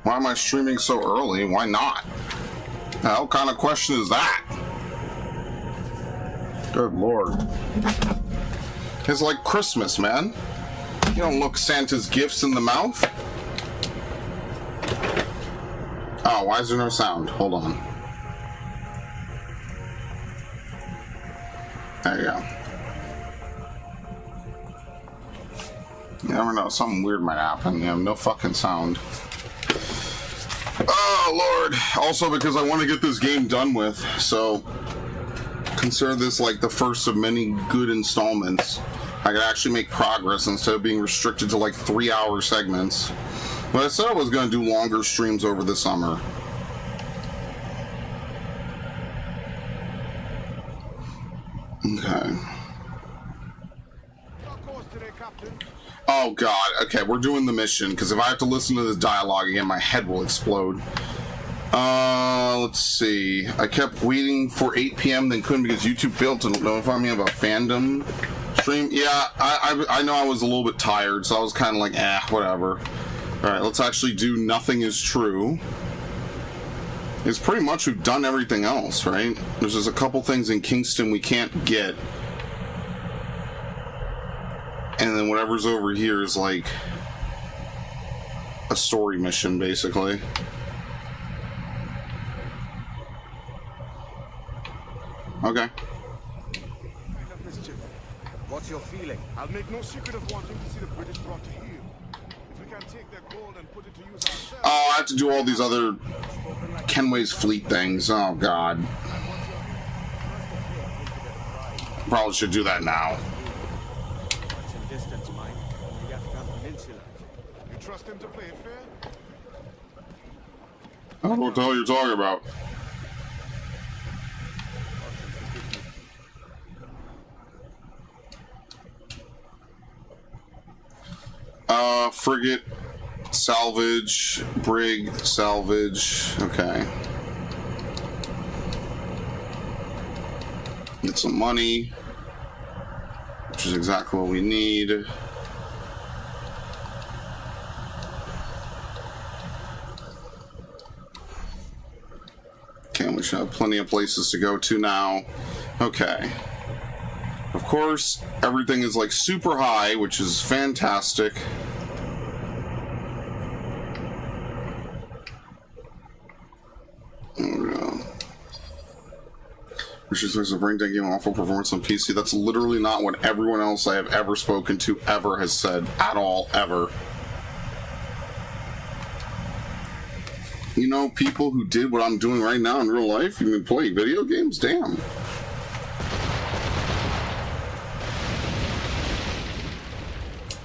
Why am I streaming so early? Why not? The hell kind of question is that? Good lord. It's like Christmas, man. You don't look Santa's gifts in the mouth. Oh, why is there no sound? Hold on. There you go. You never know, something weird might happen. You have no fucking sound. Oh, Lord. Also, because I want to get this game done with, so consider this like the first of many good installments. I could actually make progress instead of being restricted to like 3-hour segments. But I said I was going to do longer streams over the summer. Okay. Oh god, okay, we're doing the mission, because if I have to listen to this dialogue again, my head will explode. Let's see. I kept waiting for 8 p.m., then couldn't because YouTube failed to notify me of a fandom stream. Yeah, I know I was a little bit tired, so I was kind of like, whatever. Alright, let's actually do Nothing Is True. It's pretty much we've done everything else, right? There's just a couple things in Kingston we can't get. And then whatever's over here is like a story mission, basically. Okay. What's your feeling? I'll make no secret of wanting to see the British brought to heel. If we can take their gold and put it to use ourselves. Oh, I have to do all these other Kenway's Fleet things. Oh, God. Probably should do that now. You trust him to play it fair? I don't know what the hell you're talking about. Frigate, salvage, brig, salvage. Okay. Get some money, which is exactly what we need. Okay, we should have plenty of places to go to now. Okay. Of course, everything is like super high, which is fantastic. There we go. Which is a bring down game awful performance on PC. That's literally not what everyone else I have ever spoken to ever has said at all, ever. You know, people who did what I'm doing right now in real life, even play video games, damn.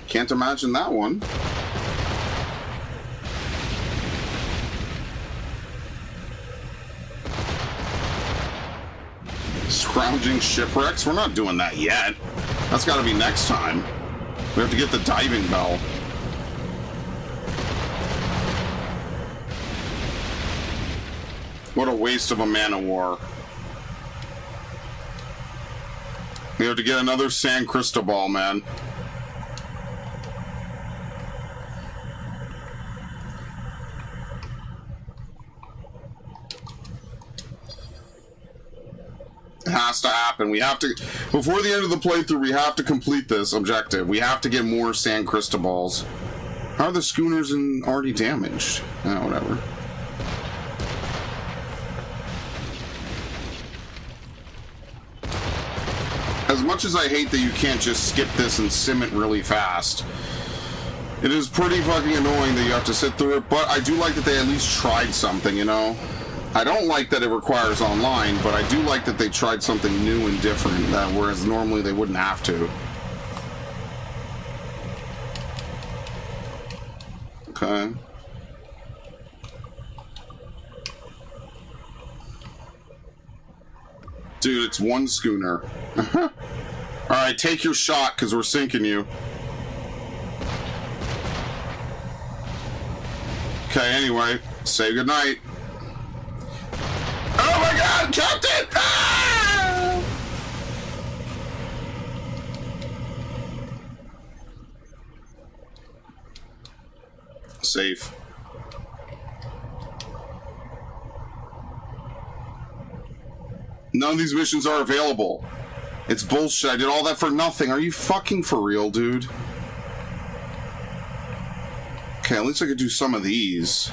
Can't imagine that one. Scrounging shipwrecks? We're not doing that yet. That's got to be next time. We have to get the diving bell. What a waste of a man-of-war. We have to get another San Cristobal, man. It has to happen. We have to, before the end of the playthrough, we have to complete this objective. We have to get more San Cristobals. How are the schooners already damaged? Whatever. As much as I hate that you can't just skip this and sim it really fast, it is pretty fucking annoying that you have to sit through it, but I do like that they at least tried something, you know? I don't like that it requires online, but I do like that they tried something new and different, whereas normally they wouldn't have to. Okay. Dude, it's one schooner. Alright, take your shot, because we're sinking you. Okay, anyway, say goodnight. Oh my god, Captain! Ah! Safe. None of these missions are available. It's bullshit. I did all that for nothing. Are you fucking for real, dude? Okay, at least I could do some of these.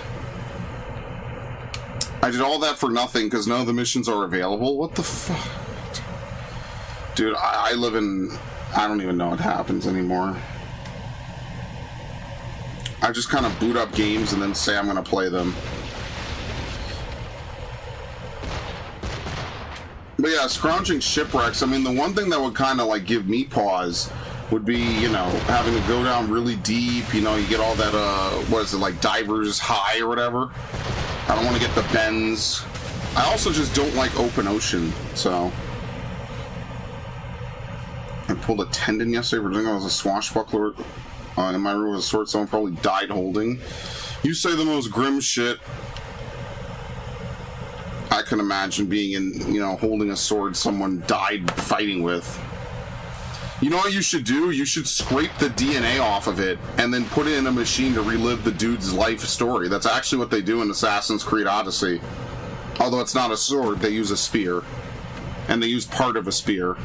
I did all that for nothing because none of the missions are available? What the fuck? Dude, I live in... I don't even know what happens anymore. I just kind of boot up games and then say I'm going to play them. But yeah, scrounging shipwrecks, I mean, the one thing that would kind of, like, give me pause would be, you know, having to go down really deep, you know, you get all that, what is it, like, diver's high or whatever. I don't want to get the bends. I also just don't like open ocean, so... I pulled a tendon yesterday for doing I was a swashbuckler in my room with a sword someone probably died holding. You say the most grim shit I can imagine being in, you know, holding a sword someone died fighting with. You know what you should do? You should scrape the DNA off of it and then put it in a machine to relive the dude's life story. That's actually what they do in Assassin's Creed Odyssey. Although it's not a sword, they use a spear. And they use part of a spear.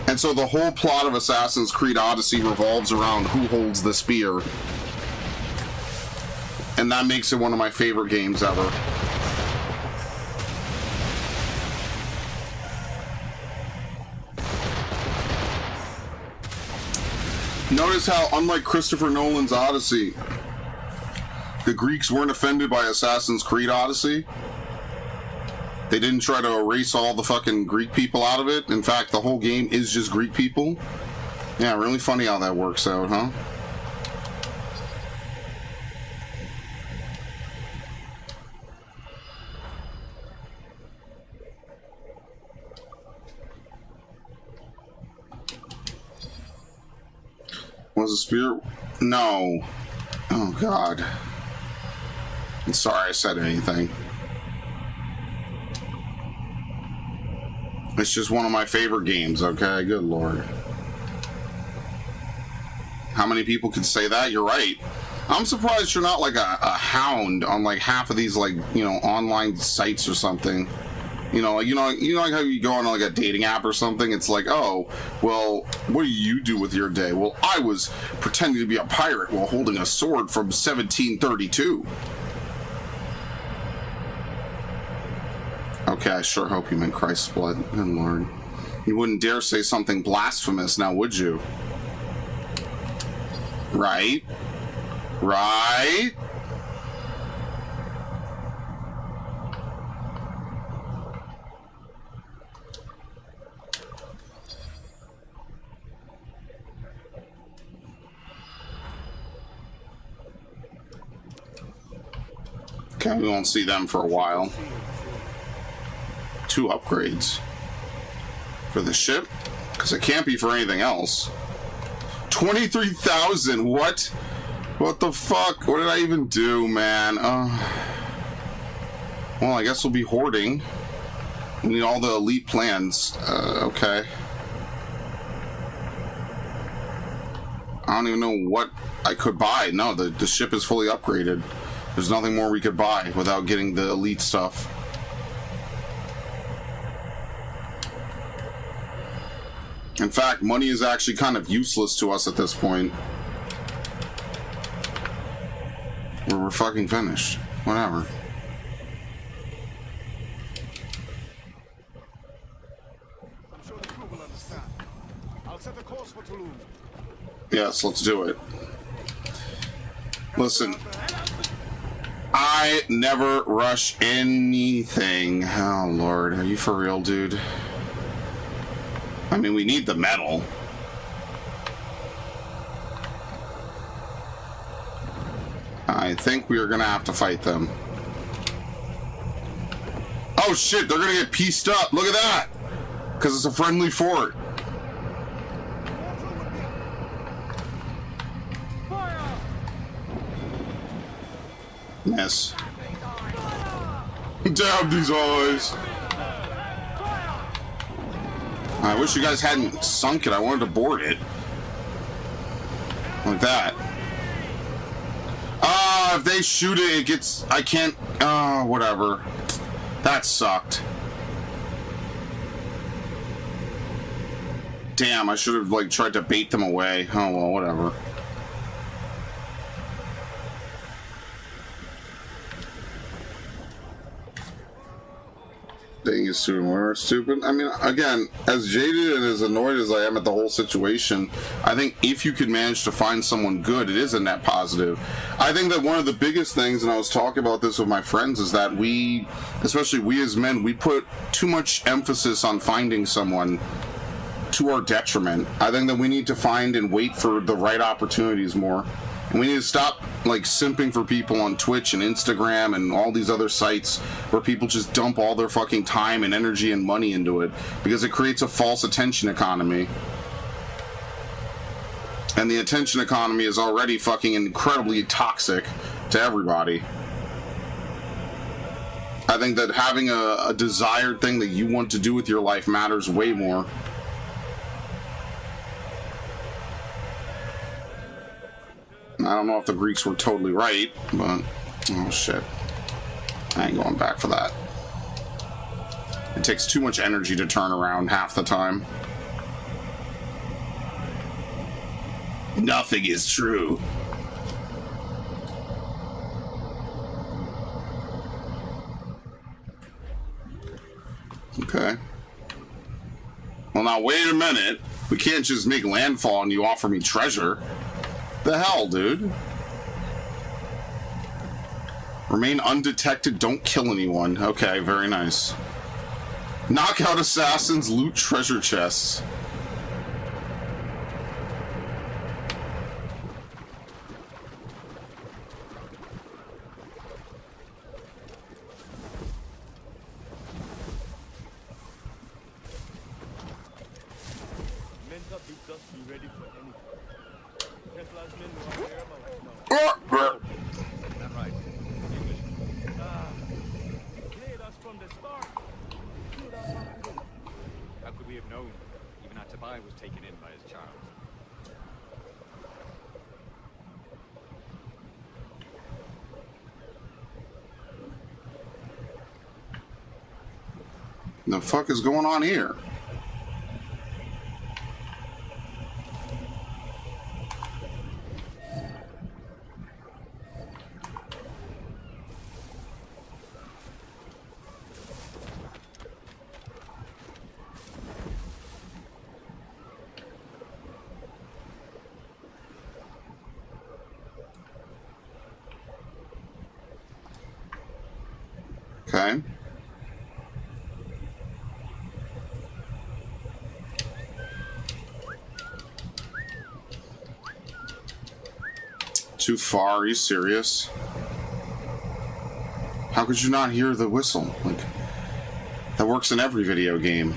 And so the whole plot of Assassin's Creed Odyssey revolves around who holds the spear. And that makes it one of my favorite games ever. Notice how, unlike Christopher Nolan's Odyssey, the Greeks weren't offended by Assassin's Creed Odyssey. They didn't try to erase all the fucking Greek people out of it. In fact, the whole game is just Greek people. Yeah, really funny how that works out, huh? Was a spear? No. Oh, God. I'm sorry I said anything. It's just one of my favorite games, okay? Good Lord. How many people can say that? You're right. I'm surprised you're not like a hound on like half of these, like, you know, online sites or something. You know, like how you go on like a dating app or something. It's like, oh, well, what do you do with your day? Well, I was pretending to be a pirate while holding a sword from 1732. Okay, I sure hope you meant Christ's blood. Good Lord. You wouldn't dare say something blasphemous now, would you? Right? Right? Okay, we won't see them for a while. 2 upgrades for the ship, because it can't be for anything else. 23,000. What the fuck? What did I even do, man? Well, I guess we'll be hoarding. We need all the elite plans. Okay. I don't even know what I could buy. No, the ship is fully upgraded. There's nothing more we could buy without getting the elite stuff. In fact, money is actually kind of useless to us at this point. We're fucking finished. Whatever. I'm sure the crew will understand. I'll set a course for Toulouse. Yes, let's do it. Listen, I never rush anything. Oh, Lord. Are you for real, dude? I mean, we need the metal. I think we are going to have to fight them. Oh, shit. They're going to get pieced up. Look at that. Because it's a friendly fort. Miss. Damn these eyes. I wish you guys hadn't sunk it. I wanted to board it. Like that. If they shoot it, it gets... I can't... whatever. That sucked. Damn, I should have, like, tried to bait them away. Oh, well, whatever. Dang, you stupid. We're stupid. I mean, again, as jaded and as annoyed as I am at the whole situation, I think if you could manage to find someone good, it is a net positive. I think that one of the biggest things, and I was talking about this with my friends, is that we, especially we as men, we put too much emphasis on finding someone to our detriment. I think that we need to find and wait for the right opportunities more. And we need to stop, like, simping for people on Twitch and Instagram and all these other sites where people just dump all their fucking time and energy and money into it, because it creates a false attention economy. And the attention economy is already fucking incredibly toxic to everybody. I think that having a desired thing that you want to do with your life matters way more. I don't know if the Greeks were totally right, but oh shit. I ain't going back for that. It takes too much energy to turn around half the time. Nothing is true. Okay. Well, now wait a minute. We can't just make landfall and you offer me treasure. The hell, dude? Remain undetected, don't kill anyone. Okay, very nice. Knock out assassins, loot treasure chests. The fuck is going on here? Okay. Too far? Are you serious? How could you not hear the whistle? Like, that works in every video game.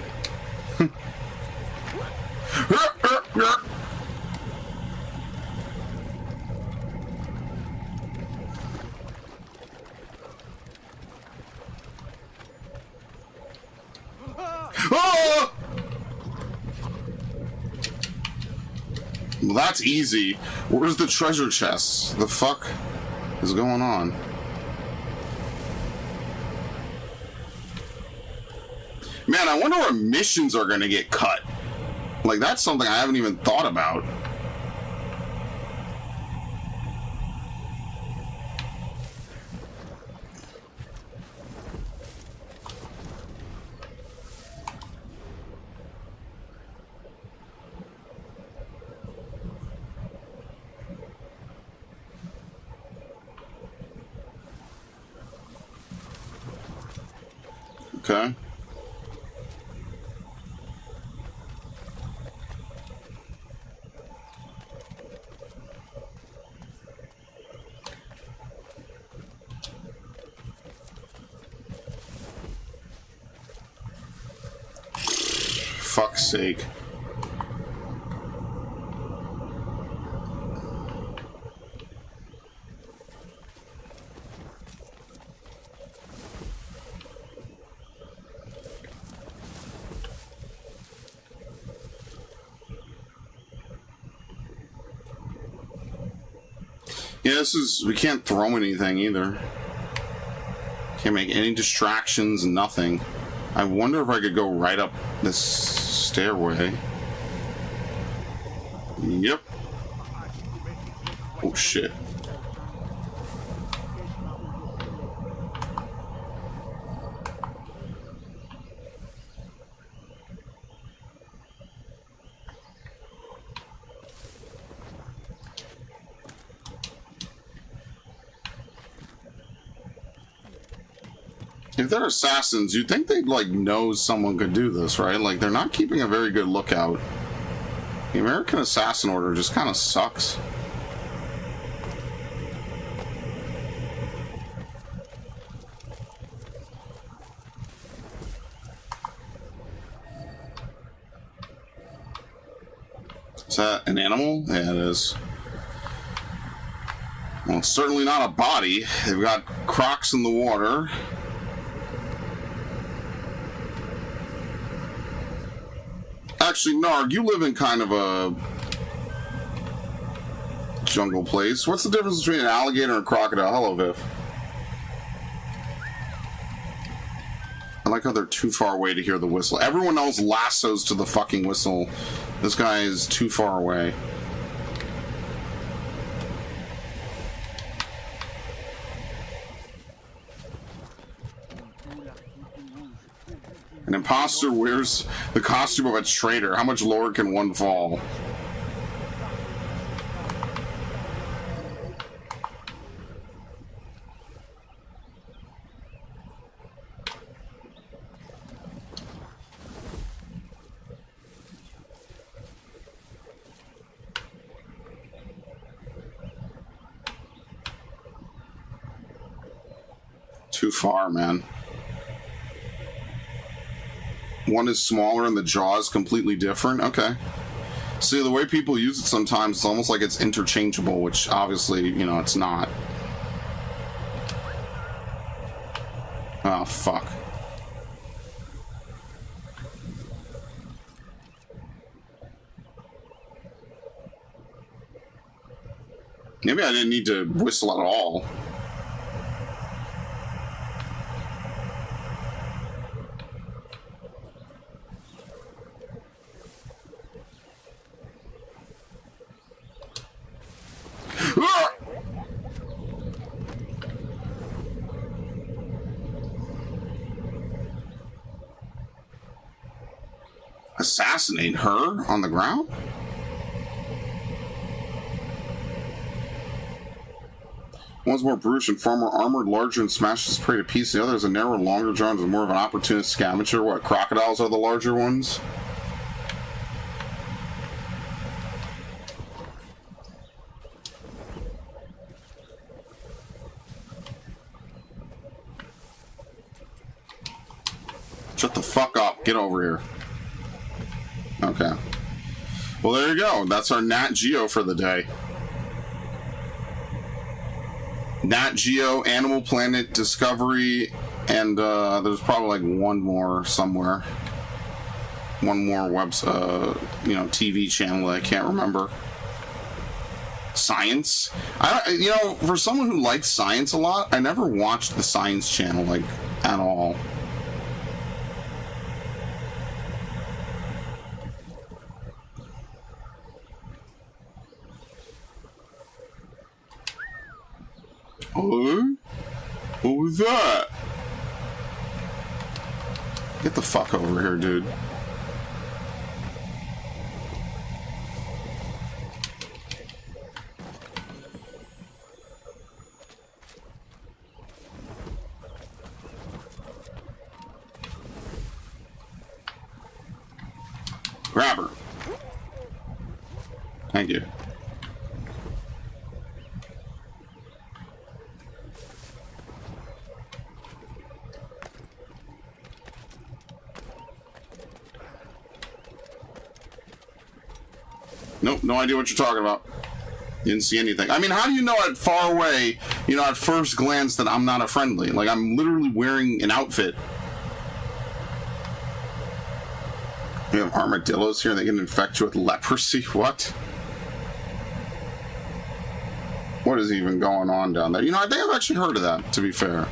Well, that's easy. Where's the treasure chests? The fuck is going on? Man, I wonder where missions are gonna get cut. Like, that's something I haven't even thought about. Okay. Fuck's sake. Yeah, this is, we can't throw anything either. Can't make any distractions, nothing. I wonder if I could go right up this stairway. Yep. Oh shit. If they're assassins, you'd think they'd, like, know someone could do this, right? Like, they're not keeping a very good lookout. The American Assassin Order just kind of sucks. Is that an animal? Yeah, it is. Well, it's certainly not a body. They've got crocs in the water. Actually, Narg, you live in kind of a jungle place. What's the difference between an alligator and a crocodile? Hello, Viv. I like how they're too far away to hear the whistle. Everyone else lassos to the fucking whistle. This guy is too far away. An imposter wears the costume of a traitor. How much lower can one fall? Too far, man. One is smaller and the jaw is completely different. Okay. See, the way people use it sometimes, it's almost like it's interchangeable, which obviously, you know, it's not. Oh, fuck. Maybe I didn't need to whistle at all. Assassinate her on the ground? One's more brutish and far more armored, larger, and smashes prey to pieces. The other is a narrower, longer jaw and is more of an opportunist scavenger. What, crocodiles are the larger ones? Shut the fuck up. Get over here. Okay. Well, there you go. That's our Nat Geo for the day. Nat Geo, Animal Planet, Discovery, and there's probably like one more somewhere. One more TV channel that I can't remember. Science. For someone who likes science a lot, I never watched the Science Channel like at all. What was that? Get the fuck over here, dude. Grab her. Thank you. Nope, no idea what you're talking about. You didn't see anything. I mean, how do you know at far away, at first glance that I'm not a friendly? Like, I'm literally wearing an outfit. We have armadillos here, and they can infect you with leprosy? What? What is even going on down there? I think I've actually heard of that, to be fair.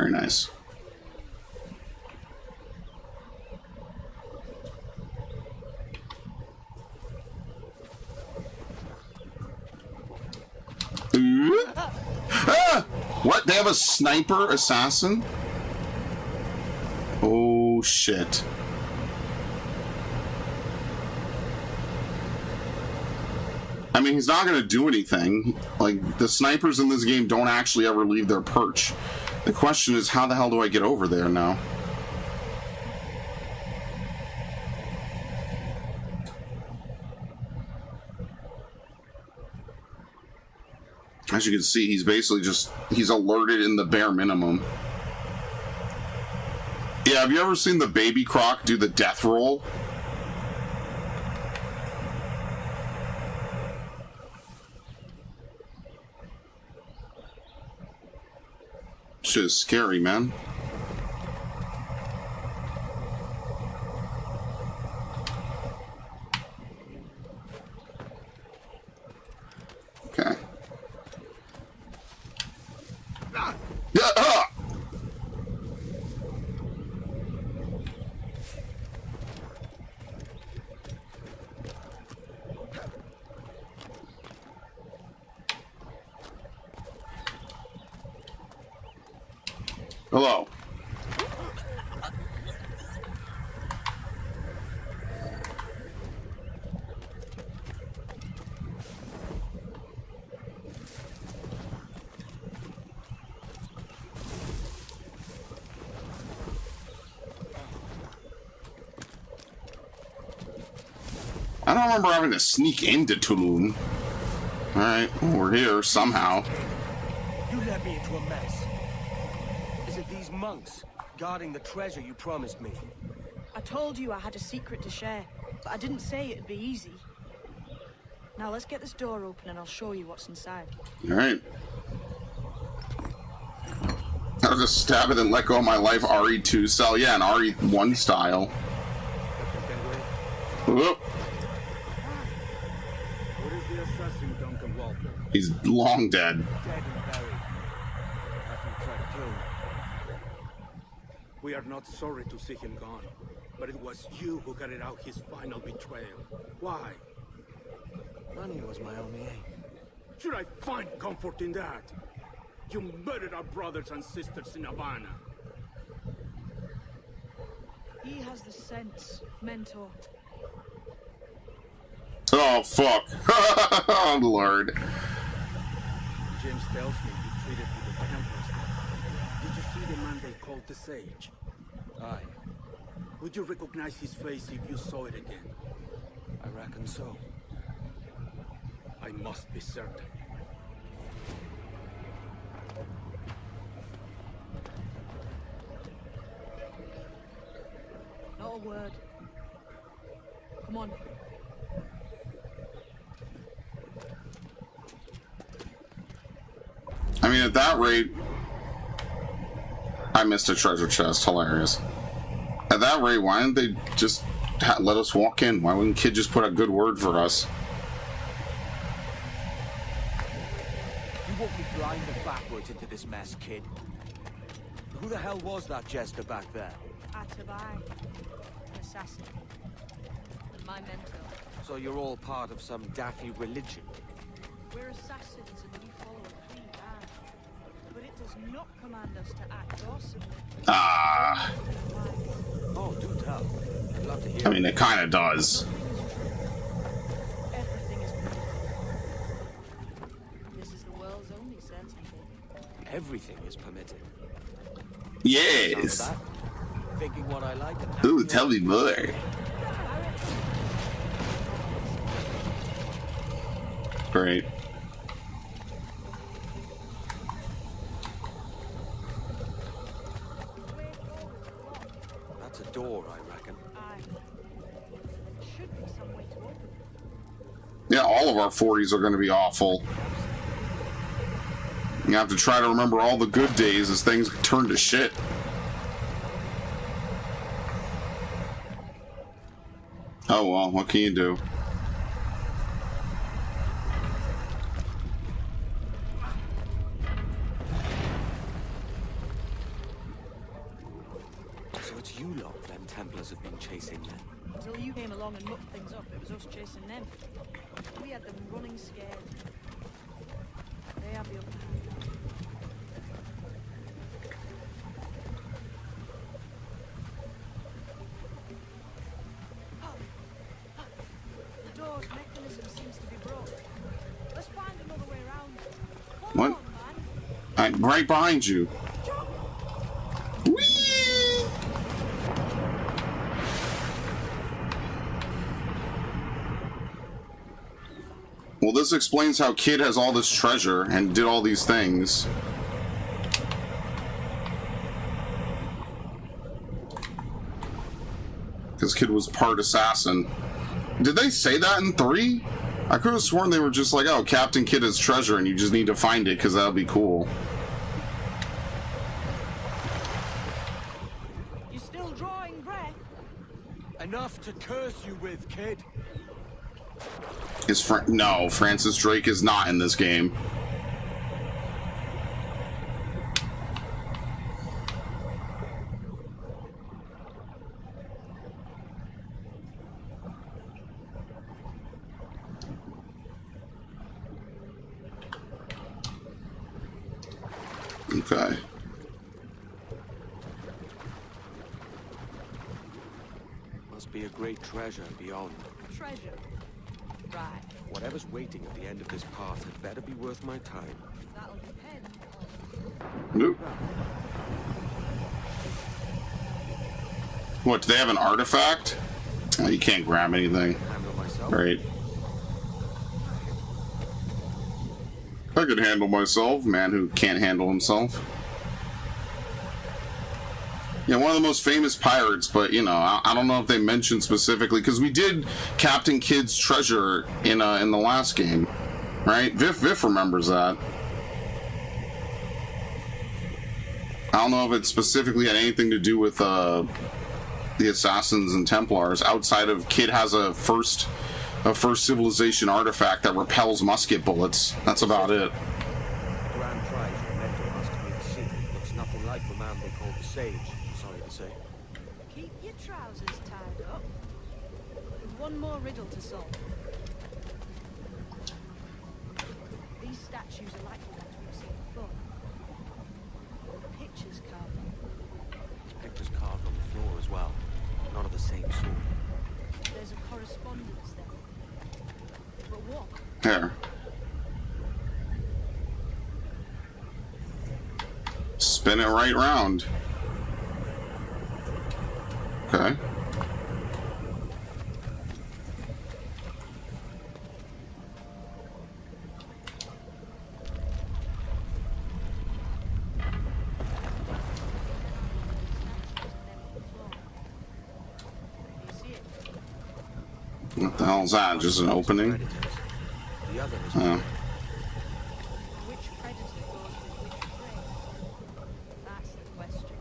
Very nice. Ah! What? They have a sniper assassin? Oh, shit. I mean, he's not going to do anything. Like, the snipers in this game don't actually ever leave their perch. The question is, how the hell do I get over there now? As you can see, he's basically he's alerted in the bare minimum. Yeah, have you ever seen the baby croc do the death roll? Shit is scary, man. Okay. Yeah, Hello. I don't remember having to sneak into Tulum. Alright, well, we're here somehow. You led me into a mess. Is it these monks guarding the treasure you promised me? I told you I had a secret to share, but I didn't say it'd be easy. Now let's get this door open and I'll show you what's inside. Alright. I'll just stab it and let go of my life RE2 style. Yeah, an RE1 style. Whoop. What is the assassin, Duncan Walker? He's long dead. Dead and buried. After you tried to kill me. We are not sorry to see him gone, but it was you who carried out his final betrayal. Why? Money was my only aim. Should I find comfort in that? You murdered our brothers and sisters in Havana. He has the sense, Mentor. Oh, fuck. Oh, Lord. James tells me you treated with the Templars. Did you see the man they called the Sage? Aye, Would you recognize his face if you saw it again? I reckon so. I must be certain. Not a word. Come on. I mean, at that rate, I missed a treasure chest. Hilarious. At that rate, why didn't they just let us walk in? Why wouldn't Kid just put a good word for us? You won't be blind and backwards into this mess, kid. Who the hell was that jester back there? Atabai, an assassin. And my mentor. So you're all part of some daffy religion? We're assassins and we follow a creed, aye. But it does not command us to act awesomely. Ah. Oh, do tell. I'd love to hear. I mean, it kind of does. Everything is permitted. This is the world's only certainty. Everything is permitted. Yes. Sounds that? Thinking what I like and Ooh, tell me more. Great. That's a door, I reckon. Aye. There should be some way to open it. Yeah, all of our 40s are going to be awful. You have to try to remember all the good days as things turn to shit. Oh well, what can you do? Templars have been chasing them. Until you came along and mucked things up, it was us chasing them. We had them running scared. They have the upper hand now. The door's mechanism seems to be broken. Let's find another way around. Come What? on, man. I'm right behind you. Whee! Well, this explains how Kid has all this treasure and did all these things. Because Kid was part assassin. Did they say that in 3? I could have sworn they were just like, oh, Captain Kidd has treasure and you just need to find it because that'll be cool. You're still drawing breath. Enough to curse you with, kid. No, Francis Drake is not in this game. Okay. Must be a great treasure beyond. Treasure. Right. Whatever's waiting at the end of this path had better be worth my time. That'll depend. Nope. What, do they have an artifact? Oh, you can't grab anything. Handle myself. Right. I could handle myself, man who can't handle himself. Yeah, one of the most famous pirates, but you know, I don't know if they mentioned specifically because we did Captain Kidd's treasure in the last game, right? Viv remembers that. I don't know if it specifically had anything to do with the Assassins and Templars. Outside of Kidd has a first civilization artifact that repels musket bullets. That's about it. Grand prize Memento must be the secret. Looks nothing like the man they call the Sage. Sorry to say. Keep your trousers tied up. We've one more riddle to solve. These statues are like the ones we've seen before. The pictures carved on. Pictures carved on the floor as well. None of the same sort. There's a correspondence there. But what? Here. Spin it right round. Okay. What the hell is that? Just an opening? Predators. The other is Oh. Which predator goes with which prey? That's the question.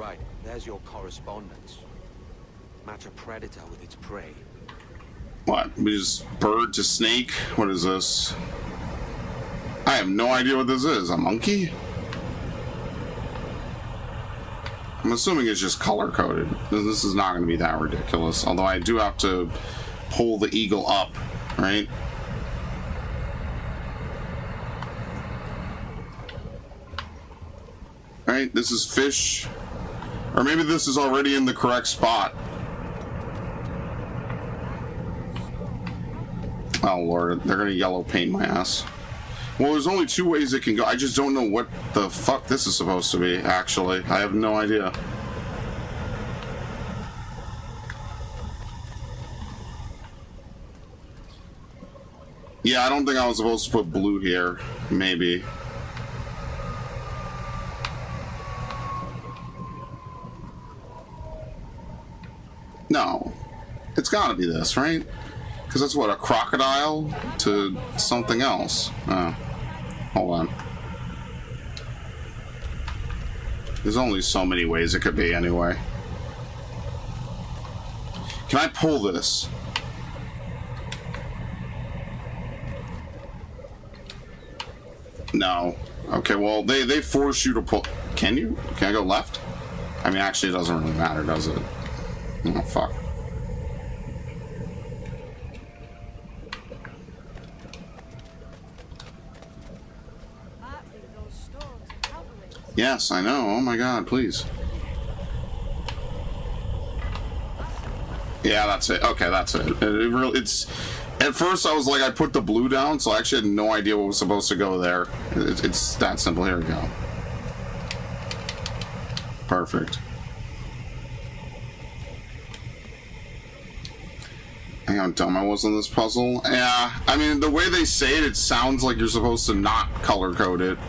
right. There's your correspondence. Match a predator with its prey. What? We just bird to snake? What is this? I have no idea what this is. A monkey? I'm assuming it's just color coded. This is not going to be that ridiculous. Although I do have to pull the eagle up, right? Right, this is fish. Or maybe this is already in the correct spot. Oh lord, they're gonna yellow paint my ass. Well, there's only 2 ways it can go. I just don't know what the fuck this is supposed to be, actually. I have no idea. Yeah, I don't think I was supposed to put blue here. Maybe. No. It's gotta be this, right? Because that's what, a crocodile to something else. Oh. Hold on. There's only so many ways it could be anyway. Can I pull this? No. Okay, well, they force you to pull... Can you? Can I go left? I mean, actually, it doesn't really matter, does it? Oh, fuck. Yes, I know. Oh my god, please. Yeah, that's it. Okay, that's it. It's... At first, I was like, I put the blue down, so I actually had no idea what was supposed to go there. It's that simple. Here we go. Perfect. Hang on, how dumb I was on this puzzle. Yeah, I mean, the way they say it, it sounds like you're supposed to not color code it.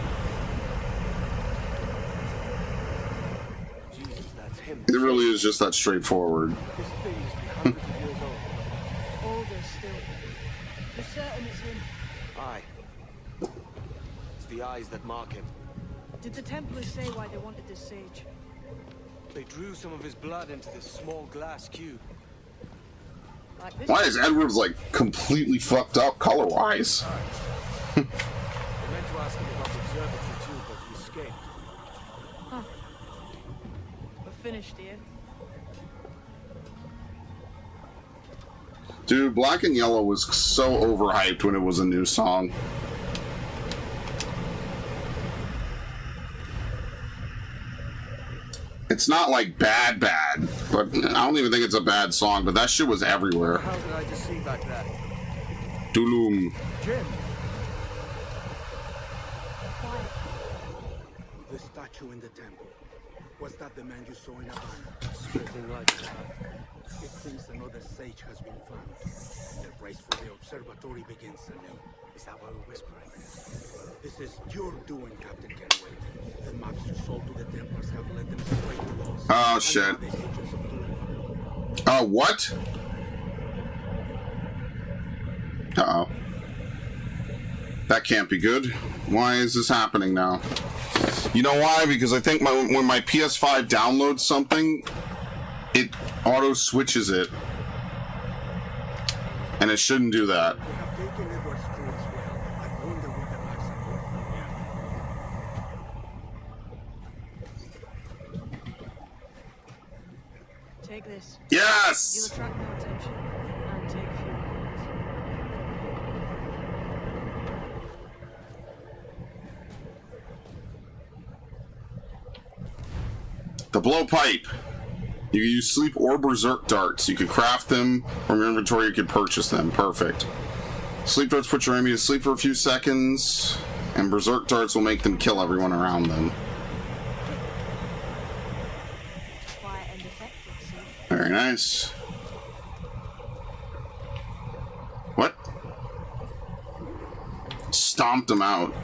Jesus, that's him. It really is just that straightforward. This thing must be hundreds of years old. Older still. You're certain it's him? Aye. It's the eyes that mark him. Did the Templars say why they wanted this sage? They drew some of his blood into this small glass cube. Like this? Why is Edward's like completely fucked up color-wise? I meant to ask him about the observatory too, but he escaped. Huh. We're finished here. Dude, Black and Yellow was so overhyped when it was a new song. It's not like bad, but I don't even think it's a bad song, but that shit was everywhere. How did I just see back there? Tulum. Jim! The statue in the temple. Was that the man you saw in Havana? Spitting light. It seems another sage has been found. The race for the observatory begins anew. Is that why we're whispering? This is your doing, Captain Kenway. The maps you sold to the Templars have led them to break the laws. Oh, shit. And now the agents of Tulum. Oh, what? Uh-oh. That can't be good. Why is this happening now? You know why? Because I think when my PS5 downloads something, it auto-switches it. And it shouldn't do that. They have taken Edward's crew as well. I wonder what the maps are worth from here. Take this. You'll Yes! attract no attention and take few points. The blowpipe. You can use sleep or berserk darts. You can craft them from your inventory. You can purchase them. Perfect. Sleep darts put your enemy to sleep for a few seconds, and berserk darts will make them kill everyone around them. Quiet and effective, see? Very nice. What? Stomped them out.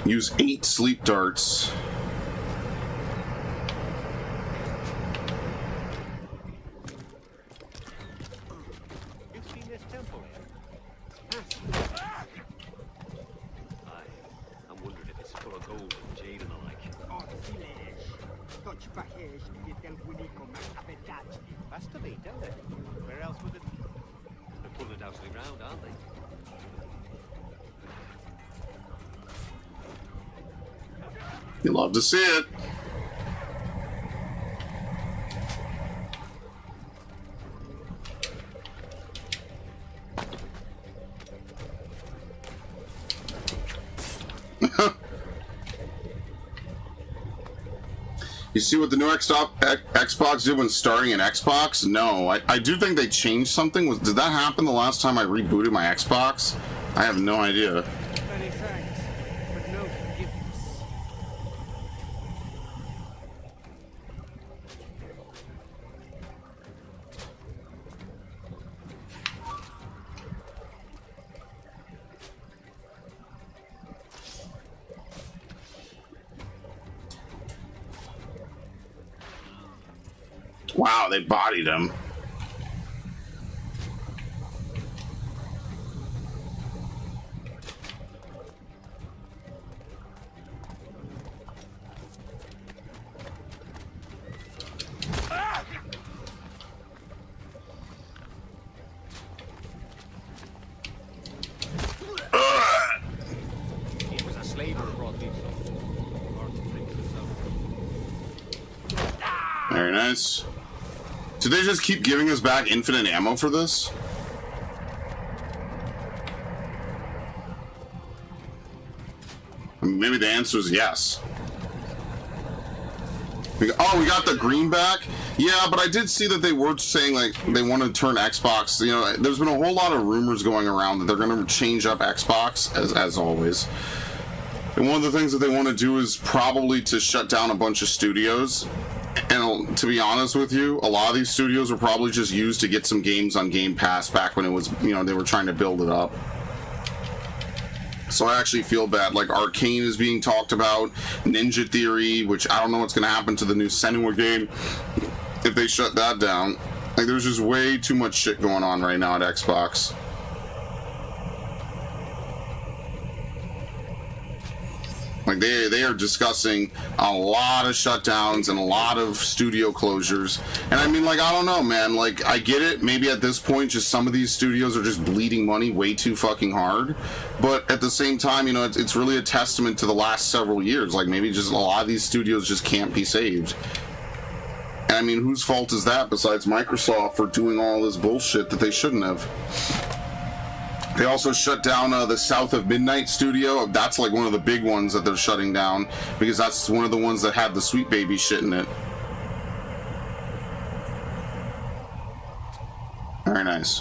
Use 8 sleep darts. You've seen this temple? I'm wondering if it's full of gold and jade and the like. Has to be, don't it? Where else would it? They're pulling it out of the ground, aren't they? You love to see it. You see what the new Xbox did when starting an Xbox? No, I do think they changed something. Did that happen the last time I rebooted my Xbox? I have no idea. Many thanks, but no forgiveness. Wow, they bodied him. It was a slave who brought these. Lawrence thinks so. nice. Do they just keep giving us back infinite ammo for this? Maybe the answer is yes. Oh, we got the green back? Yeah, but I did see that they were saying, like, they want to turn Xbox. You know, there's been a whole lot of rumors going around that they're going to change up Xbox, as always. And one of the things that they want to do is probably to shut down a bunch of studios. And to be honest with you, a lot of these studios were probably just used to get some games on Game Pass back when it was, you know, they were trying to build it up. So I actually feel bad. Like, Arcane is being talked about, Ninja Theory, which I don't know what's going to happen to the new Senua game if they shut that down. Like, there's just way too much shit going on right now at Xbox. Like, they are discussing a lot of shutdowns and a lot of studio closures. And I mean, like, I don't know, man. Like, I get it. Maybe at this point, just some of these studios are just bleeding money way too fucking hard. But at the same time, you know, it's really a testament to the last several years. Like, maybe just a lot of these studios just can't be saved. And I mean, whose fault is that besides Microsoft for doing all this bullshit that they shouldn't have? They also shut down the South of Midnight studio. That's like one of the big ones that they're shutting down because that's one of the ones that had the Sweet Baby shit in it. Very nice.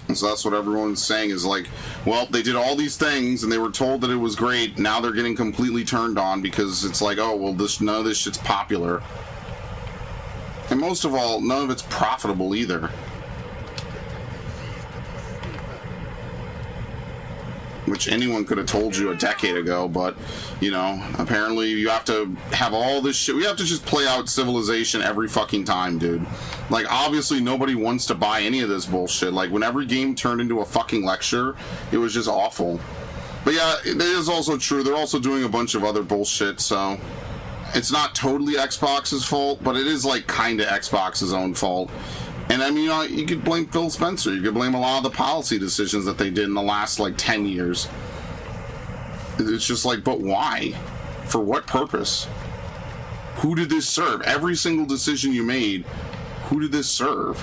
And so that's what everyone's saying is like, well, they did all these things and they were told that it was great. Now they're getting completely turned on because it's like, oh, well, none of this shit's popular. And most of all, none of it's profitable either. Which anyone could have told you a decade ago, but, you know, apparently you have to have all this shit. We have to just play out Civilization every fucking time, dude. Like, obviously nobody wants to buy any of this bullshit. Like, when every game turned into a fucking lecture, it was just awful. But yeah, it is also true. They're also doing a bunch of other bullshit, so... It's not totally Xbox's fault, but it is like kind of Xbox's own fault. And I mean, you know, you could blame Phil Spencer. You could blame a lot of the policy decisions that they did in the last like 10 years. It's just like, but why? For what purpose? Who did this serve? Every single decision you made, who did this serve?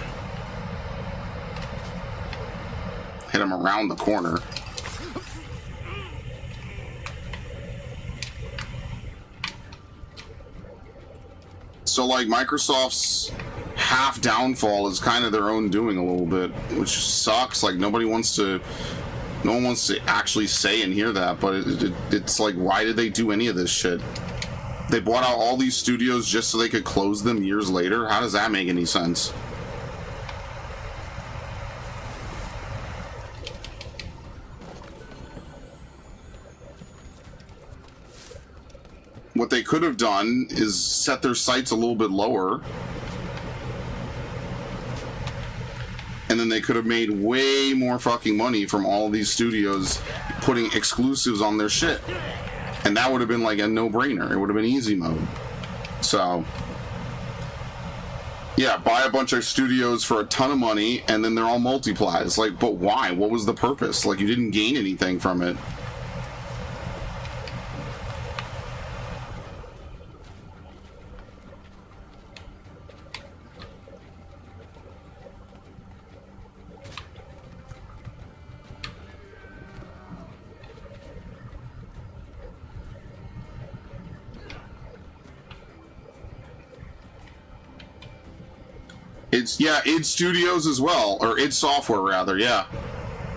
Hit him around the corner. So, like, Microsoft's half downfall is kind of their own doing a little bit, which sucks. Like, no one wants to actually say and hear that, but it's like, why did they do any of this shit? They bought out all these studios just so they could close them years later? How does that make any sense? What they could have done is set their sights a little bit lower. And then they could have made way more fucking money from all of these studios putting exclusives on their shit. And that would have been like a no-brainer. It would have been easy mode. So, yeah, buy a bunch of studios for a ton of money and then they're all multiplied. It's like, but why? What was the purpose? Like, you didn't gain anything from it. Id Studios as well, or id Software rather, yeah.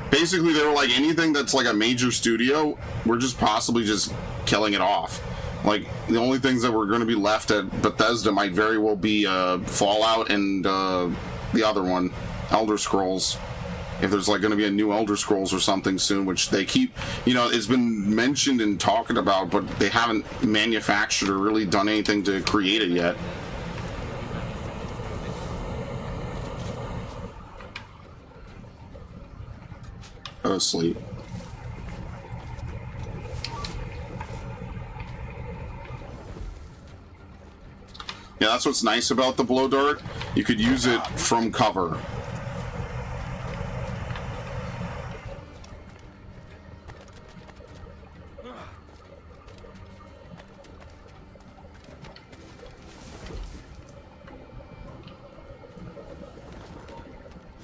Basically, they were like, anything that's like a major studio, we're just possibly just killing it off. Like, the only things that were going to be left at Bethesda might very well be Fallout and the other one, Elder Scrolls. If there's like going to be a new Elder Scrolls or something soon, which they keep, you know, it's been mentioned and talked about, but they haven't manufactured or really done anything to create it yet. Go to sleep. Yeah, that's what's nice about the blow dart. You could use it from cover.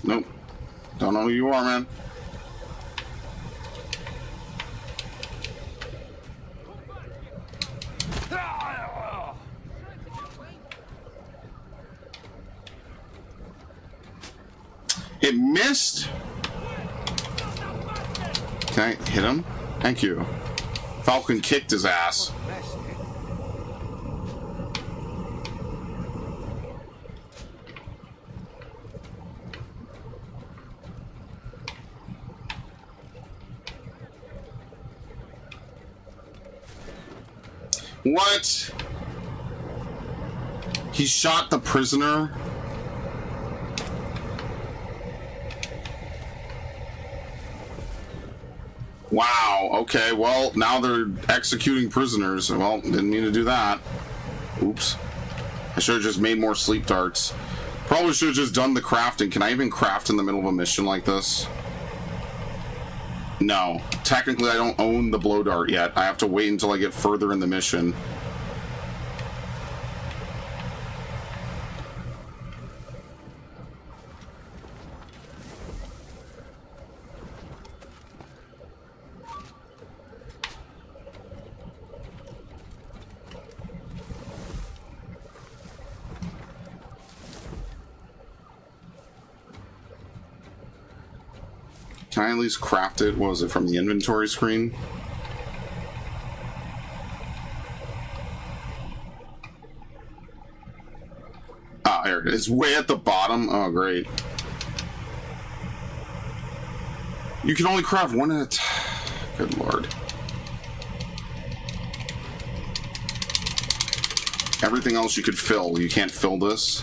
Nope. Don't know who you are, man. It missed. Okay, hit him. Thank you. Falcon kicked his ass. What? He shot the prisoner? Wow, okay, well, now they're executing prisoners. Well, didn't mean to do that. Oops. I should have just made more sleep darts. Probably should have just done the crafting. Can I even craft in the middle of a mission like this? No. Technically, I don't own the blow dart yet. I have to wait until I get further in the mission. Can I at least craft it? What was it, from the inventory screen? Ah, there it is. Way at the bottom. Oh, great. You can only craft one at a time. Good lord. Everything else you could fill. You can't fill this?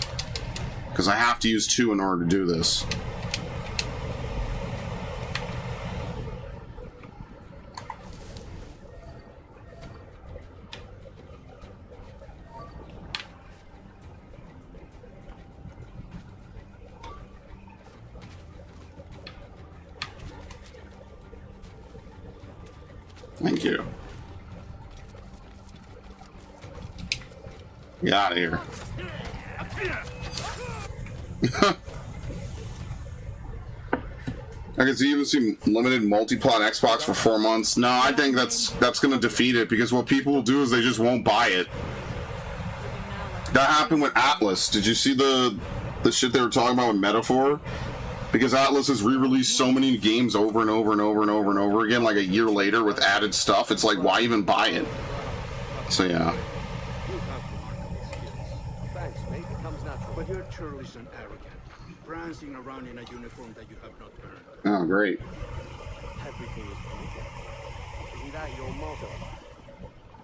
Because I have to use 2 in order to do this. Thank you. Get out of here. I can see even see limited multi-plot Xbox for 4 months. No, I think that's going to defeat it, because what people will do is they just won't buy it. That happened with Atlas. Did you see the shit they were talking about with Metaphor? Because Atlas has re-released so many games over and over and over and over and over again, like a year later with added stuff. It's like, why even buy it? So yeah. You have remarkable skills. Thanks, mate. It comes natural. But you're churlish and arrogant, prancing around in a uniform that you have not earned. Oh, great. Everything is permitted. Isn't that your motto?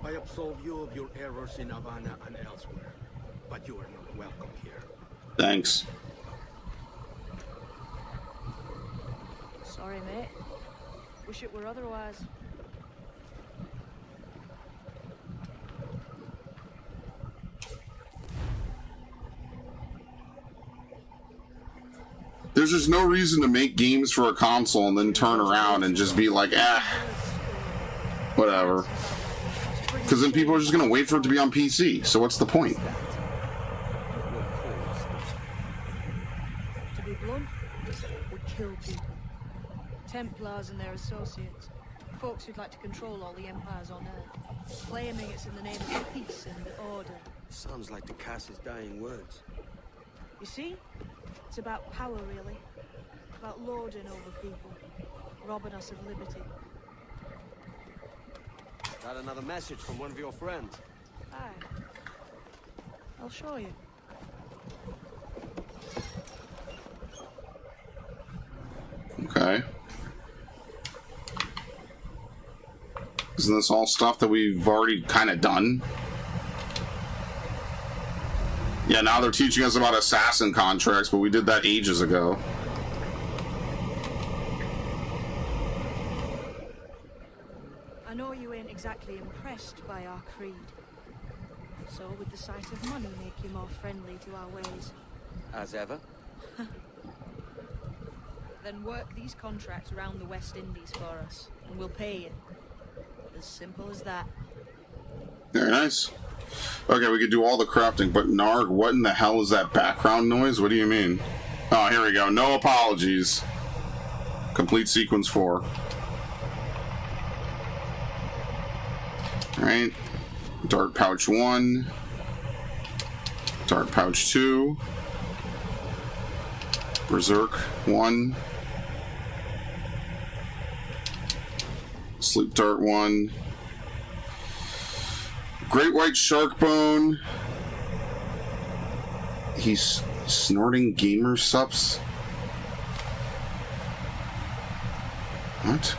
I absolve you of your errors in Havana and elsewhere, but you are not welcome here. Thanks. Sorry, mate. Wish it were otherwise. There's just no reason to make games for a console and then turn around and just be like, whatever. Because then people are just going to wait for it to be on PC. So what's the point? To be blunt, we kill people. Templars and their associates. Folks who'd like to control all the empires on Earth. Claiming it's in the name of peace and order. Sounds like the Cass's dying words. You see? It's about power, really. About lording over people. Robbing us of liberty. Got another message from one of your friends. Aye. I'll show you. Okay. Isn't this all stuff that we've already kind of done? Yeah, now they're teaching us about assassin contracts, but we did that ages ago. I know you ain't exactly impressed by our creed. So would the sight of money make you more friendly to our ways? As ever. Then work these contracts around the West Indies for us, and we'll pay you. As simple as that. Very nice. Okay, we could do all the crafting, but Narg, what in the hell is that background noise? What do you mean? Oh, here we go. No apologies. Complete sequence 4. Alright. Dart pouch 1. Dart pouch 2. Berserk 1. Sleep dart 1. Great white shark bone. He's snorting gamer sups. What?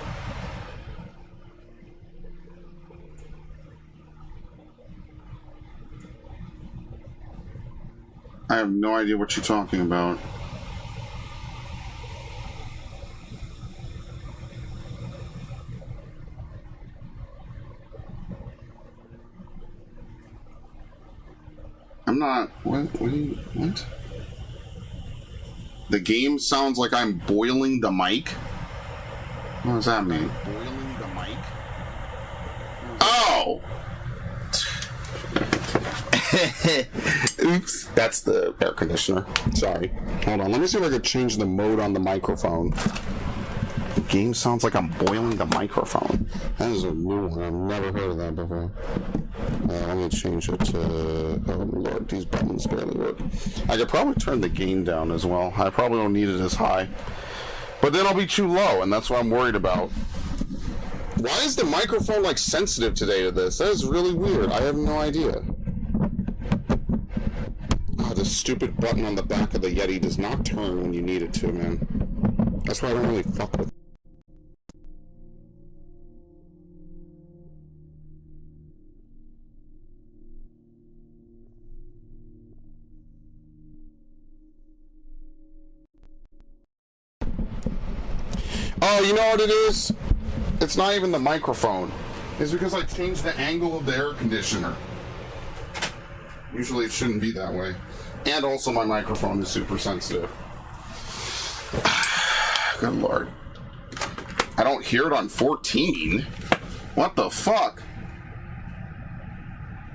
I have no idea what you're talking about. I'm not. What? The game sounds like I'm boiling the mic. What does that mean? Boiling the mic? Oh! Oops. That's the air conditioner. Sorry. Hold on. Let me see if I can change the mode on the microphone. The game sounds like I'm boiling the microphone. That is a new one. I've never heard of that before. Let me change it to... Oh, Lord. These buttons barely work. I could probably turn the gain down as well. I probably don't need it as high. But then I'll be too low, and that's what I'm worried about. Why is the microphone, like, sensitive today to this? That is really weird. I have no idea. Oh, this stupid button on the back of the Yeti does not turn when you need it to, man. That's why I don't really fuck with it. Oh, you know what it is? It's not even the microphone. It's because I changed the angle of the air conditioner. Usually it shouldn't be that way. And also my microphone is super sensitive. Good Lord. I don't hear it on 14. What the fuck?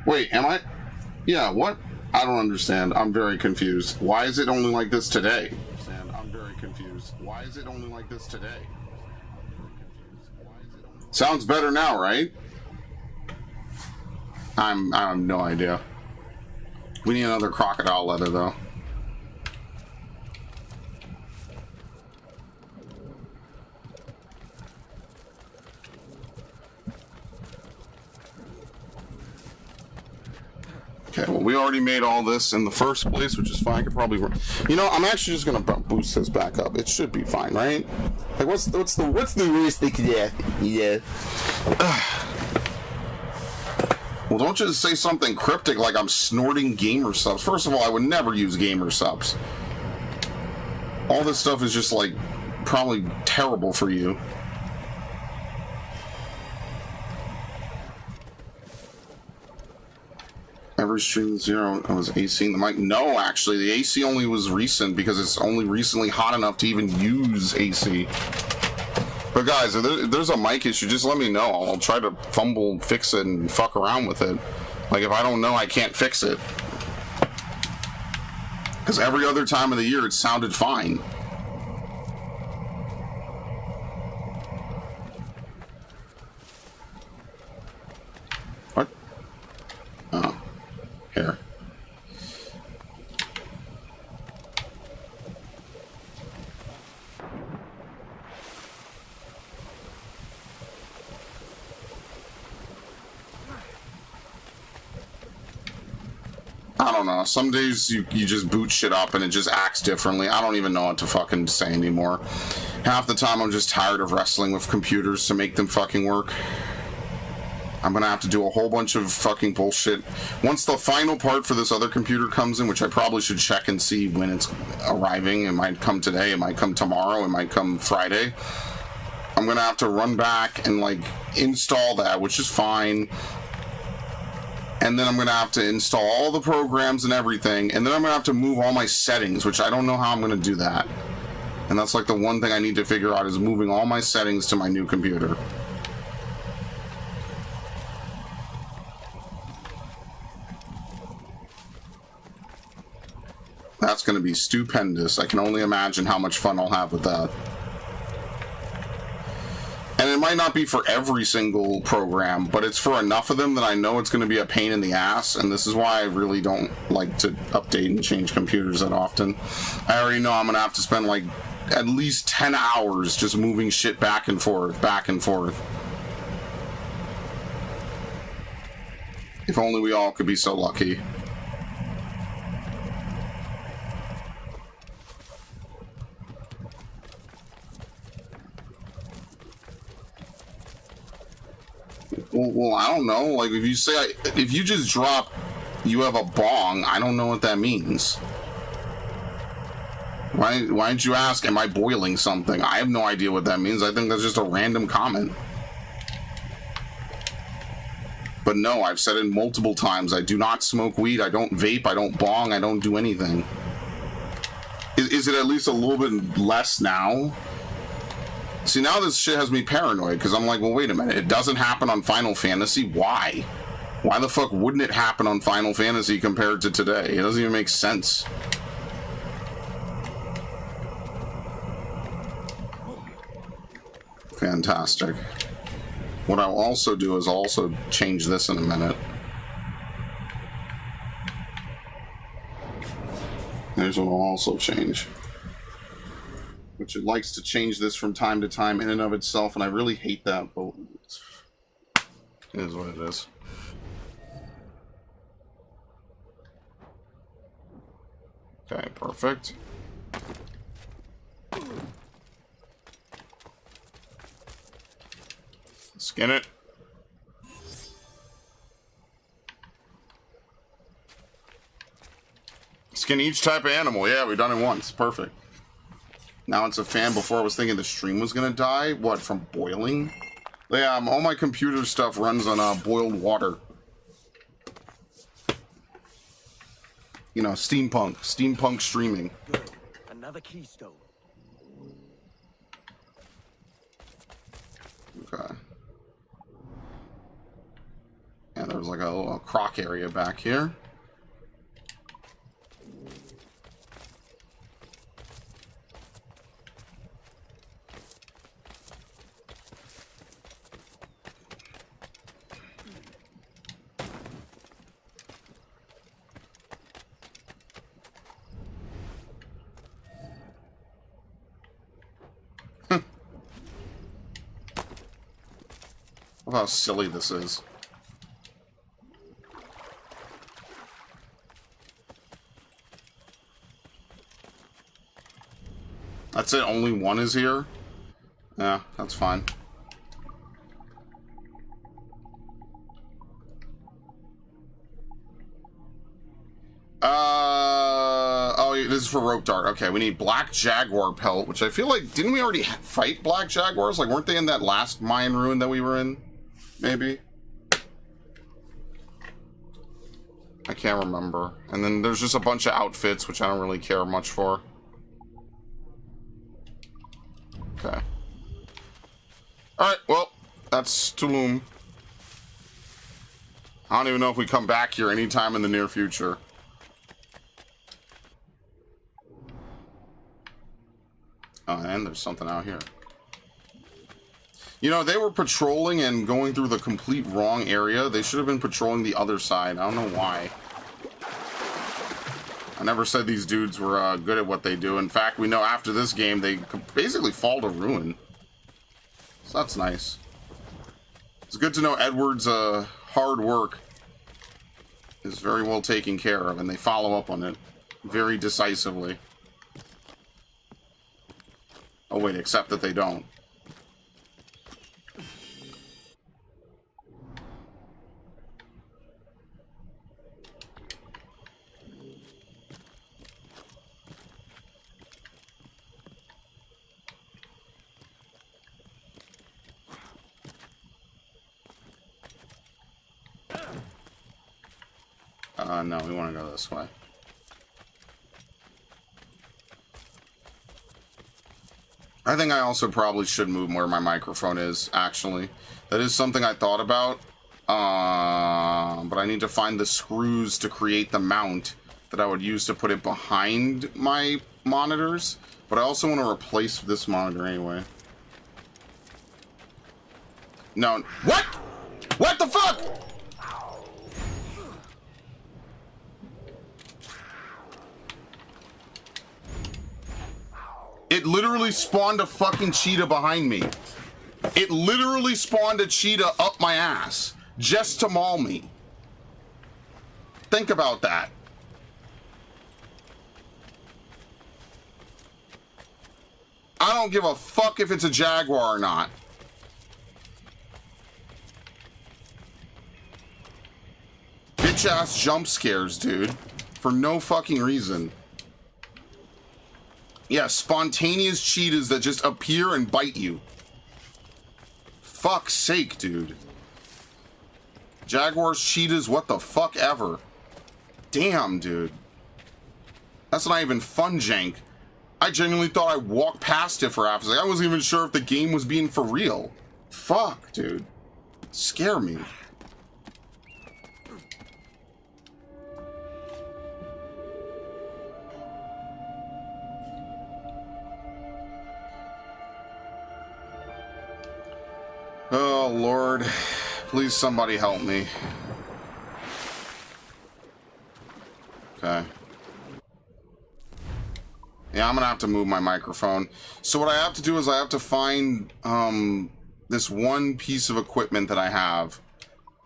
Wait, am I? Yeah, what? I don't understand. I'm very confused. Why is it only like this today? I'm very confused. Why is it only like this today? Sounds better now, right? I have no idea. We need another crocodile leather, though. Okay, well, we already made all this in the first place, which is fine. I could probably, you know, I'm actually just gonna boost this back up. It should be fine, right? Like, what's the worst they could do? Yeah. Well, don't just say something cryptic like I'm snorting gamer subs. First of all, I would never use gamer subs. All this stuff is just like probably terrible for you. Every stream 0 was AC in the mic. No, actually, the AC only was recent because it's only recently hot enough to even use AC. But guys, if there's a mic issue, just let me know. I'll try to fix it and fuck around with it. Like, if I don't know, I can't fix it. Because every other time of the year, it sounded fine. What? Oh. Here. I don't know. Some days you just boot shit up and it just acts differently. I don't even know what to fucking say anymore. Half the time I'm just tired of wrestling with computers to make them fucking work. I'm gonna have to do a whole bunch of fucking bullshit. Once the final part for this other computer comes in, which I probably should check and see when it's arriving. It might come today, it might come tomorrow, it might come Friday. I'm gonna have to run back and like install that, which is fine. And then I'm gonna have to install all the programs and everything, and then I'm gonna have to move all my settings, which I don't know how I'm gonna do that. And that's like the one thing I need to figure out is moving all my settings to my new computer. That's going to be stupendous. I can only imagine how much fun I'll have with that. And it might not be for every single program, but it's for enough of them that I know it's going to be a pain in the ass, and this is why I really don't like to update and change computers that often. I already know I'm going to have to spend like at least 10 hours just moving shit back and forth, back and forth. If only we all could be so lucky. Well, I don't know. Like, if you say, if you just drop, you have a bong, I don't know what that means. Why didn't you ask, am I boiling something? I have no idea what that means. I think that's just a random comment. But no, I've said it multiple times. I do not smoke weed. I don't vape. I don't bong. I don't do anything. Is it at least a little bit less now? See, now this shit has me paranoid, because I'm like, well, wait a minute. It doesn't happen on Final Fantasy? Why? Why the fuck wouldn't it happen on Final Fantasy compared to today? It doesn't even make sense. Fantastic. What I'll also do is also change this in a minute. Here's what I'll also change. Which it likes to change this from time to time in and of itself, and I really hate that, but it is what it is. Okay, perfect. Skin it. Skin each type of animal. Yeah, we've done it once. Perfect. Now it's a fan. Before I was thinking the stream was gonna die. What, from boiling? Yeah, all my computer stuff runs on boiled water. You know, steampunk streaming. Good. Another keystone. Okay. And there's like a little croc area back here. Look how silly this is. That's it, only one is here? Yeah, that's fine. Oh, this is for rope dart. Okay, we need black jaguar pelt, which I feel like, didn't we already fight black jaguars? Like, weren't they in that last Mayan ruin that we were in? Maybe? I can't remember. And then there's just a bunch of outfits, which I don't really care much for. Okay. Alright, well, that's Tulum. I don't even know if we come back here anytime in the near future. Oh, and there's something out here. You know, they were patrolling and going through the complete wrong area. They should have been patrolling the other side. I don't know why. I never said these dudes were good at what they do. In fact, we know after this game, they basically fall to ruin. So that's nice. It's good to know Edward's hard work is very well taken care of, and they follow up on it very decisively. Oh wait, except that they don't. No, we want to go this way. I think I also probably should move where my microphone is, actually. That is something I thought about. But I need to find the screws to create the mount that I would use to put it behind my monitors, but I also want to replace this monitor anyway. No. What? What the fuck? It literally spawned a fucking cheetah behind me. It literally spawned a cheetah up my ass just to maul me. Think about that. I don't give a fuck if it's a jaguar or not. Bitch ass jump scares, dude. For no fucking reason. Yeah, spontaneous cheetahs that just appear and bite you. Fuck's sake, dude. Jaguars, cheetahs, what the fuck ever. Damn, dude. That's not even fun jank. I genuinely thought I walked past it for half a second. I wasn't even sure if the game was being for real. Fuck, dude. Scare me. Oh, Lord. Please, somebody help me. Okay. Yeah, I'm gonna have to move my microphone. So what I have to do is I have to find this one piece of equipment that I have,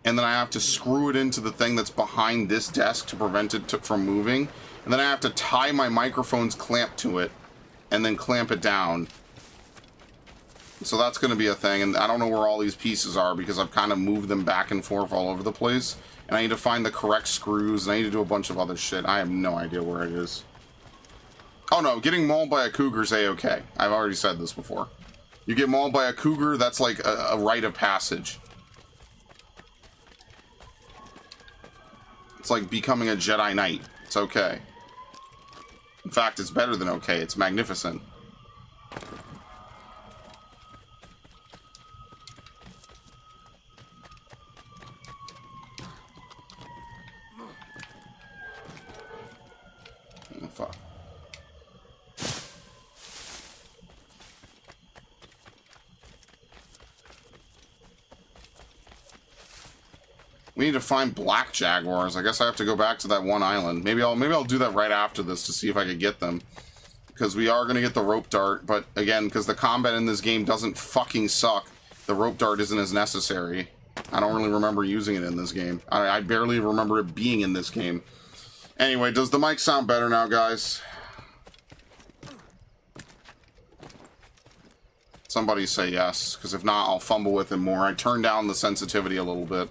and then I have to screw it into the thing that's behind this desk to prevent it from moving, and then I have to tie my microphone's clamp to it, and then clamp it down. So that's going to be a thing, and I don't know where all these pieces are because I've kind of moved them back and forth all over the place, and I need to find the correct screws, and I need to do a bunch of other shit. I have no idea where it is. Oh no, getting mauled by a cougar is a-okay. I've already said this before. You get mauled by a cougar, that's like a rite of passage. It's like becoming a Jedi Knight. It's okay. In fact, it's better than okay. It's magnificent. Oh, fuck. We need to find black jaguars. I guess I have to go back to that one island. Maybe I'll do that right after this to see if I could get them. Because we are going to get the rope dart, but again, because the combat in this game doesn't fucking suck, the rope dart isn't as necessary. I don't really remember using it in this game. I barely remember it being in this game. Anyway, does the mic sound better now, guys? Somebody say yes, because if not, I'll fumble with it more. I turned down the sensitivity a little bit.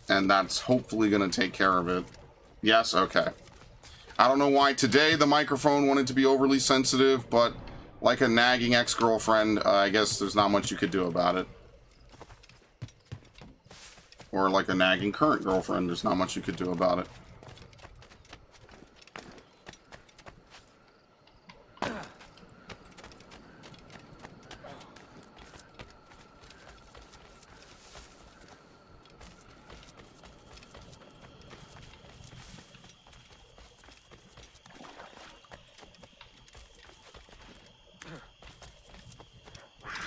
And that's hopefully going to take care of it. Yes? Okay. I don't know why today the microphone wanted to be overly sensitive, but like a nagging ex-girlfriend, I guess there's not much you could do about it. Or like a nagging current girlfriend, there's not much you could do about it.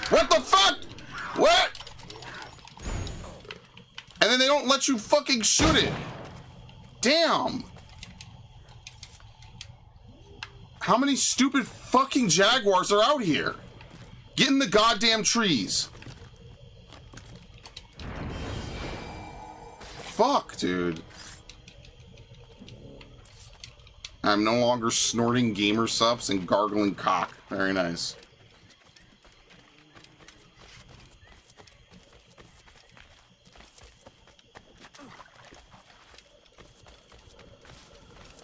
What the fuck? What? And then they don't let you fucking shoot it. Damn. How many stupid fucking jaguars are out here? Get in the goddamn trees. Fuck, dude. I'm no longer snorting gamer subs and gargling cock. Very nice.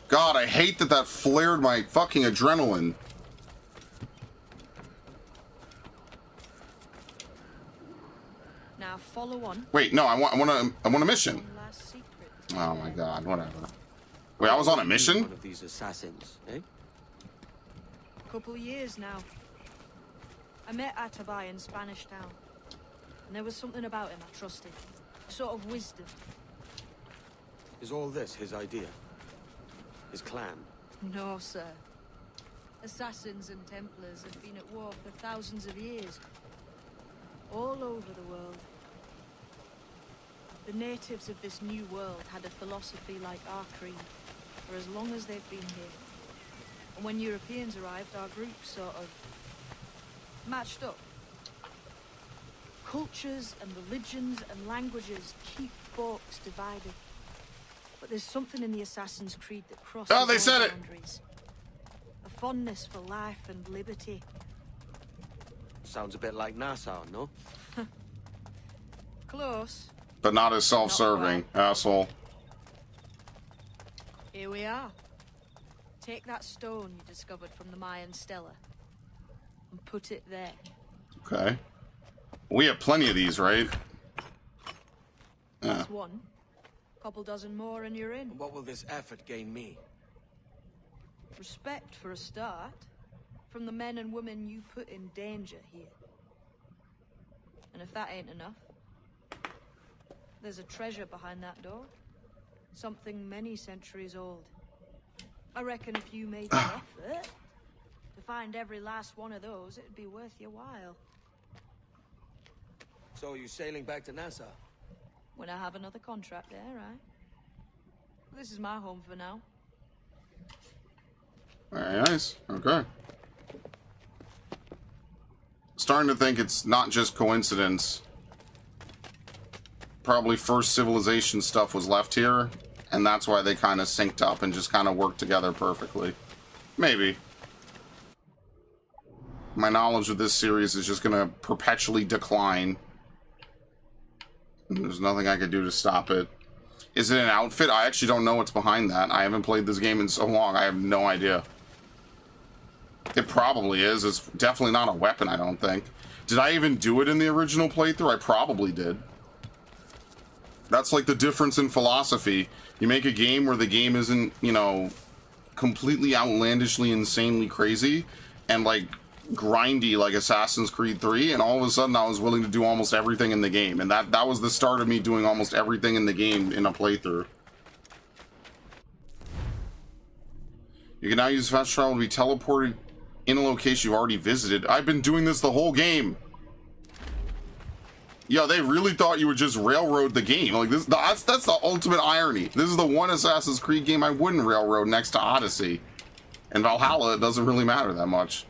God, I hate that that flared my fucking adrenaline. Now follow on. Wait, no, I want a mission. One last secret. Oh my God, whatever. Wait, I was on a mission? One of these assassins, eh? Couple of years now. I met Atabai in Spanish Town. And there was something about him I trusted. A sort of wisdom. Is all this his idea? His clan? No, sir. Assassins and Templars have been at war for thousands of years. All over the world. The natives of this new world had a philosophy like our creed for as long as they've been here. And when Europeans arrived, our group sort of matched up. Cultures and religions and languages keep folks divided. But there's something in the Assassin's Creed that crosses Oh, they all said it. boundaries. A fondness for life and liberty. Sounds a bit like Nassau, no? Close. But not as self-serving, asshole. Here we are. Take that stone you discovered from the Mayan Stela and put it there. Okay. We have plenty of these, right? That's one. Couple dozen more and you're in. And what will this effort gain me? Respect for a start. From the men and women you put in danger here. And if that ain't enough, there's a treasure behind that door. Something many centuries old. I reckon if you made the effort to find every last one of those, it'd be worth your while. So are you sailing back to Nassau? When I have another contract there, right? This is my home for now. Very nice. Okay. Starting to think it's not just coincidence. Probably first civilization stuff was left here, and that's why they kind of synced up and just kind of worked together perfectly. Maybe. My knowledge of this series is just going to perpetually decline. And there's nothing I could do to stop it. Is it an outfit? I actually don't know what's behind that. I haven't played this game in so long. I have no idea. It probably is. It's definitely not a weapon, I don't think. Did I even do it in the original playthrough? I probably did. That's like the difference in philosophy. You make a game where the game isn't, you know, completely outlandishly, insanely crazy and like grindy like Assassin's Creed 3, and all of a sudden I was willing to do almost everything in the game, and that was the start of me doing almost everything in the game in a playthrough. You can now use fast travel to be teleported in a location you've already visited. I've been doing this the whole game. Yeah, they really thought you would just railroad the game. Like this, that's the ultimate irony. This is the one Assassin's Creed game I wouldn't railroad next to Odyssey. And Valhalla, it doesn't really matter that much.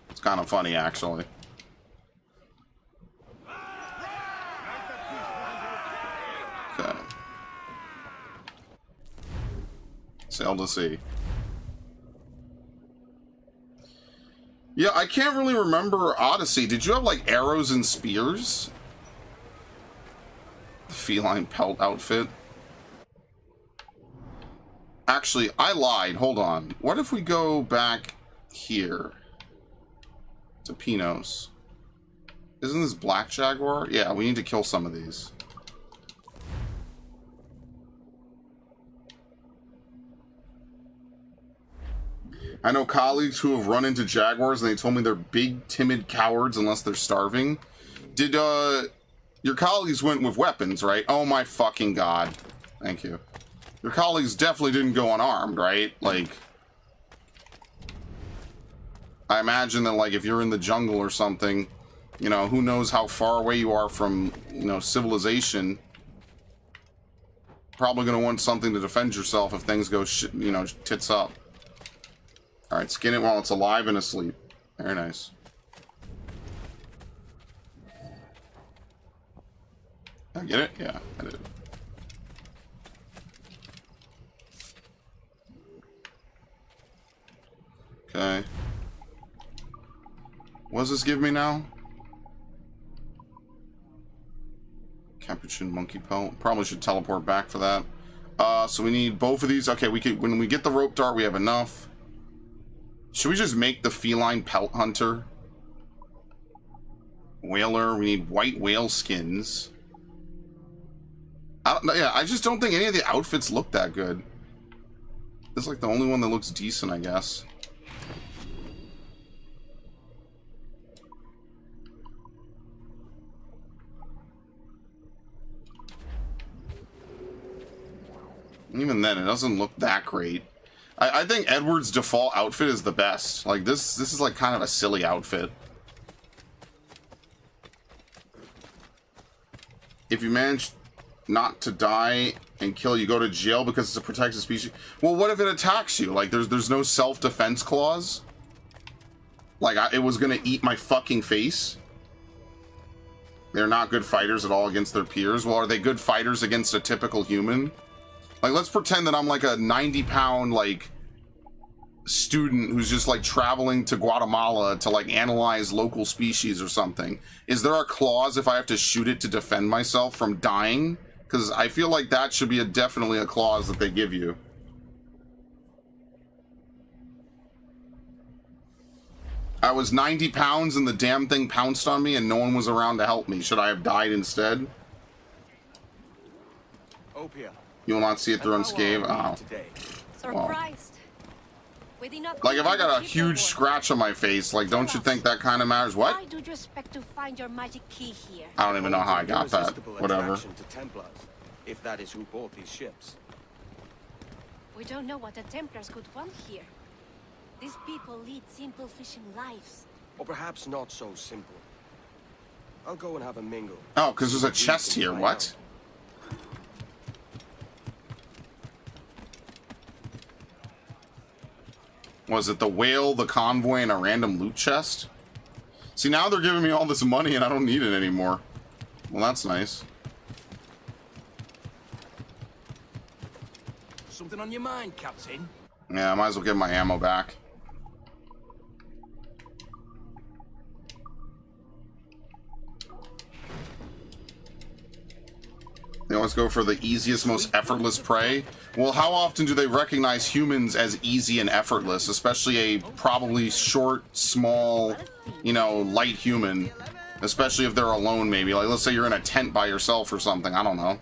It's kind of funny, actually. Okay. Sail to sea. Yeah, I can't really remember Odyssey. Did you have, like, arrows and spears? The feline pelt outfit. Actually, I lied. Hold on. What if we go back here? To Pinos. Isn't this Black Jaguar? Yeah, we need to kill some of these. I know colleagues who have run into jaguars and they told me they're big, timid cowards unless they're starving. Did, your colleagues went with weapons, right? Oh my fucking god. Thank you. Your colleagues definitely didn't go unarmed, right? Like, I imagine that, like, if you're in the jungle or something, you know, who knows how far away you are from, you know, civilization. Probably gonna want something to defend yourself if things go, you know, tits up. Alright, skin it while it's alive and asleep. Very nice. Did I get it? Yeah, I did. Okay. What does this give me now? Capuchin monkey pelt. Probably should teleport back for that. So we need both of these. Okay, we could, when we get the rope dart, we have enough. Should we just make the feline pelt hunter? Whaler, we need white whale skins. Yeah, I just don't think any of the outfits look that good. This is like the only one that looks decent, I guess. Even then, it doesn't look that great. I think Edward's default outfit is the best. Like, this is like kind of a silly outfit. If you manage not to die and kill, you go to jail because it's a protected species. Well, what if it attacks you? Like, there's no self-defense clause? Like, it was gonna eat my fucking face? They're not good fighters at all against their peers. Well, are they good fighters against a typical human? Like, let's pretend that I'm like a 90-pound, like, student who's just, like, traveling to Guatemala to, like, analyze local species or something. Is there a clause if I have to shoot it to defend myself from dying? Because I feel like that should be definitely a clause that they give you. I was 90 pounds and the damn thing pounced on me and no one was around to help me. Should I have died instead? Opia. You will not see it through unscathed? Oh. Surprised. We did not Like, if I got a keep huge your word. scratch on my face, like, don't you think that kind of matters? Why What? do you expect to find your magic key here? I don't even know how I got that. Irresistible Whatever. attraction to Templars, if that is who bought these ships. We don't know what the Templars could want here. These people lead simple fishing lives. Or perhaps not so simple. I'll go and have a mingle. Oh, because there's a chest here. What? Was it the whale, the convoy, and a random loot chest? See, now they're giving me all this money and I don't need it anymore. Well, that's nice. Something on your mind, Captain? Yeah, I might as well get my ammo back. They always go for the easiest, most effortless prey. Well, how often do they recognize humans as easy and effortless? Especially a probably short, small, you know, light human. Especially if they're alone, maybe. Like, let's say you're in a tent by yourself or something. I don't know.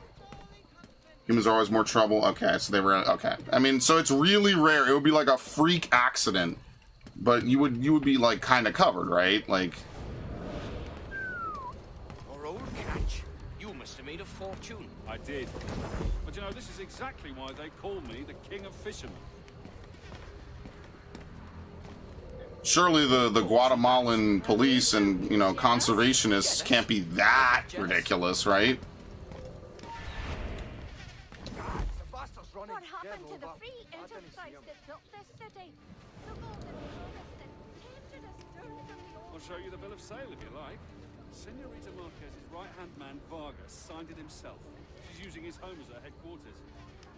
Humans are always more trouble. Okay, so they were... Okay. I mean, so it's really rare. It would be like a freak accident. But you would be, like, kind of covered, right? Like... Or old catch. You must have made a fortune. I did. But you know, this is exactly why they call me the King of Fishermen. Surely the Guatemalan police and, you know, conservationists can't be that ridiculous, right? What happened to the free enterprise that built this city? The golden promise that tempted us down from the old... I'll show you the bill of sale if you like. Senorita Marquez's right-hand man, Vargas, signed it himself. She's using his home as her headquarters.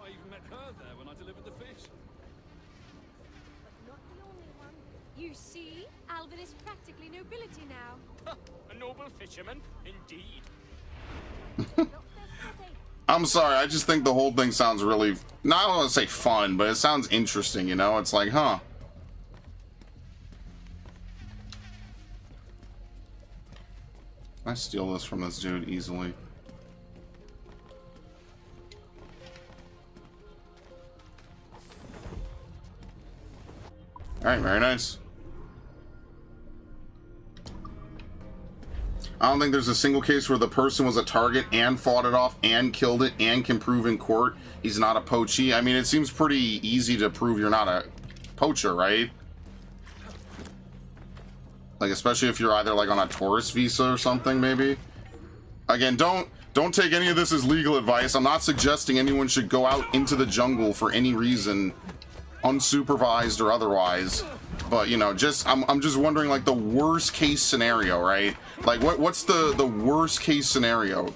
I even met her there when I delivered the fish. But not the only one. You see? Alvin is practically nobility now. A noble fisherman, indeed. Built this city. I'm sorry, I just think the whole thing sounds really... Not I don't want to say fun, but it sounds interesting, you know? It's like, huh. I steal this from this dude easily. Alright, very nice. I don't think there's a single case where the person was a target and fought it off and killed it and can prove in court he's not a poachee. I mean, it seems pretty easy to prove you're not a poacher, right? Like, especially if you're either like on a tourist visa or something, maybe. Again, don't take any of this as legal advice. I'm not suggesting anyone should go out into the jungle for any reason, unsupervised or otherwise. But, you know, I'm just wondering, like, the worst case scenario, right? Like, what's the worst case scenario?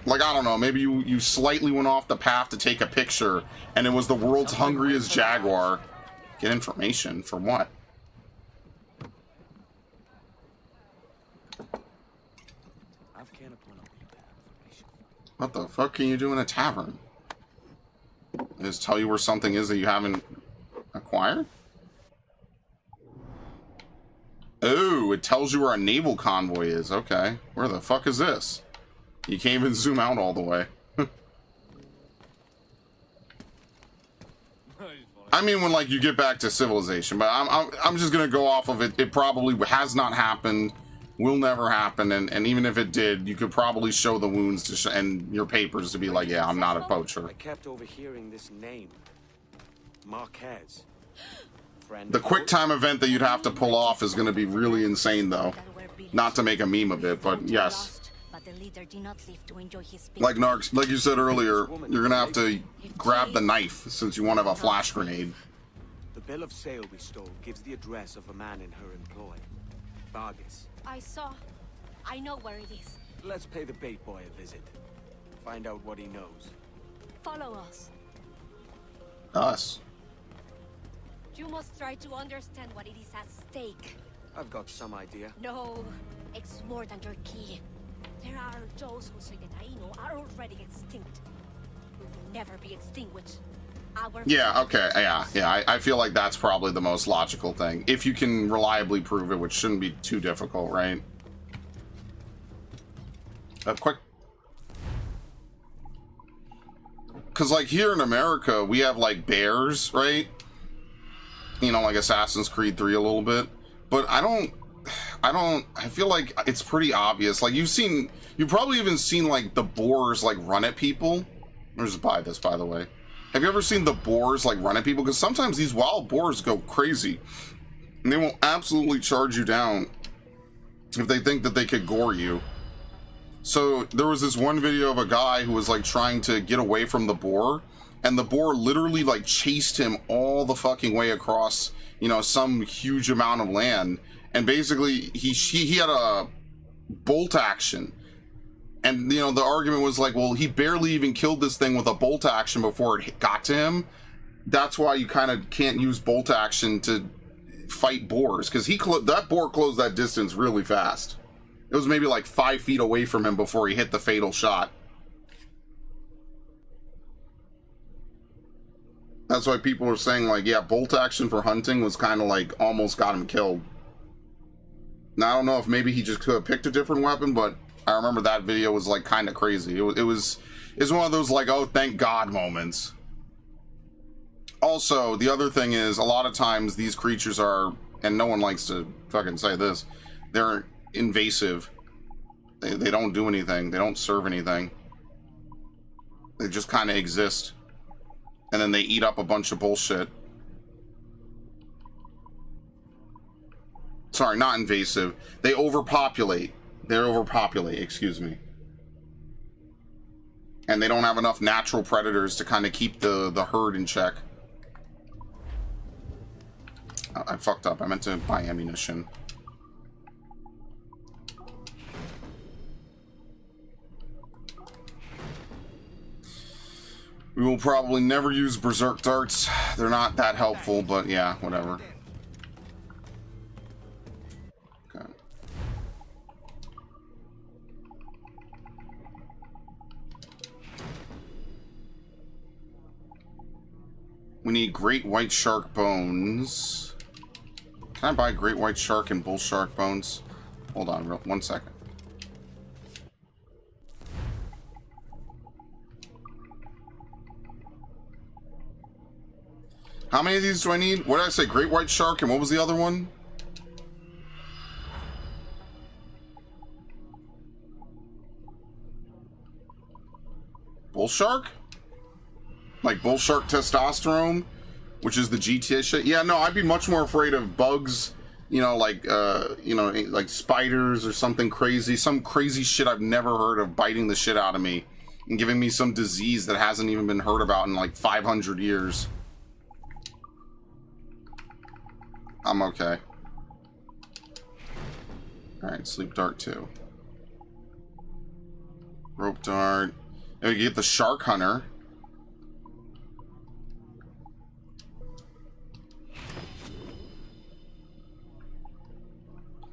Like, I don't know, maybe you slightly went off the path to take a picture and it was the world's hungriest jaguar. Get information for what? What the fuck can you do in a tavern? Just tell you where something is that you haven't acquired? Oh, it tells you where a naval convoy is. Okay. Where the fuck is this? You can't even zoom out all the way. I mean, when like you get back to civilization, but I'm just gonna go off of it. It probably has not happened. Will never happen, and even if it did, you could probably show the wounds to and your papers to be like, yeah, I'm not a poacher. I kept overhearing this name. Marquez. Friend The quick time event that you'd have to pull off is going to be really insane, though. Not to make a meme of it, but yes. But the leader did not live to enjoy his Like Narcs, like you said earlier, you're going to have to grab the knife since you won't have a flash grenade. The bill of sale we stole gives the address of a man in her employ. Vargas. I saw. I know where it is. Let's pay the bait boy a visit. Find out what he knows. Follow us. Us. You must try to understand what it is at stake. I've got some idea. No, it's more than your key. There are those who say that Taino are already extinct. We will never be extinguished. Yeah, okay, yeah. I feel like that's probably the most logical thing. If you can reliably prove it, which shouldn't be too difficult, right? Quick. Because, like, here in America, we have, like, bears, right? You know, like Assassin's Creed 3 a little bit. But I feel like it's pretty obvious. Like, you've probably even seen, like, the boars, like, run at people. I'll just buy this, by the way. Have you ever seen the boars, like, run at people? Because sometimes these wild boars go crazy. And they will absolutely charge you down if they think that they could gore you. So, there was this one video of a guy who was, like, trying to get away from the boar. And the boar literally, like, chased him all the fucking way across, you know, some huge amount of land. And basically, he had a bolt action. And, you know, the argument was like, well, he barely even killed this thing with a bolt action before it got to him. That's why you kind of can't use bolt action to fight boars. Because that boar closed that distance really fast. It was maybe like 5 feet away from him before he hit the fatal shot. That's why people are saying, like, yeah, bolt action for hunting was kind of like almost got him killed. Now, I don't know if maybe he just could have picked a different weapon, but I remember that video was, like, kind of crazy. It was one of those, like, oh, thank God moments. Also, the other thing is, a lot of times these creatures are, and no one likes to fucking say this, they're invasive. They don't do anything. They don't serve anything. They just kind of exist. And then they eat up a bunch of bullshit. Sorry, not invasive. They overpopulate. They overpopulate, excuse me. And they don't have enough natural predators to kind of keep the herd in check. I fucked up. I meant to buy ammunition. We will probably never use berserk darts. They're not that helpful, but yeah, whatever. Okay. We need great white shark bones. Can I buy great white shark and bull shark bones? Hold on, 1 second. How many of these do I need? What did I say? Great white shark, and what was the other one? Bull shark? Like bull shark testosterone, which is the GTA shit. Yeah, no, I'd be much more afraid of bugs, you know, like like spiders or something crazy, some crazy shit I've never heard of biting the shit out of me and giving me some disease that hasn't even been heard about in like 500 years. I'm okay. Alright, sleep dart 2. Rope dart. And we get the shark hunter.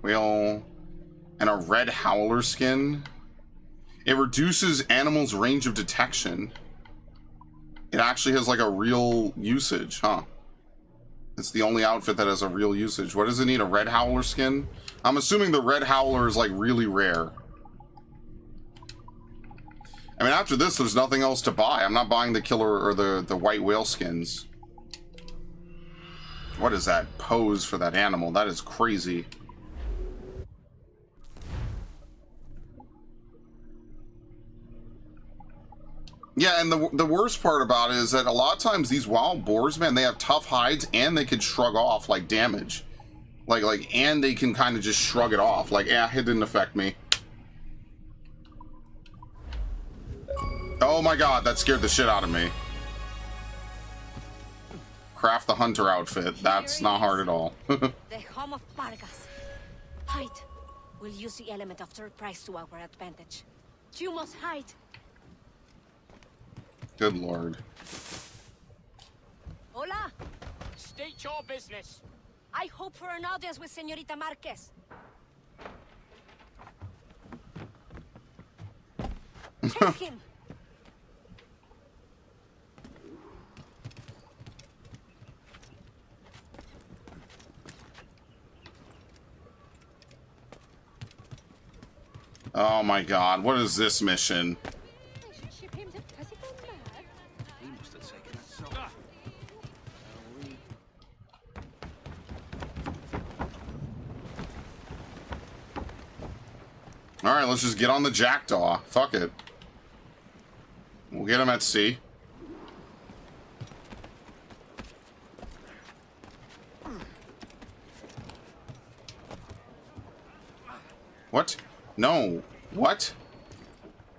Whale. And a red howler skin. It reduces animals' range of detection. It actually has like a real usage, huh? It's the only outfit that has a real usage. What does it need? A red howler skin? I'm assuming the red howler is like really rare. I mean, after this, there's nothing else to buy. I'm not buying the killer or the white whale skins. What is that pose for that animal? That is crazy. Yeah, and the worst part about it is that a lot of times these wild boars, man, they have tough hides and they can shrug off like damage. And they can kind of just shrug it off. Like, yeah, it didn't affect me. Oh my god, that scared the shit out of me. Craft the hunter outfit. That's not hard at all. The home of Vargas. Hide. We'll use the element of surprise to our advantage. You must hide. Good lord. Hola. State your business. I hope for an audience with Señorita Marquez. Take him. Oh my god, what is this mission? I should ship him to Physical Lab. He must have taken that song. Alright, let's just get on the Jackdaw. Fuck it. We'll get him at sea. What? No. What?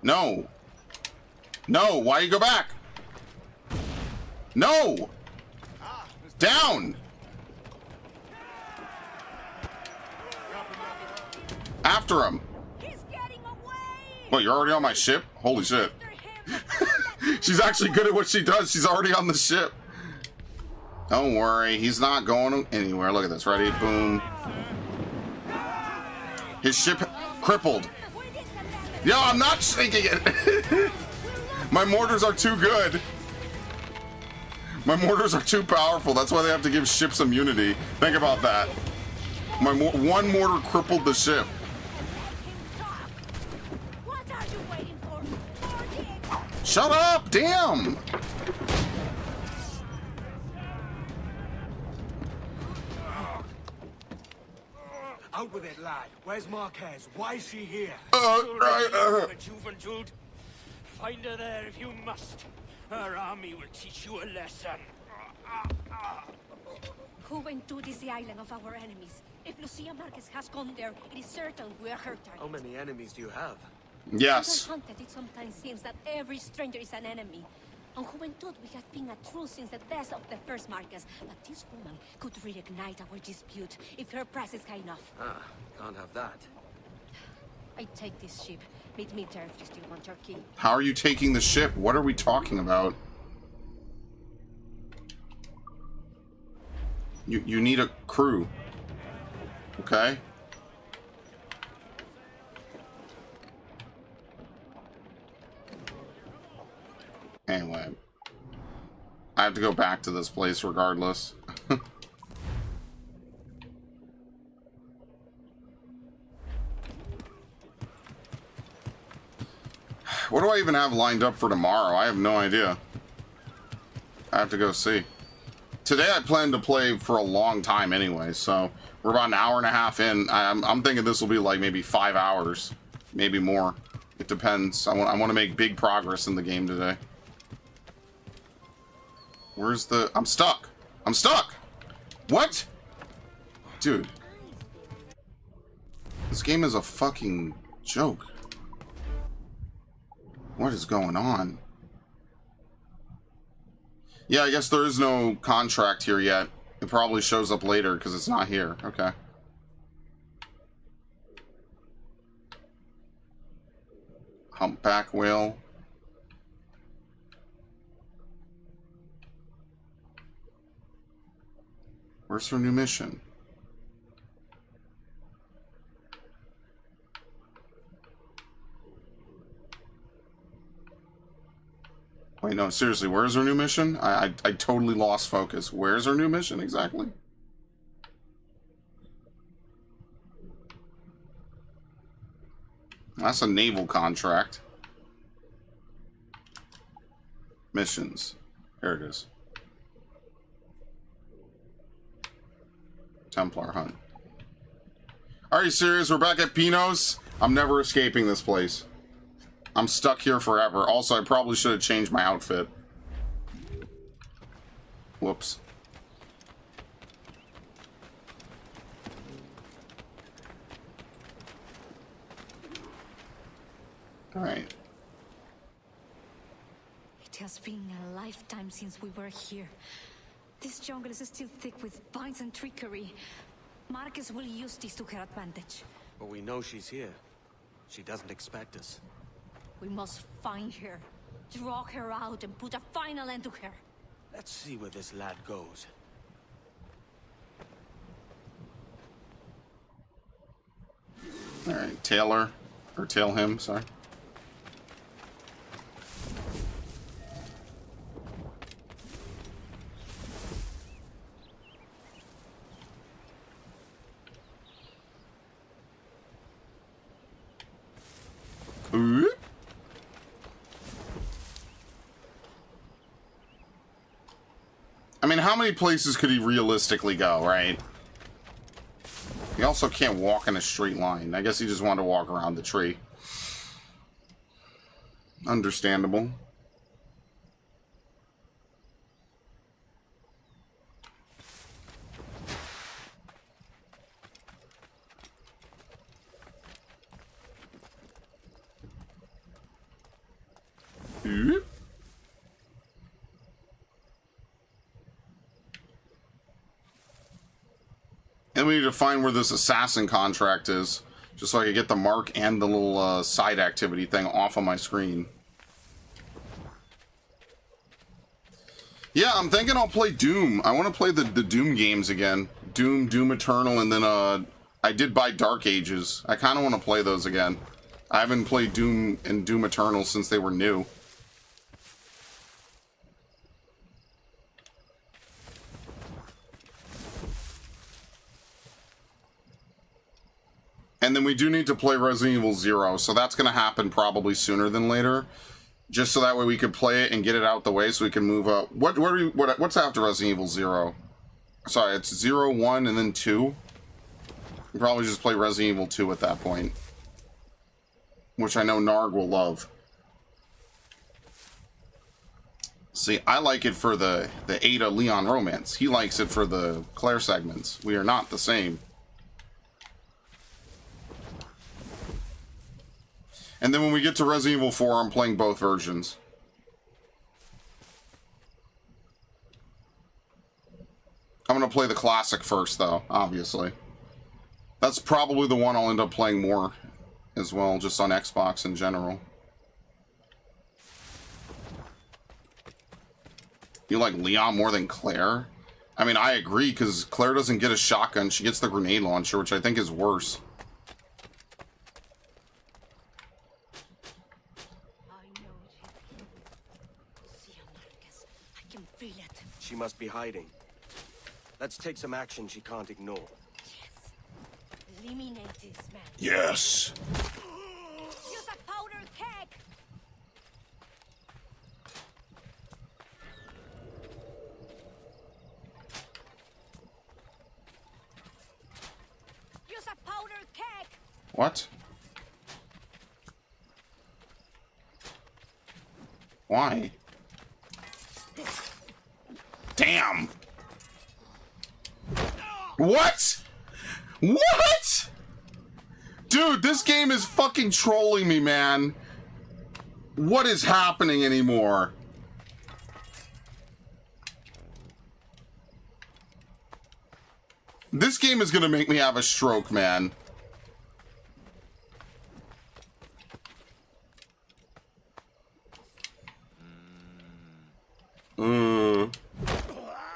No. No, why you go back? No! Down! After him. He's getting away. What, you're already on my ship? Holy shit. After him. She's actually good at what she does. She's already on the ship. Don't worry, he's not going anywhere. Look at this. Ready? Boom. His ship crippled. Yo, I'm not shaking it. My mortars are too good. My mortars are too powerful. That's why they have to give ships immunity. Think about that. One mortar crippled the ship. What are you waiting for? Forty. Shut up! Damn! Out with it, lad. Where's Marquez? Why is she here? Juventud. Find her there if you must. Her army will teach you a lesson. Juventud is the island of our enemies. If Lucia Marquez has gone there, it is certain we are her target. How many enemies do you have? Yes. When hunted, it sometimes seems that every stranger is an enemy. On Juventud, we have been at truce since the death of the first Marquez, but this woman could reignite our dispute if her price is high enough. Ah, can't have that. I take this ship. Meet me there if you still want your key. How are you taking the ship? What are we talking about? You need a crew. Okay? Anyway. I have to go back to this place regardless. What do I even have lined up for tomorrow? I have no idea. I have to go see. Today I plan to play for a long time anyway, so we're about an hour and a half in. I'm thinking this will be like maybe 5 hours, maybe more. It depends. I want to make big progress in the game today. Where's the... I'm stuck. I'm stuck. What? Dude. This game is a fucking joke. What is going on? Yeah, I guess there is no contract here yet. It probably shows up later because it's not here. Okay. Humpback whale. Where's her new mission? Wait, no, seriously, where's her new mission? I totally lost focus. Where's her new mission exactly? That's a naval contract. Missions. Here it is. Templar hunt. Are you serious? We're back at Pinos? I'm never escaping this place. I'm stuck here forever. Also, I probably should have changed my outfit. Whoops. Alright. It has been a lifetime since we were here. This jungle is still thick with vines and trickery. Marcus will use this to her advantage. But we know she's here. She doesn't expect us. We must find her, draw her out, and put a final end to her. Let's see where this lad goes. Alright, Taylor. Or tail him, sorry. Ooh. I mean, how many places could he realistically go, right? He also can't walk in a straight line. I guess he just wanted to walk around the tree. Understandable. Ooh. And we need to find where this assassin contract is, just so I can get the mark and the little side activity thing off of my screen. Yeah, I'm thinking I'll play Doom. I want to play the Doom games again. Doom, Doom Eternal, and then I did buy Dark Ages. I kind of want to play those again. I haven't played Doom and Doom Eternal since they were new. And then we do need to play Resident Evil 0, so that's going to happen probably sooner than later. Just so that way we could play it and get it out the way so we can move up. What's after Resident Evil 0? Sorry, it's 0, 1, and then 2. We'll probably just play Resident Evil 2 at that point. Which I know Narg will love. See, I like it for the Ada Leon romance. He likes it for the Claire segments. We are not the same. And then when we get to Resident Evil 4, I'm playing both versions. I'm going to play the classic first, though, obviously. That's probably the one I'll end up playing more as well, just on Xbox in general. You like Leon more than Claire? I mean, I agree, because Claire doesn't get a shotgun. She gets the grenade launcher, which I think is worse. She must be hiding. Let's take some action she can't ignore. Yes. Eliminate this man. Yes. Use a powder keg. Use a powder keg. What? Why? Damn! What? What? Dude, this game is fucking trolling me, man. What is happening anymore? This game is gonna make me have a stroke, man.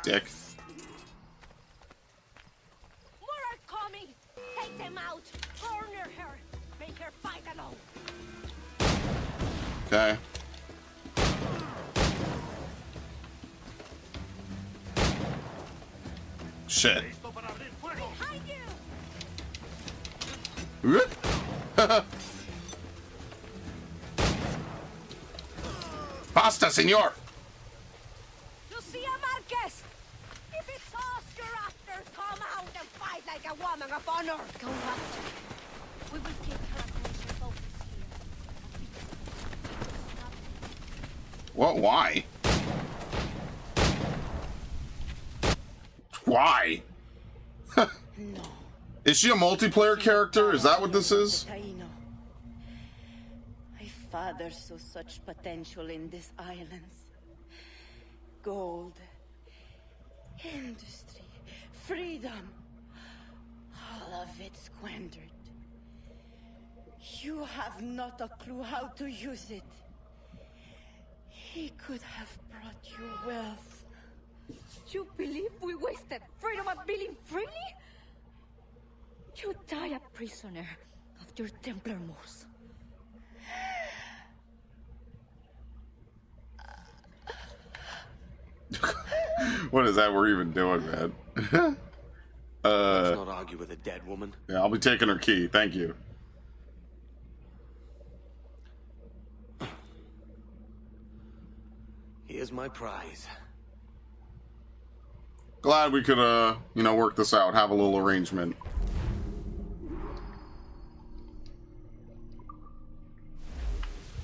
Dick. More are coming. Take them out. Corner her. Make her fight alone. Okay. Shit. Behind you. Whoop. Basta, senor. Lucia Marquez. If it's us you're after, come out and fight like a woman of honor. Go after her. We will keep her attention focused here. What? Why? Why? No. Is she a multiplayer character? Is that what this is? Taino. My father saw such potential in these islands. Gold, industry, freedom. All of it squandered. You have not a clue how to use it. He could have brought you wealth. You believe we wasted freedom of living freely? You die a prisoner of your Templar moors. What is that we're even doing, man? Let's not argue with a dead woman. Yeah, I'll be taking her key. Thank you. Here's my prize. Glad we could, you know, work this out. Have a little arrangement.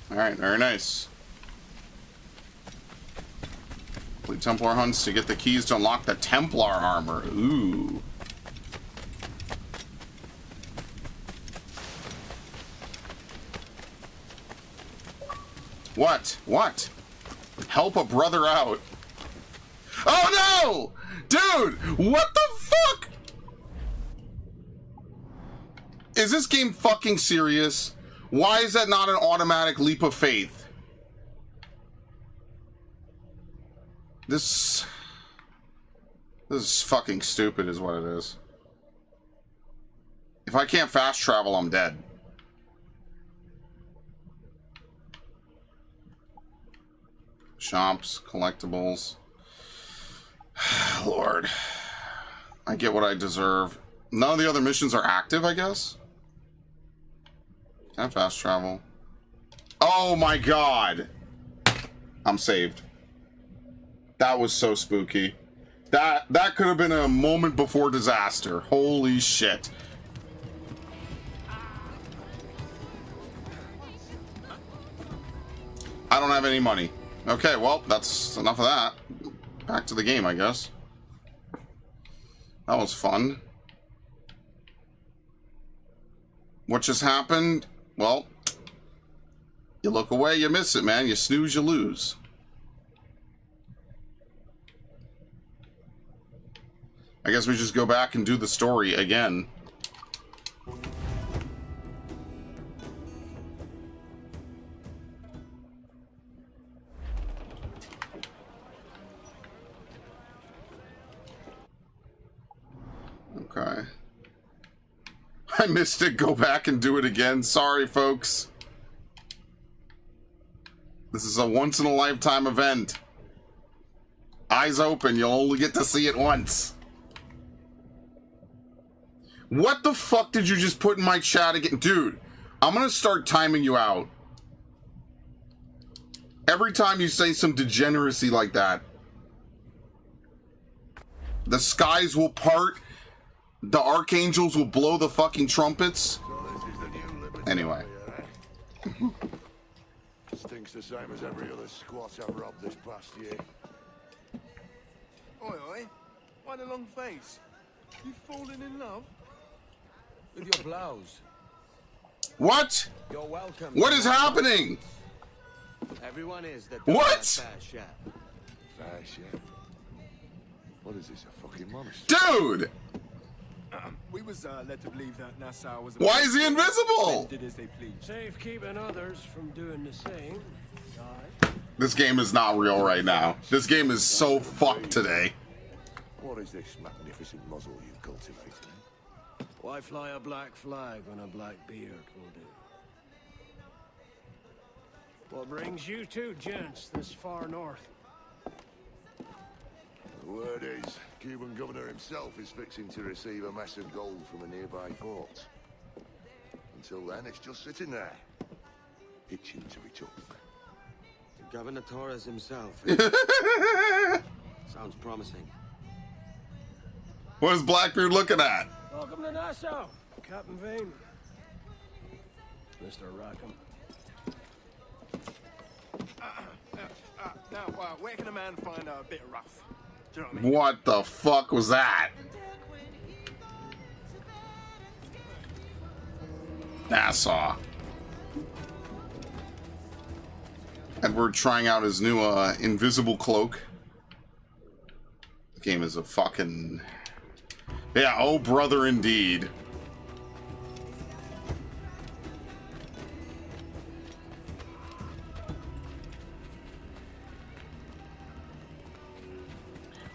Alright, very nice. Complete Templar hunts to get the keys to unlock the Templar armor. Ooh. What? What? Help a brother out. Oh no! Dude, what the fuck? Is this game fucking serious? Why is that not an automatic leap of faith? This is fucking stupid is what it is. If I can't fast travel, I'm dead. Shops, collectibles. Lord. I get what I deserve. None of the other missions are active, I guess? Can I fast travel? Oh my god! I'm saved. That was so spooky. That could have been a moment before disaster. Holy shit. I don't have any money. Okay, well, that's enough of that. Back to the game, I guess. That was fun. What just happened? Well, you look away, you miss it, man. You snooze, you lose. I guess we just go back and do the story again. Okay. I missed it. Go back and do it again. Sorry, folks. This is a once-in-a-lifetime event. Eyes open. You'll only get to see it once. What the fuck did you just put in my chat again? Dude, I'm gonna start timing you out. Every time you say some degeneracy like that. The skies will part. The archangels will blow the fucking trumpets. Anyway. Stinks the same as every other squat I've robbed this past year. Oi, oi. Why the long face? You falling in love? With your blouse. What? You're welcome. What is happening? Everyone is that. What? Fair share. What is this, a fucking monastery? Dude! We was led to believe that Nassau was. Why is he invisible? Did as they please. Safe keeping others from doing the same. This game is not real right now. This game is so fucked today. What is this magnificent muzzle you've cultivated? Why fly a black flag when a black beard will do? What brings you two gents this far north? The word is, Cuban governor himself is fixing to receive a mess of gold from a nearby fort. Until then, it's just sitting there, itching to be took. Governor Torres himself. Sounds promising. What is Blackbeard looking at? Welcome to Nassau, Captain Vane. Mr. Rackham. Now, where can a man find a bit rough? Do you know what I mean? What the fuck was that? Nassau. Edward trying out his new invisible cloak. The game is a fucking... Yeah, oh brother indeed.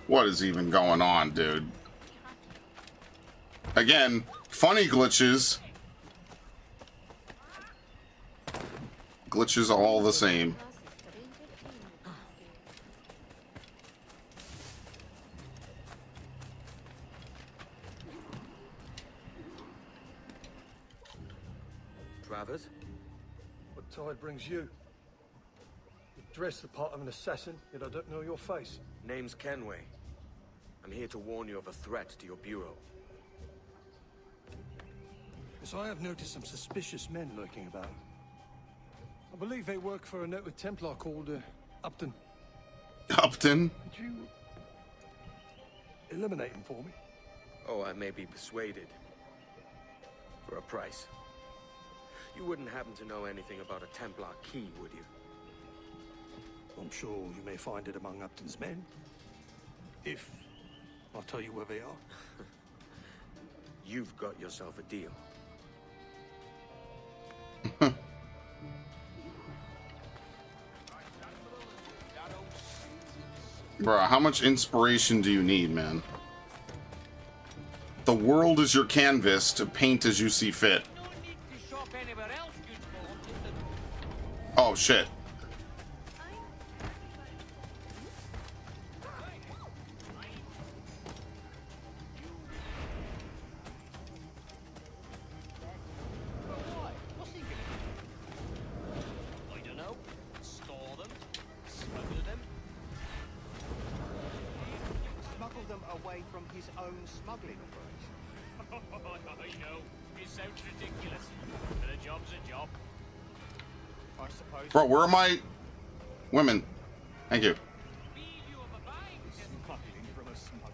What is even going on, dude? Again, funny glitches. Glitches all the same. Travers? What tide brings you? You dress the part of an assassin, yet I don't know your face. Name's Kenway. I'm here to warn you of a threat to your bureau. Yes, I have noticed some suspicious men lurking about. I believe they work for a noted Templar called Upton. Upton? Could you eliminate him for me? Oh, I may be persuaded. For a price. You wouldn't happen to know anything about a Templar key, would you? I'm sure you may find it among Upton's men. If I'll tell you where they are. You've got yourself a deal. Bruh, how much inspiration do you need, man? The world is your canvas to paint as you see fit. Oh, shit. Away from his own smuggling operation. I know. It sounds ridiculous, but a job's a job. I suppose. Bro, where are my women? Thank you. Smuggling from a smuggler.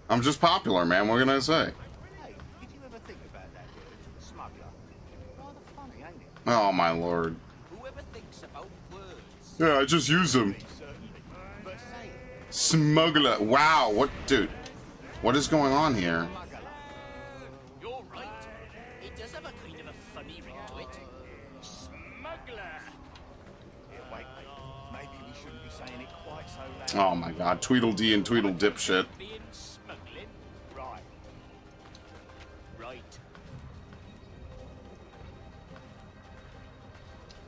I'm just popular, man. What can I say? Hey, did you ever think about that word, smuggler? Rather funny, ain't it? Oh, my lord. Whoever thinks about words. Yeah, I just use them. But say it. Smuggler. Wow, what, dude? What is going on here? You're right. It does have a kind of a funny ring to it. Smuggler. Here, wait. Maybe we shouldn't be saying it quite so loud. Oh my god, Tweedledee and Tweedle dipshit. Being smuggling. Right. Right.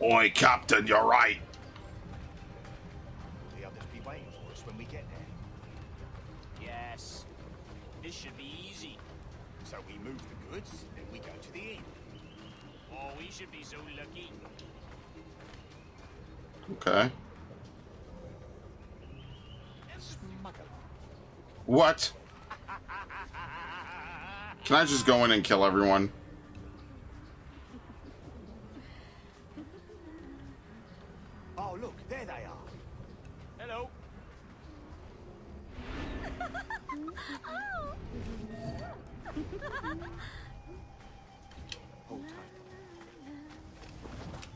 Oi, Captain, you're right. The others be waiting for us when we get there. Yes. This should be easy. So we move the goods, then we go to the inn. Oh, we should be so lucky. Okay. Smuggler. What? Can I just go in and kill everyone? Oh, look, there they are. Hello. Hold tight.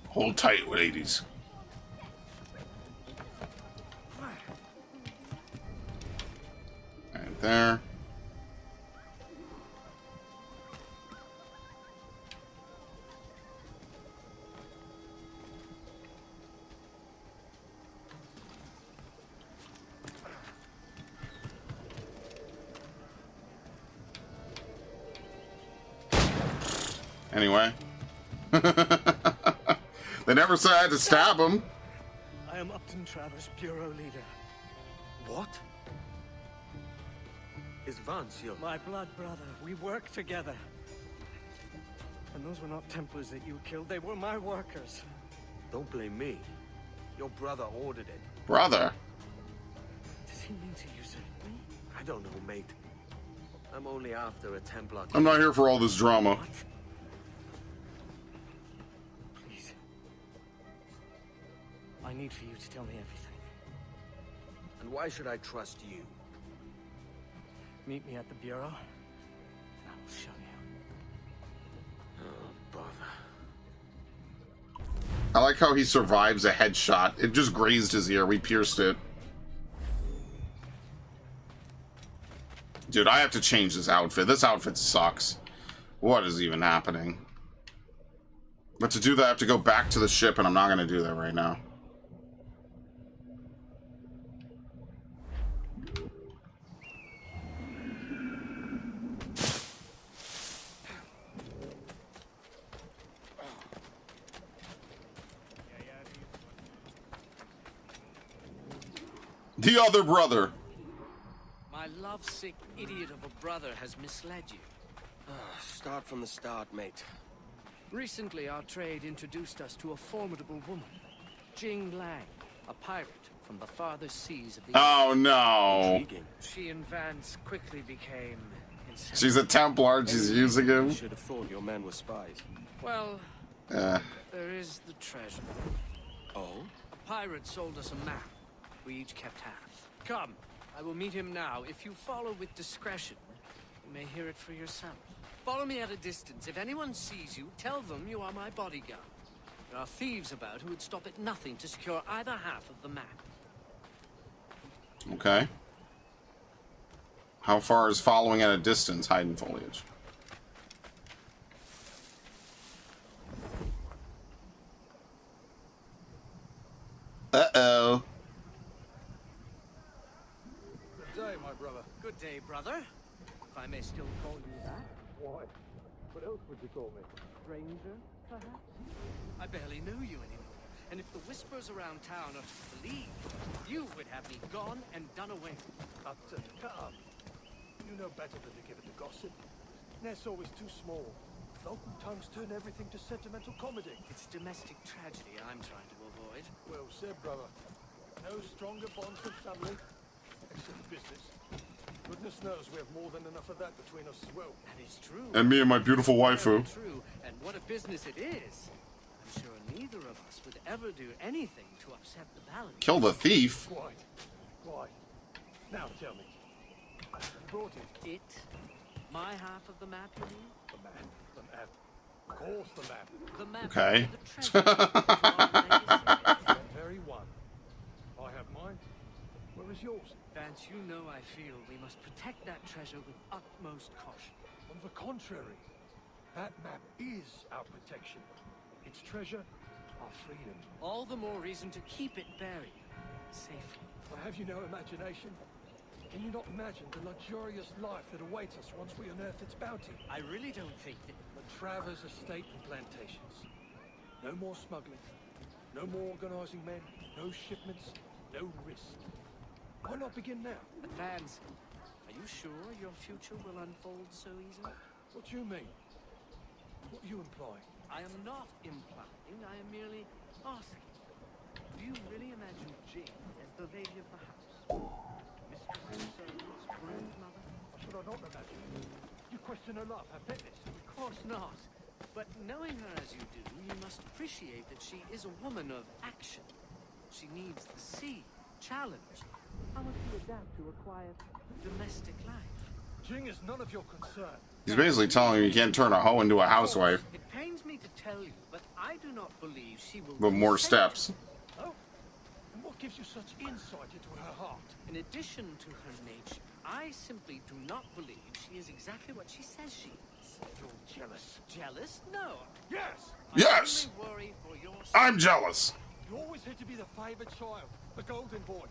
Hold tight, ladies. Right there. Anyway. They never said I had to stab him. I am Upton Travers, bureau leader. What? Is Vance your... My blood brother. We work together. And those were not Templars that you killed. They were my workers. Don't blame me. Your brother ordered it. Brother? Does he mean to usurp me? I don't know, mate. I'm only after a Templar. I'm not here for all this drama. Please, I need for you to tell me everything. And why should I trust you? Meet me at the Bureau, and I will show you. Oh, bother. I like how he survives a headshot. It just grazed his ear. We pierced it. Dude, I have to change this outfit. This outfit sucks. What is even happening? But to do that, I have to go back to the ship, and I'm not going to do that right now. The other brother. My lovesick idiot of a brother has misled you. Start from the start, mate. Recently, our trade introduced us to a formidable woman, Jing Lang, a pirate from the farthest seas of the Oh no. She and Vance quickly became inseparable. She's a Templar. She's using him. Should have thought your men were spies. Well, Uh. there is the treasure. Oh? A pirate sold us a map. We each kept half. Come, I will meet him now. If you follow with discretion, you may hear it for yourself. Follow me at a distance. If anyone sees you, tell them you are my bodyguard. There are thieves about who would stop at nothing to secure either half of the map. Okay. How far is following at a distance hiding foliage? Uh-oh. Good day, my brother. Good day, brother. If I may still call you that. Why? What else would you call me? Stranger, perhaps? I barely know you anymore. And if the whispers around town are to believe, you would have me gone and done away. Upton, come. You know better than to give it to gossip. Nest's always too small. Local tongues turn everything to sentimental comedy. It's domestic tragedy I'm trying to avoid. Well said, brother. No stronger bonds than family. Except business. Goodness knows we have more than enough of that between us as well. That is true. And me and my beautiful waifu. Very true. And what a business it is. I'm sure neither of us would ever do anything to upset the balance. Kill the thief. Quite. Quite. Now tell me. You brought it. It? My half of the map, you mean? The map. The map. Of course the map. The map. Okay. The treasure. That very one. I have mine. Where is yours? Vance, you know I feel we must protect that treasure with utmost caution. On the contrary, that map is our protection. Its treasure, our freedom. All the more reason to keep it buried safely. Well, have you no imagination? Can you not imagine the luxurious life that awaits us once we unearth its bounty? I really don't think that... The Travers estate and plantations. No more smuggling. No more organizing men. No shipments. No risk. Why not begin now? But Vance, are you sure your future will unfold so easily? What do you mean? What are you implying? I am not implying, I am merely asking. Do you really imagine Jing as the lady of the house? Mistress and servants, grandmother? Should I not imagine? You question her love, her fitness? Of course not. But knowing her as you do, you must appreciate that she is a woman of action. She needs the sea, challenge. How must you adapt to a quiet, domestic life? Jing is none of your concern. He's basically telling him you can't turn a hoe into a housewife. It pains me to tell you, but I do not believe she will... But more steps. Oh? And what gives you such insight into her heart? In addition to her nature, I simply do not believe she is exactly what she says she is. You're jealous. Jealous? No. Yes! Yes! I only worry for your sake. I'm jealous. You always had to be the favored child, the golden boy.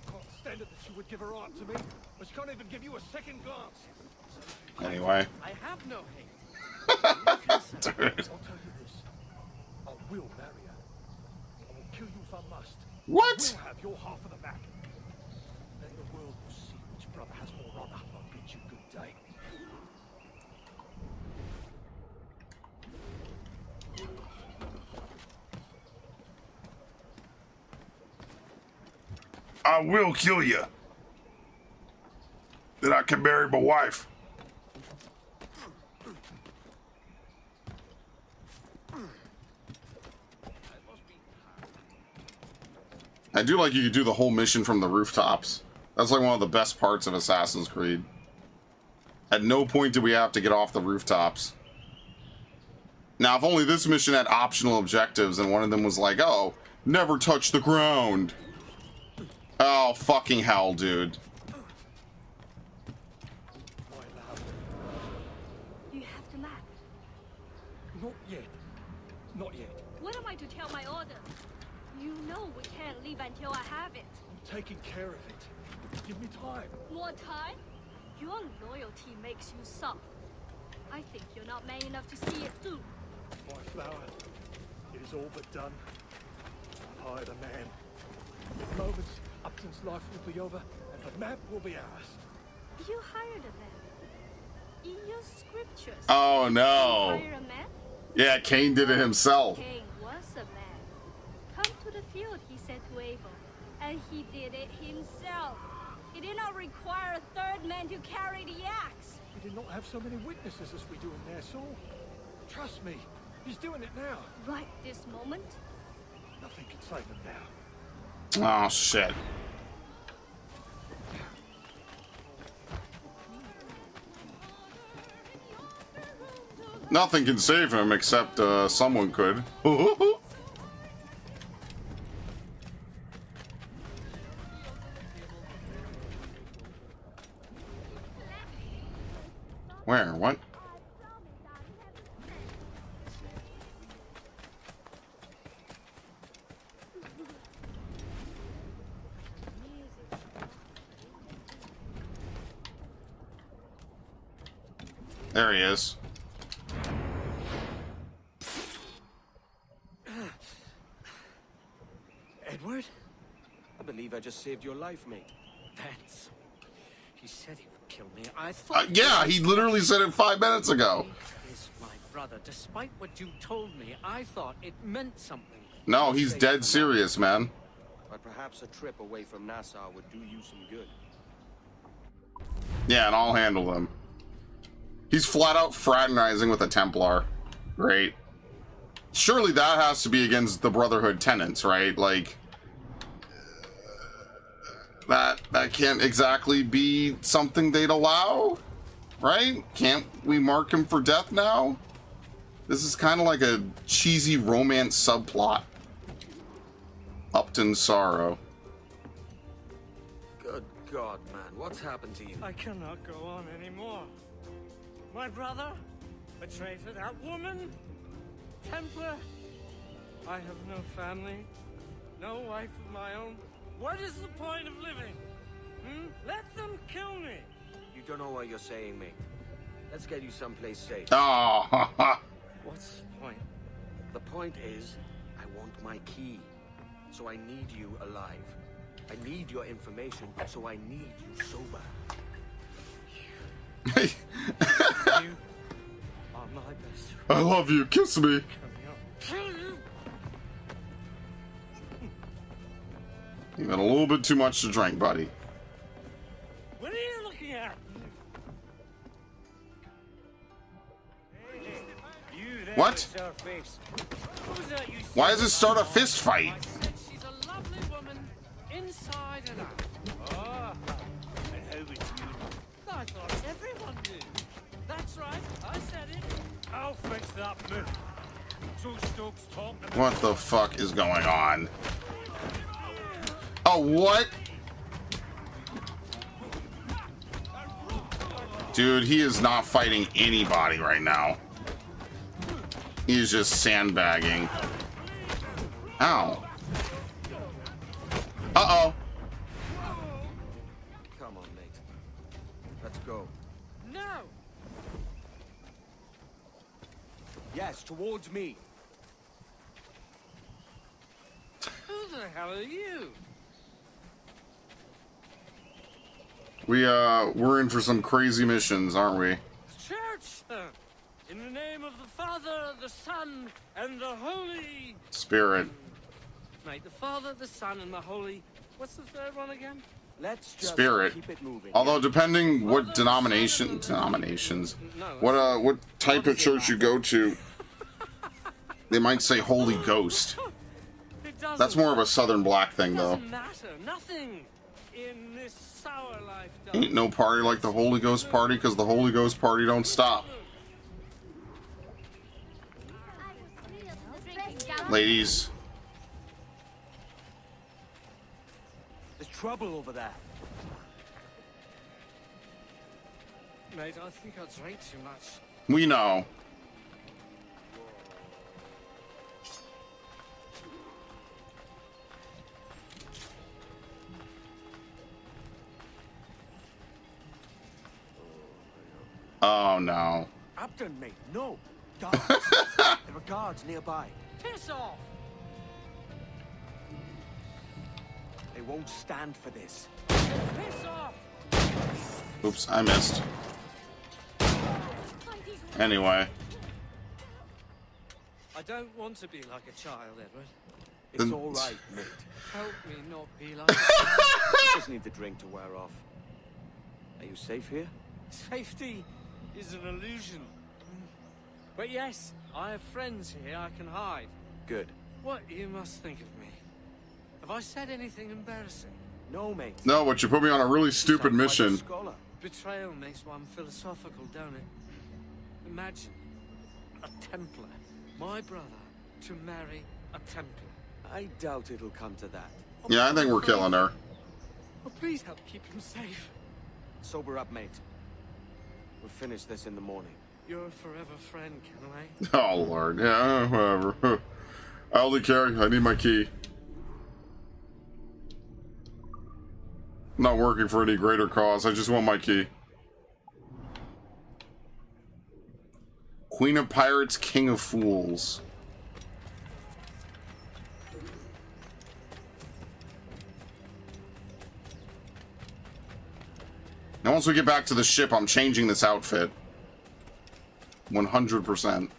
You can't stand it that she would give her heart to me, but she can't even give you a second glance. Anyway. I have no hate. Dude. I'll tell you this. I will marry her. I will kill you if I must. What? I will have your half of the map. Then the world will see which brother has more honor. I'll bid you good day. I will kill you. Then I can marry my wife. I do like you could do the whole mission from the rooftops. That's like one of the best parts of Assassin's Creed. At no point did we have to get off the rooftops. Now, if only this mission had optional objectives and one of them was like, oh, never touch the ground. Oh, fucking hell, dude. You have the map. Not yet. Not yet. What am I to tell my order? You know we can't leave until I have it. I'm taking care of it. Give me time. More time? Your loyalty makes you soft. I think you're not man enough to see it through. My flower. It is all but done. I've hired a man. In moments, Upton's life will be over, and the map will be ours. You hired a man. In your scriptures. Oh, no. You hire a man? Yeah, Cain did it himself. Cain was a man. Come to the field, he said to Abel. And he did it himself. He did not require a third man to carry the axe. We did not have so many witnesses as we do in Nassau. Trust me, he's doing it now. Right this moment? Nothing can save him now. Oh, shit. Nothing can save him except someone could. Where? What? There he is. Edward? I believe I just saved your life, mate. Vance. He said he would kill me. I thought... Yeah, he literally said it 5 minutes ago. He is my brother. Despite what you told me, I thought it meant something. No, he's dead serious, man. But perhaps a trip away from Nassau would do you some good. Yeah, and I'll handle them. He's flat out fraternizing with a Templar. Great. Surely that has to be against the Brotherhood tenets, right? Like... That can't exactly be something they'd allow, right? Can't we mark him for death now? This is kind of like a cheesy romance subplot. Upton's sorrow. Good God, man. What's happened to you? I cannot go on anymore. My brother betrayed that woman. Templar. I have no family. No wife of my own. What is the point of living? Let them kill me. You don't know what you're saying, mate. Let's get you someplace safe. Oh. What's the point? The point is, I want my key. So I need you alive. I need your information, so I need you sober. You are my best friend. I love you. Kiss me. Kill you. You've had a little bit too much to drink, buddy. What are you looking at? What? Why does it start a fist fight? She's a lovely woman, inside and out. Oh, and how would you? I thought everyone knew. That's right, I said it. I'll fix that myth. So Stokes talking about... What the fuck is going on? Oh, what? Dude, he is not fighting anybody right now. He's just sandbagging. Ow. Uh-oh. Come on, mate. Let's go. No! Yes, towards me. Who the hell are you? We're in for some crazy missions, aren't we? Church! In the name of the Father, the Son, and the Holy... Spirit. Mate, the Father, the Son, and the Holy... What's the third one again? Let's just Spirit. keep it moving. Although depending what denominations, what type of church you go to, they might say Holy Ghost. It does That's more of a Southern Black thing, though. Doesn't matter. Nothing in this sour life does. Ain't no party like the Holy Ghost party, because the Holy Ghost party don't stop. Ladies. There's trouble over there. Mate, I think I drank too much. We know. Oh no. Abdon, mate, no. Guards. There are guards nearby. Piss off! They won't stand for this. Piss off! Oops, I missed. Anyway. I don't want to be like a child, Edward. It's all right, mate. Help me not be like a child. You just need the drink to wear off. Are you safe here? Safety is an illusion. But yes, I have friends here I can hide. Good. What you must think of me? Have I said anything embarrassing? No, mate. No, but you put me on a really stupid mission. Scholar. Betrayal makes one philosophical, don't it? Imagine a Templar, my brother, to marry a Templar. I doubt it'll come to that. Yeah, I think we're killing her. Oh, please help keep him safe. Sober up, mate. We'll finish this in the morning. You're a forever friend, Kenway. Oh Lord, yeah, whatever. I only carry. I need my key. I'm not working for any greater cause. I just want my key. Queen of Pirates, King of Fools. Now, once we get back to the ship, I'm changing this outfit. 100%.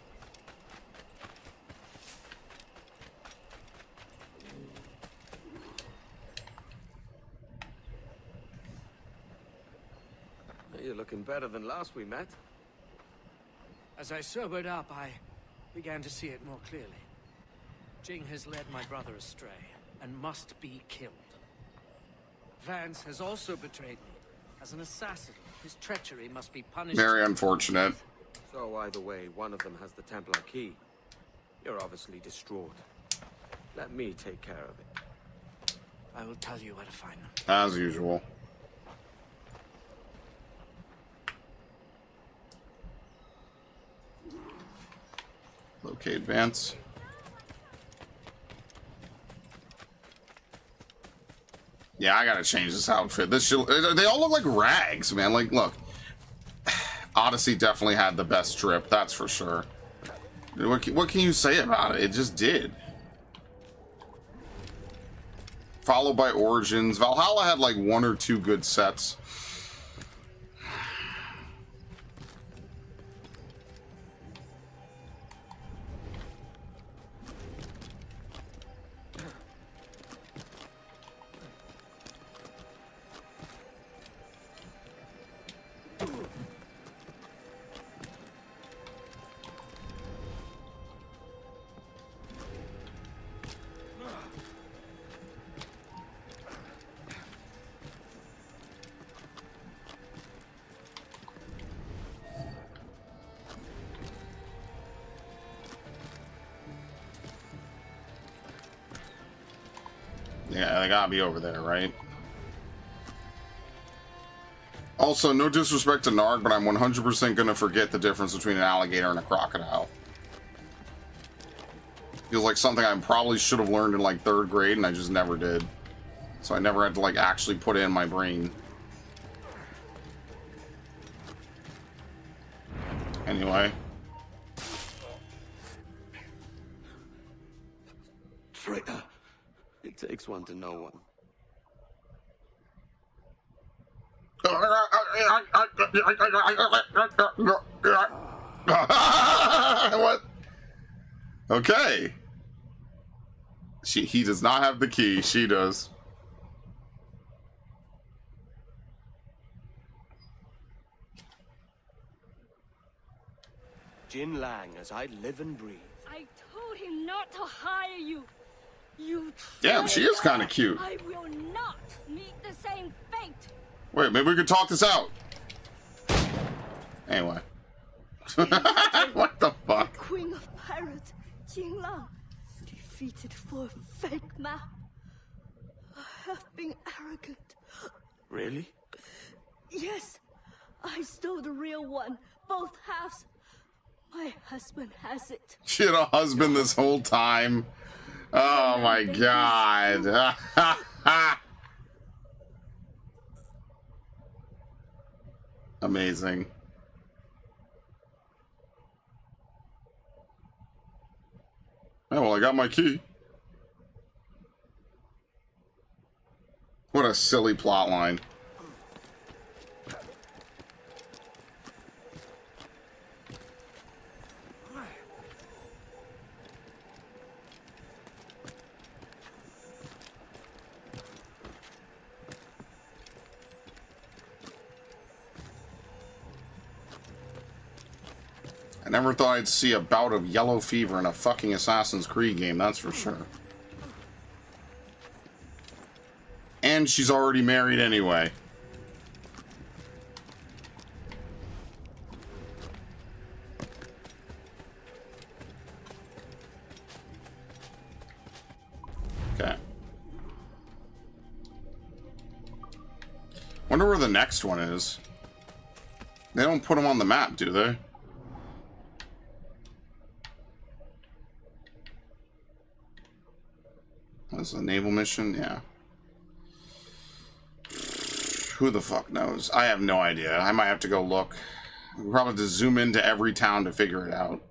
You're looking better than last we met. As I sobered up, I began to see it more clearly. Jing has led my brother astray, and must be killed. Vance has also betrayed me. As an assassin, his treachery must be punished. Very unfortunate. So either way, one of them has the Templar key. You're obviously distraught. Let me take care of it. I will tell you where to find them. As usual. Locate Vance. Yeah, I gotta change this outfit. This should, they all look like rags, man. Like, look. Odyssey definitely had the best trip, that's for sure. What can you say about it? It just did. Followed by Origins. Valhalla had like 1 or 2 good sets. Yeah, they gotta be over there, right? Also, no disrespect to Narg, but I'm 100% gonna forget the difference between an alligator and a crocodile. Feels like something I probably should have learned in like 3rd grade, and I just never did. So I never had to like actually put it in my brain. Anyway. Traitor. It takes one to know one. What? Okay. He does not have the key. She does. Jin Lang, as I live and breathe. I told him not to hire you. You Damn, she is kind of cute. I will not meet the same fate. Wait, maybe we could talk this out. Anyway. What the fuck? Queen of Pirates, Jinlang, defeated for a fake map. I have been arrogant. Really? Yes, I stole the real one, both halves. My husband has it. She had a husband this whole time. Oh my god. Amazing. Oh, well, I got my key. What a silly plot line. I never thought I'd see a bout of yellow fever in a fucking Assassin's Creed game, that's for sure. And she's already married anyway. Okay. Wonder where the next one is. They don't put them on the map, do they? That's a naval mission? Yeah. Who the fuck knows? I have no idea. I might have to go look. We'll probably have to zoom into every town to figure it out.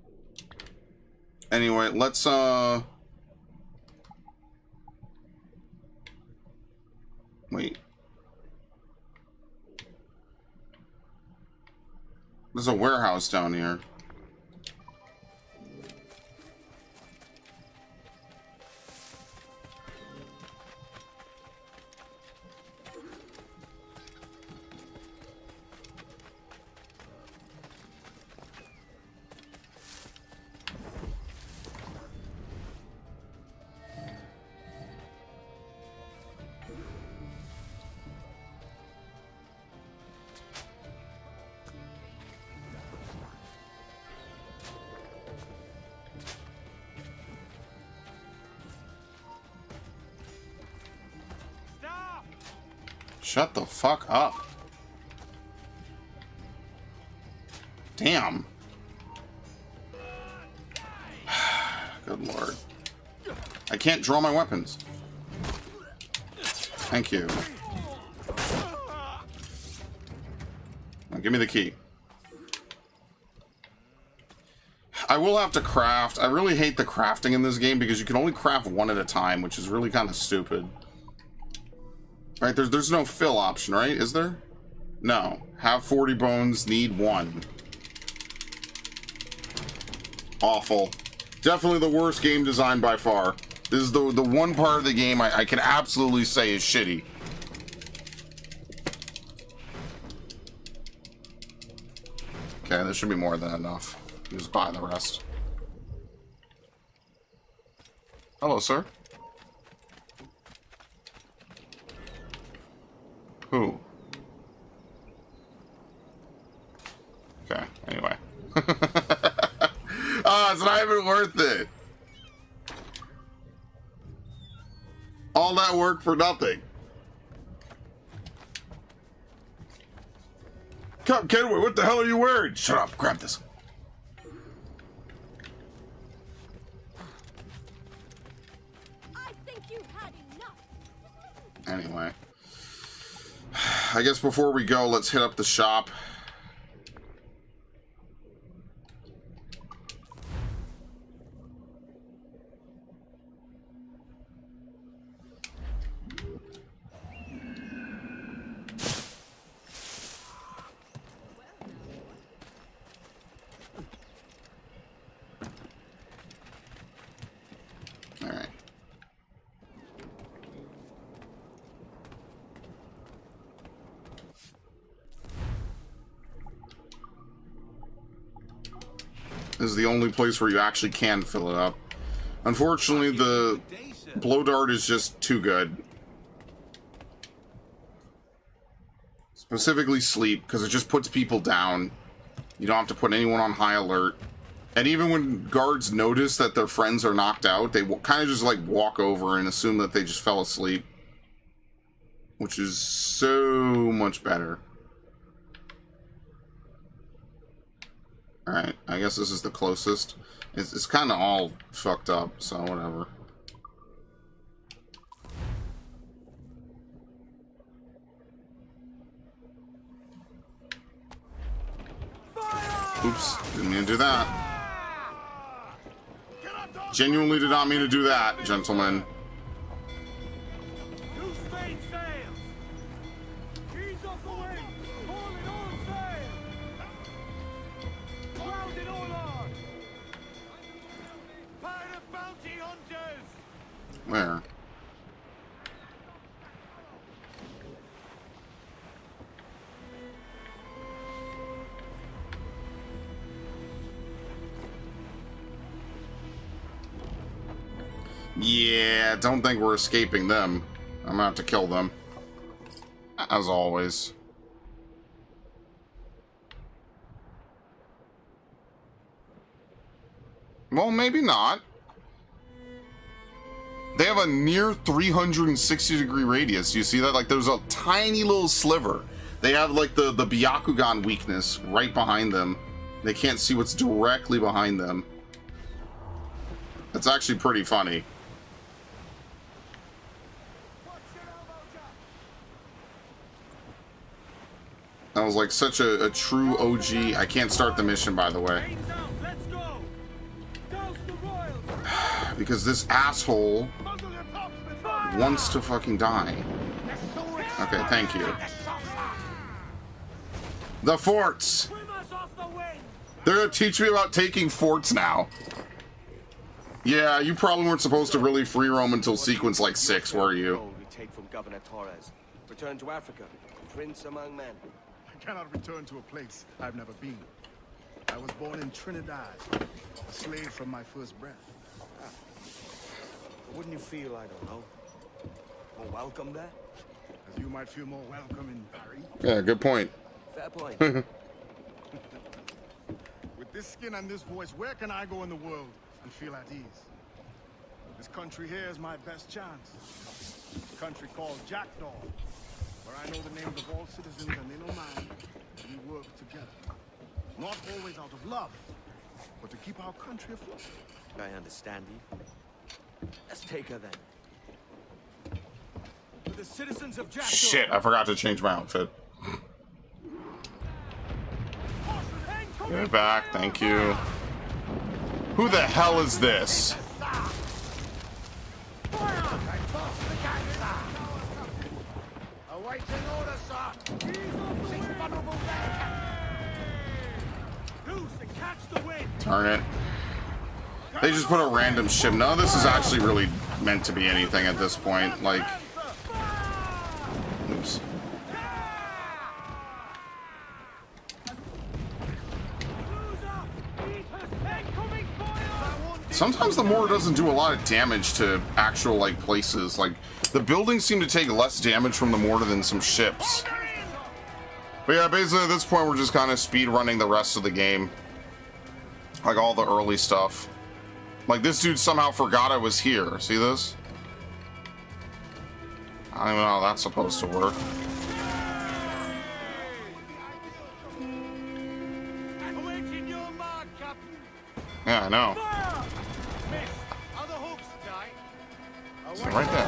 Anyway, let's wait. There's a warehouse down here. Shut the fuck up. Damn. Good lord. I can't draw my weapons. Thank you. Now give me the key. I will have to craft. I really hate the crafting in this game because you can only craft one at a time, which is really kind of stupid. Right, there's no fill option, right? Is there? No. Have 40 bones, need 1. Awful. Definitely the worst game design by far. This is the one part of the game I can absolutely say is shitty. Okay, there should be more than enough. Just buy the rest. Hello, sir. Who? Okay, anyway. Oh, it's not even worth it. All that work for nothing. Come, Kenway, what the hell are you wearing? Shut up, grab this. I think you had enough. Anyway. I guess before we go, let's hit up the shop. All right. This is the only place where you actually can fill it up. Unfortunately, the blow dart is just too good. Specifically sleep, because it just puts people down. You don't have to put anyone on high alert. And even when guards notice that their friends are knocked out, they kind of just like walk over and assume that they just fell asleep. Which is so much better. Alright, I guess this is the closest. It's kind of all fucked up, so whatever. Oops, didn't mean to do that. Genuinely did not mean to do that, gentlemen. Where? Yeah, don't think we're escaping them. I'm gonna have to kill them. As always. Well, maybe not. They have a near 360-degree radius. You see that? Like, there's a tiny little sliver. They have, like, the Byakugan weakness right behind them. They can't see what's directly behind them. That's actually pretty funny. That was, like, such a true OG. I can't start the mission, by the way. Because this asshole wants to fucking die. Okay, thank you. The forts! They're gonna teach me about taking forts now. Yeah, you probably weren't supposed to really free roam until sequence like 6, were you? We take from Governor Torres. Return to Africa. Prince among men. I cannot return to a place I've never been. I was born in Trinidad, a slave from my first breath. Wouldn't you feel, I don't know, more welcome there? As you might feel more welcome in Paris. Yeah, good point. Fair point. With this skin and this voice, where can I go in the world and feel at ease? This country here is my best chance. A country called Jackdaw, where I know the names of all citizens and they know mine. We work together. Not always out of love, but to keep our country afloat. I understand you. Let's take her then. To the citizens of Jackdaw. Shit, I forgot to change my outfit. Give it back, thank you. Who the hell is this? Awaiting order, sir. Six vulnerable loose and catch the wind. Darn it. They just put a random ship. None of this is actually really meant to be anything at this point. Like, oops. Sometimes the mortar doesn't do a lot of damage to actual, like, places. Like, the buildings seem to take less damage from the mortar than some ships. But yeah, basically at this point we're just kind of speed running the rest of the game. Like all the early stuff. Like, this dude somehow forgot I was here. See this? I don't know how that's supposed to work. Yeah, I know. So right there.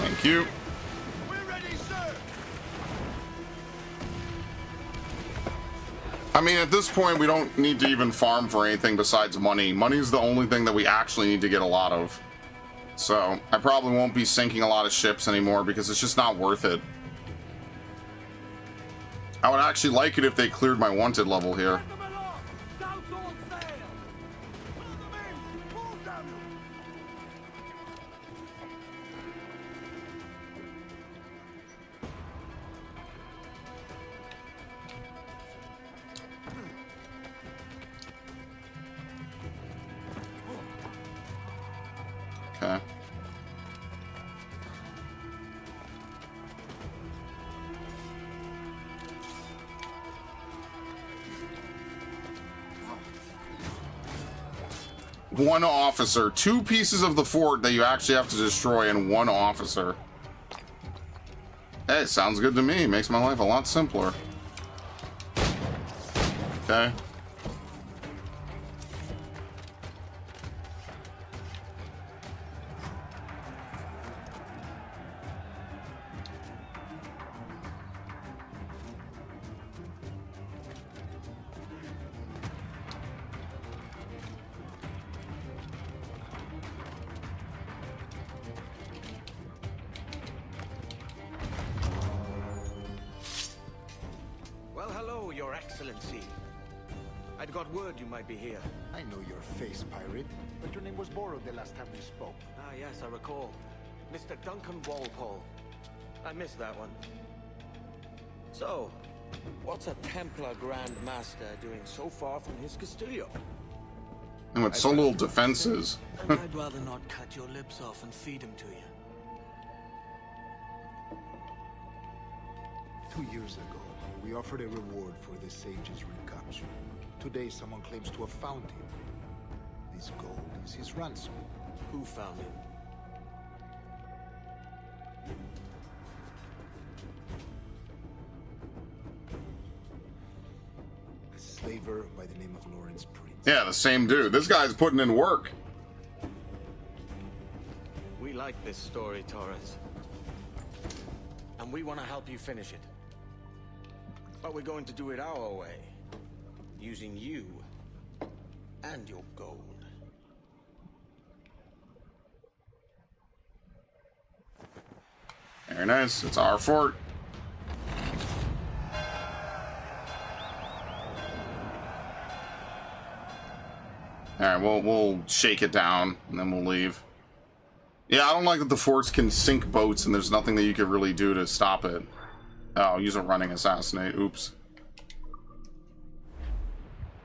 Thank you. I mean, at this point, we don't need to even farm for anything besides money. Money is the only thing that we actually need to get a lot of. So, I probably won't be sinking a lot of ships anymore because it's just not worth it. I would actually like it if they cleared my wanted level here. Okay. One officer. 2 pieces of the fort that you actually have to destroy, and 1 officer. Hey, sounds good to me. Makes my life a lot simpler. Okay. Well, hello, Your Excellency. I'd got word you might be here. I know your face, pirate, but your name was borrowed the last time we spoke. Ah, yes, I recall. Mr. Duncan Walpole. I missed that one. So, what's a Templar Grand Master doing so far from his Castillo? And with so little defenses. And I'd rather not cut your lips off and feed him to you. 2 years ago, we offered a reward for the sage's recapture. Today, someone claims to have found him. This gold is his ransom. Who found him? A slaver by the name of Lawrence Prince. Yeah, the same dude. This guy's putting in work. We like this story, Torres. And we want to help you finish it. But we're going to do it our way. Using you and your gold. Very nice. It's our fort. Alright, we'll shake it down, and then we'll leave. Yeah, I don't like that the forts can sink boats, and there's nothing that you could really do to stop it. Oh, use a running assassinate. Oops.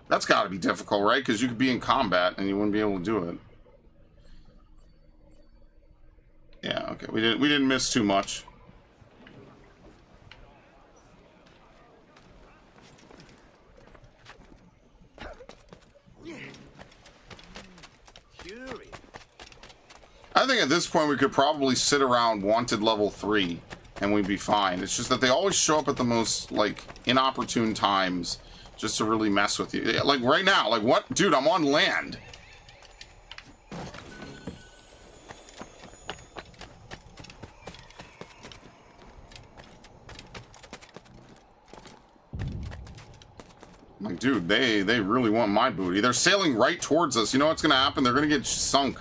That's got to be difficult, right? Because you could be in combat, and you wouldn't be able to do it. Yeah, okay. We didn't miss too much. I think at this point we could probably sit around wanted level 3 and we'd be fine. It's just that they always show up at the most, like, inopportune times just to really mess with you. Like right now, like what? Dude, I'm on land. Like, dude, they really want my booty. They're sailing right towards us. You know what's gonna happen? They're gonna get sunk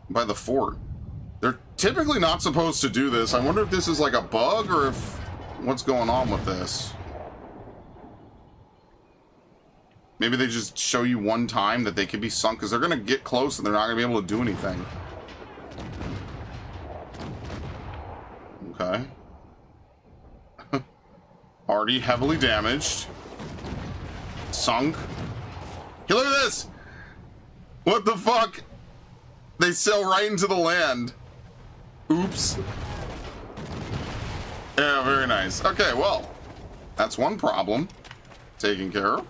by the fort. They're typically not supposed to do this. I wonder if this is like a bug or if what's going on with this. Maybe they just show you one time that they could be sunk because they're gonna get close and they're not gonna be able to do anything. Okay. Already heavily damaged. Sunk. Hey, look at this! What the fuck? They sail right into the land. Oops. Yeah, very nice. Okay, well, that's one problem taken care of.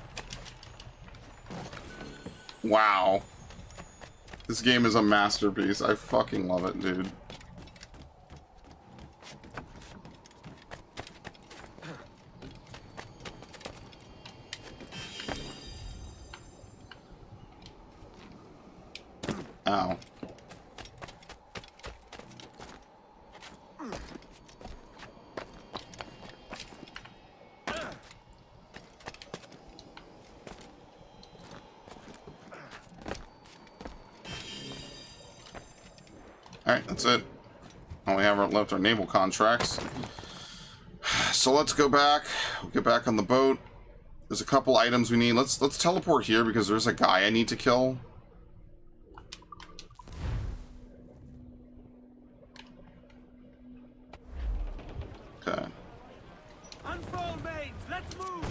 Wow. This game is a masterpiece. I fucking love it, dude. Ow. Alright, that's it. All we have left are naval contracts. So let's go back. We'll get back on the boat. There's a couple items we need. Let's teleport here because there's a guy I need to kill. Okay. Unfold, mates. Let's move.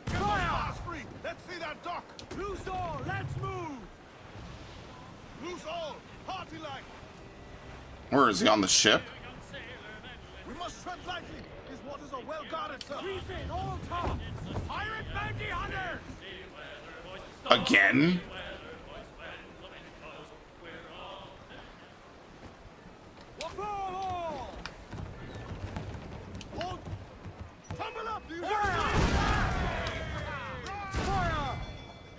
Fire! Free. Let's see that dock. Loose all. Let's move. Loose all! Party like! Where is he, on the ship? We must tread lightly. These waters are well guarded, sir. Reef in, all tops! Pirate bounty hunters! Again? Tumble up, you fire!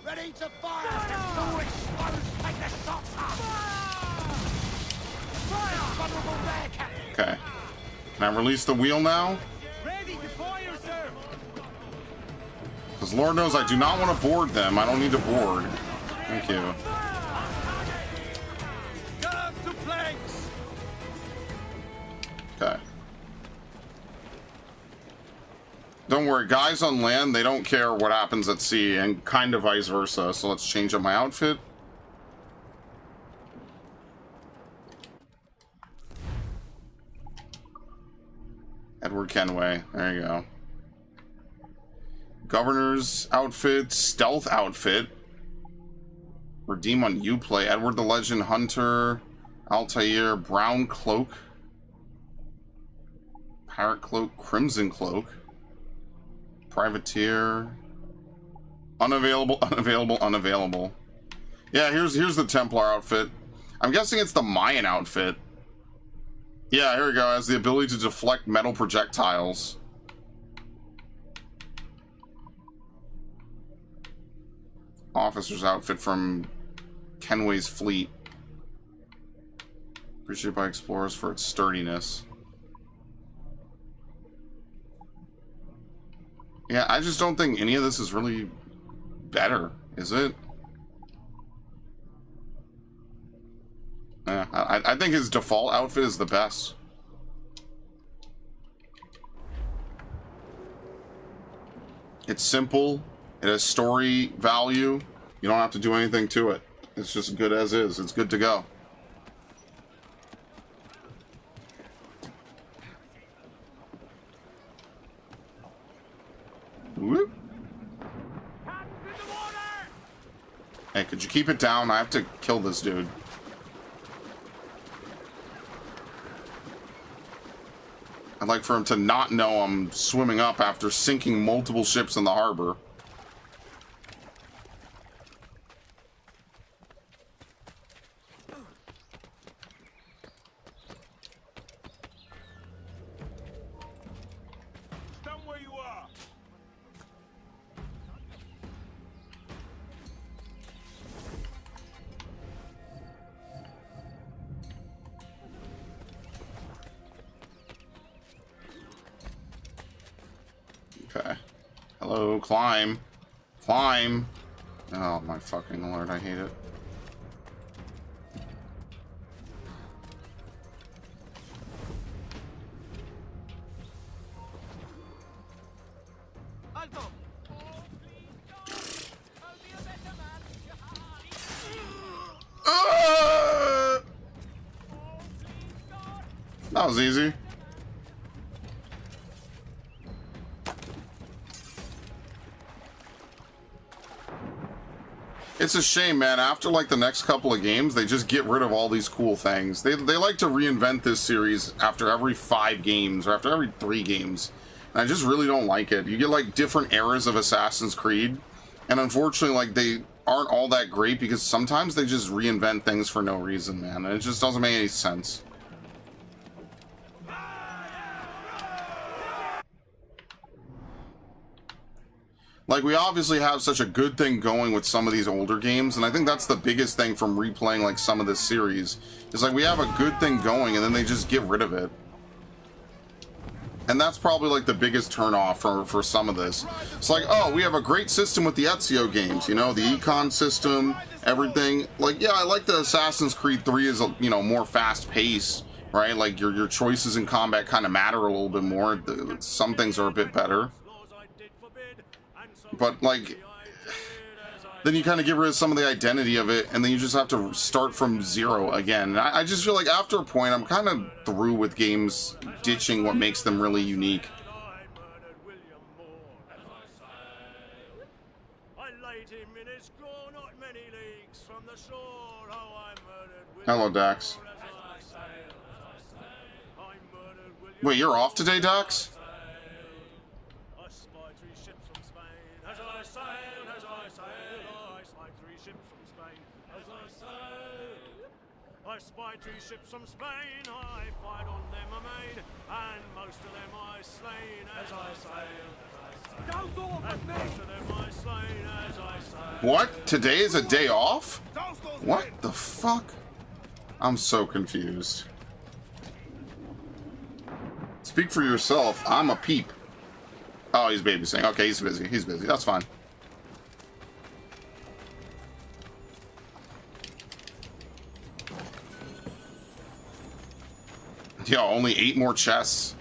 Ready to fire! Distinguished swallows, take the shot! Fire! Vulnerable there, Captain! Okay. Can I release the wheel now? Ready to fire, sir! Because Lord knows I do not want to board them. I don't need to board. Thank you. Guns to planks! Okay. Don't worry, guys on land, they don't care what happens at sea, and kind of vice versa. So let's change up my outfit. Edward Kenway. There you go. Governor's outfit, stealth outfit. Redeem on Uplay. Edward the Legend, Hunter, Altair, brown cloak, parrot cloak, crimson cloak, privateer, unavailable, unavailable, unavailable. Yeah, here's the Templar outfit. I'm guessing it's the Mayan outfit. Yeah, here we go. Has the ability to deflect metal projectiles. Officer's outfit from Kenway's fleet. Appreciated by explorers for its sturdiness. Yeah, I just don't think any of this is really better, is it? Yeah, I think his default outfit is the best. It's simple. It has story value. You don't have to do anything to it. It's just good as is. It's good to go. Whoop. Hey, could you keep it down? I have to kill this dude. I'd like for him to not know I'm swimming up after sinking multiple ships in the harbor. Stand where you are. Okay. Hello, climb. Climb. Oh my fucking lord, I hate it. That was easy. It's a shame, man. After like the next couple of games, they just get rid of all these cool things. They like to reinvent this series after every 5 games or after every 3 games. And I just really don't like it. You get like different eras of Assassin's Creed, and unfortunately, like they aren't all that great because sometimes they just reinvent things for no reason, man. And it just doesn't make any sense. Like, we obviously have such a good thing going with some of these older games, and I think that's the biggest thing from replaying, like, some of this series. Is, like, we have a good thing going, and then they just get rid of it. And that's probably, like, the biggest turnoff for some of this. It's like, oh, we have a great system with the Ezio games, you know, the Econ system, everything. Like, yeah, I like the Assassin's Creed 3 is, you know, more fast-paced, right? Like, your choices in combat kind of matter a little bit more. Some things are a bit better. But, like, then you kind of get rid of some of the identity of it, and then you just have to start from zero again. And I just feel like after a point, I'm kind of through with games ditching what makes them really unique. I laid him in his gore not many leagues from the shore. Oh, I murdered William. Hello, Dax. Wait, you're off today, Dax? I spy 3 ships from Spain as I sail, as I sail. I spy 3 ships from Spain as I sail. I spy 3 ships from Spain. I fight on them amain, and most of them I slain as I sail. And most of them I slain as I sail. What? Today is a day off? What the fuck? I'm so confused. Speak for yourself. I'm a peep. Oh, he's babysitting. Okay, he's busy. He's busy. That's fine. Yo, only 8 more chests.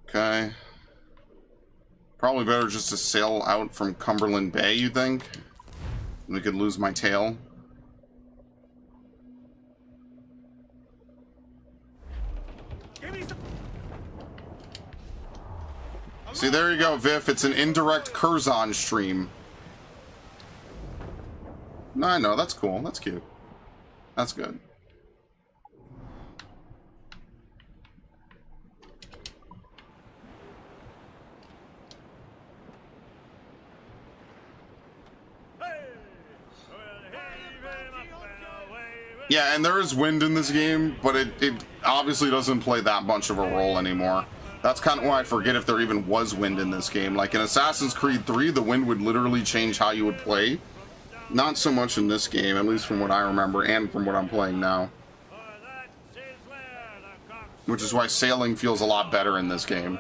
Okay. Probably better just to sail out from Cumberland Bay, you think? We could lose my tail. See, there you go, Viv. It's an indirect Curzon stream. No, I know. That's cool. That's cute. That's good. Yeah, and there is wind in this game, but it obviously doesn't play that much of a role anymore. That's kind of why I forget if there even was wind in this game. Like in Assassin's Creed 3, the wind would literally change how you would play. Not so much in this game, at least from what I remember and from what I'm playing now. Which is why sailing feels a lot better in this game.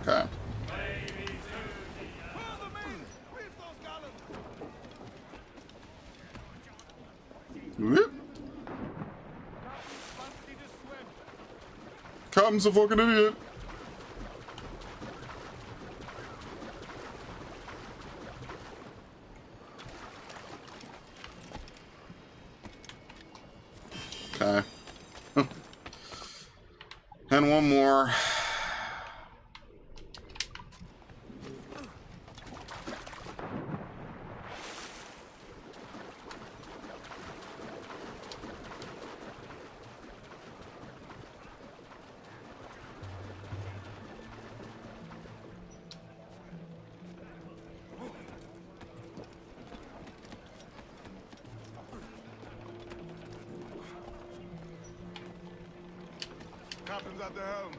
Okay. Whoop. Captain's a fucking idiot. Okay. And one more. Captain's at the helm.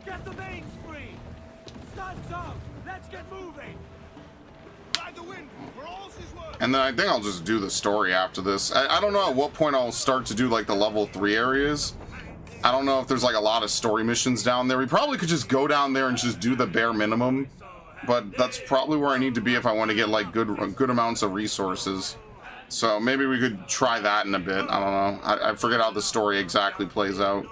Get the mains free! Sun's out! Let's get moving! Ride the wind! We're all his work! And then I think I'll just do the story after this. I don't know at what point I'll start to do like the level 3 areas. I don't know if there's like a lot of story missions down there. We probably could just go down there and just do the bare minimum. But that's probably where I need to be if I want to get like good amounts of resources. So maybe we could try that in a bit. I don't know. I forget how the story exactly plays out.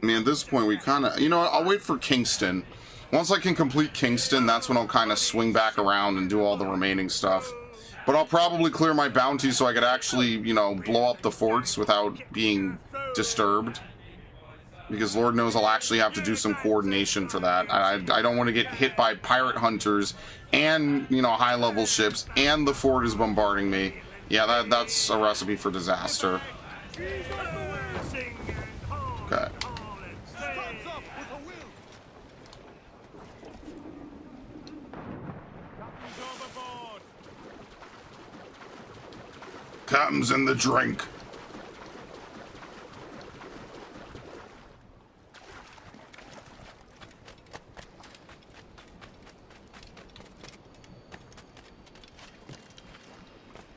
I mean, at this point, we kind of... You know what? I'll wait for Kingston. Once I can complete Kingston, that's when I'll kind of swing back around and do all the remaining stuff. But I'll probably clear my bounty so I could actually, you know, blow up the forts without being disturbed. Because Lord knows I'll actually have to do some coordination for that. I don't want to get hit by pirate hunters and, you know, high-level ships, and the fort is bombarding me. Yeah, that's a recipe for disaster. Okay. Captain's in the drink.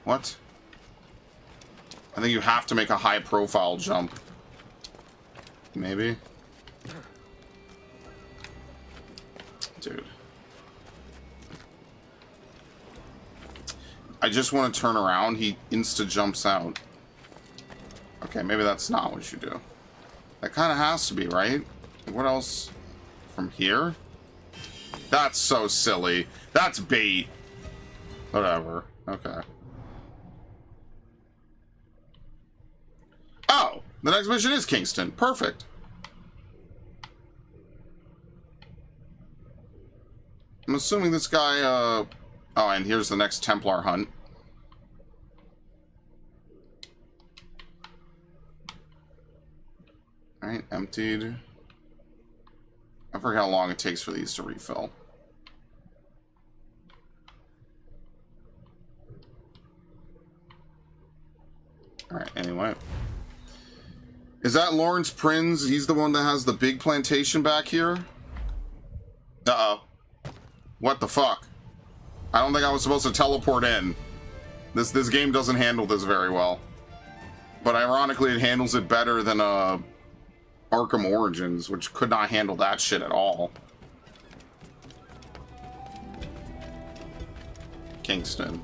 What? I think you have to make a high-profile jump. Maybe. Dude. I just want to turn around. He insta-jumps out. Okay, maybe that's not what you do. That kind of has to be, right? What else? From here? That's so silly. That's bait. Whatever. Okay. Oh! The next mission is Kingston. Perfect. I'm assuming this guy, oh, and here's the next Templar hunt. Alright, emptied. I forget how long it takes for these to refill. Alright, anyway. Is that Lawrence Prinz? He's the one that has the big plantation back here? Uh-oh. What the fuck? I don't think I was supposed to teleport in. This game doesn't handle this very well. But ironically, it handles it better than Arkham Origins, which could not handle that shit at all. Kingston.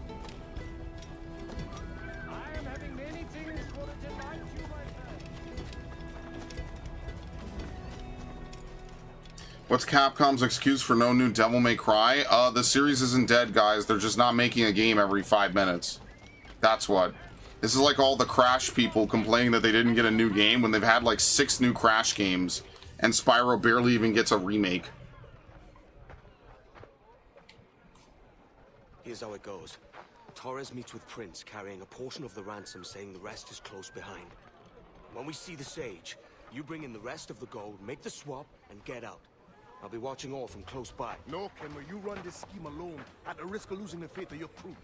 What's Capcom's excuse for no new Devil May Cry? The series isn't dead, guys. They're just not making a game every 5 minutes. That's what. This is like all the Crash people complaining that they didn't get a new game when they've had like 6 new Crash games, and Spyro barely even gets a remake. Here's how it goes. Torres meets with Prince, carrying a portion of the ransom, saying the rest is close behind. When we see the Sage, you bring in the rest of the gold, make the swap, and get out. I'll be watching all from close by. No, Kenmer, you run this scheme alone, at the risk of losing the faith of your crew.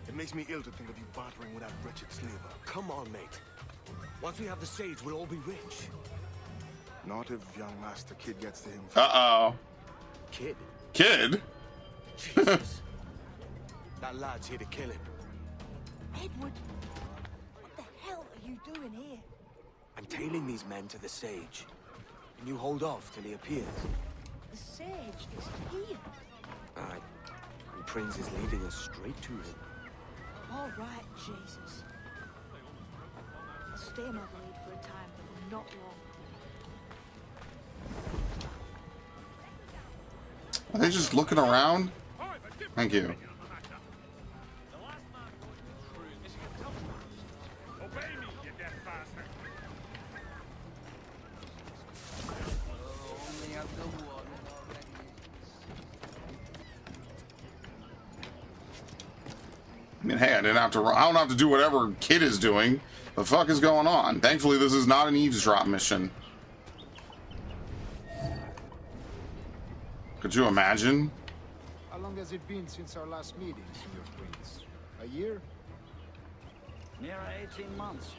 It makes me ill to think of you bartering with that wretched slaver. Come on, mate. Once we have the Sage, we'll all be rich. Not if young Master Kid gets to him. Uh-oh. Kid? Kid? Jesus. That lad's here to kill him. Edward, what the hell are you doing here? I'm tailing these men to the Sage. Can you hold off till he appears? The Sage is here. Aye. And Prince is leading us straight to him. All right, Jesus. I'll stay in my blade for a time, but not long. Are they just looking around? Thank you. I mean, hey, I don't have to do whatever Kid is doing. The fuck is going on? Thankfully, this is not an eavesdrop mission. Could you imagine? How long has it been since our last meeting, Senior Prince? A year? Near 18 months.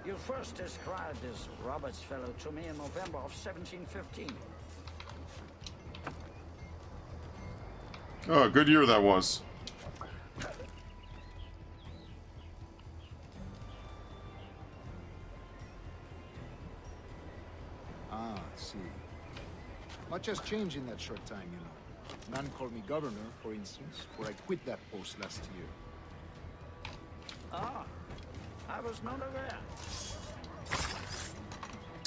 You first described this Roberts fellow to me in November of 1715. Oh, good year that was. Ah, I see. Much has changed in that short time, you know. None called me governor, for instance, for I quit that post last year. Ah, I was not aware.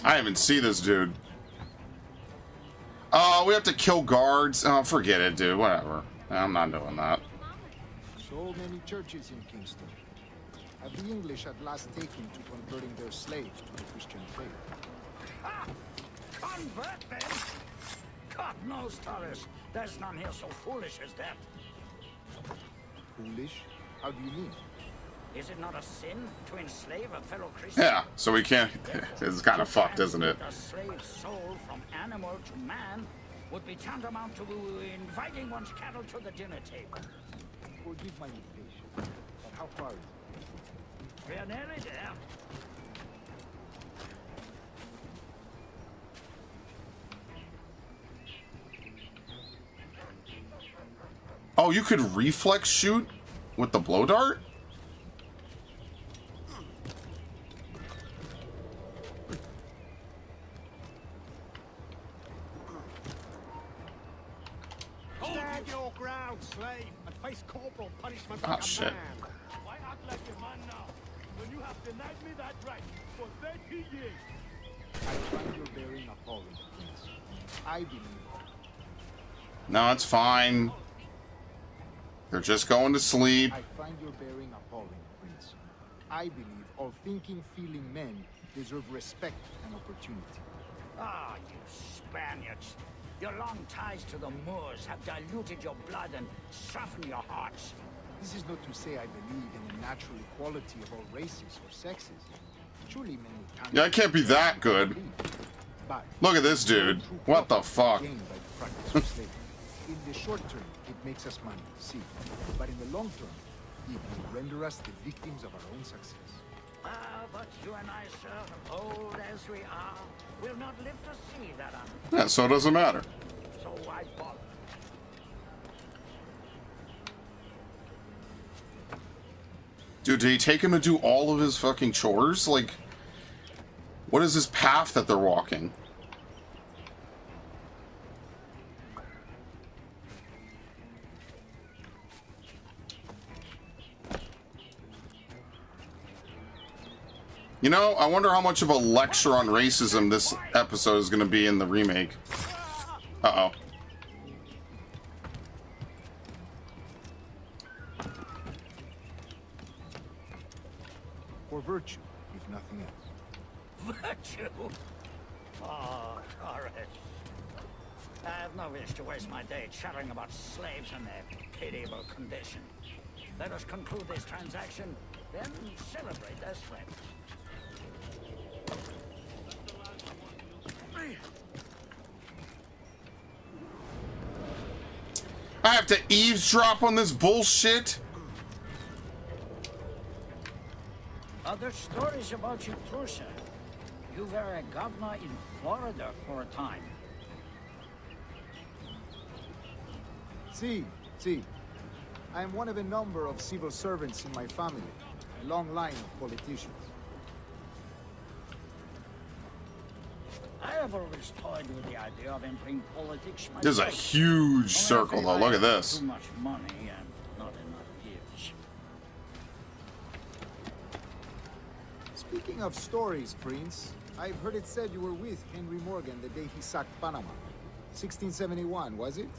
I haven't seen this dude. Oh, we have to kill guards. Oh, forget it, dude. Whatever. I'm not doing that. So many churches in Kingston. Have the English at last taken to converting their slaves to the Christian faith? Ha! Convert them? God knows, Torres. There's none here so foolish as that. Foolish? How do you mean? Is it not a sin to enslave a fellow Christian? Yeah, so we can't... It's kind of fucked, isn't it? A slave's soul from animal to man would be tantamount to inviting one's cattle to the dinner table. Forgive my impatience, but how far is it? We are nearly there. Oh, you could reflex shoot with the blow dart? slave and face corporal punishment Oh, like a shit. man. Why act like a man now, when you have denied me that right for 30 years? I find your bearing appalling, Prince. I believe. No, it's fine. They're just going to sleep. I find your bearing appalling, Prince. I believe all thinking, feeling men deserve respect and opportunity. Ah, you Spaniards. Your long ties to the Moors have diluted your blood and softened your hearts. This is not to say I believe in the natural equality of all races or sexes. Surely men with talent. Yeah, I can't be that good. But Look at this dude. What the fuck? gained by the practice of slavery. In the short term, it makes us money, see. But in the long term, it will render us the victims of our own success. Ah, but you and I, sir, old as we are, will not live to see that honor. Yeah, so it doesn't matter. So why bother? Dude, did he take him to do all of his fucking chores? Like, what is this path that they're walking? You know, I wonder how much of a lecture on racism this episode is going to be in the remake. Uh-oh. For virtue, if nothing else. Virtue? Oh, Torres. I have no wish to waste my day chattering about slaves and their pitiable condition. Let us conclude this transaction, then celebrate as friends. I have to eavesdrop on this bullshit? Other stories about you too, sir. You were a governor in Florida for a time. See. I am one of a number of civil servants in my family. A long line of politicians. I have always toyed with the idea of entering politics myself. There's a huge circle, though. Look at this. Too much money and not enough years. Speaking of stories, Prince, I've heard it said you were with Henry Morgan the day he sacked Panama. 1671, was it?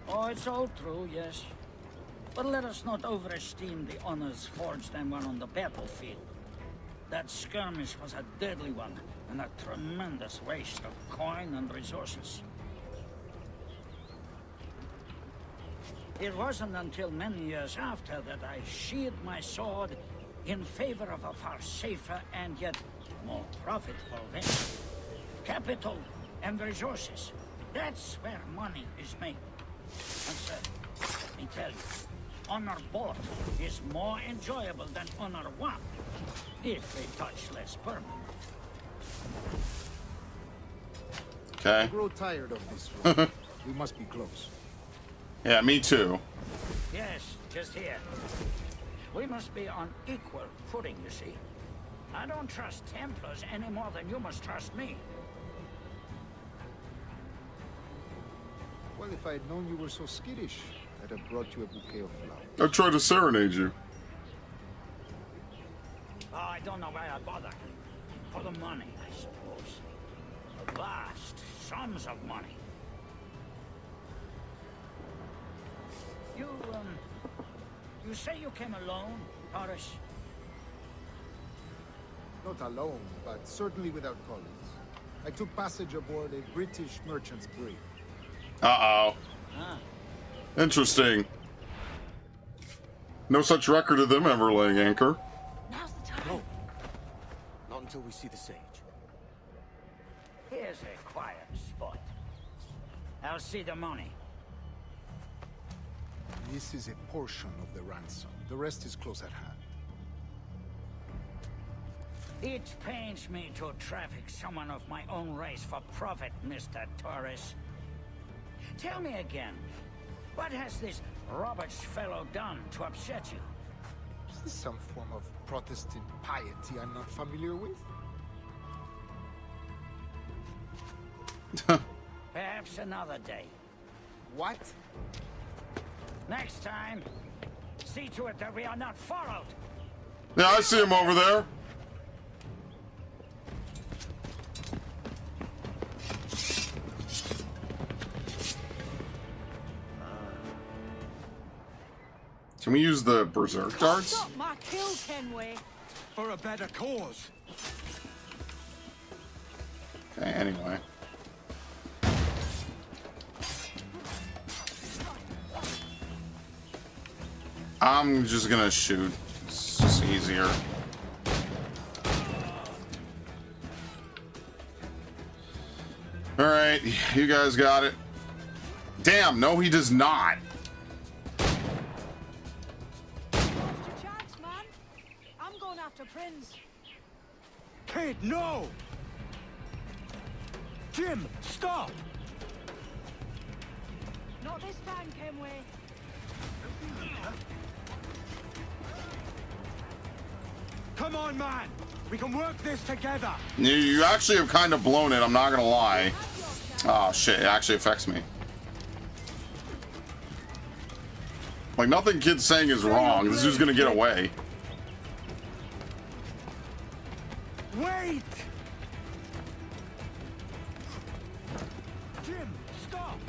Oh, it's all true, yes. But let us not overesteem the honors forged and won on the battlefield. That skirmish was a deadly one, and a tremendous waste of coin and resources. It wasn't until many years after that I sheathed my sword in favor of a far safer and yet more profitable venture. Capital and resources. That's where money is made. And sir, let me tell you, honor bought is more enjoyable than honor won, if they touch less permanent. Okay. I grow tired of this road. We must be close. Yeah, me too. Yes, just here. We must be on equal footing, you see. I don't trust Templars any more than you must trust me. Well, if I had known you were so skittish, I'd have brought you a bouquet of flowers. I tried to serenade you. Oh, I don't know why I bother. For the money, I suppose. Vast sums of money. You say you came alone, Torres? Not alone, but certainly without colleagues. I took passage aboard a British merchant's brig. Uh-oh. Ah. Interesting. No such record of them ever laying anchor. Now's the time. No. Not until we see the sage. Here's a quiet spot. I'll see the money. This is a portion of the ransom. The rest is close at hand. It pains me to traffic someone of my own race for profit, Mr. Torres. Tell me again, what has this Roberts fellow done to upset you? Is this some form of Protestant piety I'm not familiar with? Perhaps another day. What? Next time, see to it that we are not followed. Yeah, I see him over there. Can we use the berserk darts? Stop my kill, Kenway. For a better cause. Okay, anyway. I'm just gonna shoot. It's just easier. Alright, you guys got it. Damn, no he does not. I'm going after Prince. Kid, no! Jim, stop! Not this time, Kenway. Come on, man! We can work this together! You actually have kind of blown it, I'm not gonna lie. Oh shit, it actually affects me. Like, nothing kid's saying is wrong. This dude's gonna get away. Wait! Jim, stop!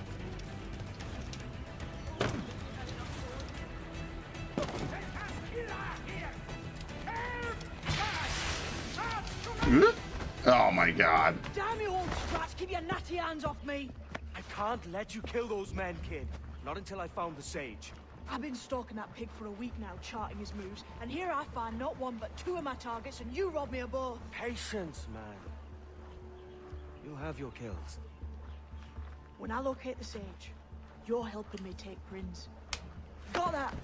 Oh my god. Damn you, old scratch! Keep your natty hands off me! I can't let you kill those men, kid. Not until I found the sage. I've been stalking that pig for a week now, charting his moves, and here I find not one but two of my targets, and you robbed me of both. Patience, man. You'll have your kills. When I locate the sage, you're helping me take Prince. Got that?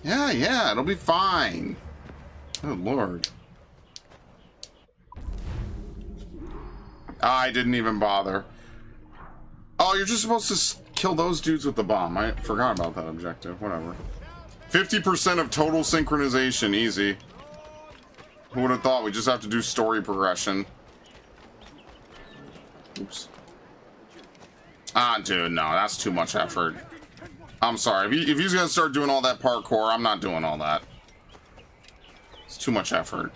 Yeah, it'll be fine. Oh lord. I didn't even bother. Oh, you're just supposed to kill those dudes with the bomb. I forgot about that objective. Whatever. 50% of total synchronization. Easy. Who would have thought? We just have to do story progression. Oops. Ah, dude, no. That's too much effort. I'm sorry. If he's gonna start doing all that parkour, I'm not doing all that. It's too much effort.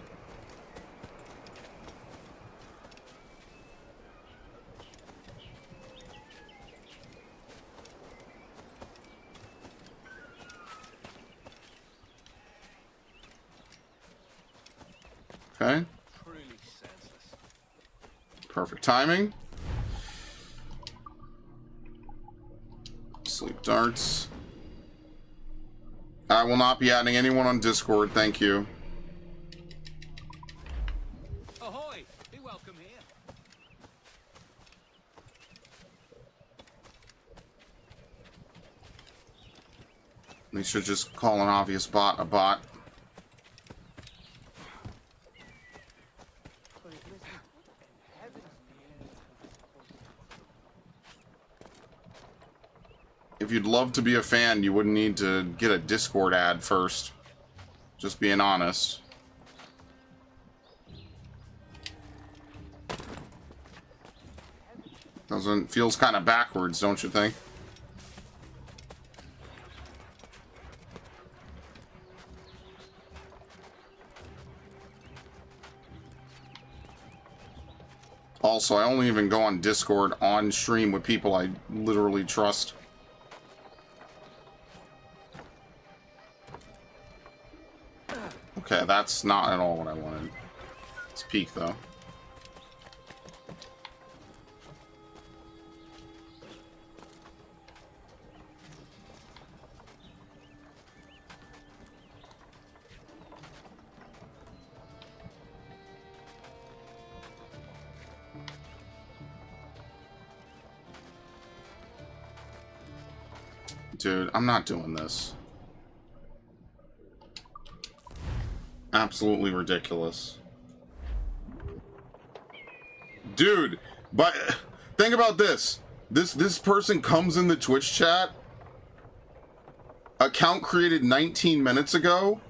Okay. Perfect timing. Sleep darts. I will not be adding anyone on Discord, thank you. Ahoy! Be welcome here. They should just call an obvious bot a bot. If you'd love to be a fan, you wouldn't need to get a Discord ad first. Just being honest. Feels kind of backwards, don't you think? Also, I only even go on Discord on stream with people I literally trust. Okay, that's not at all what I wanted. It's peak, though. Dude, I'm not doing this. Absolutely ridiculous. Dude, but think about this. This person comes in the Twitch chat. Account created 19 minutes ago.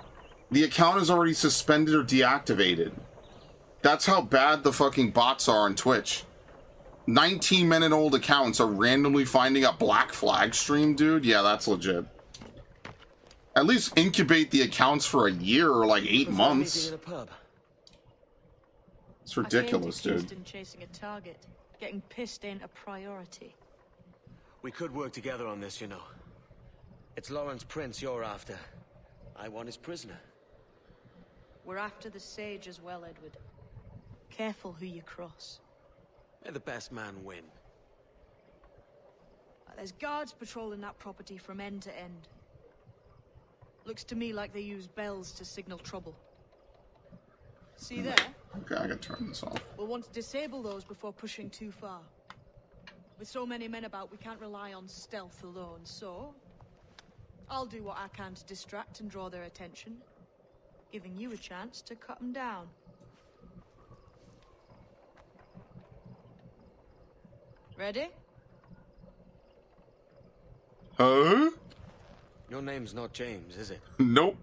The account is already suspended or deactivated. That's how bad the fucking bots are on Twitch. 19-minute-old accounts are randomly finding a Black Flag stream, dude. Yeah, that's legit. At least incubate the accounts for a year or like 8 months. In a pub. It's ridiculous, I came to dude. Kingston chasing a target. Getting pissed ain't a priority. We could work together on this, you know. It's Lawrence Prince you're after. I want his prisoner. We're after the Sage as well, Edward. Careful who you cross. May the best man win. There's guards patrolling that property from end to end. Looks to me like they use bells to signal trouble. See there? Okay, I gotta turn this off. We'll want to disable those before pushing too far. With so many men about, we can't rely on stealth alone, so... I'll do what I can to distract and draw their attention, giving you a chance to cut them down. Ready? Huh? Your name's not James, is it? Nope.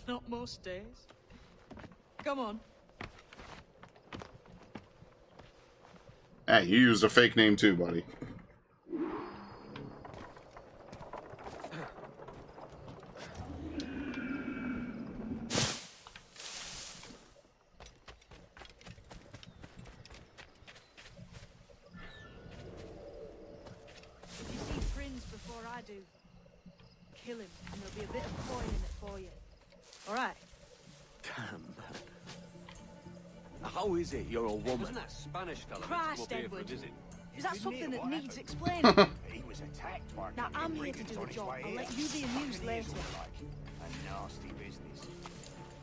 Not most days. Come on. Hey, you used a fake name too, buddy. If you see Prince before I do, kill him, and there'll be a bit of coin in it for you. All right. Damn. How is it you're a woman? Wasn't that Spanish fella Christ, meant to come up here for a Edward. visit? Is that Didn't something hear that what needs happened. explaining? He was attacked by Now, I'm Captain here to Brigands do on the his job. way I'll here. let you be amused Fucking ears later. all like. A nasty business.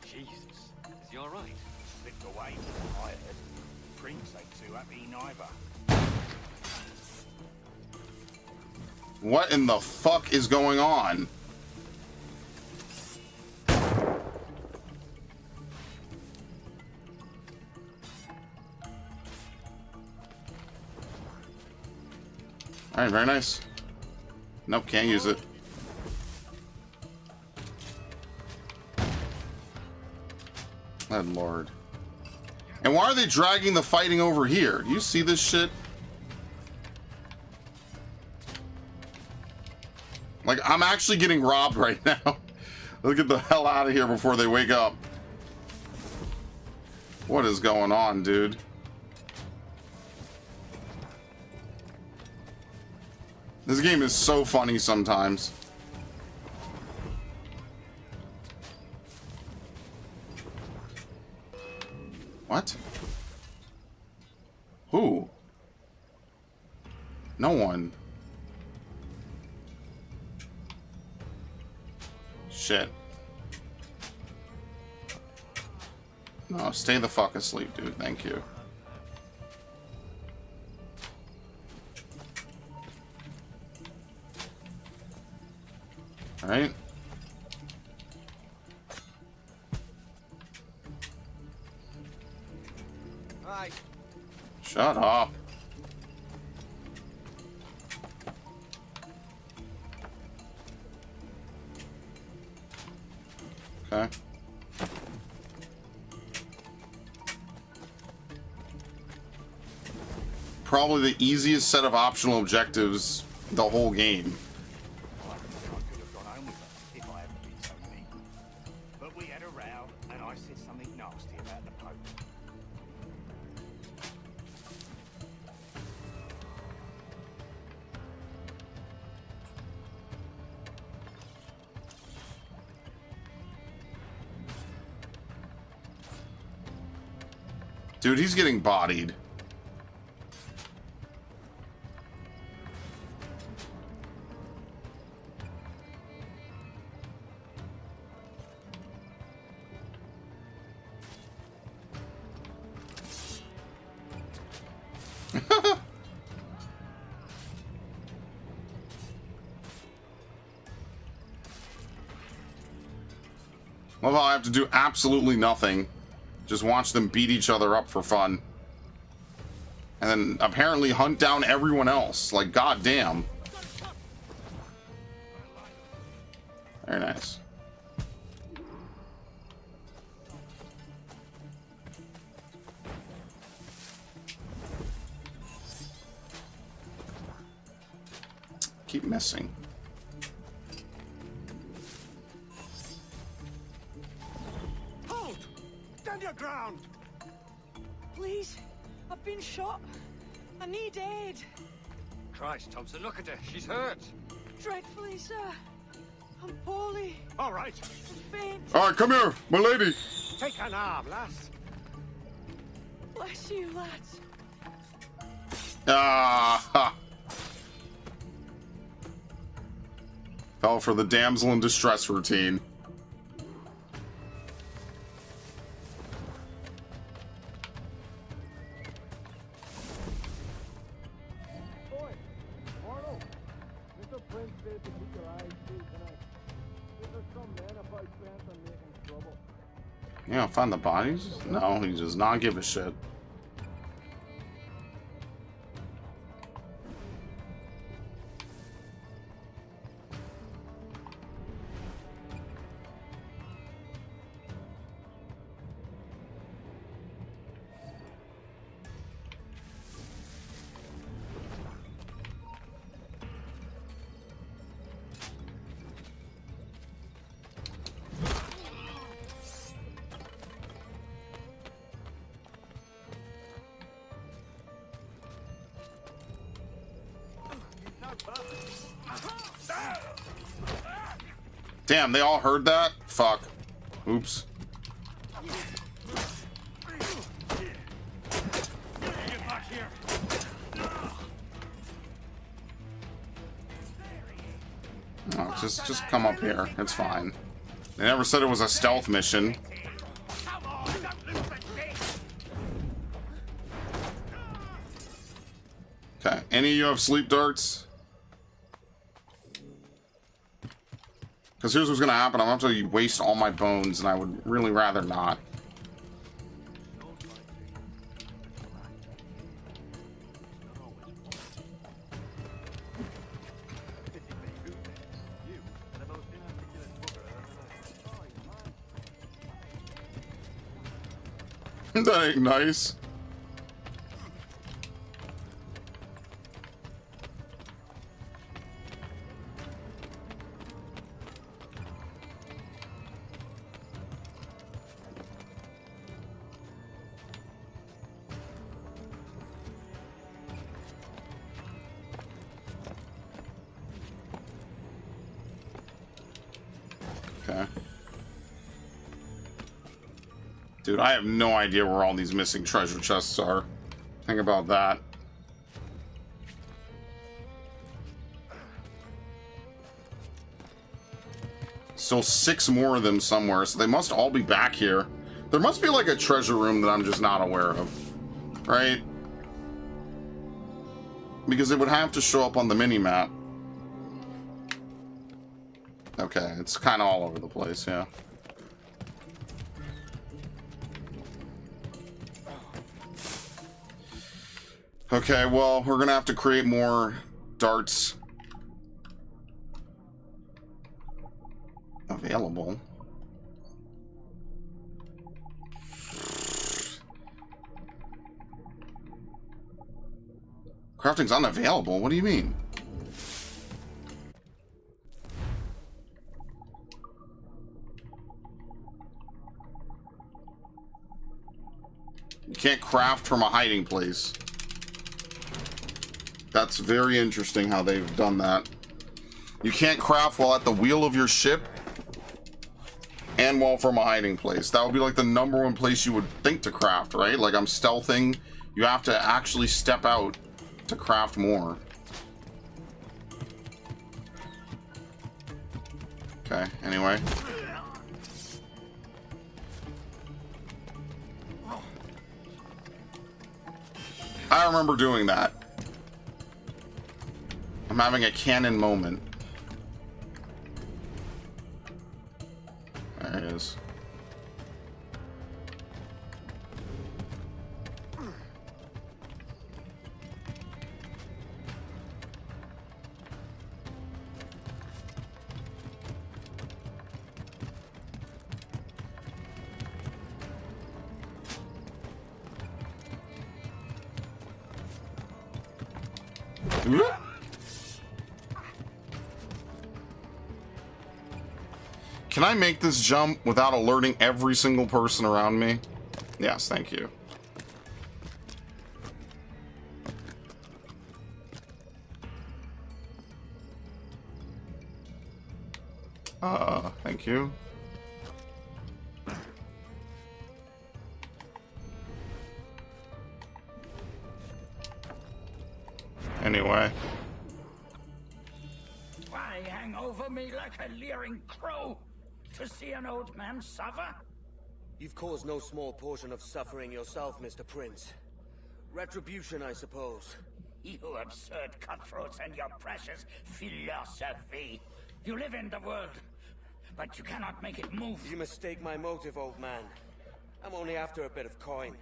Jesus. Is he alright? Slipped away from I heard. Prince ain't too happy neither. What in the fuck is going on? Alright, very nice. Nope, can't use it. Good lord. And why are they dragging the fighting over here? Do you see this shit? Like, I'm actually getting robbed right now. Let's get the hell out of here before they wake up. What is going on, dude? This game is so funny sometimes. What? Who? No one. Shit. No, stay the fuck asleep, dude. Thank you. Alright. Right. Shut up. Okay. Probably the easiest set of optional objectives the whole game. I could have gone home with her if I hadn't been so mean. But we had a row, and I said something nasty about the Pope. Dude, he's getting bodied. Well, I have to do absolutely nothing. Just watch them beat each other up for fun. And then apparently hunt down everyone else. Like, goddamn. Very nice. Keep missing. Hold! Stand your ground! Please, I've been shot. I need aid. Christ, Thompson, look at her. She's hurt. Dreadfully, sir. I'm poorly. All right. I'm faint. All right, come here, my lady. Take an arm, lass. Bless you, lads. Ah! Fell for the damsel in distress routine. Yeah, find the bodies? No, he does not give a shit. Damn, they all heard that? Fuck. Oops. Oh, just come up here. It's fine. They never said it was a stealth mission. Okay, any of you have sleep darts? Because here's what's going to happen. I'm going to have to waste all my bones, and I would really rather not. That ain't nice. Okay. Dude, I have no idea where all these missing treasure chests are. Think about that. Still 6 more of them somewhere, so they must all be back here. There must be like a treasure room that I'm just not aware of. Right? Because it would have to show up on the mini-map. Okay, it's kind of all over the place, yeah. Okay, well, we're gonna have to create more darts available. Crafting's unavailable? What do you mean? You can't craft from a hiding place. That's very interesting how they've done that. You can't craft while at the wheel of your ship and while from a hiding place. That would be like the #1 place you would think to craft, right? Like I'm stealthing. You have to actually step out to craft more. Okay, anyway. I remember doing that. I'm having a canon moment. There it is. Can I make this jump without alerting every single person around me? Yes, thank you. Thank you. Anyway. Why hang over me like a leering crow? To see an old man suffer? You've caused no small portion of suffering yourself, Mr. Prince. Retribution, I suppose. You absurd cutthroats and your precious philosophy. You live in the world, but you cannot make it move. You mistake my motive, old man. I'm only after a bit of coin.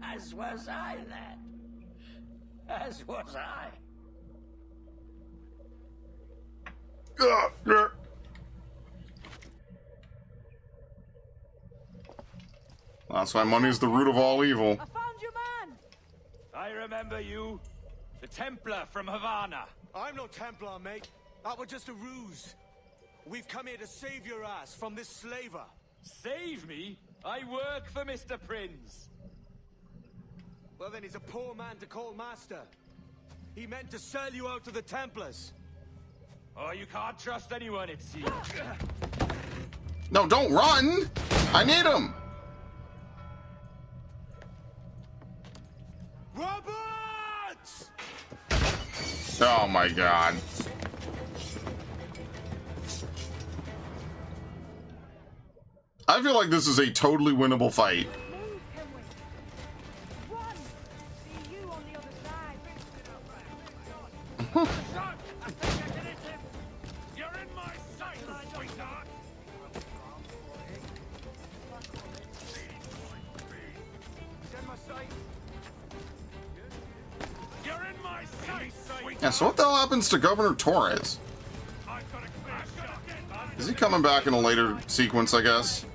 As was I, lad. As was I. That's why money's the root of all evil. I found your man! I remember you. The Templar from Havana. I'm no Templar, mate. That was just a ruse. We've come here to save your ass from this slaver. Save me? I work for Mr. Prince. Well, then he's a poor man to call master. He meant to sell you out to the Templars. Oh, you can't trust anyone, it seems. No, don't run! I need him! Roberts! Oh my god. I feel like this is a totally winnable fight. You're in my sight, sweetheart! You're in my sight, sweetheart! Yeah, so what the hell happens to Governor Torres? Is he coming back in a later sequence, I guess?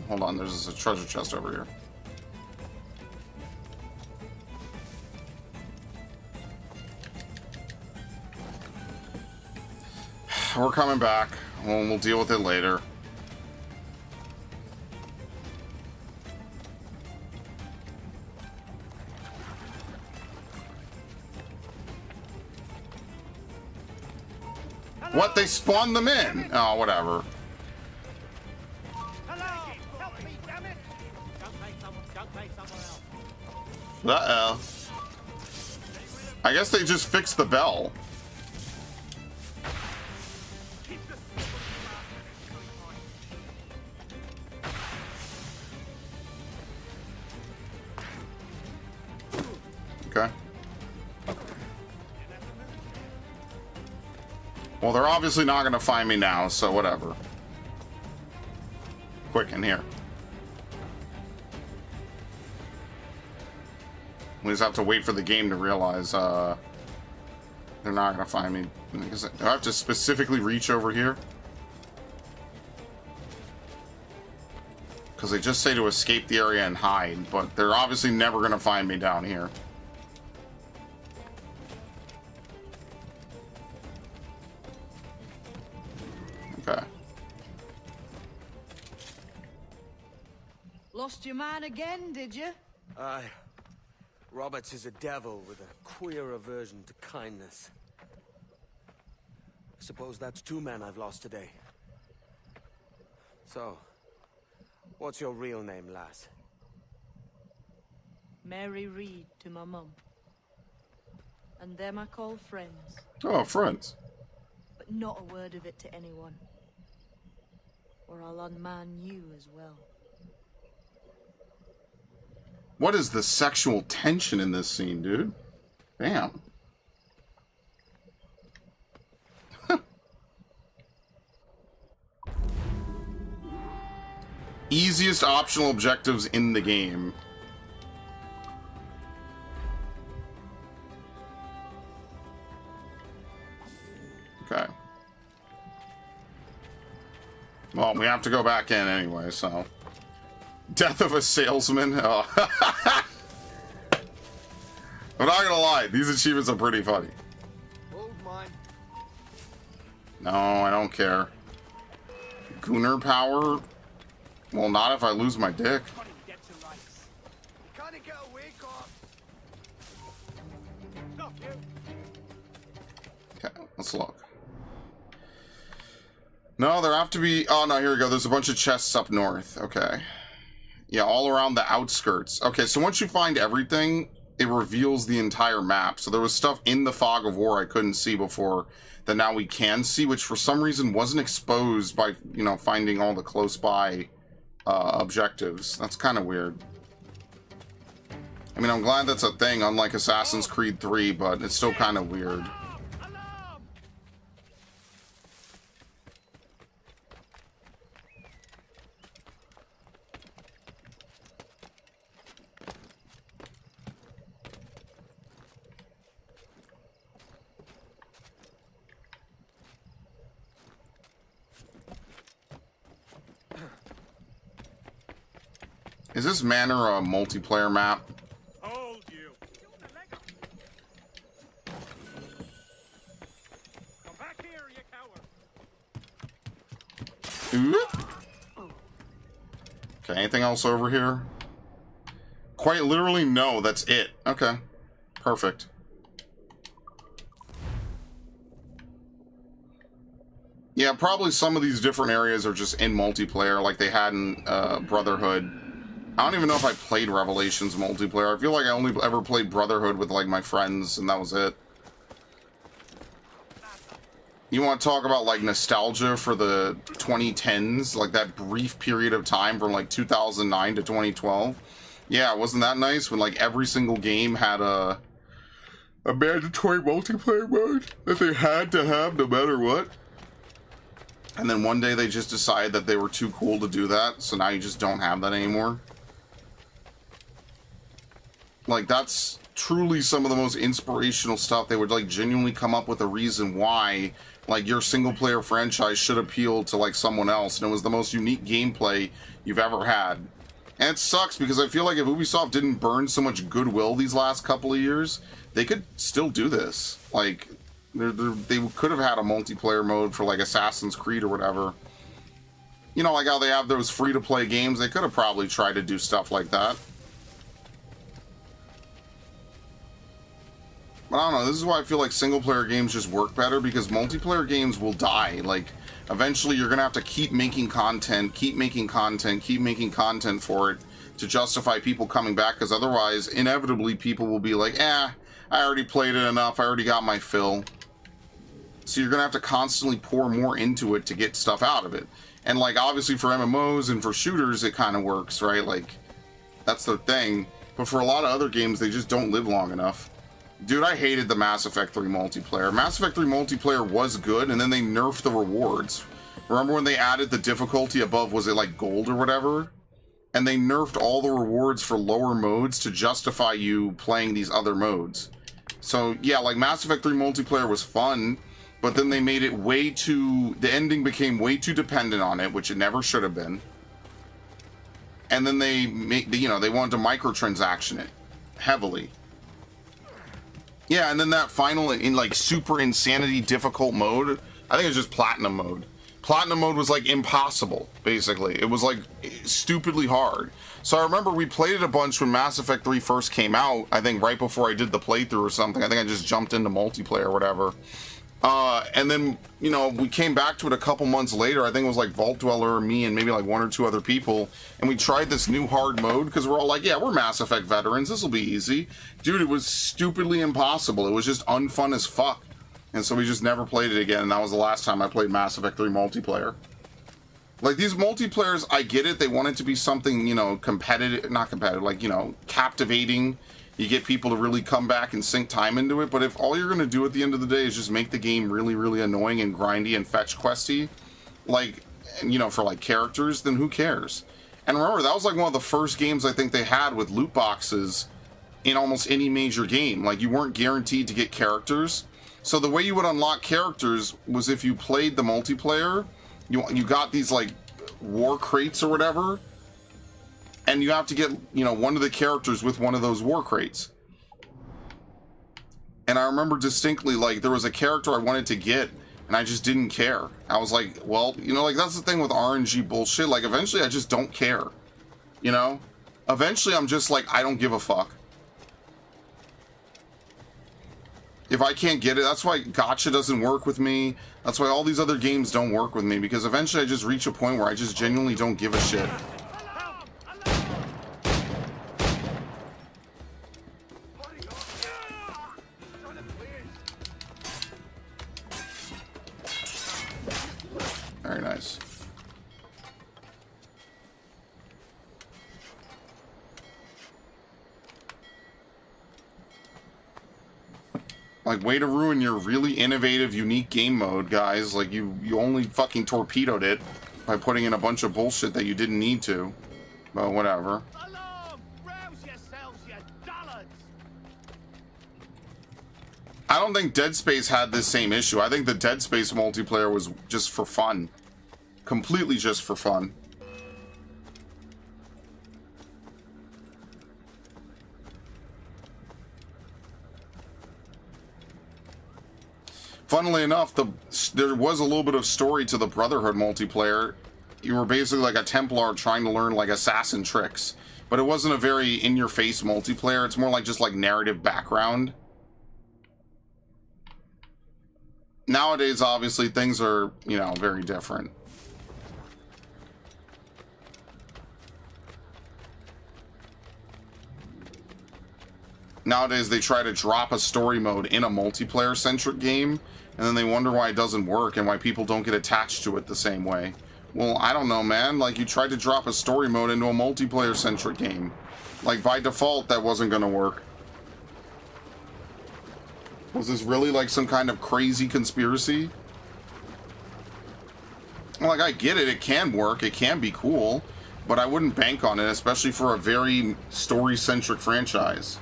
Hold on, there's a treasure chest over here. We're coming back. We'll deal with it later. What? They spawned them in? Oh, whatever. Uh-oh. I guess they just fixed the bell. Okay. Well, they're obviously not going to find me now, so whatever. Quick, in here. We just have to wait for the game to realize they're not going to find me. Do I have to specifically reach over here? Because they just say to escape the area and hide, but they're obviously never going to find me down here. Okay. Lost your man again, did you? Aye. Roberts is a devil with a queer aversion to kindness. I suppose that's two men I've lost today. So, what's your real name, lass? Mary Reed to my mum. And them I call friends. Oh, friends. But not a word of it to anyone. Or I'll unman you as well. What is the sexual tension in this scene, dude? Damn. Easiest optional objectives in the game. Okay. Well, we have to go back in anyway, so... Death of a salesman? Oh. I'm not gonna lie, these achievements are pretty funny. Gold mine. No, I don't care. Gunner power? Well, not if I lose my dick. Okay, let's look. No, there have to be... Oh, no, here we go. There's a bunch of chests up north. Okay. Yeah, all around the outskirts. Okay, so once you find everything, it reveals the entire map. So there was stuff in the Fog of War I couldn't see before that now we can see, which for some reason wasn't exposed by, you know, finding all the close by objectives. That's kind of weird. I mean, I'm glad that's a thing, unlike Assassin's Creed 3, but it's still kind of weird. Is this Manor a multiplayer map? Hold you. Come back here, you coward. Ooh. Okay, anything else over here? Quite literally, no, that's it. Okay, perfect. Yeah, probably some of these different areas are just in multiplayer like they had in Brotherhood. I don't even know if I played Revelations multiplayer. I feel like I only ever played Brotherhood with like my friends, and that was it. You want to talk about like nostalgia for the 2010s, like that brief period of time from like 2009 to 2012? Yeah, wasn't that nice when like every single game had a mandatory multiplayer mode that they had to have no matter what? And then one day they just decided that they were too cool to do that, so now you just don't have that anymore. Like, that's truly some of the most inspirational stuff. They would, like, genuinely come up with a reason why, like, your single-player franchise should appeal to, like, someone else. And it was the most unique gameplay you've ever had. And it sucks, because I feel like if Ubisoft didn't burn so much goodwill these last couple of years, they could still do this. Like, they could have had a multiplayer mode for, like, Assassin's Creed or whatever. You know, like how they have those free-to-play games. They could have probably tried to do stuff like that. But I don't know, this is why I feel like single-player games just work better, because multiplayer games will die. Like, eventually you're gonna have to keep making content, keep making content for it to justify people coming back, because otherwise, inevitably, people will be like, I already played it enough, I already got my fill. So you're gonna have to constantly pour more into it to get stuff out of it. And, like, obviously for MMOs and for shooters, it kind of works, right? Like, that's their thing. But for a lot of other games, they just don't live long enough. Dude, I hated the Mass Effect 3 multiplayer. Mass Effect 3 multiplayer was good, and then they nerfed the rewards. Remember when they added the difficulty above, was it like gold or whatever? And they nerfed all the rewards for lower modes to justify you playing these other modes. So, yeah, like Mass Effect 3 multiplayer was fun, but then they made it way too... The ending became way too dependent on it, which it never should have been. And then they wanted to microtransaction it heavily. Yeah, and then that final, in like super insanity difficult mode, I think it was just platinum mode. Platinum mode was like impossible, basically. It was like stupidly hard. So I remember we played it a bunch when Mass Effect 3 first came out, I think right before I did the playthrough or something. I think I just jumped into multiplayer or whatever. And then, you know, we came back to it a couple months later. I think it was like Vault Dweller, me, and maybe like one or two other people. And we tried this new hard mode because we're all like, yeah, we're Mass Effect veterans. This will be easy. Dude, it was stupidly impossible. It was just unfun as fuck. And so we just never played it again. And that was the last time I played Mass Effect 3 multiplayer. Like, these multiplayers, I get it. They want it to be something, you know, competitive, not competitive, like, you know, captivating. You get people to really come back and sink time into it, but if all you're going to do at the end of the day is just make the game really, really annoying and grindy and fetch questy, like, you know, for like characters, then who cares? And remember, that was like one of the first games I think they had with loot boxes in almost any major game. Like, you weren't guaranteed to get characters. So the way you would unlock characters was if you played the multiplayer, you got these like war crates or whatever, and you have to get, you know, one of the characters with one of those war crates. And I remember distinctly, like, there was a character I wanted to get, And I just didn't care. I was like, well, you know, like, that's the thing with RNG bullshit. Like, eventually I just don't care. You know? Eventually I'm just like, I don't give a fuck. If I can't get it, that's why Gacha doesn't work with me. That's why all these other games don't work with me, because eventually I just reach a point where I just genuinely don't give a shit. Very nice. Like, way to ruin your really innovative, unique game mode, guys. Like, you only fucking torpedoed it by putting in a bunch of bullshit that you didn't need to. But whatever. I don't think Dead Space had this same issue. I think the Dead Space multiplayer was just for fun. Completely just for fun. Funnily enough, there was a little bit of story to the Brotherhood multiplayer. You were basically like a Templar trying to learn like assassin tricks. But it wasn't a very in-your-face multiplayer. It's more like just like narrative background. Nowadays, obviously, things are, you know, very different. Nowadays, they try to drop a story mode in a multiplayer-centric game, and then they wonder why it doesn't work and why people don't get attached to it the same way. Well, I don't know, man. Like, you tried to drop a story mode into a multiplayer-centric game. Like, by default, that wasn't gonna work. Was this really, like, some kind of crazy conspiracy? Like, I get it. It can work. It can be cool. But I wouldn't bank on it, especially for a very story-centric franchise.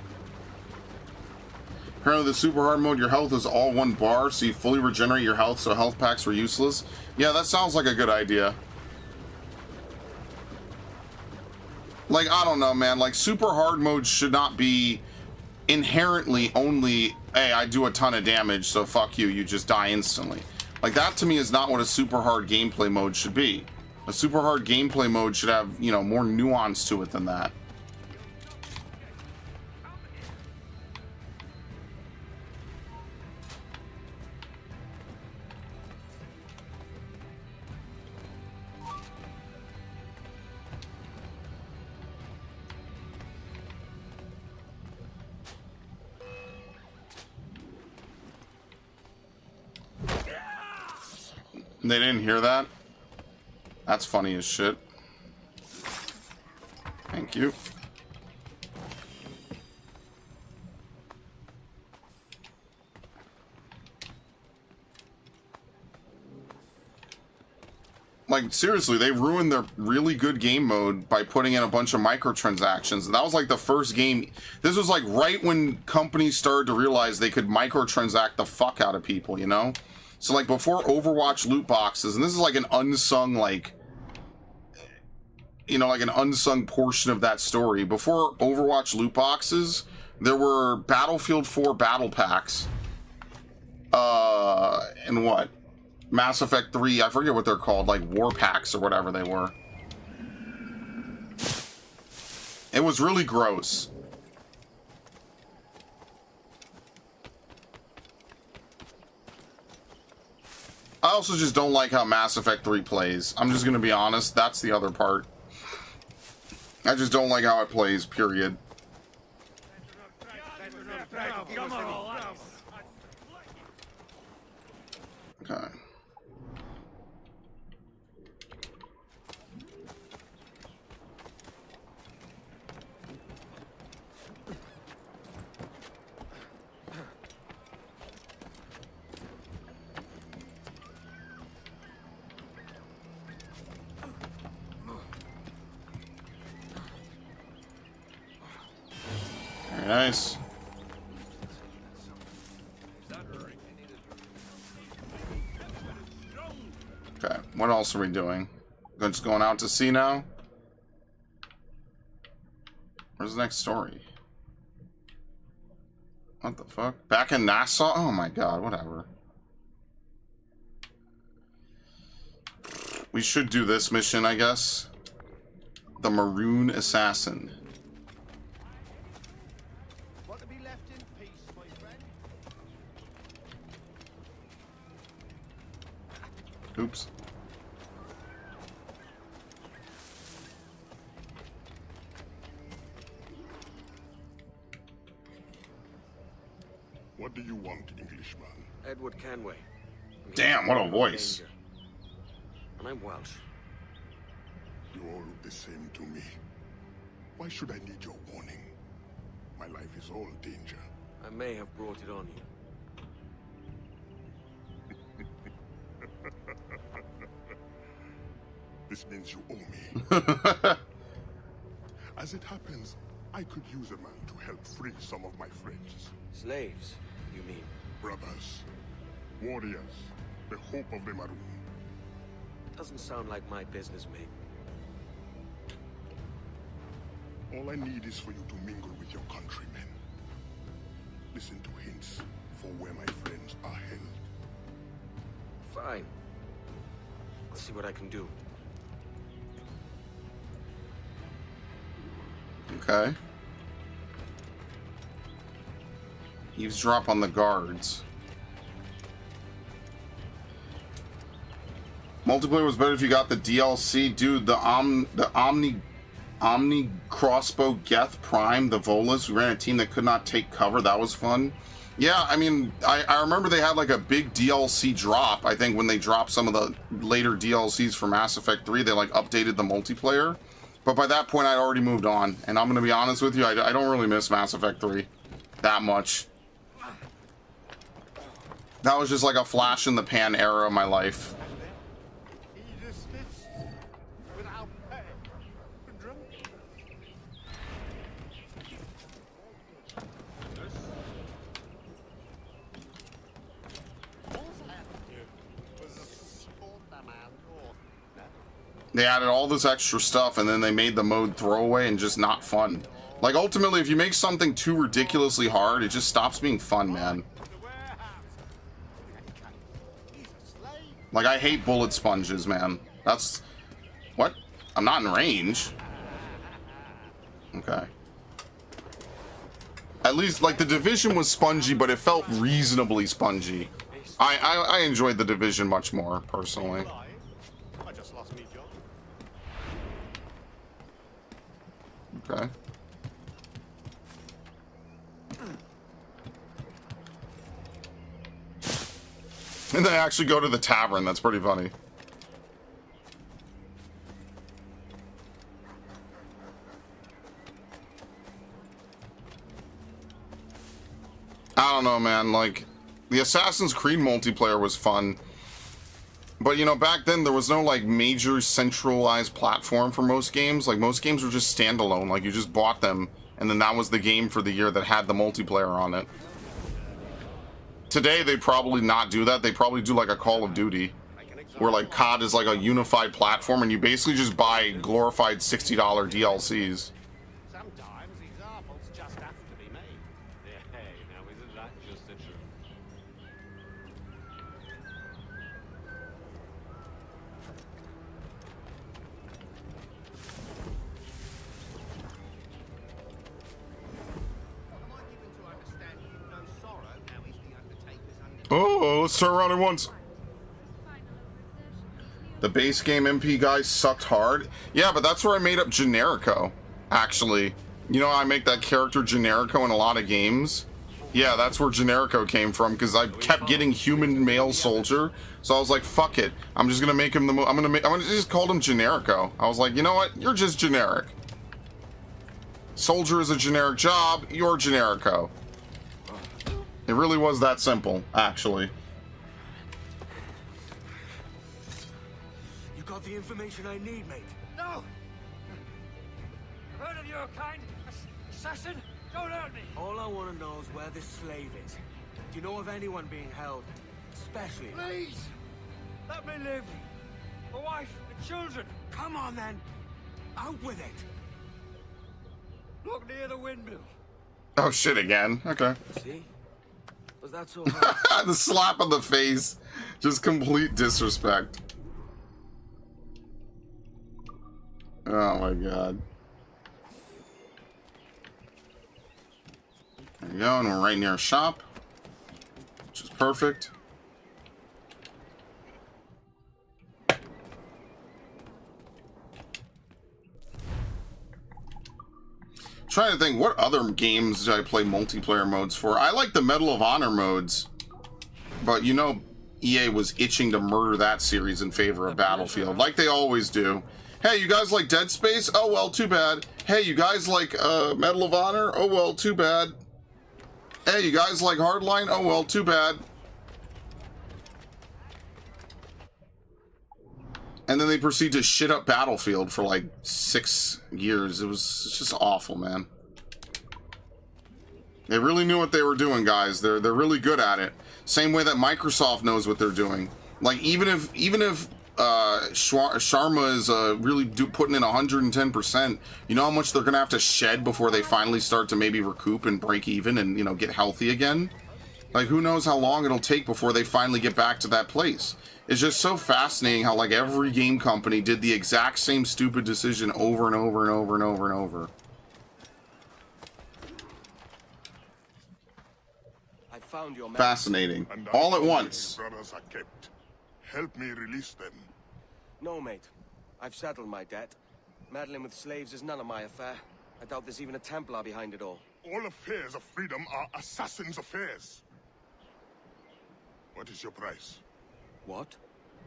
Apparently the super hard mode, your health is all one bar, so you fully regenerate your health, so health packs were useless. Yeah, that sounds like a good idea. Like, I don't know, man. Like, super hard mode should not be inherently only, hey, I do a ton of damage, so fuck you, you just die instantly. Like, that to me is not what a super hard gameplay mode should be. A super hard gameplay mode should have, you know, more nuance to it than that. They didn't hear that? That's funny as shit. Thank you. Like, seriously, they ruined their really good game mode by putting in a bunch of microtransactions. And that was like the first game. This was like right when companies started to realize they could microtransact the fuck out of people, you know? So, like, before Overwatch loot boxes, and this is like an unsung, like, you know, like an unsung portion of that story. Before Overwatch loot boxes, there were Battlefield 4 battle packs. And what? Mass Effect 3, I forget what they're called, like war packs or whatever they were. It was really gross. I also just don't like how Mass Effect 3 plays. I'm just gonna be honest, that's the other part. I just don't like how it plays, period. Okay. Very nice. Okay, what else are we doing? Just going out to sea now? Where's the next story? What the fuck? Back in Nassau? Oh my god, whatever. We should do this mission, I guess. The Maroon Assassin. Want to be left in peace, my friend? Oops. What do you want, Englishman? Edward Kenway. I'm Damn, here what a in voice. danger. And I'm Welsh. You all look the same to me. Why should I need your warning? My life is all danger. I may have brought it on you. This means you owe me. As it happens, I could use a man to help free some of my friends. Slaves, you mean? Brothers. Warriors. The hope of the Maroon. Doesn't sound like my business, mate. All I need is for you to mingle with your countrymen. Listen to hints for where my friends are held. Fine. I'll see what I can do. Okay. Eavesdrop on the guards. Multiplayer was better if you got the DLC, dude. The Omni crossbow Geth Prime, the Volus. We ran a team that could not take cover. That was fun. Yeah, I mean, I remember they had like a big DLC drop. I think when they dropped some of the later DLCs for Mass Effect 3, they like updated the multiplayer. But by that point, I'd already moved on. And I'm going to be honest with you, I don't really miss Mass Effect 3 that much. That was just like a flash in the pan era of my life. They added all this extra stuff and then they made the mode throwaway and just not fun. Like, ultimately, if you make something too ridiculously hard, it just stops being fun, man. Like, I hate bullet sponges, man. That's... What? I'm not in range. Okay. At least, like, the Division was spongy, but it felt reasonably spongy. I enjoyed the Division much more, personally. I just lost me job. Okay. And they actually go to the tavern. That's pretty funny. I don't know, man. Like, the Assassin's Creed multiplayer was fun. But, you know, back then there was no, like, major centralized platform for most games. Like, most games were just standalone. Like, you just bought them, and then that was the game for the year that had the multiplayer on it. Today, they'd probably not do that. They probably do, like, a Call of Duty, where, like, COD is, like, a unified platform, and you basically just buy glorified $60 DLCs. Sometimes examples just have to be made. Yeah, now isn't that just the truth? Oh, let's turn around at once. The base game MP guys sucked hard. Yeah, but that's where I made up Generico, actually. You know, I make that character Generico in a lot of games. Yeah, that's where Generico came from, because I kept getting human male soldier. So I was like, fuck it. I'm just gonna make him the I'm gonna just call him Generico. I was like, you know what? You're just generic. Soldier is a generic job, you're Generico. It really was that simple, actually. You got the information I need, mate. No! Heard of your kind? Assassin? Don't hurt me! All I want to know is where this slave is. Do you know of anyone being held? Especially... Please! Let me live! A wife and children! Come on, then! Out with it! Look near the windmill. Oh, shit, again. Okay. See? Was that so hard? The slap on the face. Just complete disrespect. Oh my god. There you go, and we're right near a shop, which is perfect. Trying to think, what other games did I play multiplayer modes for? I like the Medal of Honor modes, but you know EA was itching to murder that series in favor of Battlefield, like they always do. Hey, you guys like Dead Space? Oh well, too bad. Hey, you guys like Medal of Honor? Oh well, too bad. Hey, you guys like Hardline? Oh well, too bad. And then they proceed to shit up Battlefield for like 6 years. It's just awful, man. They really knew what they were doing, guys. They're really good at it. Same way that Microsoft knows what they're doing. Like even if Sharma is really putting in 110%, you know how much they're gonna have to shed before they finally start to maybe recoup and break even and, you know, get healthy again. Like who knows how long it'll take before they finally get back to that place. It's just so fascinating how like every game company did the exact same stupid decision over and over and over and over and over. I found your Fascinating. All at once. Brothers are kept. Help me release them. No, mate. I've settled my debt. Meddling with slaves is none of my affair. I doubt there's even a Templar behind it all. All affairs of freedom are assassins' affairs. What is your price? What?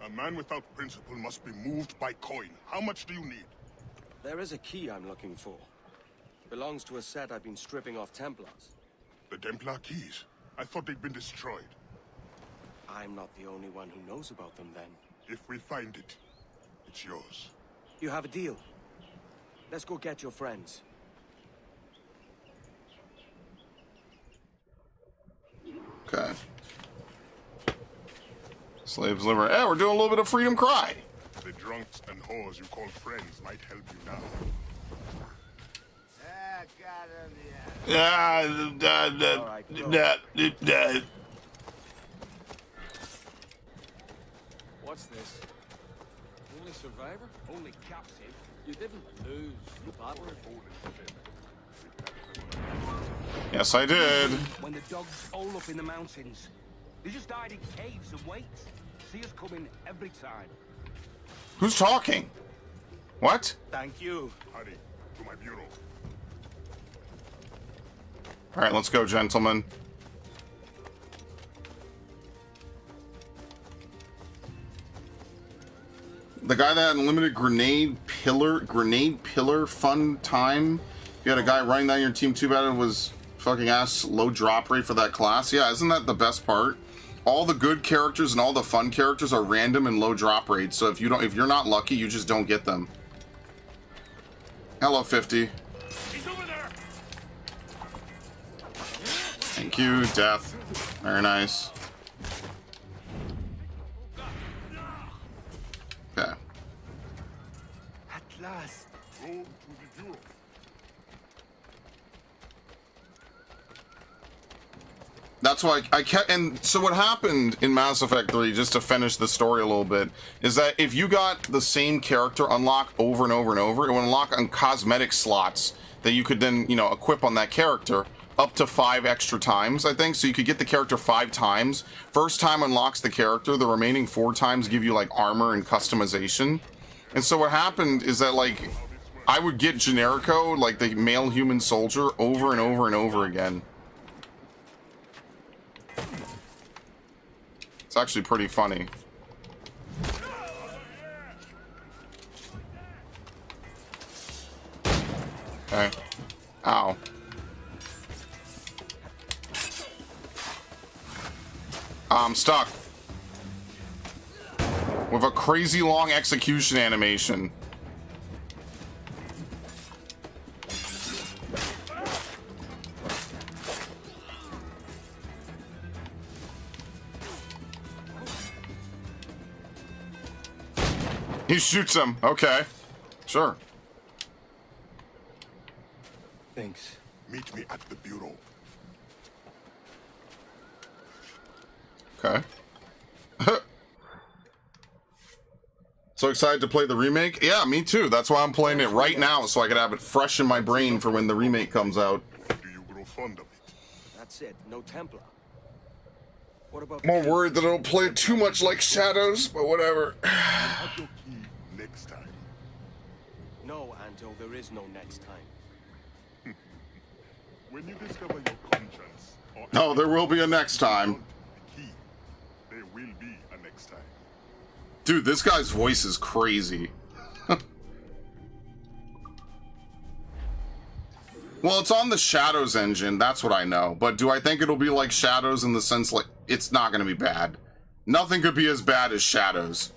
A man without principle must be moved by coin. How much do you need? There is a key I'm looking for. Belongs to a set I've been stripping off Templars. The Templar keys? I thought they'd been destroyed. I'm not the only one who knows about them then. If we find it, it's yours. You have a deal. Let's go get your friends. Okay. Slaves liver. Hey, we're doing a little bit of Freedom Cry. The drunks and whores you call friends might help you now. What's this? Only survivor? Only captive? You didn't lose the battle. Yes, I did. When the dogs all up in the mountains, they just hide in caves and wait. See us coming every time. Who's talking? What? Thank you. Hurry, to my bureau. All right, let's go, gentlemen. The guy that had unlimited grenade pillar fun time. You had a guy running down your team. Too bad it was fucking ass low drop rate for that class. Yeah, isn't that the best part? All the good characters and all the fun characters are random and low drop rates. So if you're not lucky, you just don't get them. Hello, 50. He's over there. Thank you, Death. Very nice. Okay. At last. Go to the bureau. That's why I kept, and so what happened in Mass Effect 3, just to finish the story a little bit, is that if you got the same character unlocked over and over and over, it would unlock on cosmetic slots that you could then, you know, equip on that character up to 5 extra times, I think. So you could get the character 5 times. First time unlocks the character, the remaining 4 times give you like armor and customization. And so what happened is that like I would get Generico, like the male human soldier, over and over and over again. It's actually pretty funny. Okay. Ow. I'm stuck. With a crazy long execution animation. He shoots him. Okay. Sure. Thanks. Meet me at the bureau. So excited to play the remake? Yeah, me too. That's why I'm playing it right now, so I could have it fresh in my brain for when the remake comes out. Do you grow fond of it? That's it. No Templar. What about... More worried that it'll play too much like Shadows, but whatever. Have your key next time. No, Anto, there is no next time. When you discover your conscience, or No, there will be a next time. there will be a next time. Dude, this guy's voice is crazy. Well, it's on the Shadows engine, that's what I know. But do I think it'll be like Shadows in the sense like it's not going to be bad? Nothing could be as bad as Shadows.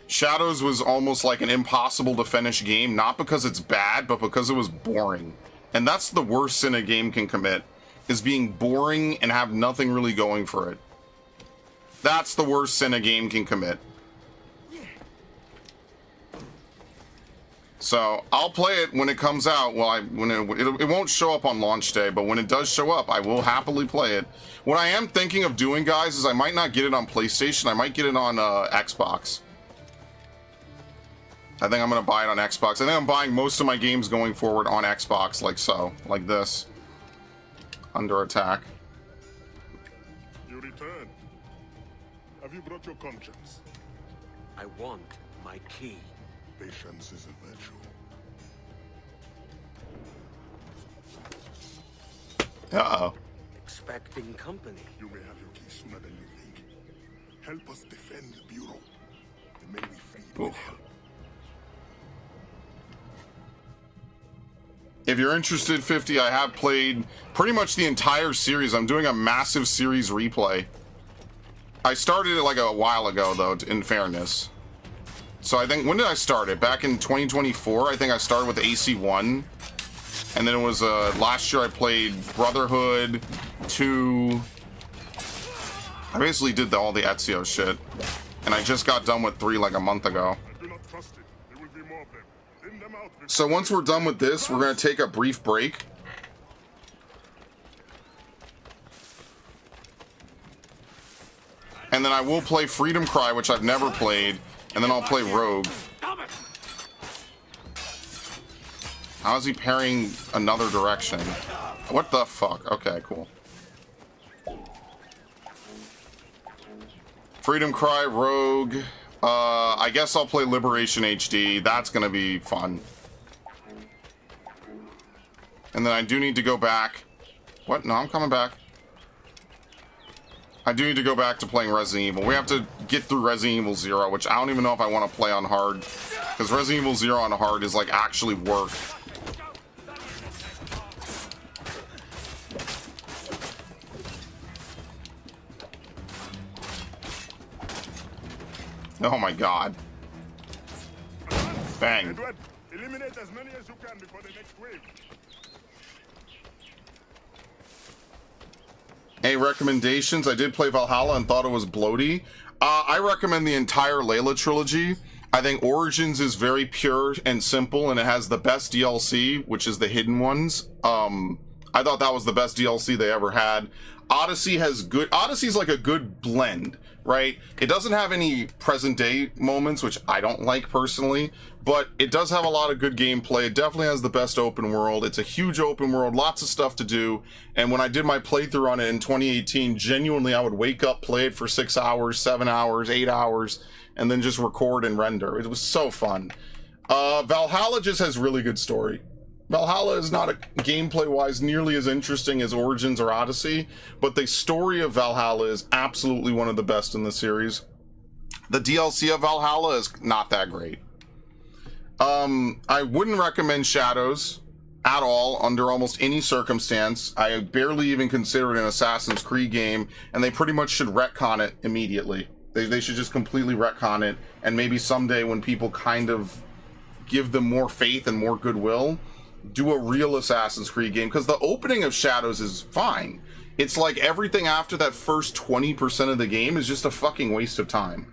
Shadows was almost like an impossible to finish game, not because it's bad, but because it was boring. And that's the worst sin a game can commit, is being boring and have nothing really going for it. That's the worst sin a game can commit. So I'll play it when it comes out. Well, it won't show up on launch day, but when it does show up, I will happily play it. What I am thinking of doing, guys, is I might not get it on PlayStation. I might get it on Xbox. I think I'm gonna buy it on Xbox. I think I'm buying most of my games going forward on Xbox, like so, like this. Under Attack. You returned. Have you brought your conscience? I want my key. Patience is a virtue. Uh-oh. Expecting company. You may have your key sooner than you think. Help us defend the Bureau. The men we feed will help. If you're interested, 50, I have played pretty much the entire series. I'm doing a massive series replay. I started it like a while ago, though, in fairness. So I think, when did I start it? Back in 2024, I think I started with AC1. And then it was, last year I played Brotherhood 2. I basically did all the Ezio shit. And I just got done with 3 like a month ago. I do not trust it. There will be more of them. Thin them out. So once we're done with this, we're going to take a brief break. And then I will play Freedom Cry, which I've never played. And then I'll play Rogue. How is he parrying another direction? What the fuck? Okay, cool. Freedom Cry, Rogue. I guess I'll play Liberation HD. That's gonna be fun. And then I do need to go back. What? No, I'm coming back. I do need to go back to playing Resident Evil. We have to get through Resident Evil 0, which I don't even know if I want to play on hard. Because Resident Evil 0 on hard is like actually work. Oh my god. Bang. Edward, eliminate as many as you can before the next wave. Any recommendations? I did play Valhalla and thought it was bloaty. I recommend the entire Layla trilogy. I think Origins is very pure and simple, and it has the best DLC, which is the Hidden Ones. I thought that was the best DLC they ever had. Odyssey has good... Odyssey's like a good blend, right? It doesn't have any present-day moments, which I don't like personally, but it does have a lot of good gameplay. It definitely has the best open world. It's a huge open world, lots of stuff to do, and when I did my playthrough on it in 2018, genuinely I would wake up, play it for 6 hours, 7 hours, 8 hours, and then just record and render. It was so fun. Valhalla just has really good story. Valhalla is not, gameplay-wise, nearly as interesting as Origins or Odyssey, but the story of Valhalla is absolutely one of the best in the series. The DLC of Valhalla is not that great. I wouldn't recommend Shadows at all, under almost any circumstance. I barely even consider it an Assassin's Creed game, and they pretty much should retcon it immediately. They should just completely retcon it, and maybe someday when people kind of give them more faith and more goodwill, do a real Assassin's Creed game, because the opening of Shadows is fine. It's like everything after that first 20% of the game is just a fucking waste of time.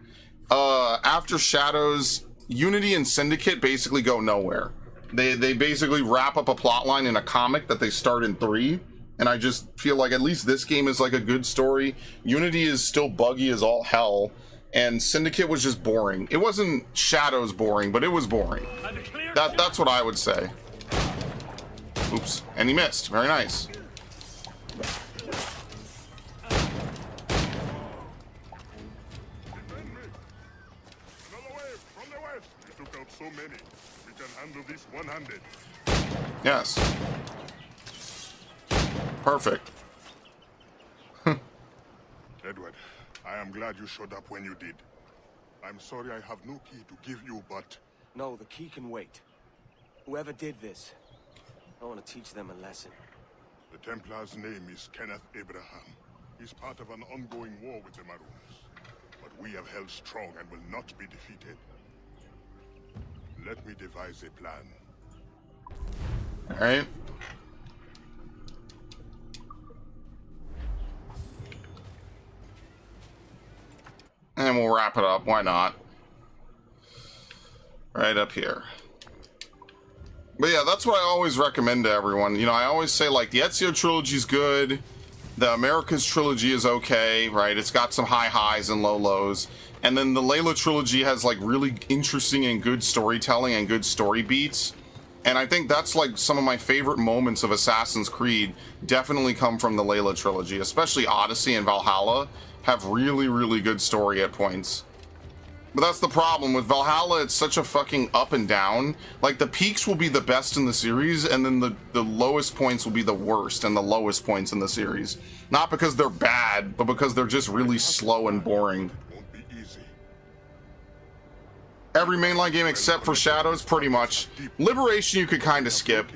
After Shadows, Unity and Syndicate basically go nowhere. They basically wrap up a plotline in a comic that they start in 3, and I just feel like at least this game is like a good story. Unity is still buggy as all hell, and Syndicate was just boring. It wasn't Shadows boring, but it was boring. That's what I would say. Oops, and he missed. Very nice. Took out so many. We can handle this one-handed. Yes. Perfect. Edward, I am glad you showed up when you did. I'm sorry I have no key to give you, but... No, the key can wait. Whoever did this, I want to teach them a lesson. The Templar's name is Kenneth Abraham. He's part of an ongoing war with the Maroons. But we have held strong and will not be defeated. Let me devise a plan. All right. And we'll wrap it up. Why not? Right up here. But yeah, that's what I always recommend to everyone. You know, I always say, like, the Ezio trilogy is good. The Americas trilogy is okay, right? It's got some high highs and low lows. And then the Layla trilogy has, like, really interesting and good storytelling and good story beats. And I think that's, like, some of my favorite moments of Assassin's Creed definitely come from the Layla trilogy. Especially Odyssey and Valhalla have really, really good story at points. But that's the problem with Valhalla. It's such a fucking up and down. Like, the peaks will be the best in the series, and then the lowest points will be the worst and the lowest points in the series. Not because they're bad, but because they're just really slow and boring. Every mainline game except for Shadows, pretty much. Liberation you could kind of skip.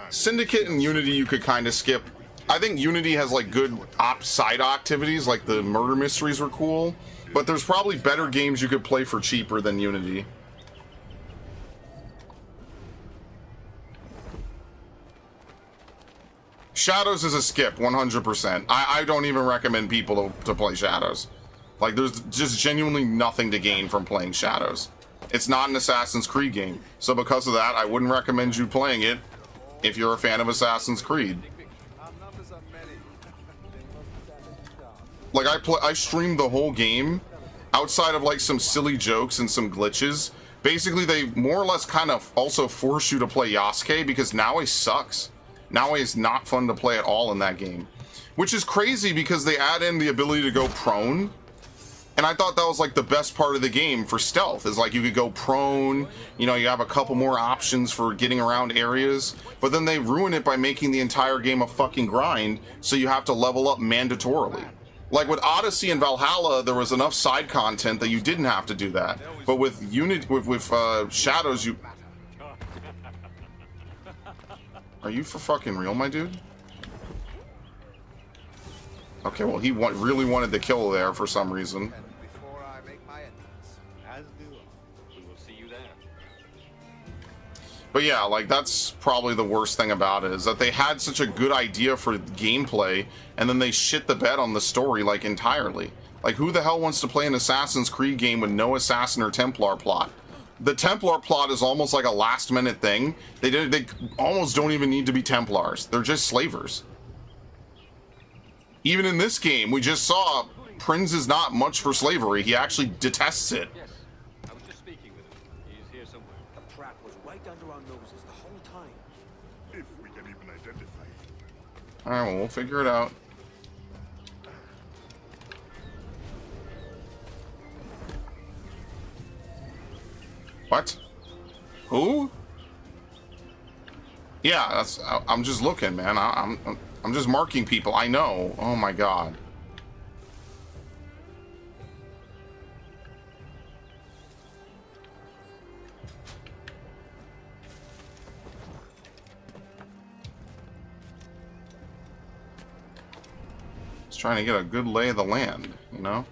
Syndicate and Unity you could kind of skip. I think Unity has, like, good side activities, like the murder mysteries were cool. But there's probably better games you could play for cheaper than Unity. Shadows is a skip, 100%. I don't even recommend people to play Shadows. Like, there's just genuinely nothing to gain from playing Shadows. It's not an Assassin's Creed game. So because of that, I wouldn't recommend you playing it if you're a fan of Assassin's Creed. Like, I streamed the whole game outside of, like, some silly jokes and some glitches. Basically, they more or less kind of also force you to play Yasuke because Naue sucks. Naue is not fun to play at all in that game. Which is crazy because they add in the ability to go prone. And I thought that was, like, the best part of the game for stealth, is, like, you could go prone, you know, you have a couple more options for getting around areas, but then they ruin it by making the entire game a fucking grind, so you have to level up mandatorily. Like, with Odyssey and Valhalla, there was enough side content that you didn't have to do that. But with Shadows, you... Are you for fucking real, my dude? Okay, well, he really wanted to kill there for some reason. But yeah, like, that's probably the worst thing about it, is that they had such a good idea for gameplay, and then they shit the bed on the story, like, entirely. Like, who the hell wants to play an Assassin's Creed game with no Assassin or Templar plot? The Templar plot is almost like a last-minute thing. They almost don't even need to be Templars. They're just slavers. Even in this game, we just saw Prinz is not much for slavery. He actually detests it. I was just speaking with him. He's here somewhere. The Pratt was right under our noses the whole time. If we can even identify it. Alright, well, we'll figure it out. What? Who? Yeah, that's. I'm just looking, man. I'm just marking people. I know. Oh my god. Just trying to get a good lay of the land, you know?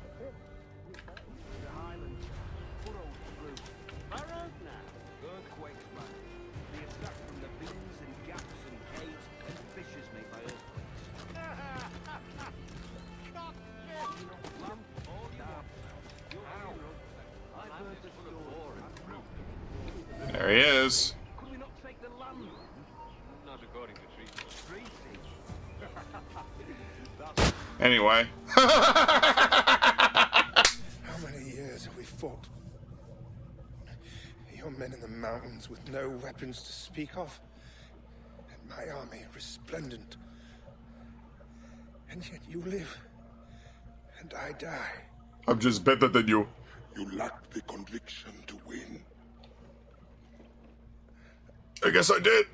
There he is. Anyway. How many years men in the mountains with no weapons to speak of, and my army resplendent. And yet you live, and I die. I'm just better than you. You lacked the conviction to win. I guess I did.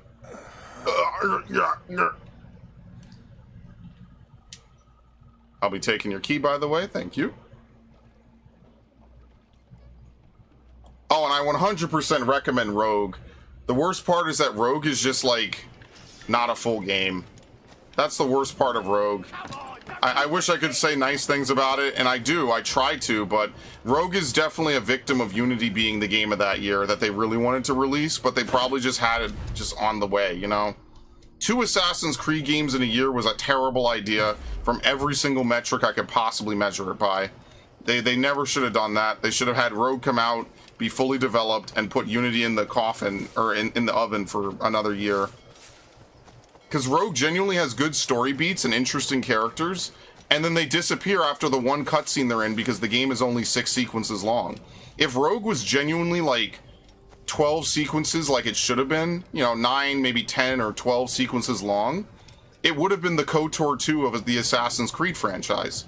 I'll be taking your key, by the way. Thank you. Oh, and I 100% recommend Rogue. The worst part is that Rogue is just, like, not a full game. That's the worst part of Rogue. I wish I could say nice things about it, and I do. I try to, but Rogue is definitely a victim of Unity being the game of that year that they really wanted to release, but they probably just had it just on the way, you know? 2 Assassin's Creed games in a year was a terrible idea from every single metric I could possibly measure it by. They never should have done that. They should have had Rogue come out, be fully developed, and put Unity in the coffin, or in the oven for another year. Because Rogue genuinely has good story beats and interesting characters, and then they disappear after the one cutscene they're in because the game is only 6 sequences long. If Rogue was genuinely like 12 sequences like it should have been, you know, 9, maybe 10 or 12 sequences long, it would have been the KOTOR 2 of the Assassin's Creed franchise.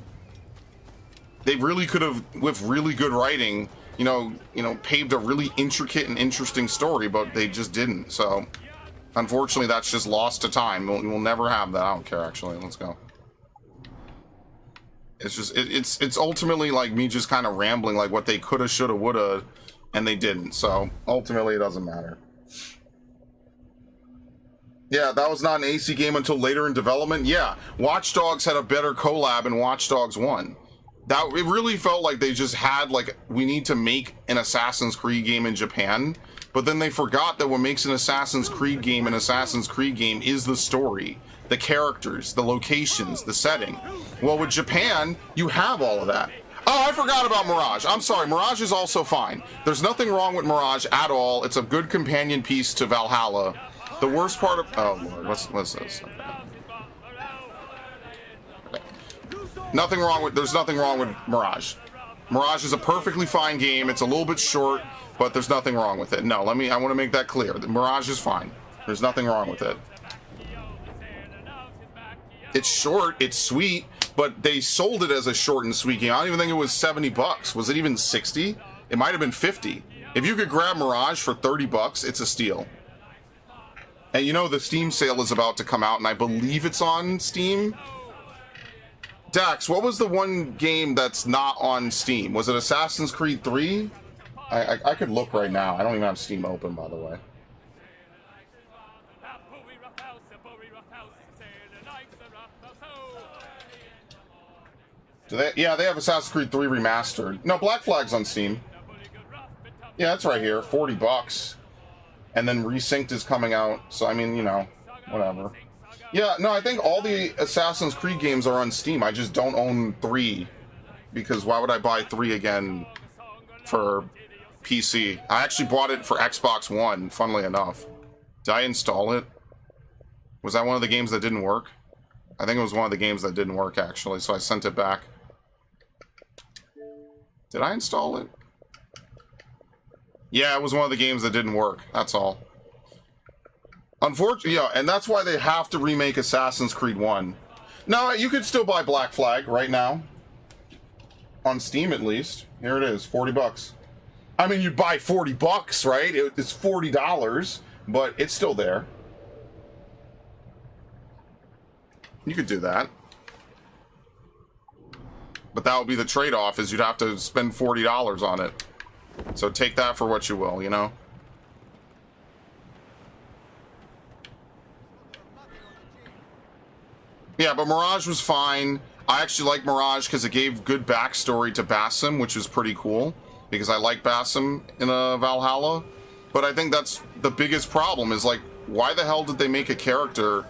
They really could have, with really good writing, you know, paved a really intricate and interesting story, but they just didn't, so... Unfortunately, that's just lost to time. We'll never have that. I don't care, actually. Let's go. It's just, it's ultimately like me just kind of rambling like what they coulda, shoulda, woulda, and they didn't. So, ultimately, it doesn't matter. Yeah, that was not an AC game until later in development. Yeah, Watch Dogs had a better collab in Watch Dogs 1. It really felt like they just had, like, we need to make an Assassin's Creed game in Japan. But then they forgot that what makes an Assassin's Creed game is the story, the characters, the locations, the setting. Well, with Japan, you have all of that. Oh, I forgot about Mirage. I'm sorry, Mirage is also fine. There's nothing wrong with Mirage at all. It's a good companion piece to Valhalla. The worst part of... Oh, Lord, what's this? Okay. There's nothing wrong with Mirage. Mirage is a perfectly fine game. It's a little bit short, but there's nothing wrong with it. No, I want to make that clear. The Mirage is fine. There's nothing wrong with it. It's short, it's sweet, but they sold it as a short and sweet game. I don't even think it was $70. Was it even 60? It might have been 50. If you could grab Mirage for $30, it's a steal. And you know the Steam sale is about to come out, and I believe it's on Steam. Dax, what was the one game that's not on Steam? Was it Assassin's Creed 3? I could look right now. I don't even have Steam open, by the way. Do they? Yeah, they have Assassin's Creed 3 Remastered. No, Black Flag's on Steam. Yeah, that's right here. $40. And then Resynced is coming out. So, I mean, you know, whatever. Yeah, no, I think all the Assassin's Creed games are on Steam. I just don't own 3. Because why would I buy 3 again for PC? I actually bought it for Xbox One, funnily enough. Did I install it? Was that one of the games that didn't work? I think it was one of the games that didn't work, actually, so I sent it back. Did I install it? Yeah, it was one of the games that didn't work, that's all. Unfortunately, yeah, and that's why they have to remake Assassin's Creed 1. No, you could still buy Black Flag right now. On Steam, at least. Here it is, $40. I mean, you'd buy $40, right? It's $40, but it's still there. You could do that. But that would be the trade-off, is you'd have to spend $40 on it. So take that for what you will, you know? Yeah, but Mirage was fine. I actually like Mirage because it gave good backstory to Basim, which is pretty cool. Because I like Basim in Valhalla. But I think that's the biggest problem, is like, why the hell did they make a character...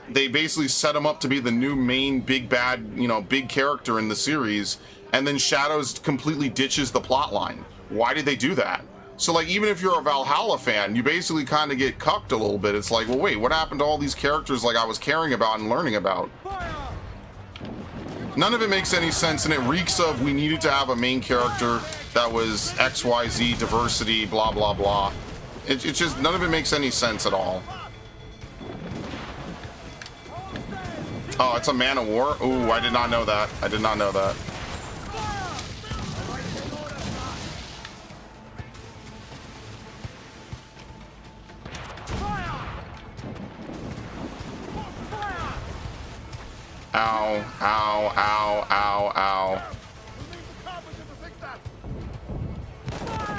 They basically set him up to be the new main big bad, you know, big character in the series, and then Shadows completely ditches the plot line. Why did they do that? So, like, even if you're a Valhalla fan, you basically kind of get cucked a little bit. It's like, well, wait, what happened to all these characters, like, I was caring about and learning about? None of it makes any sense, and it reeks of we needed to have a main character that was XYZ, diversity, blah, blah, blah. It's just, none of it makes any sense at all. Oh, it's a Man of War? Ooh, I did not know that. I did not know that. Ow, ow, ow, ow, ow.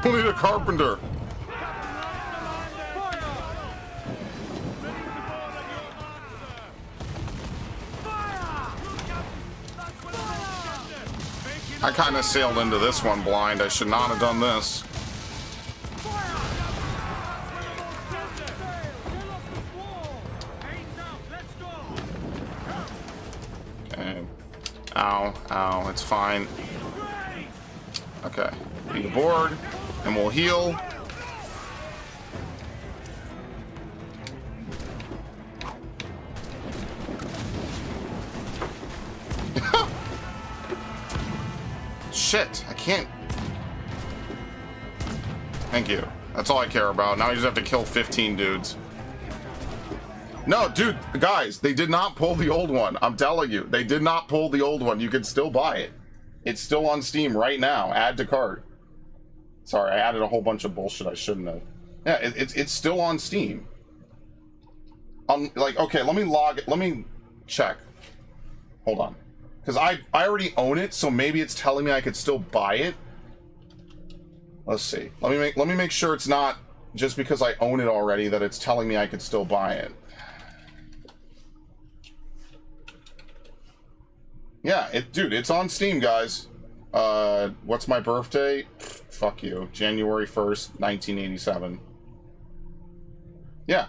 We'll need a carpenter. I kind of sailed into this one blind. I should not have done this. Okay. Ow, ow, it's fine. Okay. Beat the board, and we'll heal. Shit, I can't. Thank you. That's all I care about. Now you just have to kill 15 dudes. No, dude, guys, they did not pull the old one. I'm telling you, they did not pull the old one. You can still buy it. It's still on Steam right now. Add to cart. Sorry, I added a whole bunch of bullshit I shouldn't have. Yeah, it's still on Steam. Like, okay, let me log it. Let me check. Hold on. Because I already own it, so maybe it's telling me I could still buy it. Let's see. Let me make sure it's not just because I own it already that it's telling me I could still buy it. Yeah, dude, it's on Steam, guys. What's my birthday? Fuck you. January 1st, 1987. Yeah.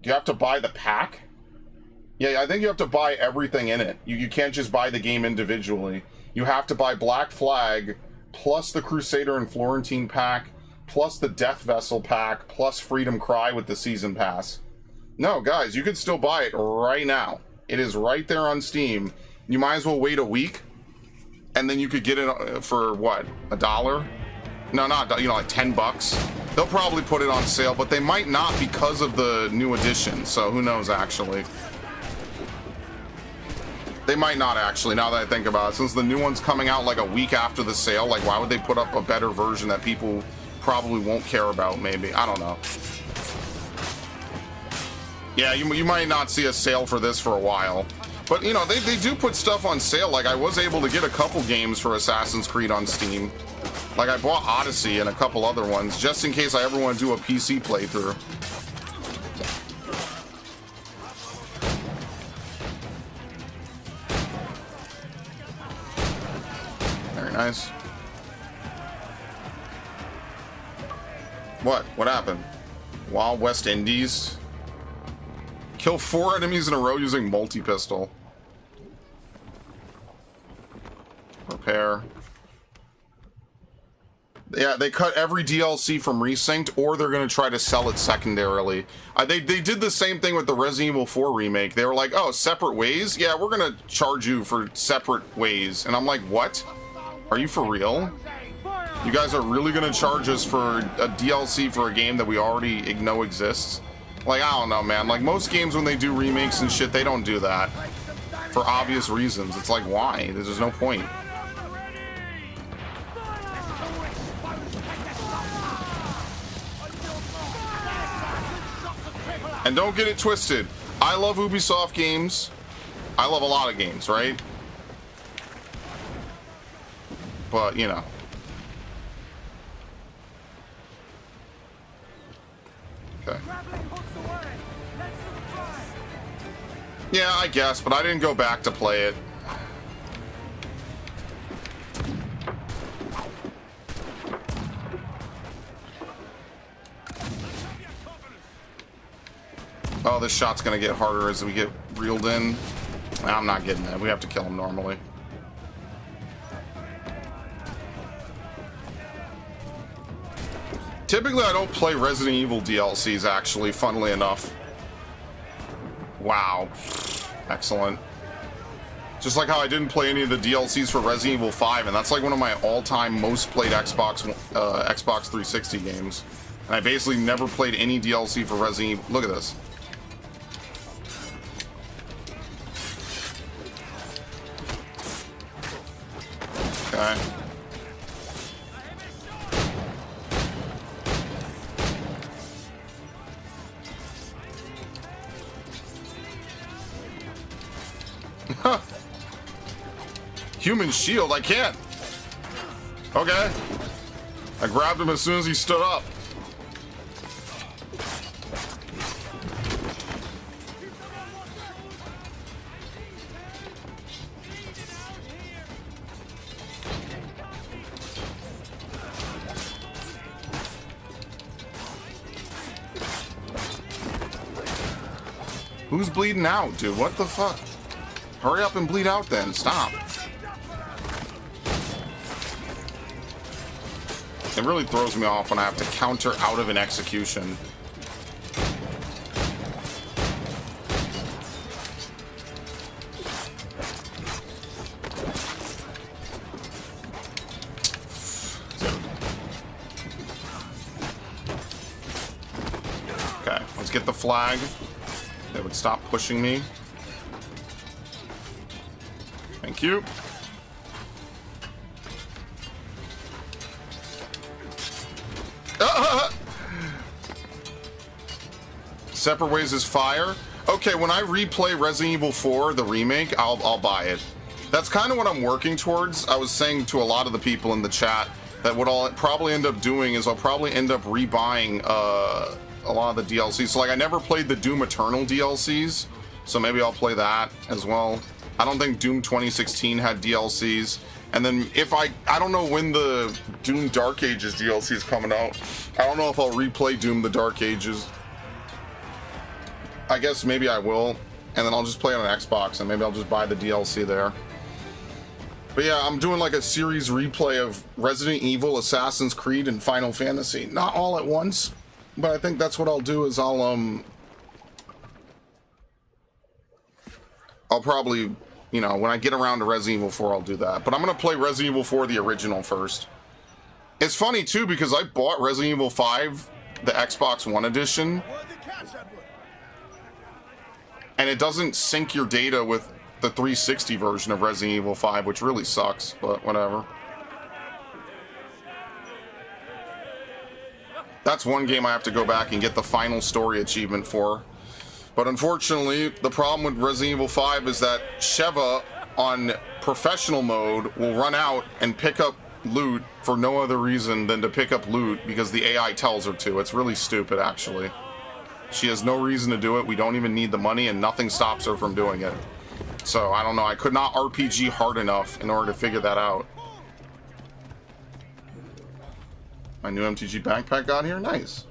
Do you have to buy the pack? Yeah, I think you have to buy everything in it. You can't just buy the game individually. You have to buy Black Flag, plus the Crusader and Florentine pack, plus the Death Vessel pack, plus Freedom Cry with the Season Pass. No, guys, you can still buy it right now. It is right there on Steam. You might as well wait a week, and then you could get it for, what, $1? No, not, like $10. They'll probably put it on sale, but they might not because of the new edition, so who knows, actually. They might not, actually, now that I think about it. Since the new one's coming out like a week after the sale, like, why would they put up a better version that people probably won't care about, maybe? I don't know. Yeah, you might not see a sale for this for a while. But, you know, they do put stuff on sale. Like, I was able to get a couple games for Assassin's Creed on Steam. Like, I bought Odyssey and a couple other ones, just in case I ever want to do a PC playthrough. Very nice. What happened? Wild West Indies? Kill 4 enemies in a row using multi-pistol. Repair. Yeah, they cut every DLC from Resynced, or they're going to try to sell it secondarily. They did the same thing with the Resident Evil 4 remake. They were like, oh, separate ways? Yeah, we're going to charge you for separate ways. And I'm like, what? Are you for real? You guys are really going to charge us for a DLC for a game that we already know exists? Like, I don't know, man. Like, most games when they do remakes and shit, they don't do that. For obvious reasons. It's like, why? There's no point. And don't get it twisted. I love Ubisoft games. I love a lot of games, right? But, you know. Okay. Yeah, I guess, but I didn't go back to play it. Oh, this shot's gonna get harder as we get reeled in. I'm not getting that. We have to kill him normally. Typically, I don't play Resident Evil DLCs, actually, funnily enough. Wow. Excellent. Just like how I didn't play any of the DLCs for Resident Evil 5, and that's like one of my all-time most played Xbox 360 games. And I basically never played any DLC for Resident Evil. Look at this. Okay. Human shield, I can't. Okay. I grabbed him as soon as he stood up. Who's bleeding out, dude? What the fuck? Hurry up and bleed out then. Stop. It really throws me off when I have to counter out of an execution. Okay, let's get the flag. They would stop pushing me. Thank you. Separate Ways is fire. Okay, when I replay Resident Evil 4, the remake, I'll buy it. That's kind of what I'm working towards. I was saying to a lot of the people in the chat that what I'll probably end up doing is I'll probably end up rebuying a lot of the DLCs. So like I never played the Doom Eternal DLCs, so maybe I'll play that as well. I don't think Doom 2016 had DLCs. And then if I don't know when the Doom Dark Ages DLC is coming out. I don't know if I'll replay Doom the Dark Ages. I guess maybe I will, and then I'll just play it on Xbox, and maybe I'll just buy the DLC there. But yeah, I'm doing like a series replay of Resident Evil, Assassin's Creed, and Final Fantasy. Not all at once, but I think that's what I'll do is I'll probably, you know, when I get around to Resident Evil 4, I'll do that. But I'm going to play Resident Evil 4, the original, first. It's funny, too, because I bought Resident Evil 5, the Xbox One edition, and it doesn't sync your data with the 360 version of Resident Evil 5, which really sucks, but whatever. That's one game I have to go back and get the final story achievement for. But unfortunately, the problem with Resident Evil 5 is that Sheva on professional mode will run out and pick up loot for no other reason than to pick up loot because the AI tells her to. It's really stupid, actually. She has no reason to do it. We don't even need the money, and nothing stops her from doing it. So, I don't know. I could not RPG hard enough in order to figure that out. My new MTG backpack got here? Nice.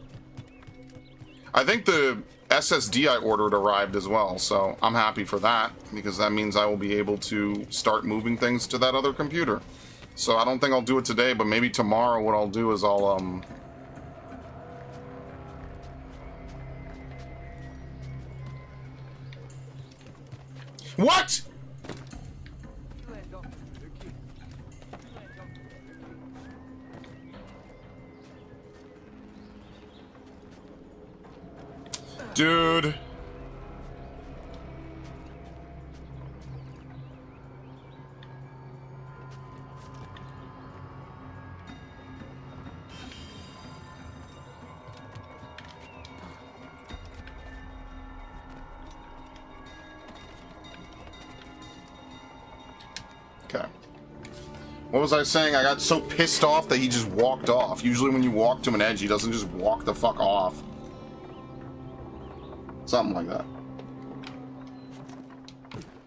I think the SSD I ordered arrived as well, so I'm happy for that, because that means I will be able to start moving things to that other computer. So I don't think I'll do it today, but maybe tomorrow what I'll do is I'll, What?! Dude. Okay. What was I saying? I got so pissed off that he just walked off. Usually when you walk to an edge, he doesn't just walk the fuck off. Something like that.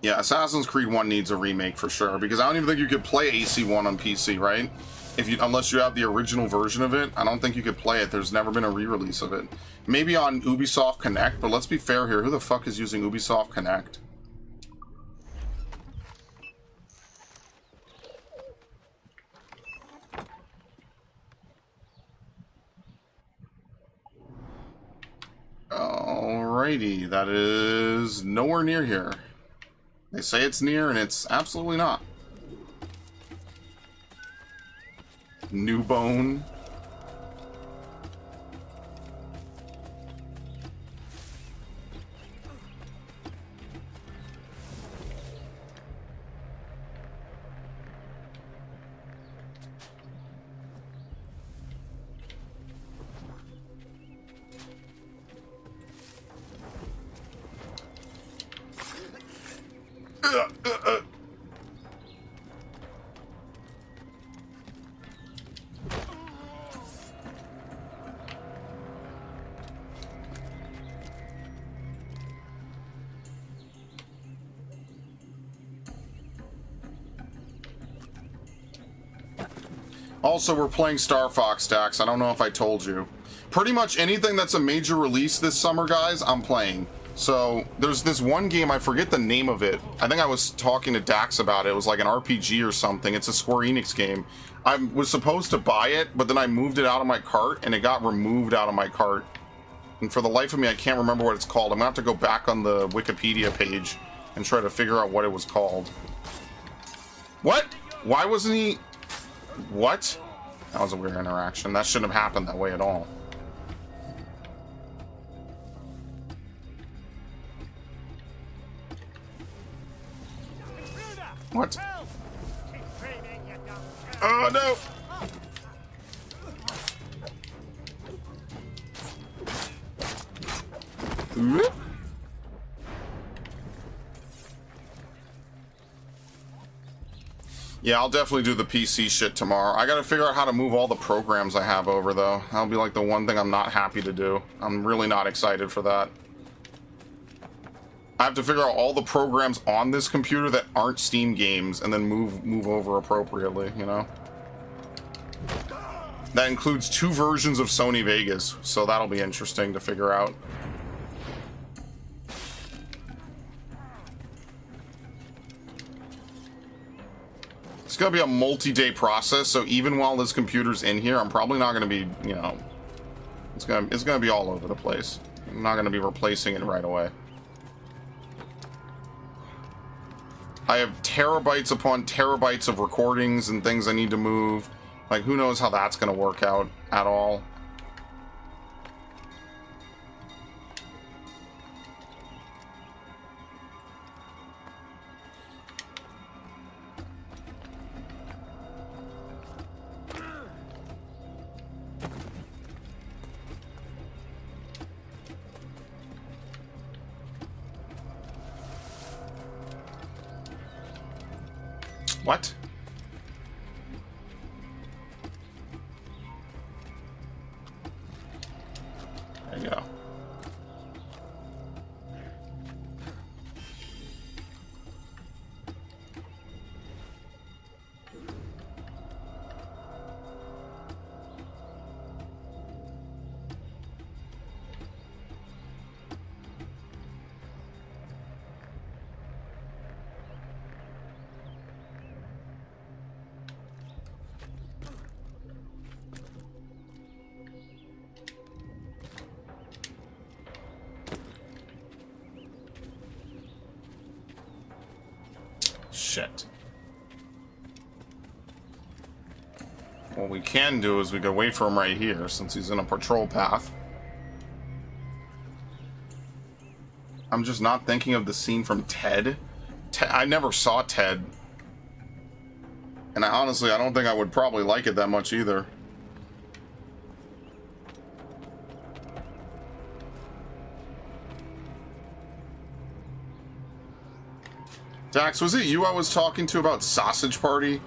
Yeah, Assassin's Creed 1 needs a remake for sure, because I don't even think you could play AC1 on PC, right? Unless you have the original version of it, I don't think you could play it. There's never been a re-release of it. Maybe on Ubisoft Connect, but let's be fair here. Who the fuck is using Ubisoft Connect? Alrighty, that is nowhere near here. They say it's near, and it's absolutely not. New Bone. Also, we're playing Star Fox, Dax. I don't know if I told you. Pretty much anything that's a major release this summer, guys, I'm playing. So, there's this one game, I forget the name of it. I think I was talking to Dax about it. It was like an RPG or something. It's a Square Enix game. I was supposed to buy it, but then I moved it out of my cart, and it got removed out of my cart. And for the life of me, I can't remember what it's called. I'm gonna have to go back on the Wikipedia page and try to figure out what it was called. What? Why wasn't he... What? That was a weird interaction. That shouldn't have happened that way at all. What? Oh no! Whoop. Yeah, I'll definitely do the PC shit tomorrow. I gotta figure out how to move all the programs I have over, though. That'll be like the one thing I'm not happy to do. I'm really not excited for that. I have to figure out all the programs on this computer that aren't Steam games and then move over appropriately, you know? That includes 2 versions of Sony Vegas, so that'll be interesting to figure out. It's gonna be a multi-day process, so even while this computer's in here, I'm probably not gonna be, you know, it's gonna be all over the place. I'm not gonna be replacing it right away. I have terabytes upon terabytes of recordings and things I need to move. Like, who knows how that's gonna work out at all. What? There you go. Shit. What we can do is we can wait for him right here, since he's in a patrol path. I'm just not thinking of the scene from Ted. I never saw Ted. And I don't think I would probably like it that much either. Dax, was it you I was talking to about Sausage Party?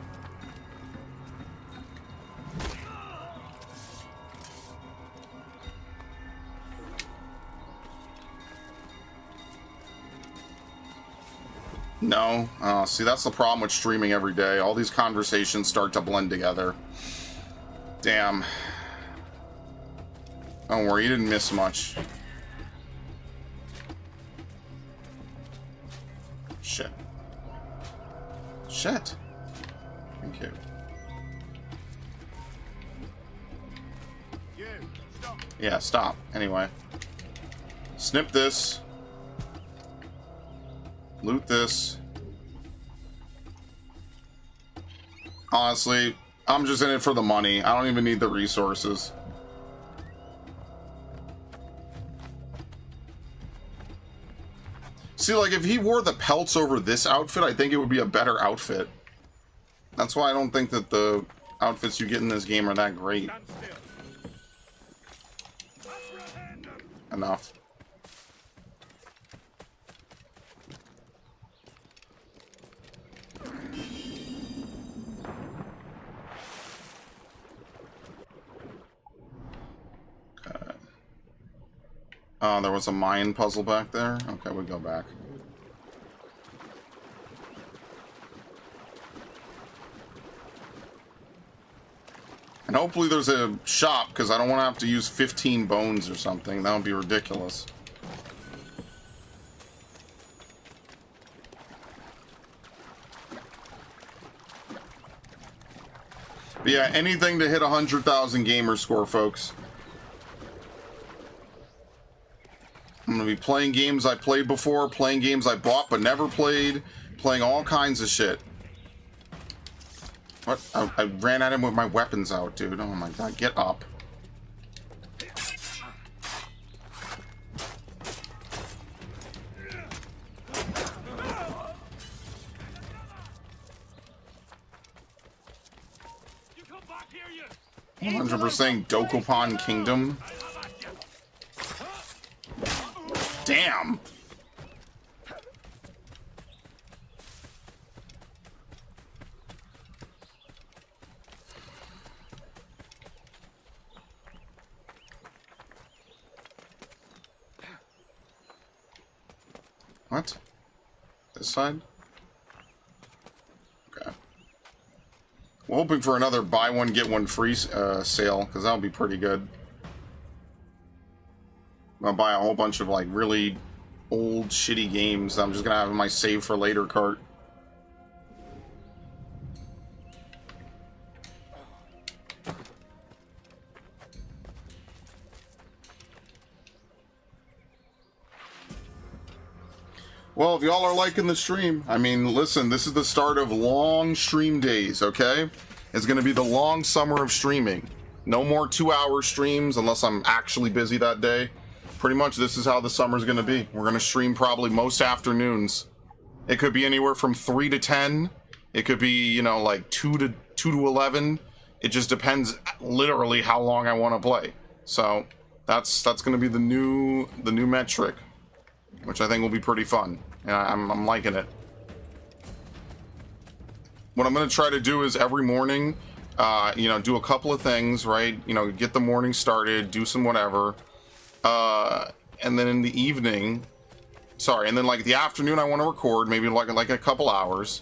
No? Oh, see, that's the problem with streaming every day. All these conversations start to blend together. Damn. Don't worry, you didn't miss much. Shit. Shit. Thank you. Yeah, stop. Anyway. Snip this. Loot this. Honestly, I'm just in it for the money. I don't even need the resources. See, like, if he wore the pelts over this outfit, I think it would be a better outfit. That's why I don't think that the outfits you get in this game are that great. Enough. Oh, there was a Mayan puzzle back there? Okay, we go back. And hopefully there's a shop, because I don't want to have to use 15 bones or something. That would be ridiculous. But yeah, anything to hit 100,000 gamer score, folks. I'm going to be playing games I played before, playing games I bought but never played, playing all kinds of shit. What? I ran at him with my weapons out, dude. Oh my god, get up. You come back here, you. 100% Dokapon Kingdom. Damn. What? This side? Okay. We're hoping for another buy one get one free sale, because that'll be pretty good. I'm gonna buy a whole bunch of like really old shitty games that I'm just gonna have in my save for later cart. Well, if y'all are liking the stream, I mean, listen, this is the start of long stream days, okay? It's gonna be the long summer of streaming. No more 2-hour streams unless I'm actually busy that day. Pretty much this is how the summer's gonna be. We're gonna stream probably most afternoons. It could be anywhere from 3 to 10. It could be, you know, like 2 to 11. It just depends literally how long I want to play. So that's gonna be the new metric, which I think will be pretty fun. And I'm liking it. What I'm gonna try to do is every morning, you know, do a couple of things, right? You know, get the morning started, do some whatever. And then in the evening, sorry, and then like the afternoon I want to record, maybe like a couple hours.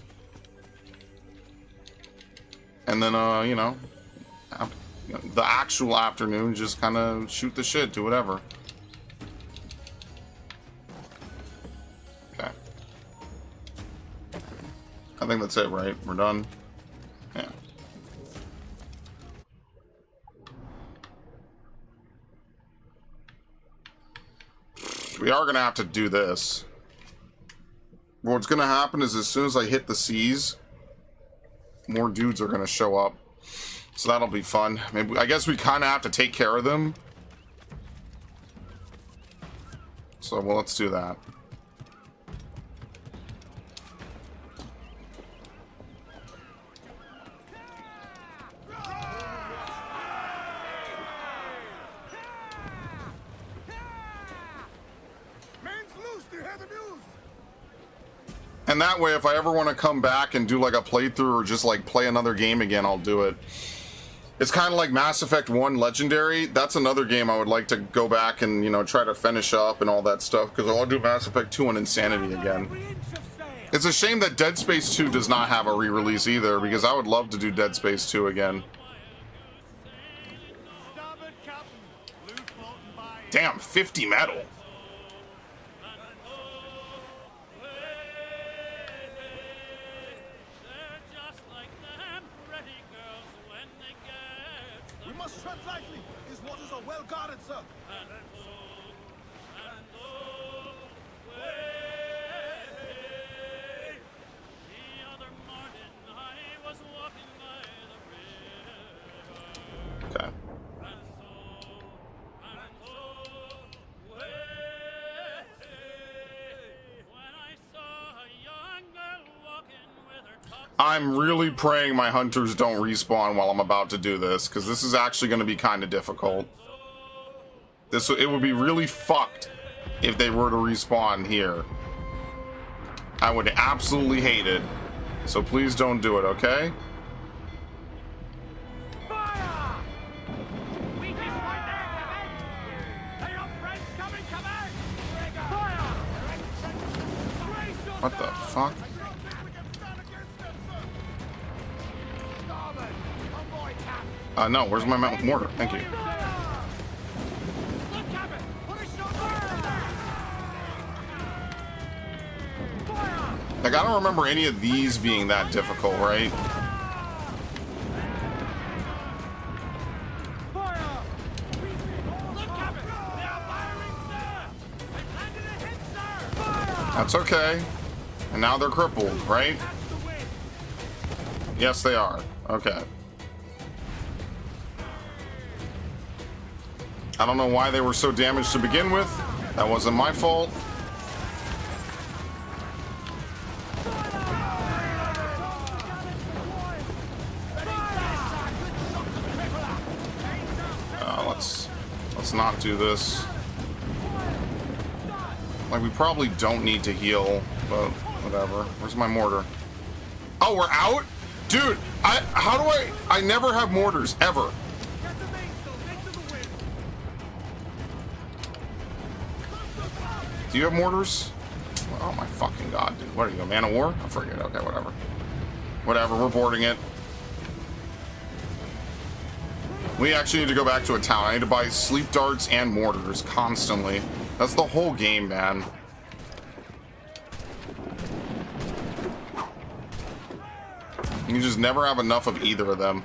And then, you know, the actual afternoon, just kind of shoot the shit, do whatever. Okay. I think that's it, right? We're done? Yeah. We are going to have to do this. What's going to happen is as soon as I hit the seas, more dudes are going to show up. So that'll be fun. Maybe I guess we kind of have to take care of them. So, well, let's do that. And that way, if I ever want to come back and do like a playthrough or just like play another game again, I'll do it. It's kind of like Mass Effect 1 Legendary. That's another game I would like to go back and, you know, try to finish up and all that stuff, because I want to do Mass Effect 2 and Insanity again. It's a shame that Dead Space 2 does not have a re-release either, because I would love to do Dead Space 2 again. Damn, 50 metal. We must tread lightly. These waters are well guarded, sir. Okay. I'm really praying my hunters don't respawn while I'm about to do this, because this is actually going to be kind of difficult. It would be really fucked if they were to respawn here. I would absolutely hate it. So please don't do it, okay? Are your friends coming? Come What the fuck? No, where's my mortar? Thank you. Like, I don't remember any of these being that difficult, right? That's okay. And now they're crippled, right? Yes, they are. Okay. I don't know why they were so damaged to begin with. That wasn't my fault. Let's not do this. Like, we probably don't need to heal, but whatever. Where's my mortar? Oh, we're out? Dude, I never have mortars, ever. Do you have mortars? Oh my fucking god, dude. What are you, a man of war? I forget. Okay, whatever. Whatever, we're boarding it. We actually need to go back to a town. I need to buy sleep darts and mortars constantly. That's the whole game, man. You just never have enough of either of them.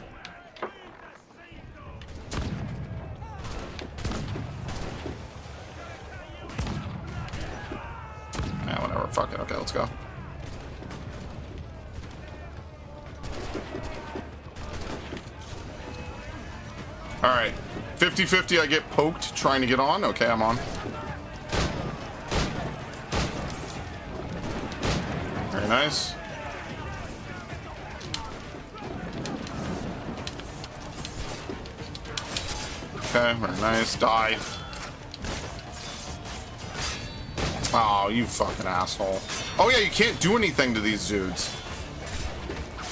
Yeah, whatever. Fuck it. Okay, let's go. Alright. 50-50, I get poked trying to get on. Okay, I'm on. Very nice. Okay, very nice. Die. Oh, you fucking asshole. Oh yeah, you can't do anything to these dudes.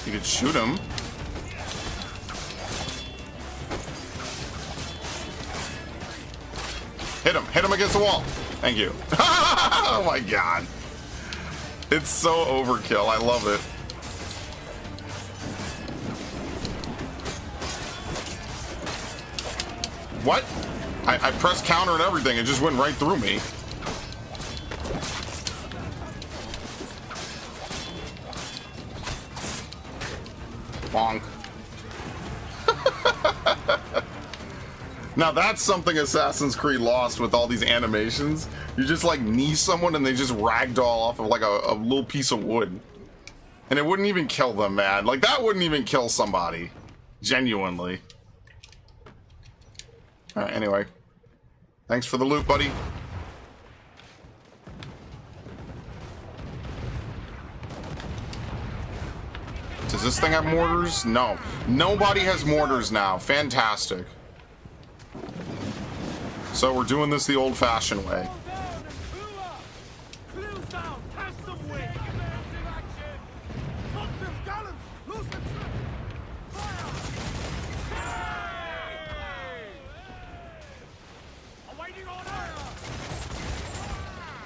You could shoot them. Hit him against the wall. Thank you. Oh my god. It's so overkill. I love it. What? I pressed counter and everything. It just went right through me. Bonk. Now that's something Assassin's Creed lost with all these animations. You just like knee someone and they just ragdoll off of like a little piece of wood. And it wouldn't even kill them, man. Like that wouldn't even kill somebody. Genuinely. Alright, anyway. Thanks for the loot, buddy. Does this thing have mortars? No. Nobody has mortars now. Fantastic. So we're doing this the old-fashioned way.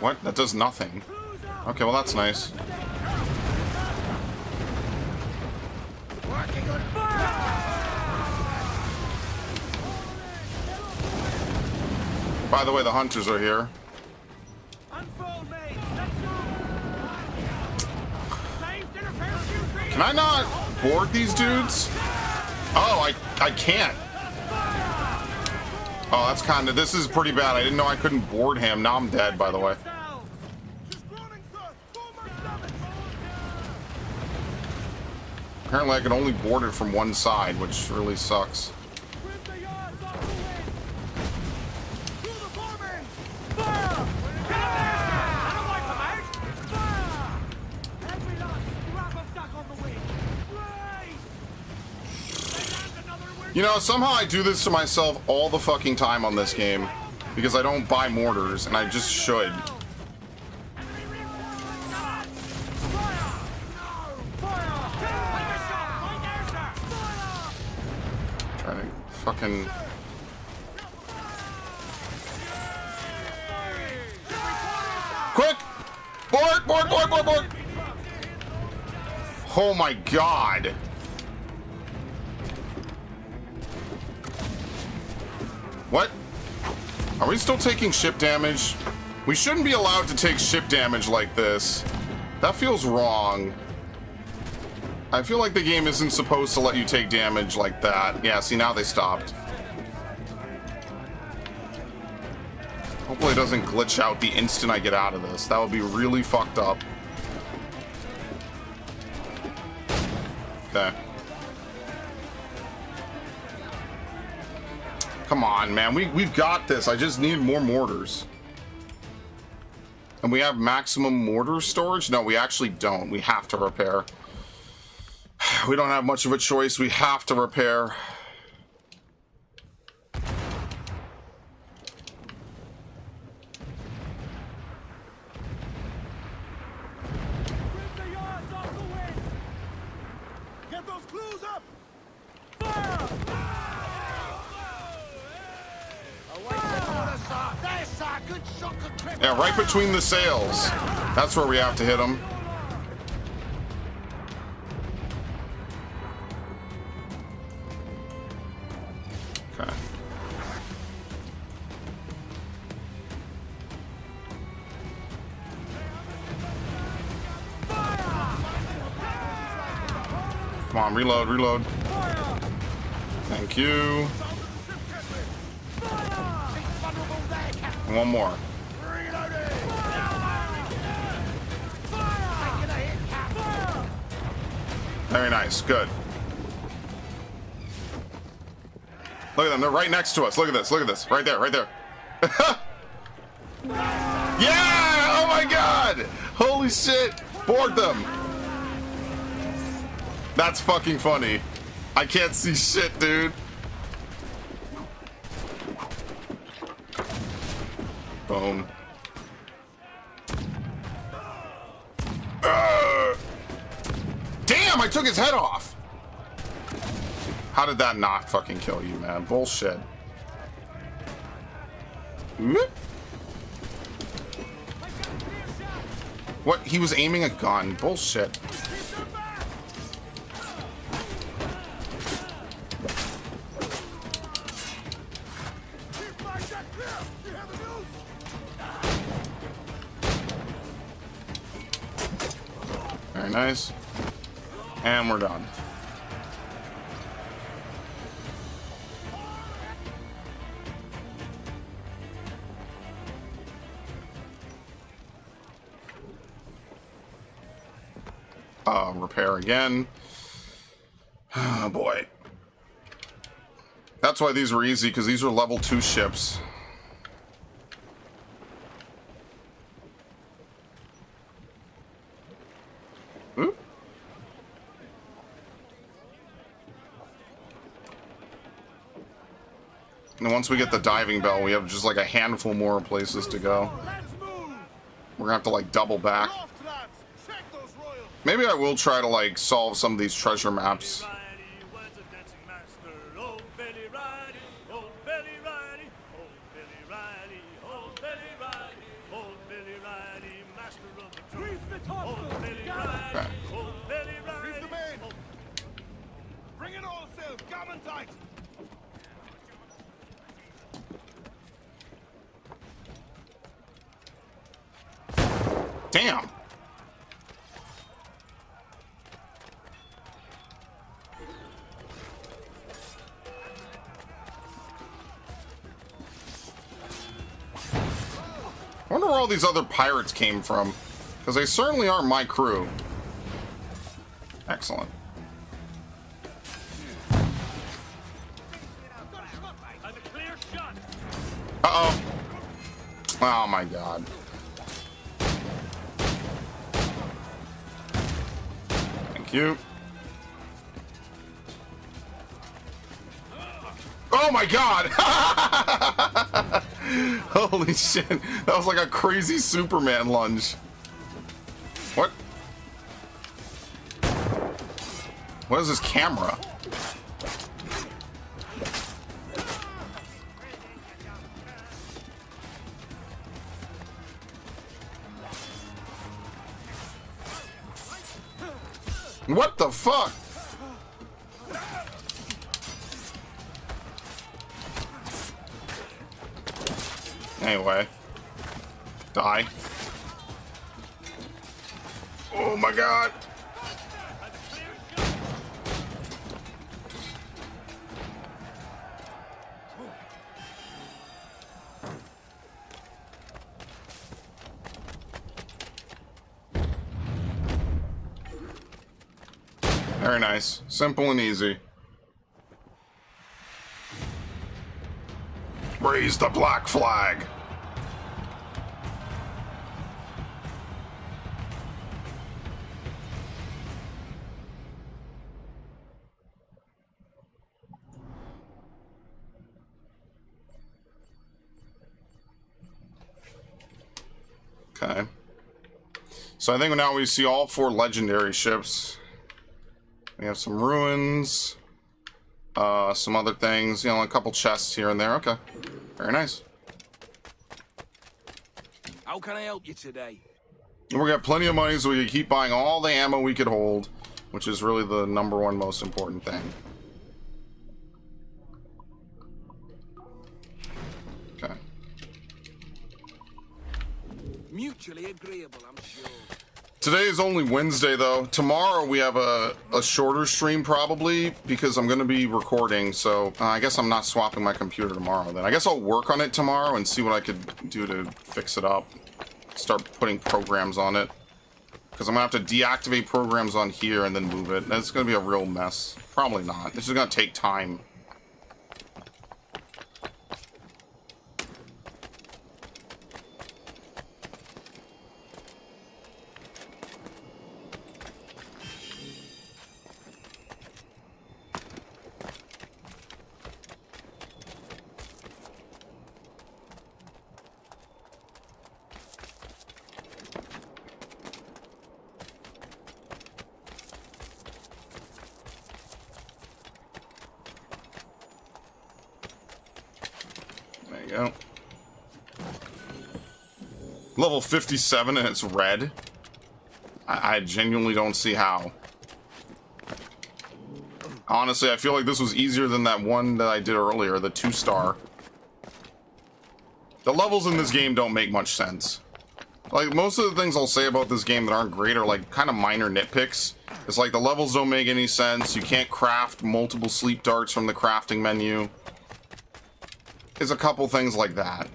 What? That does nothing. Okay, well that's nice. By the way, the hunters are here. Can I not board these dudes? Oh, I can't. Oh, that's kind of... This is pretty bad. I didn't know I couldn't board him. Now I'm dead, by the way. Apparently I can only board it from one side, which really sucks. You know, somehow I do this to myself all the fucking time on this game because I don't buy mortars, and I just should. Trying to fucking... Quick! Board, board, board, board, board. Oh my god. What? Are we still taking ship damage? We shouldn't be allowed to take ship damage like this. That feels wrong. I feel like the game isn't supposed to let you take damage like that. Yeah, see, now they stopped. Hopefully it doesn't glitch out the instant I get out of this. That would be really fucked up. Okay. Come on, man. We've got this. I just need more mortars. And we have maximum mortar storage? No, we actually don't. We have to repair. We don't have much of a choice. We have to repair. Get those clues up! Yeah, right between the sails. That's where we have to hit them. Okay. Come on, reload, reload. Thank you. One more. Very nice. Good. Look at them. They're right next to us. Look at this. Look at this. Right there. Right there. Yeah! Oh my god! Holy shit! Board them! That's fucking funny. I can't see shit, dude. Boom. Damn, I took his head off. How did that not fucking kill you, man? Bullshit. What? He was aiming a gun. Bullshit. Very nice. And we're done. Repair again. Oh boy. That's why these were easy, because these are level 2 ships. Ooh. And once we get the diving bell, we have just like a handful more places to go. We're gonna have to like double back. Maybe I will try to like solve some of these treasure maps. Bring it all sail, gammon tight! Damn. I wonder where all these other pirates came from, because they certainly aren't my crew. Excellent. Uh-oh. Oh my god. Thank you. Oh my god! Holy shit. That was like a crazy Superman lunge. What? What is this camera? What the fuck? Anyway. Die. Oh my god! Very nice. Simple and easy. Raise the black flag. Okay. So I think now we see all 4 legendary ships. We have some ruins, some other things, you know, a couple chests here and there. Okay, very nice. How can I help you today? We got plenty of money, so we can keep buying all the ammo we could hold, which is really the #1 most important thing. Okay. Mutually agreeable, I'm sure. Today is only Wednesday, though. Tomorrow we have a shorter stream, probably, because I'm going to be recording, so I guess I'm not swapping my computer tomorrow, then. I guess I'll work on it tomorrow and see what I could do to fix it up. Start putting programs on it. Because I'm going to have to deactivate programs on here and then move it. That's going to be a real mess. Probably not. This is going to take time. Go. Level 57 and it's red. I genuinely don't see how. Honestly, I feel like this was easier than that one that I did earlier, the 2-star. The levels in this game don't make much sense. Like, most of the things I'll say about this game that aren't great are like kind of minor nitpicks. It's like the levels don't make any sense, you can't craft multiple sleep darts from the crafting menu. Is a couple things like that.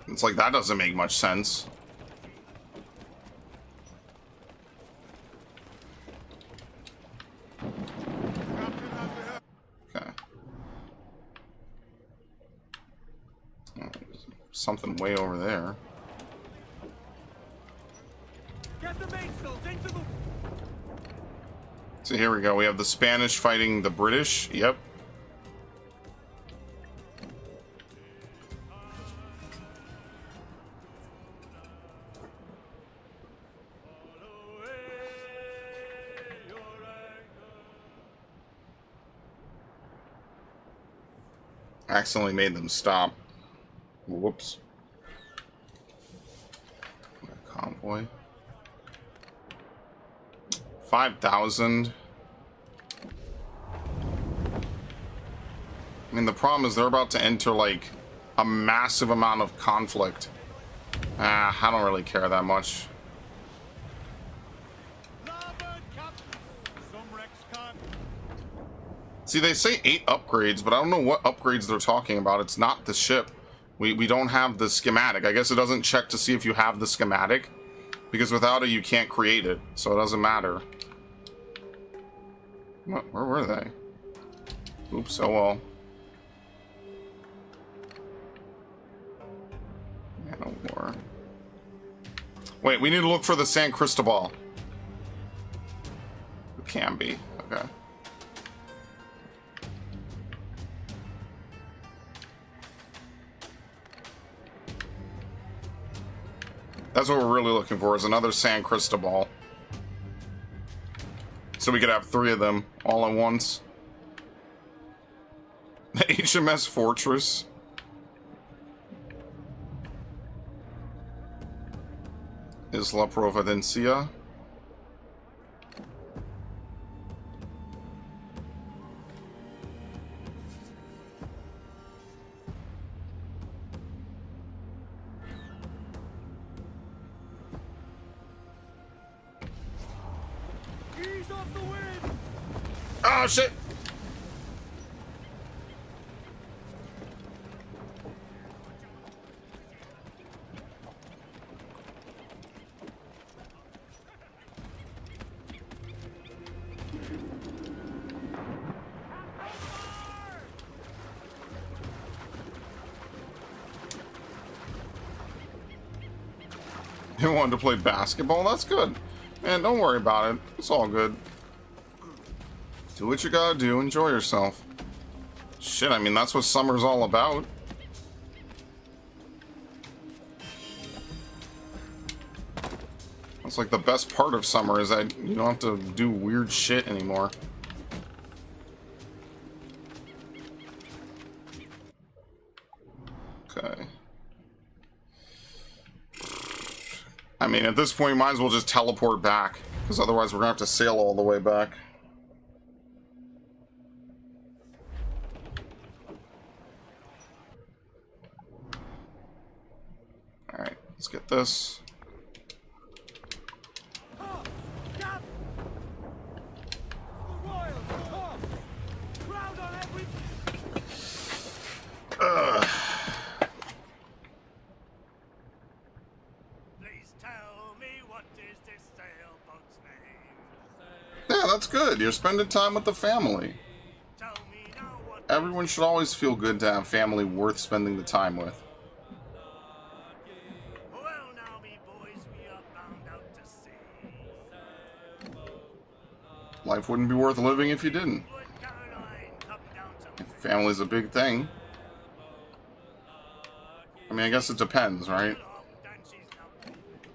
It's like, that doesn't make much sense. Okay. Oh, something way over there. Get the mainsails into the... So here we go. We have the Spanish fighting the British. Yep. Accidentally made them stop. Whoops. Convoy. 5,000. I mean, the problem is they're about to enter, like, a massive amount of conflict. I don't really care that much. See, they say 8 upgrades, but I don't know what upgrades they're talking about. It's not the ship. We don't have the schematic. I guess it doesn't check to see if you have the schematic, because without it, you can't create it, so it doesn't matter. What? Where were they? Oops, oh well. Man of war. Wait, we need to look for the San Cristobal. It can be. Okay. That's what we're really looking for, is another San Cristobal. So we could have 3 of them all at once. The HMS Fortress. Is La Providencia. Oh shit! You wanted to play basketball? That's good. Man, don't worry about it. It's all good. Do what you gotta do. Enjoy yourself. Shit, I mean, that's what summer's all about. That's like the best part of summer is that you don't have to do weird shit anymore. Okay. I mean, at this point, you might as well just teleport back, because otherwise we're gonna have to sail all the way back. Alright, let's get this. Ugh. Yeah, that's good. You're spending time with the family. Everyone should always feel good to have family worth spending the time with. Life wouldn't be worth living if you didn't. If family's a big thing. I mean, I guess it depends, right?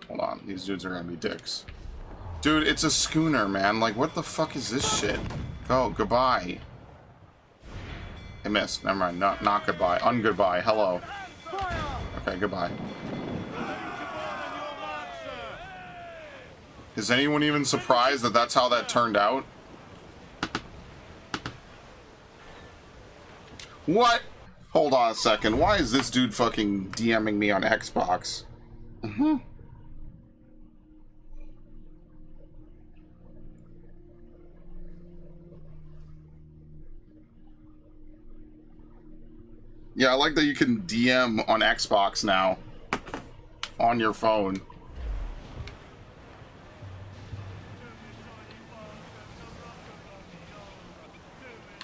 Hold on, these dudes are gonna be dicks. Dude, it's a schooner, man. Like, what the fuck is this shit? Go, goodbye. I missed. Never mind. Not goodbye. Ungoodbye. Hello. Okay, goodbye. Is anyone even surprised that that's how that turned out? What? Hold on a second. Why is this dude fucking DMing me on Xbox? Yeah, I like that you can DM on Xbox now. On your phone.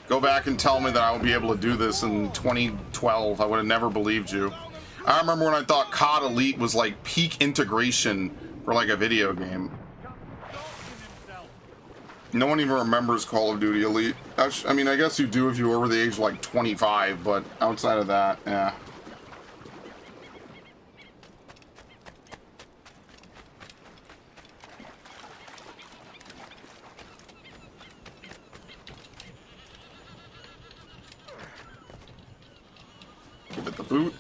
Go back and tell me that I would be able to do this in 2012. I would have never believed you. I remember when I thought COD Elite was like peak integration for like a video game. No one even remembers Call of Duty Elite. I mean, I guess you do if you're over the age of like 25, but outside of that, yeah. Give it the boot.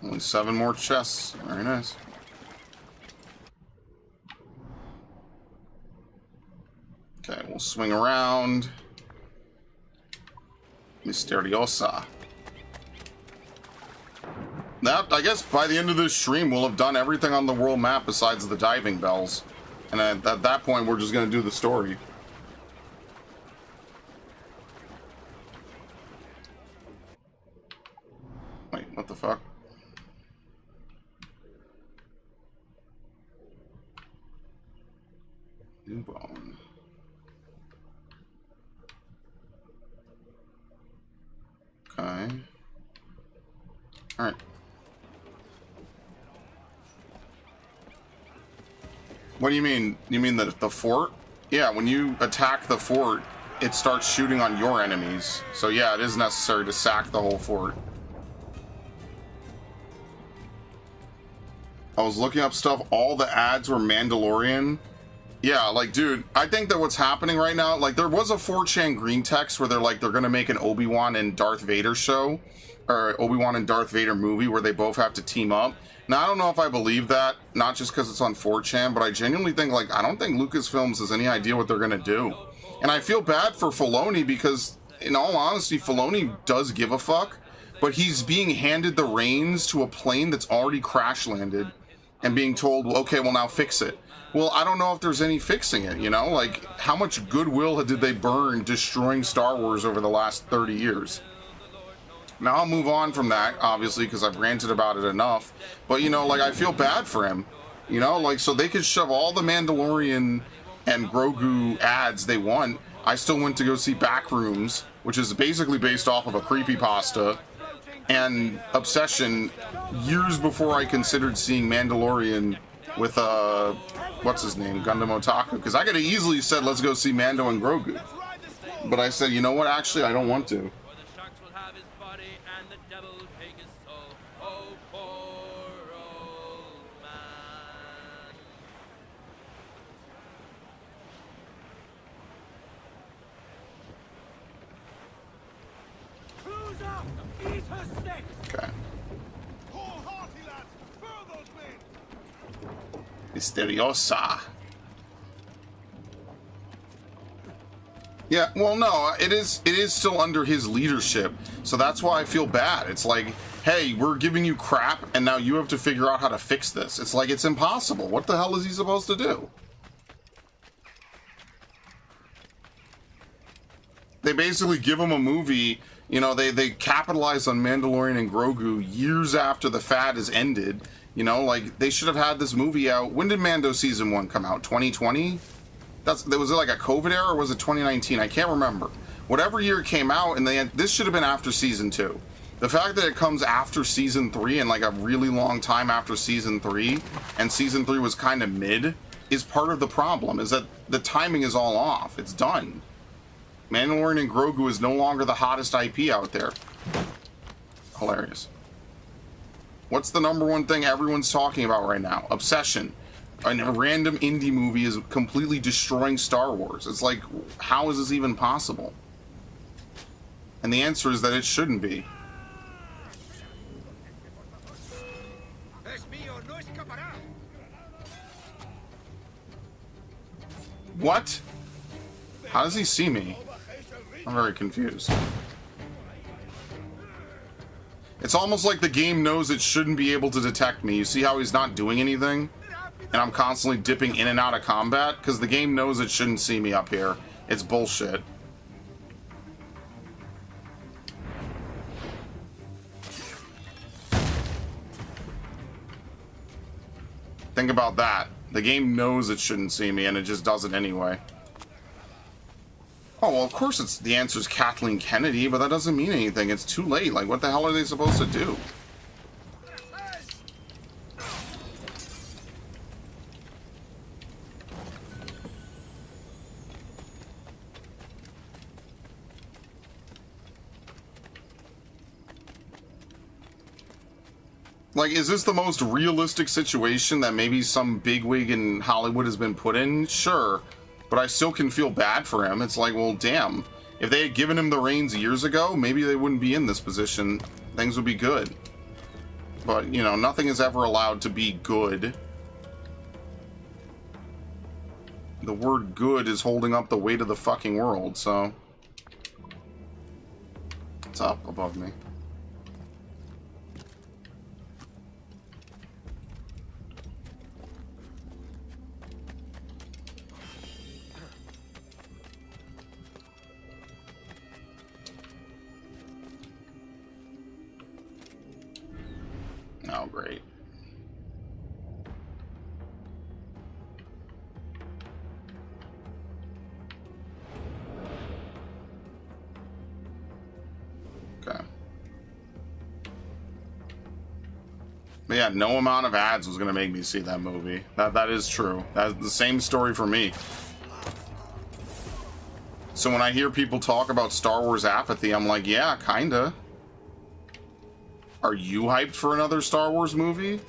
Only 7 more chests. Very nice. Okay, we'll swing around. Misteriosa. That, I guess by the end of this stream, we'll have done everything on the world map besides the diving bells. And at that point, we're just going to do the story. Wait, what the fuck? New bone. Okay. Alright. What do you mean? You mean the fort? Yeah, when you attack the fort, it starts shooting on your enemies. So yeah, it is necessary to sack the whole fort. I was looking up stuff, all the ads were Mandalorian. Yeah, like, dude, I think that what's happening right now, like, there was a 4chan green text where they're like, they're gonna make an Obi-Wan and Darth Vader show, or Obi-Wan and Darth Vader movie where they both have to team up. Now, I don't know if I believe that, not just because it's on 4chan, but I genuinely think, like, I don't think Lucasfilms has any idea what they're gonna do. And I feel bad for Filoni because, in all honesty, Filoni does give a fuck, but he's being handed the reins to a plane that's already crash landed. and being told, okay, well, now fix it. Well, I don't know if there's any fixing it, you know? Like, how much goodwill did they burn destroying Star Wars over the last 30 years? Now, I'll move on from that, obviously, because I've ranted about it enough. But, you know, like, I feel bad for him. You know, like, so they could shove all the Mandalorian and Grogu ads they want. I still went to go see Backrooms, which is basically based off of a creepypasta, and Obsession years before I considered seeing Mandalorian with, what's his name, Gundam Otaku, because I could have easily said, let's go see Mando and Grogu. But I said, you know what, actually, I don't want to. Okay. Mysteriosa. Yeah, well, no, it is still under his leadership, so that's why I feel bad. It's like, hey, we're giving you crap, and now you have to figure out how to fix this. It's like, it's impossible. What the hell is he supposed to do? They basically give him a movie. You know, they capitalize on Mandalorian and Grogu years after the fad has ended. You know, like, they should have had this movie out. When did Mando Season 1 come out? 2020? Was it like a COVID era, or was it 2019? I can't remember. Whatever year it came out, and this should have been after Season 2. The fact that it comes after Season 3 and, like, a really long time after Season 3, and Season 3 was kind of mid, is part of the problem, is that the timing is all off. It's done. Mandalorian and Grogu is no longer the hottest IP out there. Hilarious. What's the #1 thing everyone's talking about right now? Obsession. A random indie movie is completely destroying Star Wars. It's like, how is this even possible? And the answer is that it shouldn't be. What? How does he see me? I'm very confused. It's almost like the game knows it shouldn't be able to detect me. You see how he's not doing anything? And I'm constantly dipping in and out of combat? Because the game knows it shouldn't see me up here. It's bullshit. Think about that. The game knows it shouldn't see me, and it just does it anyway. Oh, well, of course the answer is Kathleen Kennedy, but that doesn't mean anything. It's too late. Like, what the hell are they supposed to do? Like, is this the most realistic situation that maybe some bigwig in Hollywood has been put in? Sure. But I still can feel bad for him. It's like, well, damn. If they had given him the reins years ago, maybe they wouldn't be in this position. Things would be good. But, you know, nothing is ever allowed to be good. The word good is holding up the weight of the fucking world, so... It's up above me. Oh, great. Okay. But yeah, no amount of ads was going to make me see that movie. That is true. That's the same story for me. So when I hear people talk about Star Wars apathy, I'm like, yeah, kinda. Are you hyped for another Star Wars movie?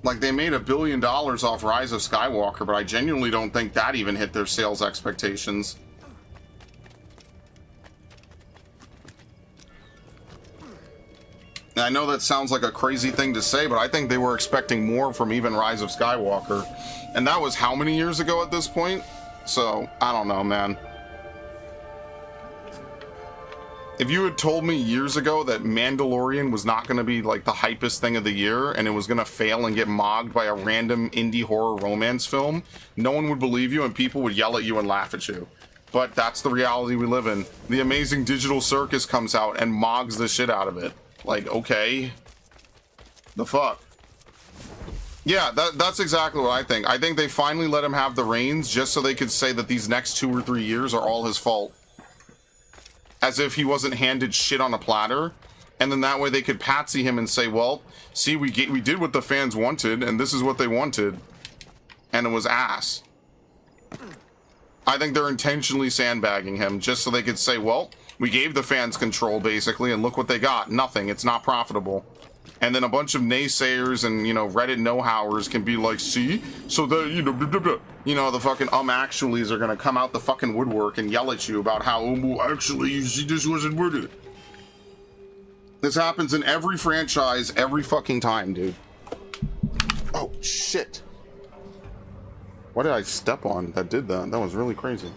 Like, they made $1 billion off Rise of Skywalker, but I genuinely don't think that even hit their sales expectations. And I know that sounds like a crazy thing to say, but I think they were expecting more from even Rise of Skywalker. And that was how many years ago at this point? So, I don't know, man. If you had told me years ago that Mandalorian was not going to be like the hypest thing of the year and it was going to fail and get mogged by a random indie horror romance film, no one would believe you and people would yell at you and laugh at you. But that's the reality we live in. The Amazing Digital Circus comes out and mogs the shit out of it. Like, okay. The fuck? Yeah, that's exactly what I think. I think they finally let him have the reins just so they could say that these next 2 or 3 years are all his fault. As if he wasn't handed shit on a platter. And then that way they could patsy him and say, well, see, we did what the fans wanted, and this is what they wanted. And it was ass. I think they're intentionally sandbagging him just so they could say, well, we gave the fans control, basically, and look what they got. Nothing. It's not profitable. And then a bunch of naysayers and, you know, Reddit know-howers can be like, see? So the, you know, blah, blah, blah. You know, the fucking actuallys are gonna come out the fucking woodwork and yell at you about how, well, actually, you see, this wasn't worth it. This happens in every franchise, every fucking time, dude. Oh, shit. What did I step on that did that? That was really crazy.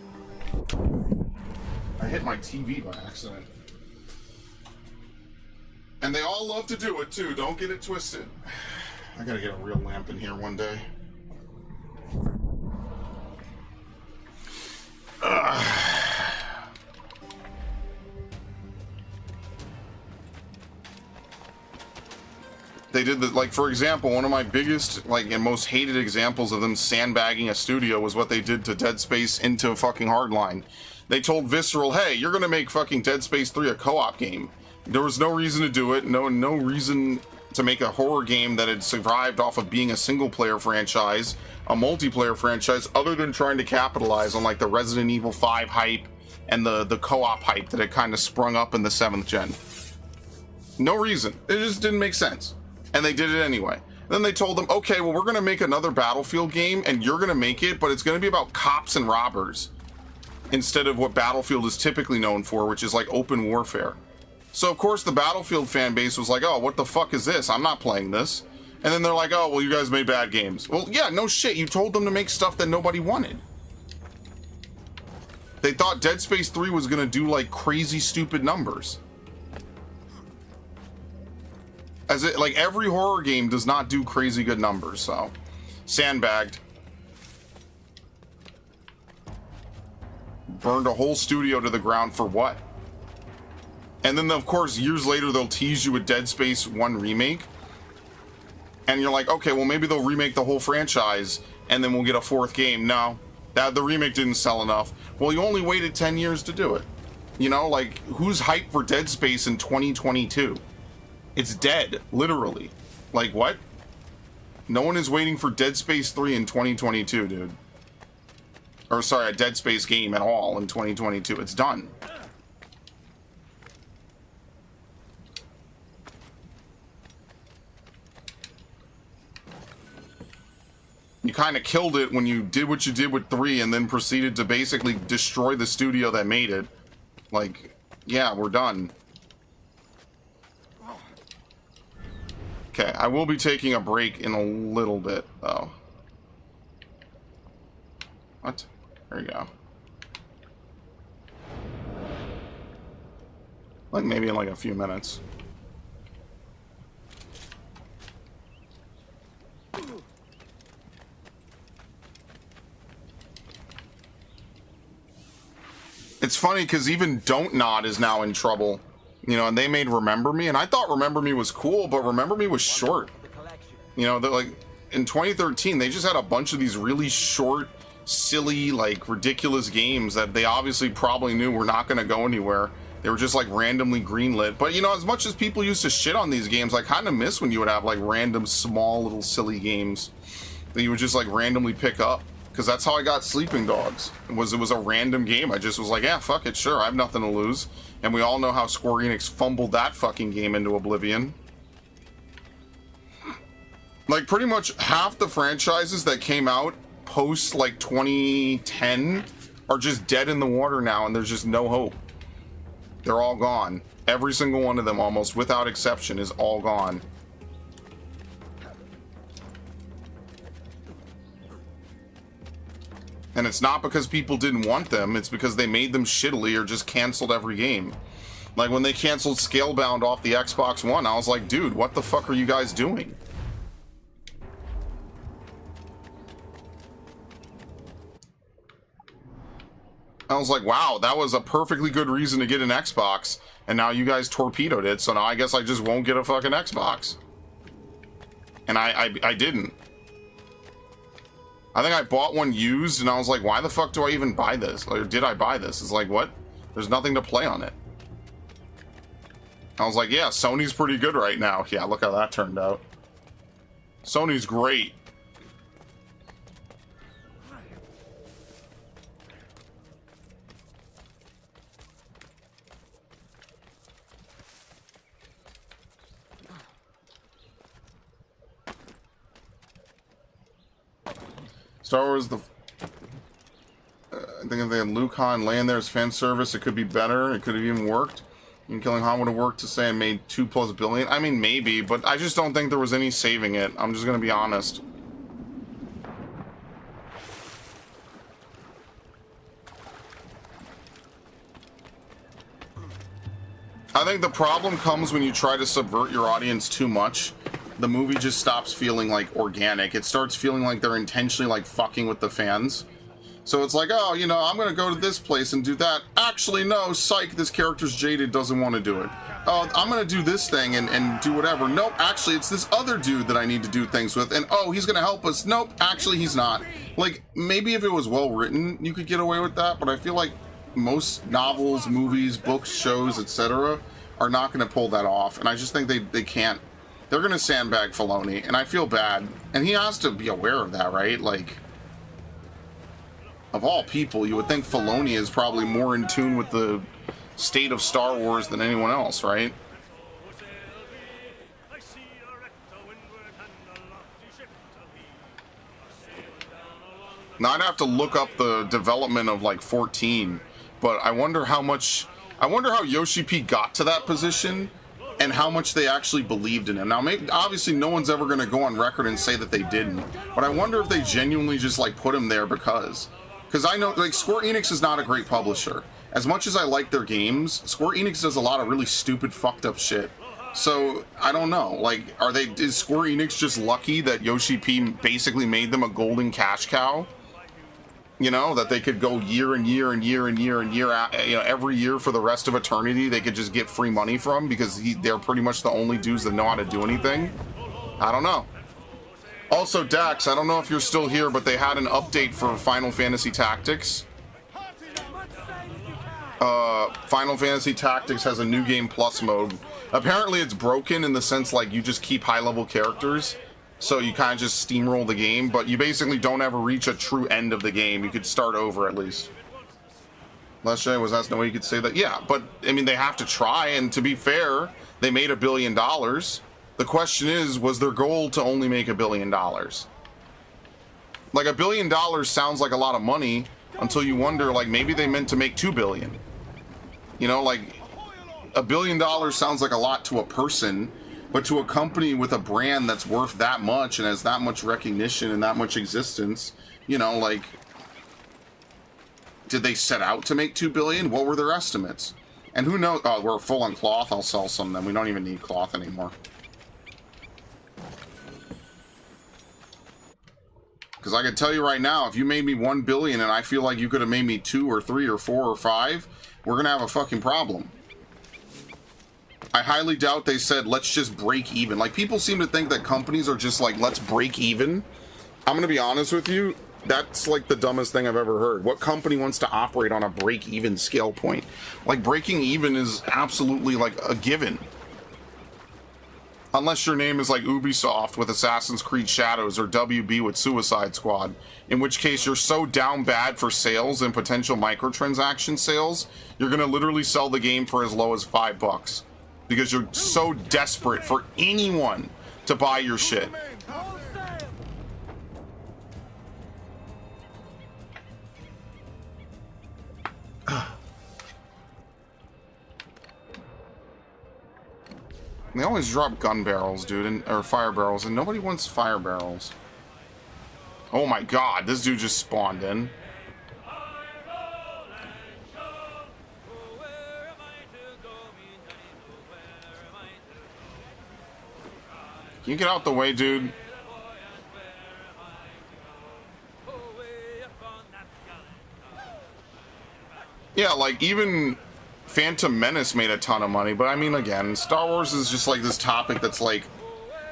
I hit my TV by accident. And they all love to do it, too. Don't get it twisted. I gotta get a real lamp in here one day. They did the, like, for example, one of my biggest, like, and most hated examples of them sandbagging a studio was what they did to Dead Space into fucking Hardline. They told Visceral, hey, you're gonna make fucking Dead Space 3 a co-op game. There was no reason to do it, no reason to make a horror game that had survived off of being a single-player franchise, a multiplayer franchise, other than trying to capitalize on, like, the Resident Evil 5 hype and the co-op hype that had kind of sprung up in the 7th gen. No reason. It just didn't make sense. And they did it anyway. Then they told them, okay, well, we're going to make another Battlefield game, and you're going to make it, but it's going to be about cops and robbers, instead of what Battlefield is typically known for, which is, like, open warfare. So, of course, the Battlefield fan base was like, oh, what the fuck is this? I'm not playing this. And then they're like, oh, well, you guys made bad games. Well, yeah, no shit. You told them to make stuff that nobody wanted. They thought Dead Space 3 was going to do, like, crazy, stupid numbers. As it, like, every horror game does not do crazy good numbers, so. Sandbagged. Burned a whole studio to the ground for what? And then, of course, years later, they'll tease you with Dead Space 1 remake. And you're like, okay, well, maybe they'll remake the whole franchise, and then we'll get a 4th game. No, the remake didn't sell enough. Well, you only waited 10 years to do it. You know, like, who's hyped for Dead Space in 2022? It's dead, literally. Like, what? No one is waiting for Dead Space 3 in 2022, dude. Or, sorry, a Dead Space game at all in 2022. It's done. You kind of killed it when you did what you did with 3 and then proceeded to basically destroy the studio that made it. Like, yeah, we're done. Okay, I will be taking a break in a little bit, though. What? There you go. Like, maybe in like a few minutes. It's funny because even Don't Nod is now in trouble. You know, and they made Remember Me, and I thought Remember Me was cool, but Remember Me was short. You know, they're like, in 2013, they just had a bunch of these really short, silly, like, ridiculous games that they obviously probably knew were not going to go anywhere. They were just, like, randomly greenlit. But, you know, as much as people used to shit on these games, I kind of miss when you would have, like, random, small, little, silly games that you would just, like, randomly pick up. Because that's how I got Sleeping Dogs. It was a random game. I just was like, yeah, fuck it, sure, I have nothing to lose. And we all know how Square Enix fumbled that fucking game into oblivion. Like, pretty much half the franchises that came out post, like, 2010 are just dead in the water now, and there's just no hope. They're all gone. Every single one of them, almost without exception, is all gone. And it's not because people didn't want them, it's because they made them shittily or just canceled every game. Like when they canceled Scalebound off the Xbox One, I was like, dude, what the fuck are you guys doing? I was like, wow, that was a perfectly good reason to get an Xbox, and now you guys torpedoed it, so now I guess I just won't get a fucking Xbox. And I didn't. I think I bought one used, and I was like, why the fuck do I even buy this? Or did I buy this? It's like, what? There's nothing to play on it. I was like, yeah, Sony's pretty good right now. Yeah, look how that turned out. Sony's great. Star Wars, I think if they had Luke Han land there as fan service, it could be better. It could have even worked. And killing Han would have worked to say I made $2+ billion. I mean, maybe, but I just don't think there was any saving it. I'm just gonna be honest. I think the problem comes when you try to subvert your audience too much. The movie just stops feeling like organic. It starts feeling like they're intentionally like fucking with the fans. So it's like, oh, you know, I'm gonna go to this place and do that. Actually, no, psych, this character's jaded, doesn't want to do it. Oh, I'm gonna do this thing and do whatever. Nope, actually, it's this other dude that I need to do things with. And oh, he's gonna help us. Nope, actually, he's not. Like, maybe if it was well written, you could get away with that. But I feel like most novels, movies, books, shows, etc. are not gonna pull that off. And I just think they can't. They're going to sandbag Filoni, and I feel bad. And he has to be aware of that, right? Like, of all people, you would think Filoni is probably more in tune with the state of Star Wars than anyone else, right? Now, I'd have to look up the development of, like, 14, but I wonder how Yoshi P got to that position, and how much they actually believed in him. Now, maybe, obviously, no one's ever going to go on record and say that they didn't, but I wonder if they genuinely just, like, put him there because I know, like, Square Enix is not a great publisher. As much as I like their games, Square Enix does a lot of really stupid, fucked up shit. So, I don't know, like, is Square Enix just lucky that Yoshi P basically made them a golden cash cow? You know, that they could go year and year and year and year and year, you know, every year for the rest of eternity, they could just get free money from because they're pretty much the only dudes that know how to do anything. I don't know. Also, Dax, I don't know if you're still here, but they had an update for Final Fantasy Tactics. Final Fantasy Tactics has a new game plus mode. Apparently it's broken in the sense like you just keep high-level characters. So you kind of just steamroll the game, but you basically don't ever reach a true end of the game. You could start over at least. Leslie was asking no way you could say that. Yeah, but I mean, they have to try, and to be fair, they made $1 billion. The question is, was their goal to only make $1 billion? Like, $1 billion sounds like a lot of money until you wonder, like, maybe they meant to make $2 billion. You know, like, $1 billion sounds like a lot to a person, but to a company with a brand that's worth that much and has that much recognition and that much existence, you know, like, did they set out to make $2 billion? What were their estimates? And who knows? Oh, we're full on cloth. I'll sell some then. We don't even need cloth anymore. Because I can tell you right now, if you made me $1 billion and I feel like you could have made me 2 or 3 or 4 or 5, we're gonna have a fucking problem. I highly doubt they said, let's just break even. Like, people seem to think that companies are just like, let's break even. I'm going to be honest with you. That's like the dumbest thing I've ever heard. What company wants to operate on a break even scale point? Like, breaking even is absolutely like a given. Unless your name is like Ubisoft with Assassin's Creed Shadows or WB with Suicide Squad. In which case you're so down bad for sales and potential microtransaction sales, you're going to literally sell the game for as low as $5. Because you're so desperate for anyone to buy your shit. They always drop gun barrels, dude, or fire barrels, and nobody wants fire barrels. Oh my god, this dude just spawned in. You get out the way, dude. Yeah, like, even Phantom Menace made a ton of money, but I mean, again, Star Wars is just like this topic that's like,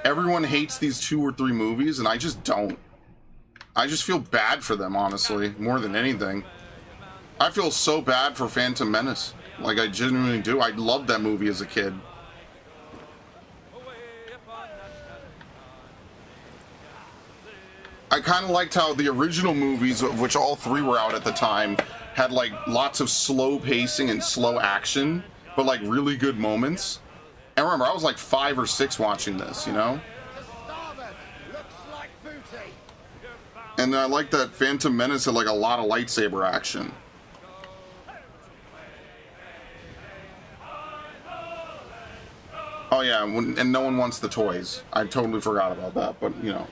everyone hates these 2 or 3 movies, and I just don't. I just feel bad for them, honestly, more than anything. I feel so bad for Phantom Menace. Like, I genuinely do. I loved that movie as a kid. I kind of liked how the original movies, of which all 3 were out at the time, had like lots of slow pacing and slow action, but like really good moments. And remember, I was like 5 or 6 watching this, you know? And I like that Phantom Menace had like a lot of lightsaber action. Oh yeah, and no one wants the toys. I totally forgot about that, but you know,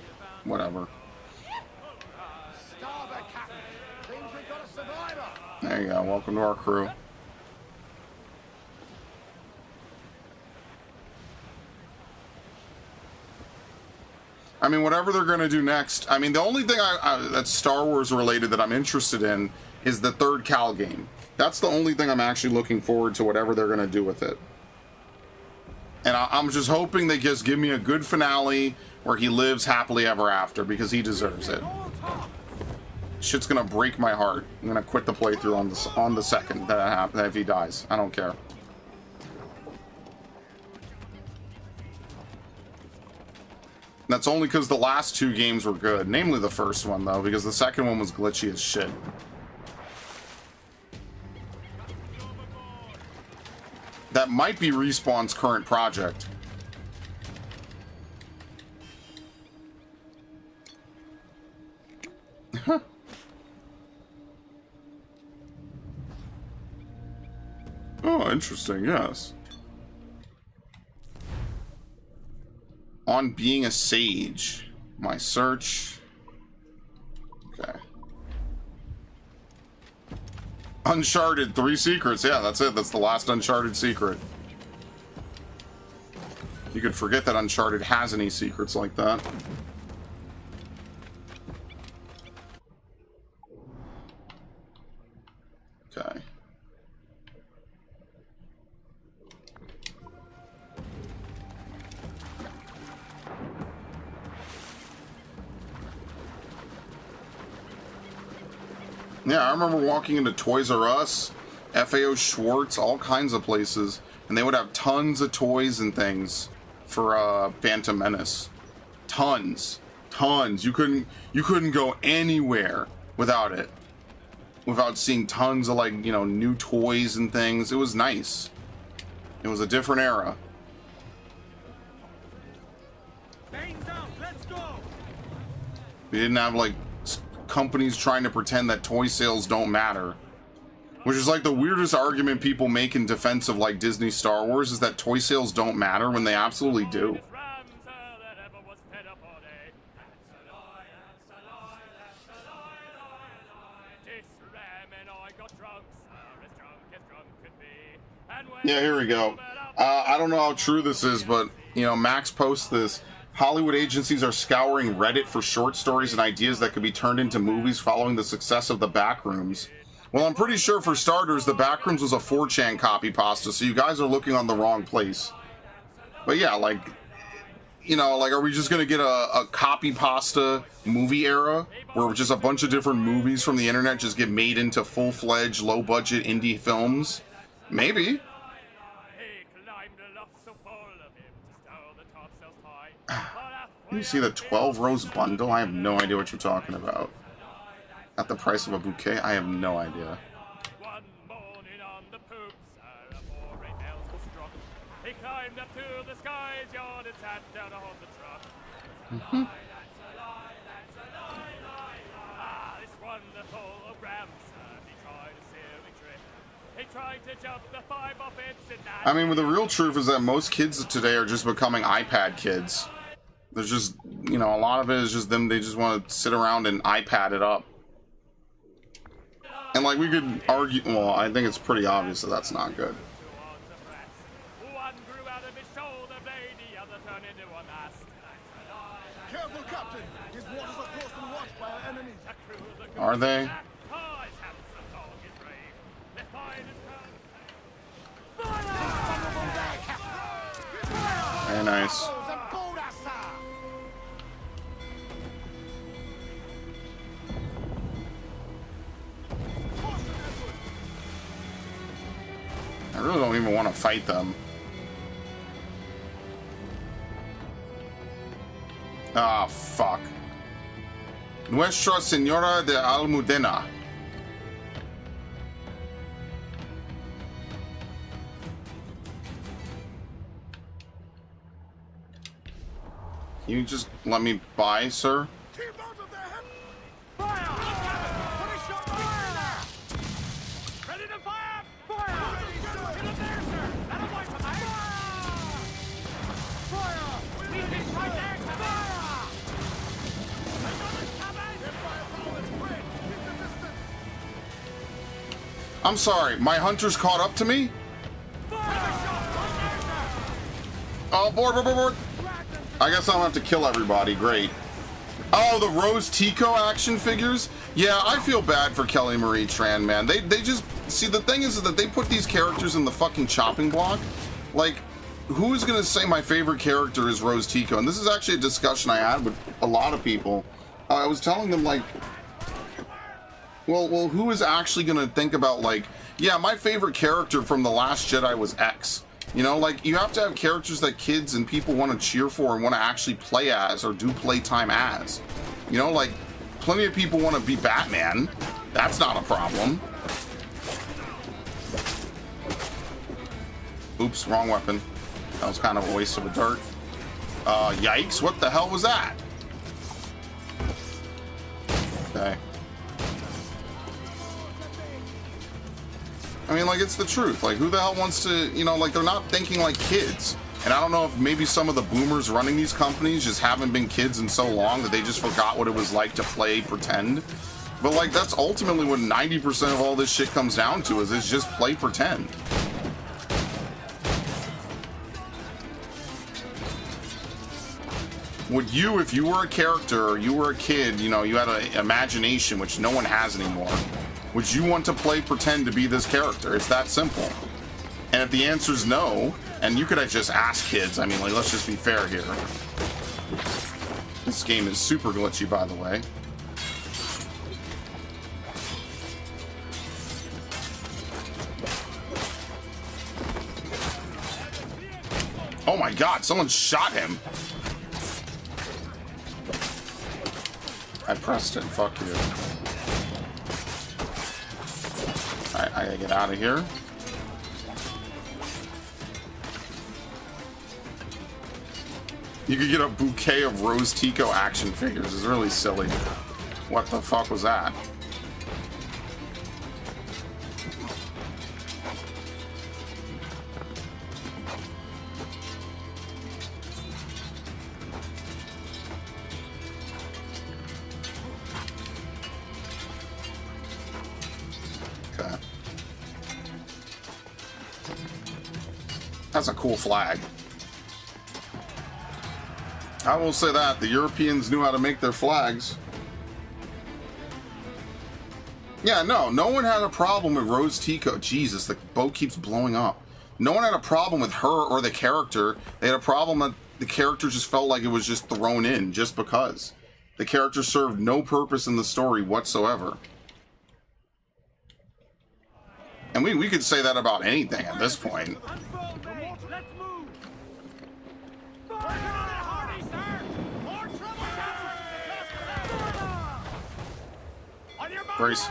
whatever. There you go, welcome to our crew. I mean, whatever they're going to do next, I mean, the only thing that's Star Wars related that I'm interested in is the 3rd Cal game. That's the only thing I'm actually looking forward to, whatever they're going to do with it. And I'm just hoping they just give me a good finale where he lives happily ever after, because he deserves it. Shit's gonna break my heart. I'm gonna quit the playthrough on the second that if he dies. I don't care. That's only because the last 2 games were good. Namely the first one, though, because the second one was glitchy as shit. That might be Respawn's current project. Huh. Oh, interesting, yes. On being a sage. My search. Okay. Uncharted 3 secrets. Yeah, that's it. That's the last Uncharted secret. You could forget that Uncharted has any secrets like that. Okay. Yeah, I remember walking into Toys R Us, FAO Schwartz, all kinds of places, and they would have tons of toys and things for Phantom Menace. Tons. You couldn't go anywhere without it. Without seeing tons of, like, you know, new toys and things. It was nice. It was a different era. We didn't have, like, companies trying to pretend that toy sales don't matter. Which is like the weirdest argument people make in defense of like Disney Star Wars, is that toy sales don't matter when they absolutely do. Yeah, here we go. I don't know how true this is, but you know, Max posts this. Hollywood agencies are scouring Reddit for short stories and ideas that could be turned into movies following the success of The Backrooms. Well, I'm pretty sure for starters, The Backrooms was a 4chan copy pasta, so you guys are looking on the wrong place. But yeah, like, you know, like, are we just gonna get a copy pasta movie era where just a bunch of different movies from the internet just get made into full-fledged, low-budget indie films? Maybe. You see the 12 rose bundle? I have no idea what you're talking about. At the price of a bouquet? I have no idea. Mm-hmm. I mean, the real truth is that most kids today are just becoming iPad kids. There's just, you know, a lot of it is just them, they just want to sit around and iPad it up. And like, we could argue, well, I think it's pretty obvious that that's not good. Careful, Captain. His waters are closely watched by our enemies. Are they? Very nice. I really don't even want to fight them. Ah, fuck. Nuestra Señora de Almudena. Can you just let me by, sir? Ready to fire! Fire! Get up there, sir! That'll wipe them out! Fire! Leave this right there, fire! Another's coming! Get firepower, it's quick! Keep the distance! I'm sorry, my hunter's caught up to me? Oh, board. I guess I'll have to kill everybody. Great. Oh, the Rose Tico action figures? Yeah, I feel bad for Kelly Marie Tran, man. They just... See, the thing is that they put these characters in the fucking chopping block. Like, who's gonna say my favorite character is Rose Tico? And this is actually a discussion I had with a lot of people. I was telling them, like... Well, who is actually gonna think about, like... Yeah, my favorite character from The Last Jedi was X. You know, like, you have to have characters that kids and people want to cheer for and want to actually play as or do playtime as. You know, like, plenty of people want to be Batman. That's not a problem. Oops, wrong weapon. That was kind of a waste of a dart. Yikes, what the hell was that? Okay. I mean, like, it's the truth. Like, who the hell wants to, you know, like, they're not thinking like kids. And I don't know if maybe some of the boomers running these companies just haven't been kids in so long that they just forgot what it was like to play pretend. But, like, that's ultimately what 90% of all this shit comes down to, is it's just play pretend. Would you, if you were a character or you were a kid, you know, you had an imagination, which no one has anymore, would you want to play pretend to be this character? It's that simple. And if the answer is no, and you could just ask kids, I mean, like, let's just be fair here. This game is super glitchy, by the way. Oh my god, someone shot him. I pressed it, fuck you. Alright, I gotta get out of here. You could get a bouquet of Rose Tico action figures. It's really silly. What the fuck was that? That's a cool flag. I will say that the Europeans knew how to make their flags. Yeah, no one had a problem with Rose Tico. Jesus, the boat keeps blowing up. No one had a problem with her or the character. They had a problem that the character just felt like it was just thrown in just because. The character served no purpose in the story whatsoever. And we could say that about anything at this point. Brace.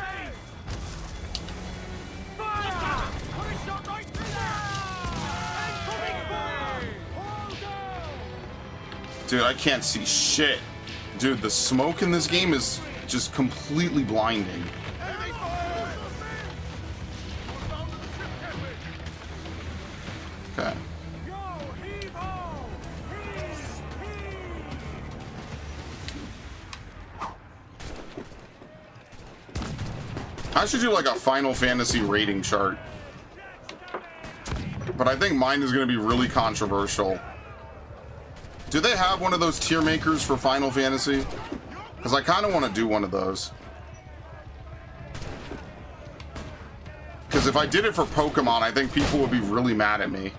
Dude, I can't see shit. Dude, the smoke in this game is just completely blinding. Okay. I should do like a Final Fantasy rating chart. But I think mine is going to be really controversial. Do they have one of those tier makers for Final Fantasy? Because I kind of want to do one of those. Because if I did it for Pokemon, I think people would be really mad at me.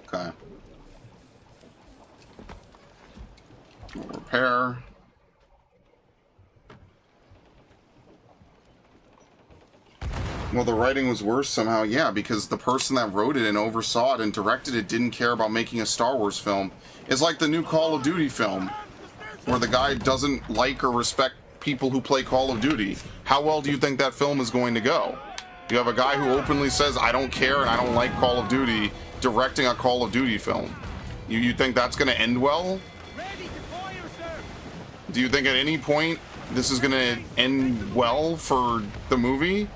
Okay. Repair. Well, the writing was worse somehow, yeah, because the person that wrote it and oversaw it and directed it didn't care about making a Star Wars film. It's like the new Call of Duty film, where the guy doesn't like or respect people who play Call of Duty. How well do you think that film is going to go? You have a guy who openly says, I don't care and I don't like Call of Duty, directing a Call of Duty film. You think that's going to end well? Do you think at any point this is going to end well for the movie?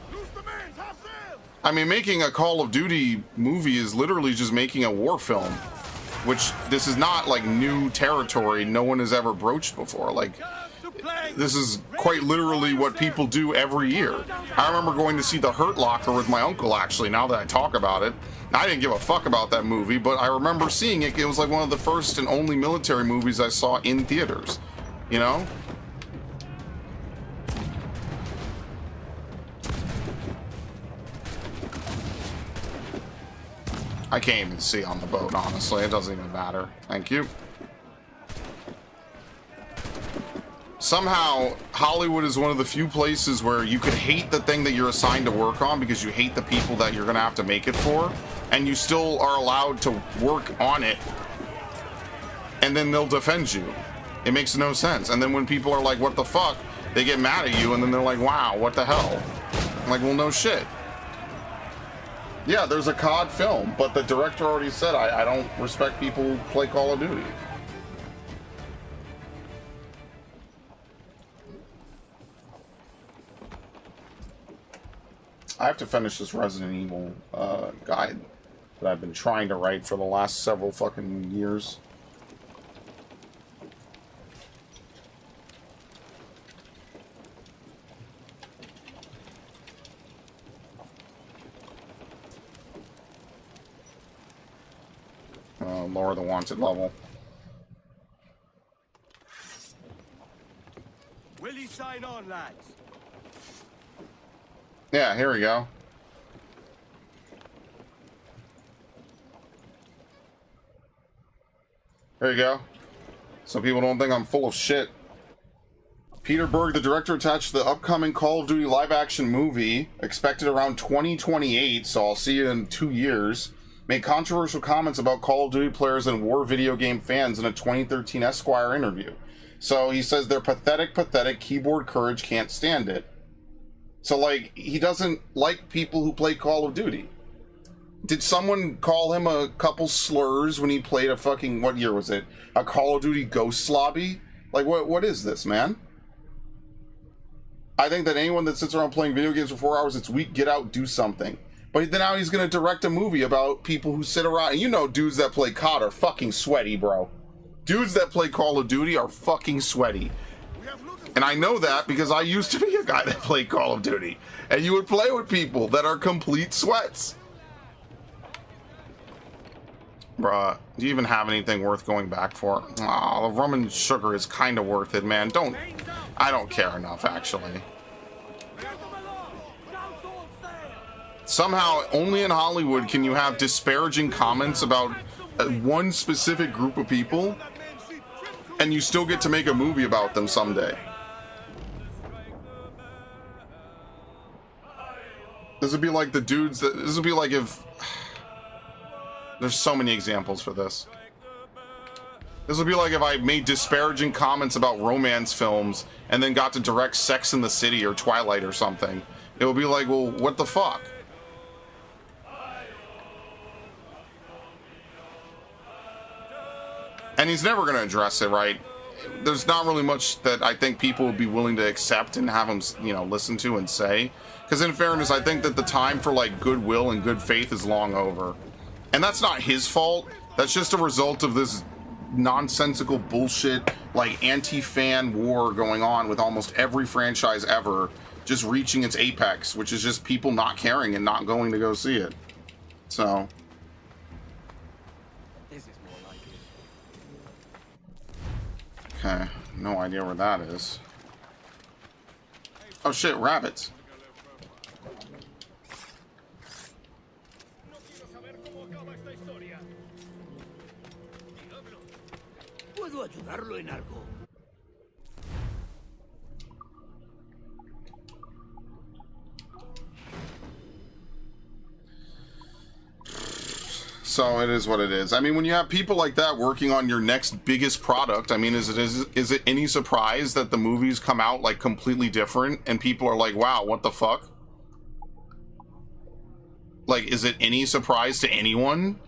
I mean, making a Call of Duty movie is literally just making a war film, which this is not like new territory no one has ever broached before. Like, this is quite literally what people do every year. I remember going to see The Hurt Locker with my uncle, actually, now that I talk about it. I didn't give a fuck about that movie, but I remember seeing it. It was like one of the first and only military movies I saw in theaters, you know? I can't even see on the boat, honestly. It doesn't even matter. Thank you. Somehow, Hollywood is one of the few places where you could hate the thing that you're assigned to work on because you hate the people that you're going to have to make it for, and you still are allowed to work on it, and then they'll defend you. It makes no sense. And then when people are like, what the fuck, they get mad at you, and then they're like, wow, what the hell? I'm like, well, no shit. Yeah, there's a COD film, but the director already said, I don't respect people who play Call of Duty. I have to finish this Resident Evil guide that I've been trying to write for the last several fucking years. Lower the wanted level. Will you sign on, lads? Yeah, here we go. There you go. So people don't think I'm full of shit. Peter Berg, the director attached to the upcoming Call of Duty live-action movie, expected around 2028, so I'll see you in 2 years, made controversial comments about Call of Duty players and war video game fans in a 2013 Esquire interview. So he says they're pathetic, keyboard courage, can't stand it. So, like, he doesn't like people who play Call of Duty. Did someone call him a couple slurs when he played a fucking, what year was it? A Call of Duty Ghost Lobby? Like, what is this, man? I think that anyone that sits around playing video games for 4 hours, it's weak, get out, do something. But then now he's going to direct a movie about people who sit around. And you know dudes that play COD are fucking sweaty, bro. Dudes that play Call of Duty are fucking sweaty. And I know that because I used to be a guy that played Call of Duty. And you would play with people that are complete sweats. Bruh, do you even have anything worth going back for? Aw, the rum and sugar is kind of worth it, man. I don't care enough, actually. Somehow, only in Hollywood can you have disparaging comments about one specific group of people, and you still get to make a movie about them someday. This would be like the dudes that... This would be like if... There's so many examples for this. This would be like if I made disparaging comments about romance films and then got to direct Sex and the City or Twilight or something. It would be like, well, what the fuck? And he's never going to address it, right? There's not really much that I think people would be willing to accept and have him, you know, listen to and say. Because in fairness, I think that the time for, like, goodwill and good faith is long over. And that's not his fault. That's just a result of this nonsensical bullshit, like anti-fan war going on with almost every franchise ever, just reaching its apex, which is just people not caring and not going to go see it. So. This is more like it. Okay, no idea where that is. Oh shit, rabbits. ¿Puedo ayudarlo en algo? So it is what it is. I mean, when you have people like that working on your next biggest product, I mean, is it any surprise that the movies come out like completely different and people are like, wow, what the fuck? Like, is it any surprise to anyone?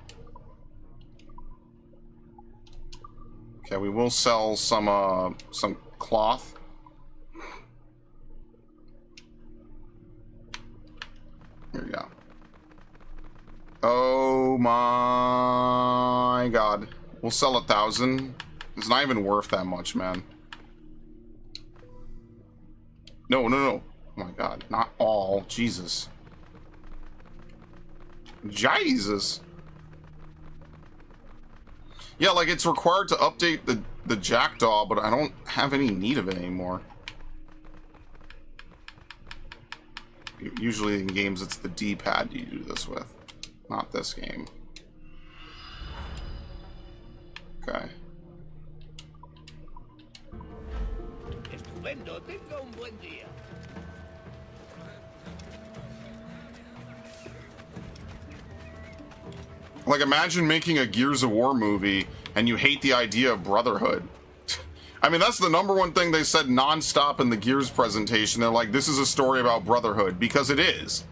Okay, we will sell some cloth. There you go. Oh my god. We'll sell 1,000. It's not even worth that much, man. No. Oh my god. Not all. Jesus. Yeah, like it's required to update the Jackdaw, but I don't have any need of it anymore. Usually in games it's the D-pad you do this with. Not this game. Okay. Estupendo, tenga un buen día. Like, imagine making a Gears of War movie and you hate the idea of brotherhood. I mean, that's the #1 thing they said non-stop in the Gears presentation. They're like, this is a story about brotherhood, because it is.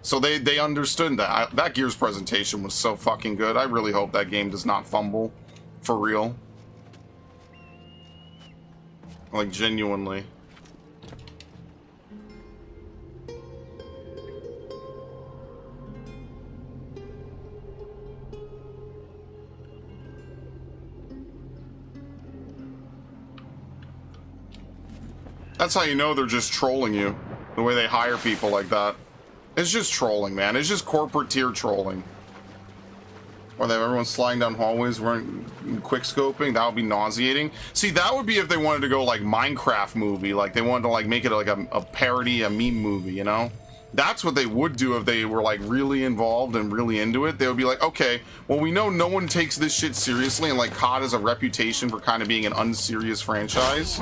So they understood that. That Gears presentation was so fucking good. I really hope that game does not fumble. For real. Like, genuinely. That's how you know they're just trolling you. The way they hire people like that. It's just trolling, man. It's just corporate tier trolling. Or they have everyone sliding down hallways wearing quick scoping. That would be nauseating. See, that would be if they wanted to go like Minecraft movie. Like they wanted to like make it like a parody, a meme movie, you know? That's what they would do if they were like really involved and really into it. They would be like, okay, well, we know no one takes this shit seriously, and like COD has a reputation for kind of being an unserious franchise.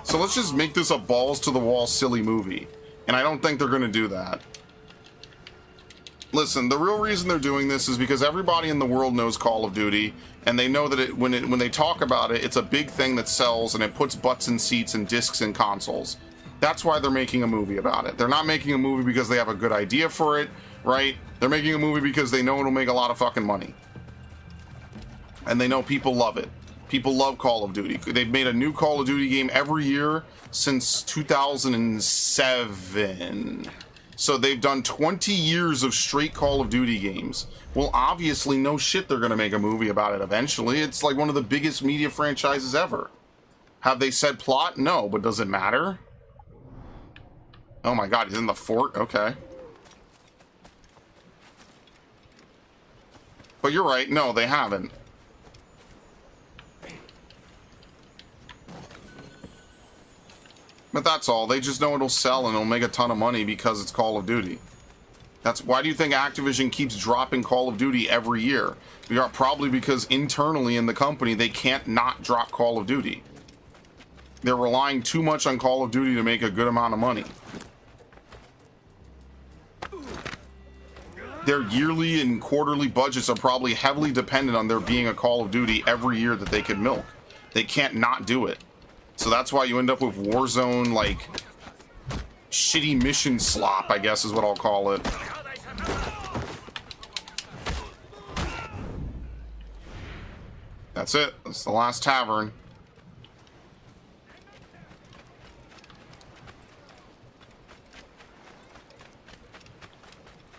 So let's just make this a balls to the wall silly movie. And I don't think they're gonna do that. Listen, the real reason they're doing this is because everybody in the world knows Call of Duty, and they know that when they talk about it, it's a big thing that sells, and it puts butts in seats and discs in consoles. That's why they're making a movie about it. They're not making a movie because they have a good idea for it, right? They're making a movie because they know it'll make a lot of fucking money. And they know people love it. People love Call of Duty. They've made a new Call of Duty game every year since 2007. So they've done 20 years of straight Call of Duty games. Well, obviously, no shit, they're going to make a movie about it eventually. It's like one of the biggest media franchises ever. Have they said plot? No, but does it matter? Oh my god, he's in the fort? Okay. But you're right, no, they haven't. But that's all. They just know it'll sell and it'll make a ton of money because it's Call of Duty. That's why do you think Activision keeps dropping Call of Duty every year? Probably because internally in the company they can't not drop Call of Duty. They're relying too much on Call of Duty to make a good amount of money. Their yearly and quarterly budgets are probably heavily dependent on there being a Call of Duty every year that they could milk. They can't not do it. So that's why you end up with Warzone, like, shitty mission slop, I guess is what I'll call it. That's it. That's the last tavern.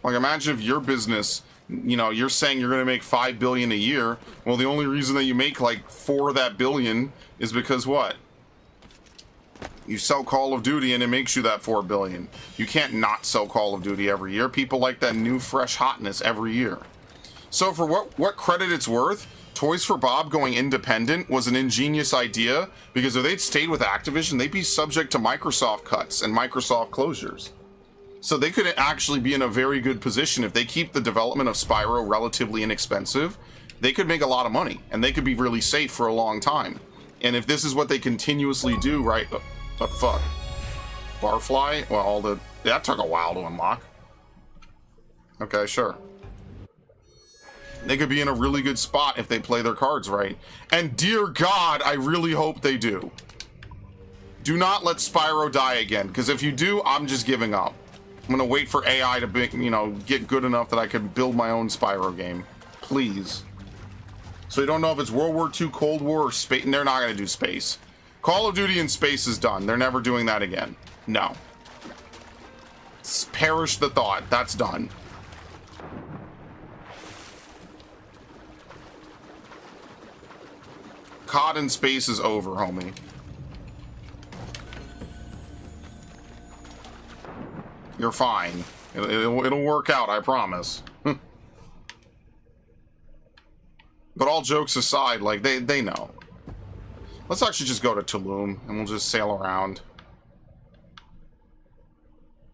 Like, imagine if your business you know, you're saying you're going to make $5 billion a year. Well, the only reason that you make like 4 of that billion is because what? You sell Call of Duty and it makes you that 4 billion. You can't not sell Call of Duty every year. People like that new fresh hotness every year. So for what credit it's worth, Toys for Bob going independent was an ingenious idea, because if they'd stayed with Activision, they'd be subject to Microsoft cuts and Microsoft closures. So they could actually be in a very good position. If they keep the development of Spyro relatively inexpensive, they could make a lot of money and they could be really safe for a long time. And if this is what they continuously do, right? What the fuck? Barfly? Well, that took a while to unlock. Okay, sure. They could be in a really good spot if they play their cards right. And dear God, I really hope they do. Do not let Spyro die again, because if you do, I'm just giving up. I'm gonna wait for AI to be, you know, get good enough that I can build my own Spyro game. Please. So you don't know if it's World War II, Cold War, or space. They're not gonna do space. Call of Duty in space is done. They're never doing that again. No. Perish the thought. That's done. COD in space is over, homie. You're fine. It'll work out, I promise. But all jokes aside, like, they know. Let's actually just go to Tulum, and we'll just sail around.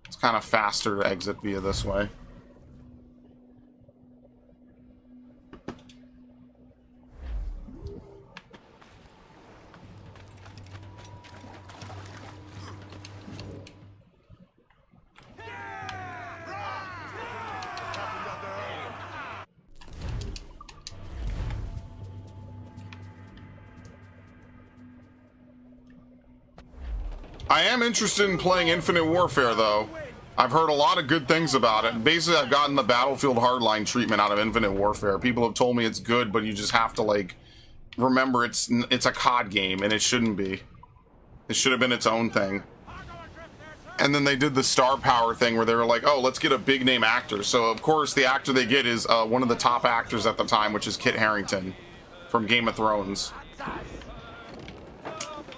It's kind of faster to exit via this way. I am interested in playing Infinite Warfare, though. I've heard a lot of good things about it. Basically, I've gotten the Battlefield Hardline treatment out of Infinite Warfare. People have told me it's good, but you just have to, like, remember it's a COD game, and it shouldn't be. It should have been its own thing. And then they did the star power thing where they were like, oh, let's get a big-name actor. So, of course, the actor they get is one of the top actors at the time, which is Kit Harington from Game of Thrones.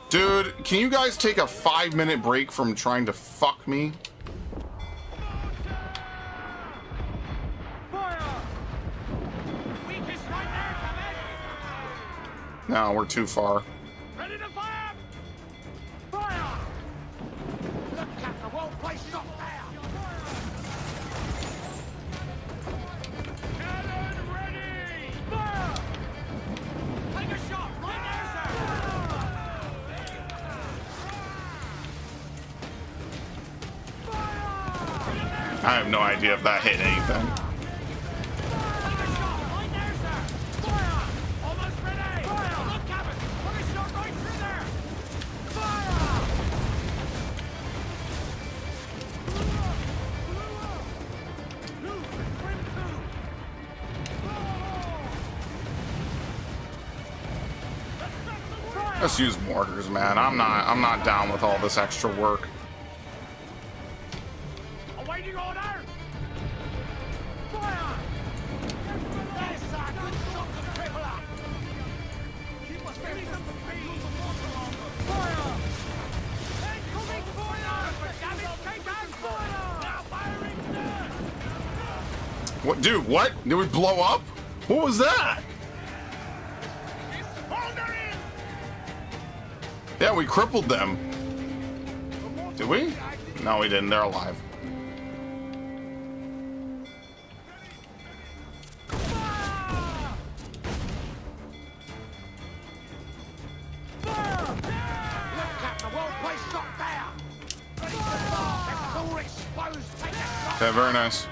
Dude, can you guys take a 5-minute break from trying to fuck me? No, we're too far. Ready to fire! Fire! Look, Captain, well placed shot there! Cannon ready! Fire! Take a shot! Right there, sir! I have no idea if that hit anything. Let's use mortars, man. I'm not down with all this extra work. Awaiting order! Fire! There's a good shot to triple up! Keep us ready some speed! Fire! Incoming fire! Damage taken! Fire! Now firing there! What, dude, what? Did we blow up? What was that? Yeah, we crippled them. Did we? No, we didn't. They're alive. Okay, very nice.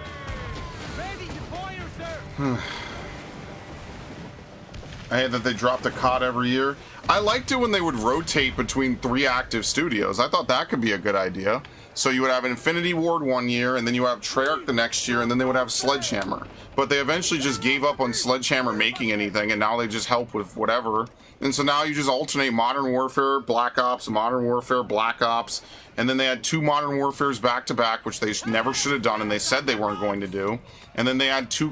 I hate that they drop the COD every year. I liked it when they would rotate between 3 active studios. I thought that could be a good idea. So you would have Infinity Ward one year, and then you would have Treyarch the next year, and then they would have Sledgehammer. But they eventually just gave up on Sledgehammer making anything, and now they just help with whatever. And so now you just alternate Modern Warfare, Black Ops, Modern Warfare, Black Ops, and then they had 2 Modern Warfares back to back, which they never should have done, and they said they weren't going to do. And then they had 2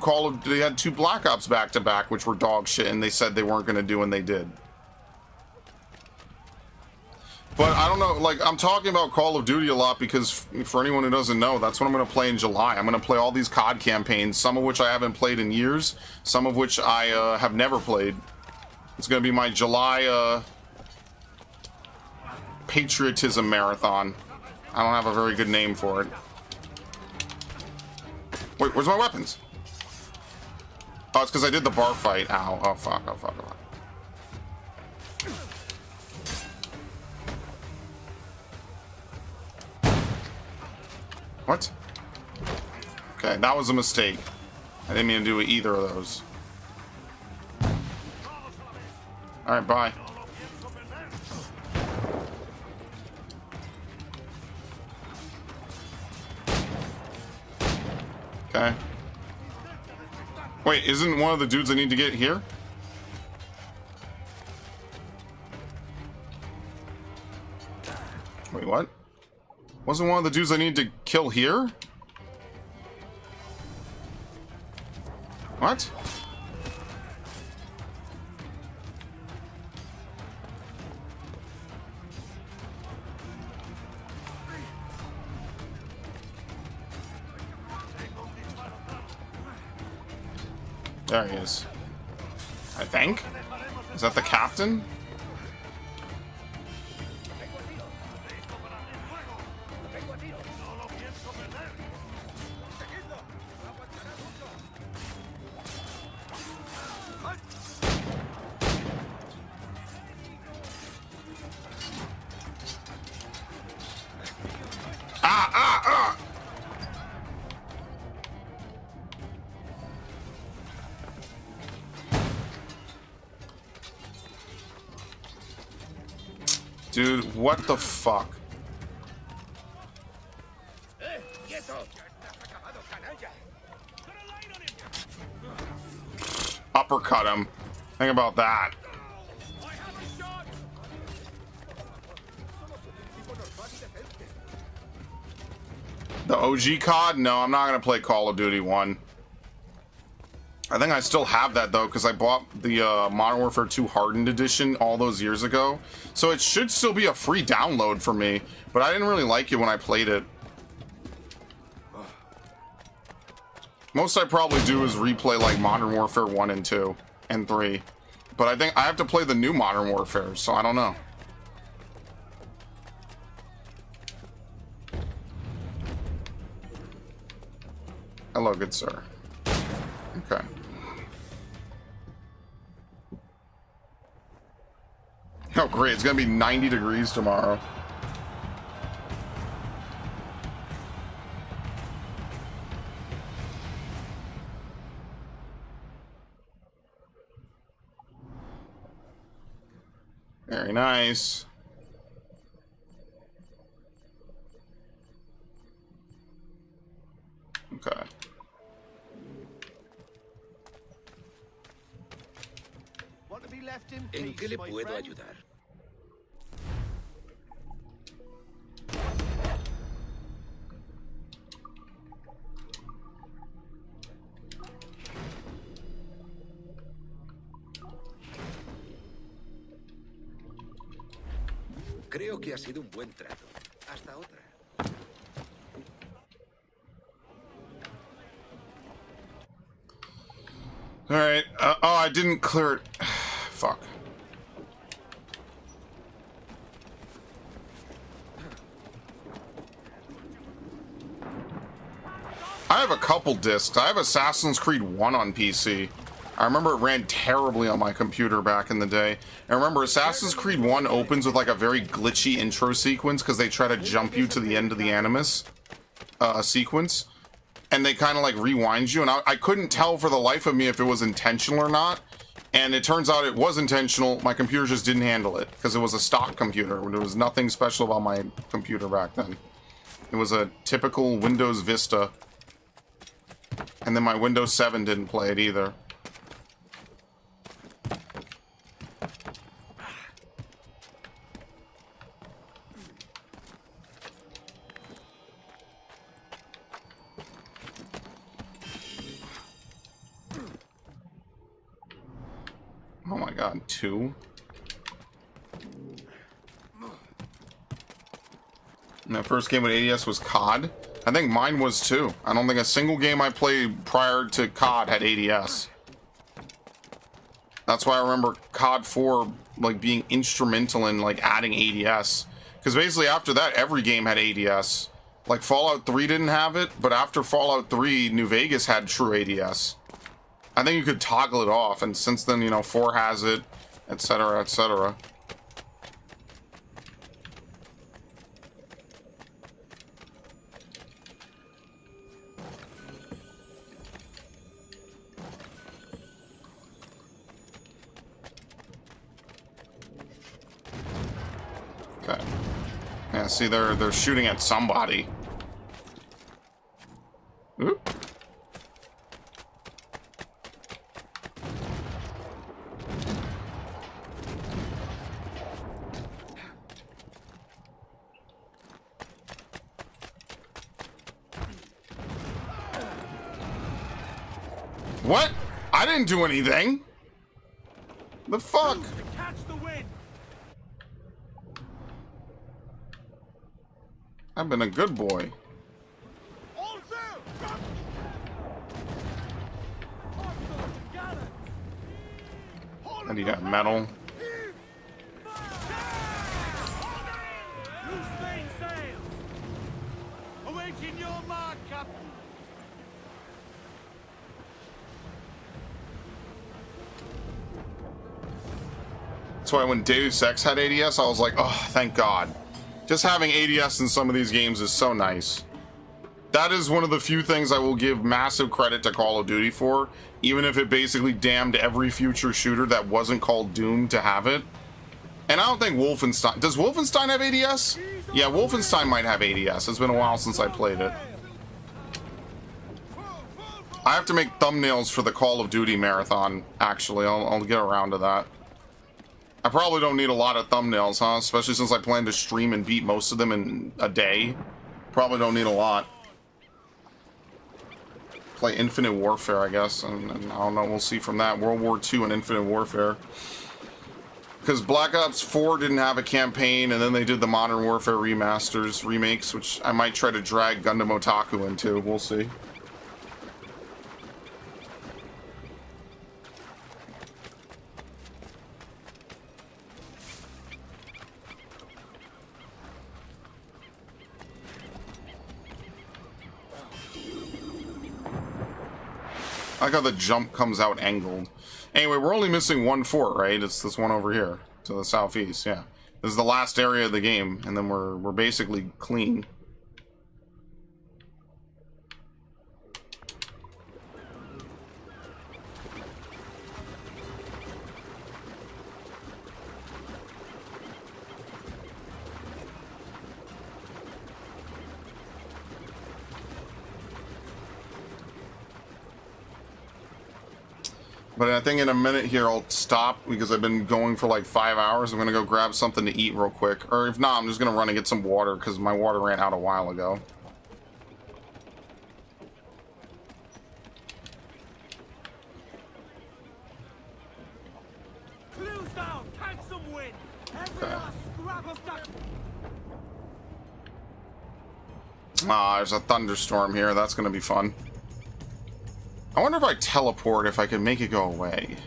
Black Ops back to back, which were dog shit, and they said they weren't going to do, and they did. But I don't know, like, I'm talking about Call of Duty a lot because, for anyone who doesn't know, that's what I'm going to play in July. I'm going to play all these COD campaigns, some of which I haven't played in years, some of which I have never played. It's going to be my July patriotism marathon. I don't have a very good name for it. Wait, where's my weapons? Oh, it's because I did the bar fight. Ow. Oh, fuck. Oh, fuck. Oh, fuck. What? Okay, that was a mistake. I didn't mean to do either of those. Alright, bye. Okay. Wait, isn't one of the dudes I need to get here? Wait, what? Wasn't one of the dudes I need to kill here? What? There he is. I think? Is that the captain? Dude, what the fuck? Uppercut him. Think about that. The OG COD? No, I'm not gonna play Call of Duty 1. I think I still have that though, because I bought the Modern Warfare 2 Hardened Edition all those years ago. So it should still be a free download for me, but I didn't really like it when I played it. Most I probably do is replay like Modern Warfare 1 and 2 and 3. But I think I have to play the new Modern Warfare, so I don't know. Hello, good sir. Okay. Oh, great. It's going to be 90 degrees tomorrow. Very nice. Okay. ¿En qué le puedo ayudar? Creo que ha sido un buen trato. Hasta otra. All right. Oh, I didn't clear it. Fuck. I have a couple discs. I have Assassin's Creed 1 on PC. I remember it ran terribly on my computer back in the day. I remember Assassin's Creed 1 opens with like a very glitchy intro sequence because they try to jump you to the end of the Animus sequence. And they kind of like rewind you. And I couldn't tell for the life of me if it was intentional or not. And it turns out it was intentional. My computer just didn't handle it because it was a stock computer. There was nothing special about my computer back then. It was a typical Windows Vista. And then my Windows 7 didn't play it either. Oh my god, 2? My first game with ADS was COD. I think mine was too. I don't think a single game I played prior to COD had ADS. That's why I remember COD 4 like being instrumental in like adding ADS. Because basically after that, every game had ADS. Like Fallout 3 didn't have it, but after Fallout 3, New Vegas had true ADS. I think you could toggle it off, and since then, you know, 4 has it, etc., etc. Okay. Yeah, see, they're shooting at somebody. Oop. What? I didn't do anything. The fuck? Catch the wind. I've been a good boy. And you got metal. Loose mainsail. Awaiting your mark, Captain. That's why when Deus Ex had ADS, I was like, oh, thank God. Just having ADS in some of these games is so nice. That is one of the few things I will give massive credit to Call of Duty for, even if it basically damned every future shooter that wasn't called Doom to have it. And I don't think Wolfenstein... Does Wolfenstein have ADS? Yeah, Wolfenstein might have ADS. It's been a while since I played it. I have to make thumbnails for the Call of Duty marathon, actually. I'll get around to that. I probably don't need a lot of thumbnails, huh? Especially since I plan to stream and beat most of them in a day. Probably don't need a lot. Play Infinite Warfare, I guess, and I don't know, we'll see from that. World War II and Infinite Warfare. Because Black Ops 4 didn't have a campaign, and then they did the Modern Warfare remakes, which I might try to drag Gundam Otaku into. We'll see. I like how the jump comes out angled. Anyway, we're only missing one fort, right? It's this one over here, to the southeast, yeah. This is the last area of the game, and then we're basically clean. But I think in a minute here I'll stop because I've been going for like 5 hours. I'm gonna go grab something to eat real quick. Or if not, I'm just gonna run and get some water because my water ran out a while ago. Clues down, catch some wind. Every last scrap of that. Ah, there's a thunderstorm here. That's gonna be fun. I wonder if I teleport, if I can make it go away.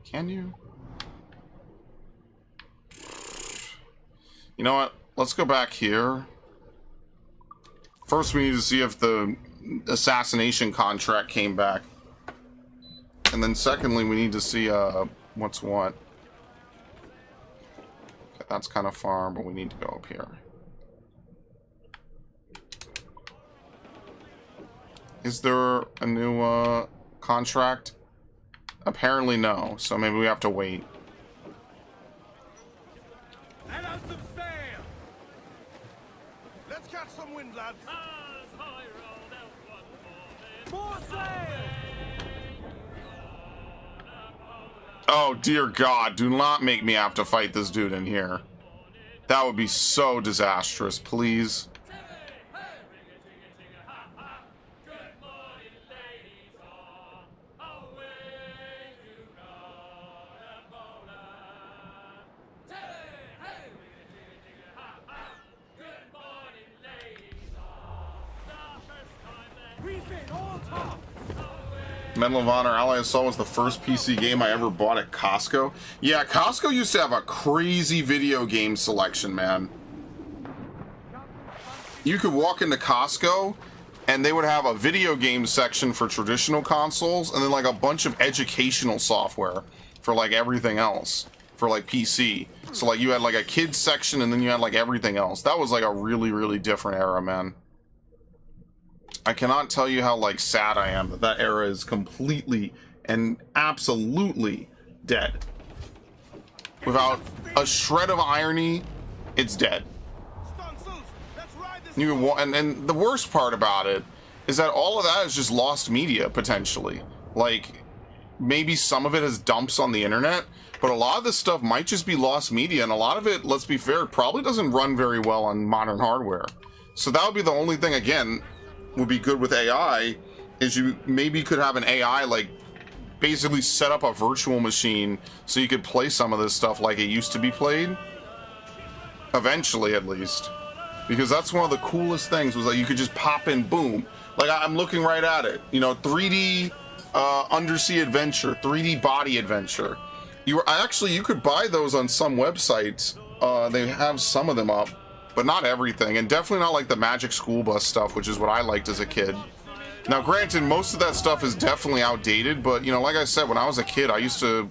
Can you? You know what? Let's go back here. First, we need to see if the assassination contract came back. And then secondly, we need to see what's what. Okay, that's kind of far, but we need to go up here. Is there a new contract? apparently no. So maybe we have to wait. Let out some sail! Let's catch some wind, lads! More sail! Oh, dear God. Do not make me have to fight this dude in here. That would be so disastrous, please. Medal of Honor Ally Assault was the first PC game I ever bought at Costco. Yeah, Costco used to have a crazy video game selection, man. You could walk into Costco and they would have a video game section for traditional consoles and then like a bunch of educational software for like everything else for like PC. So like you had like a kids section and then you had like everything else. That was like a really, really different era, man. I cannot tell you how like sad I am that that era is completely and absolutely dead. Without a shred of irony, it's dead. You can, and the worst part about it is that all of that is just lost media potentially. Like maybe some of it has dumps on the internet, but a lot of this stuff might just be lost media, and a lot of it, let's be fair, probably doesn't run very well on modern hardware. So that would be the only thing, again, would be good with AI, is you maybe could have an AI like basically set up a virtual machine so you could play some of this stuff like it used to be played. Eventually, at least. Because that's one of the coolest things, was that you could just pop in, boom. Like I'm looking right at it. You know, 3D undersea adventure, 3D body adventure. You could buy those on some websites. They have some of them up, but not everything, and definitely not like the Magic School Bus stuff, which is what I liked as a kid. Now, granted, most of that stuff is definitely outdated, but, you know, like I said, when I was a kid, I used to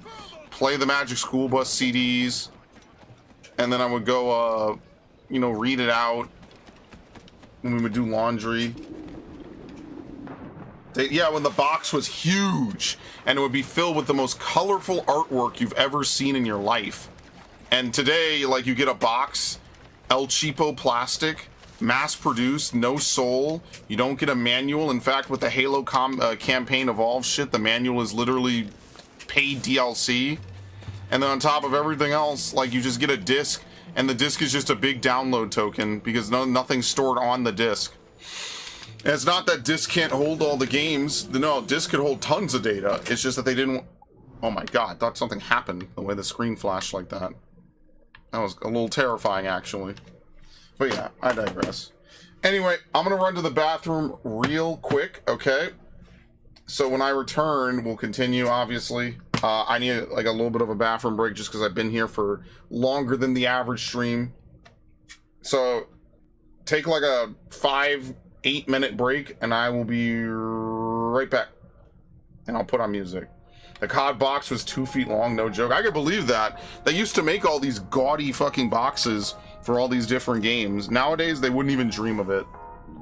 play the Magic School Bus CDs, and then I would go, you know, read it out when we would do laundry. Yeah, when the box was huge, and it would be filled with the most colorful artwork you've ever seen in your life. And today, like, you get a box, El Cheapo plastic, mass-produced, no soul. You don't get a manual. In fact, with the Halo campaign Evolve shit, the manual is literally paid DLC. And then on top of everything else, like, you just get a disc, and the disc is just a big download token because nothing's stored on the disc. And it's not that disc can't hold all the games. No, disc could hold tons of data. It's just that they didn't... Oh my god, I thought something happened the way the screen flashed like that. That was a little terrifying, actually. But yeah, I digress. Anyway, I'm going to run to the bathroom real quick, okay? So when I return, we'll continue, obviously. I need like a little bit of a bathroom break just because I've been here for longer than the average stream. So take like a 5-8 minute break and I will be right back. And I'll put on music. The COD box was 2 feet long, no joke. I could believe that. They used to make all these gaudy fucking boxes for all these different games. Nowadays, they wouldn't even dream of it.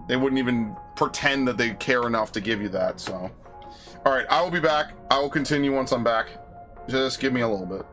They wouldn't even pretend that they care enough to give you that, so. Alright, I will be back. I will continue once I'm back. Just give me a little bit.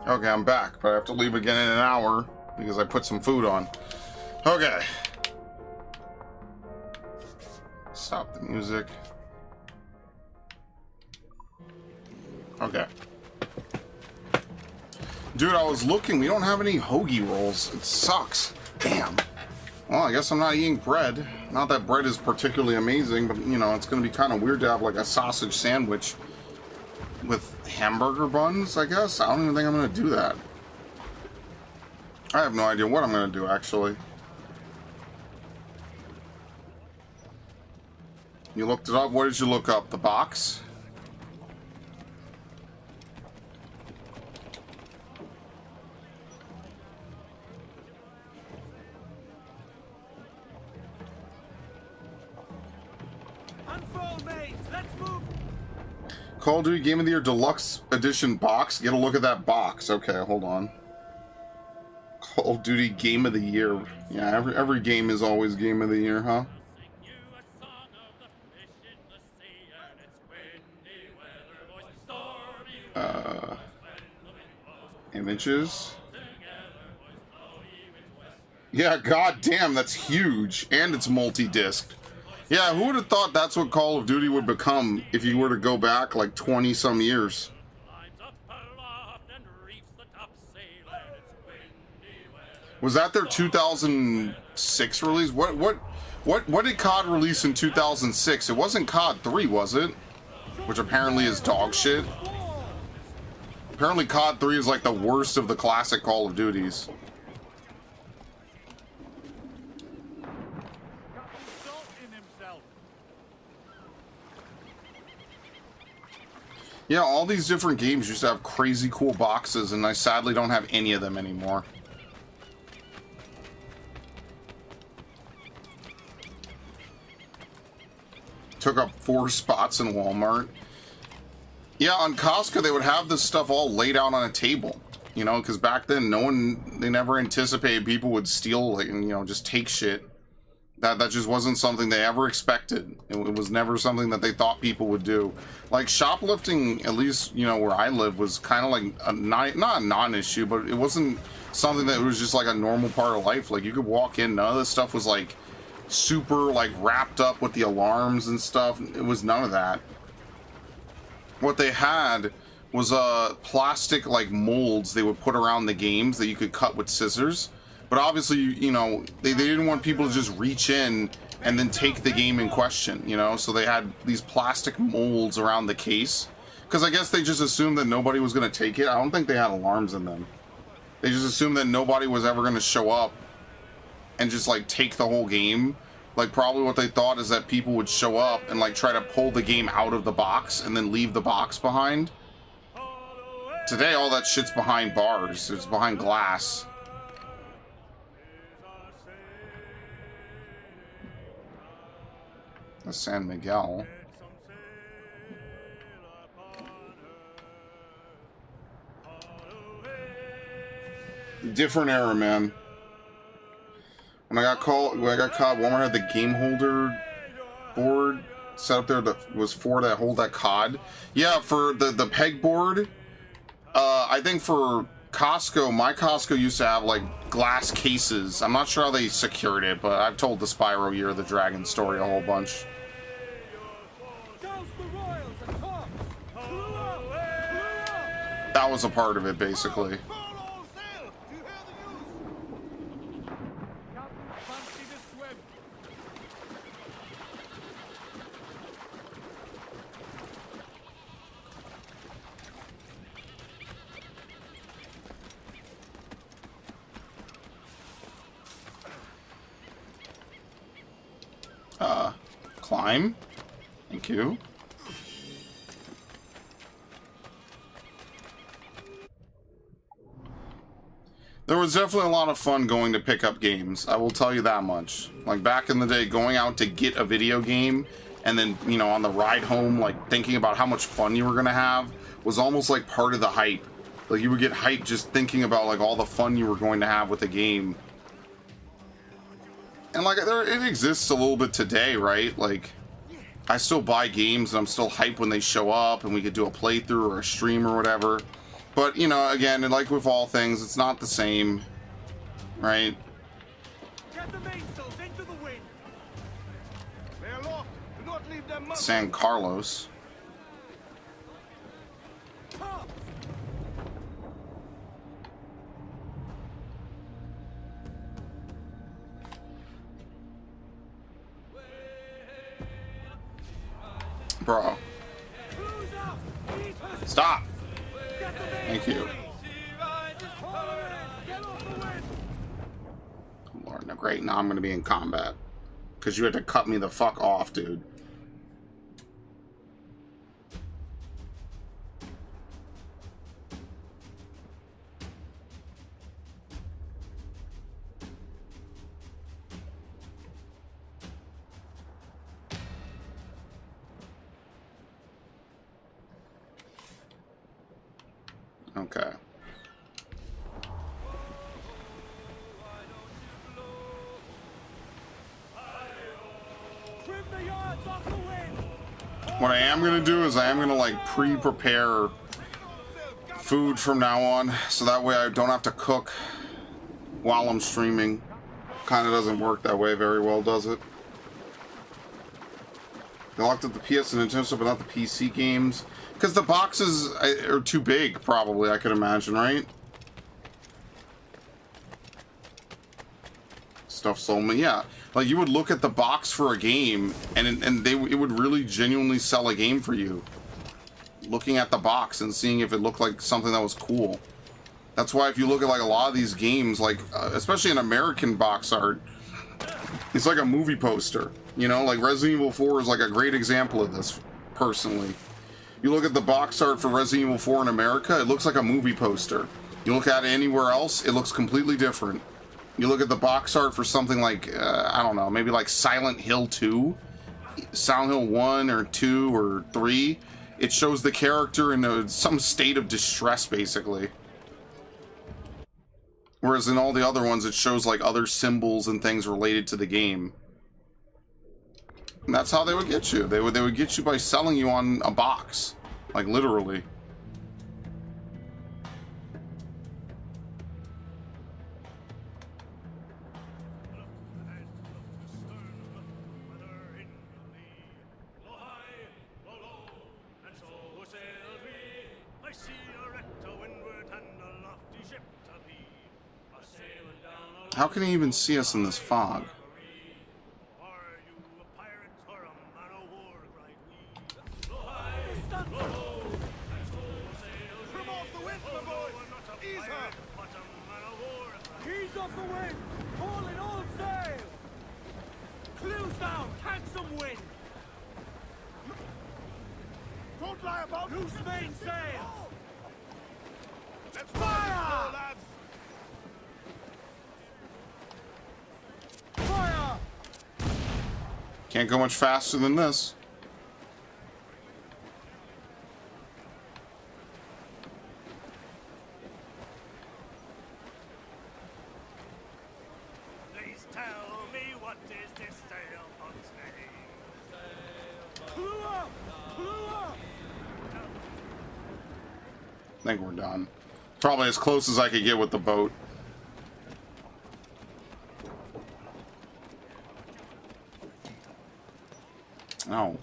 Okay, I'm back, but I have to leave again in an hour because I put some food on. Okay. Stop the music. Okay. Dude, I was looking. We don't have any hoagie rolls. It sucks. Damn. Well, I guess I'm not eating bread. Not that bread is particularly amazing, but, you know, it's going to be kind of weird to have, like, a sausage sandwich with hamburger buns, I guess. I don't even think I'm going to do that. I have no idea what I'm going to do, actually. You looked it up? What did you look up? The box? Unfold, mates. Let's move. Call of Duty Game of the Year Deluxe Edition box. Get a look at that box. Okay, hold on. Call of Duty Game of the Year. Yeah, every game is always Game of the Year, huh? Images. Yeah, goddamn, that's huge, and it's multi-disc. Yeah, who would have thought that's what Call of Duty would become if you were to go back like 20 some years? Was that their 2006 release? What did COD release in 2006? It wasn't COD 3, was it? Which apparently is dog shit. Apparently COD 3 is like the worst of the classic Call of Duties. Yeah, all these different games used to have crazy cool boxes, and I sadly don't have any of them anymore. Took up 4 spots in Walmart. Yeah, on Costco, they would have this stuff all laid out on a table. You know, because back then, they never anticipated people would steal and, you know, just take shit. That just wasn't something they ever expected. It was never something that they thought people would do. Like, shoplifting, at least, you know, where I live, was kind of like, not a non-issue, but it wasn't something that was just like a normal part of life. Like, you could walk in, none of this stuff was like super like wrapped up with the alarms and stuff. It was none of that. What they had was plastic like molds they would put around the games that you could cut with scissors. But obviously, you know, they didn't want people to just reach in and then take the game in question, you know? So they had these plastic molds around the case. Because I guess they just assumed that nobody was going to take it. I don't think they had alarms in them. They just assumed that nobody was ever going to show up and just, like, take the whole game. Like, probably what they thought is that people would show up and, like, try to pull the game out of the box and then leave the box behind. Today, all that shit's behind bars. It's behind glass. That's San Miguel. Different era, man. When I got caught, Walmart had the game holder board set up there that was for that hold that COD. Yeah, for the pegboard. I think for Costco, my Costco used to have like glass cases. I'm not sure how they secured it, but I've told the Spyro Year of the Dragon story a whole bunch. That was a part of it, basically. Climb. Thank you. There was definitely a lot of fun going to pick up games. I will tell you that much. Like back in the day, going out to get a video game and then, you know, on the ride home, like thinking about how much fun you were going to have was almost like part of the hype. Like you would get hyped just thinking about like all the fun you were going to have with the game. And like it exists a little bit today, right? Like I still buy games and I'm still hyped when they show up and we could do a playthrough or a stream or whatever. But, you know, again, like with all things, it's not the same, right? Get the mainsails into the wind. They're aloft. Do not leave them. San Carlos. Bro. Stop. Thank you. Lord, no, great. Now I'm going to be in combat. Because you had to cut me the fuck off, dude. Okay. What I am going to do is I am going to like pre-prepare food from now on, so that way I don't have to cook while I'm streaming. Kind of doesn't work that way very well, does it? They locked up the PS and Nintendo stuff, but not the PC games. Because the boxes are too big, probably, I could imagine, right? Stuff sold me, yeah. Like, you would look at the box for a game, and it would really genuinely sell a game for you. Looking at the box and seeing if it looked like something that was cool. That's why if you look at, like, a lot of these games, like, especially an American box art, it's like a movie poster. You know, like Resident Evil 4 is like a great example of this, personally. You look at the box art for Resident Evil 4 in America, it looks like a movie poster. You look at it anywhere else, it looks completely different. You look at the box art for something like, I don't know, maybe like Silent Hill 2, Silent Hill 1 or 2 or 3, it shows the character in some state of distress, basically. Whereas in all the other ones, it shows like other symbols and things related to the game. And that's how they would get you. They would get you by selling you on a box. Like, literally. How can he even see us in this fog? Ease off the wind! Haul in all sail! Clews down! Catch some wind! Don't lie about loose mainsail! Let's fire! Lads! Fire! Can't go much faster than this. Please tell me what is this sailboat's name? Clue up! Clue up! I think we're done. Probably as close as I could get with the boat. Oh.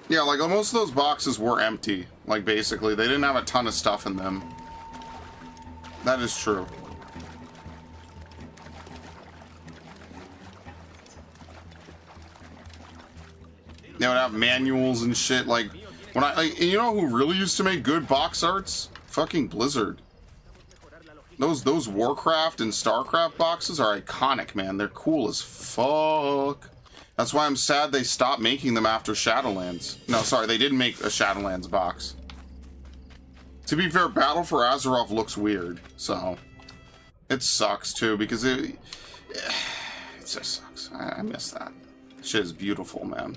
Yeah, like most of those boxes were empty. Like basically, they didn't have a ton of stuff in them. That is true. They would have manuals and shit. Like when you know who really used to make good box arts? Fucking Blizzard. Those Warcraft and Starcraft boxes are iconic, man. They're cool as fuck. That's why I'm sad they stopped making them after Shadowlands. No, sorry, they didn't make a Shadowlands box. To be fair, Battle for Azeroth looks weird, so it sucks too because it just sucks. I miss that. Shit is beautiful, man.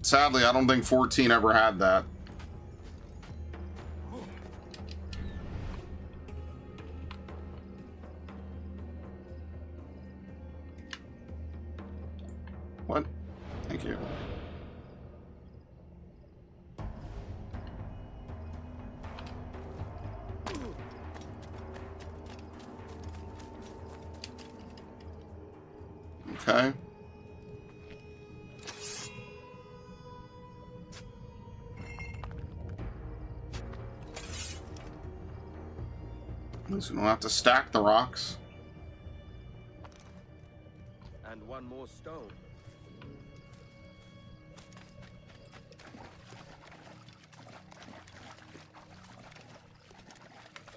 Sadly, I don't think 14 ever had that. What? Thank you. Okay. At least we don't have to stack the rocks. And one more stone.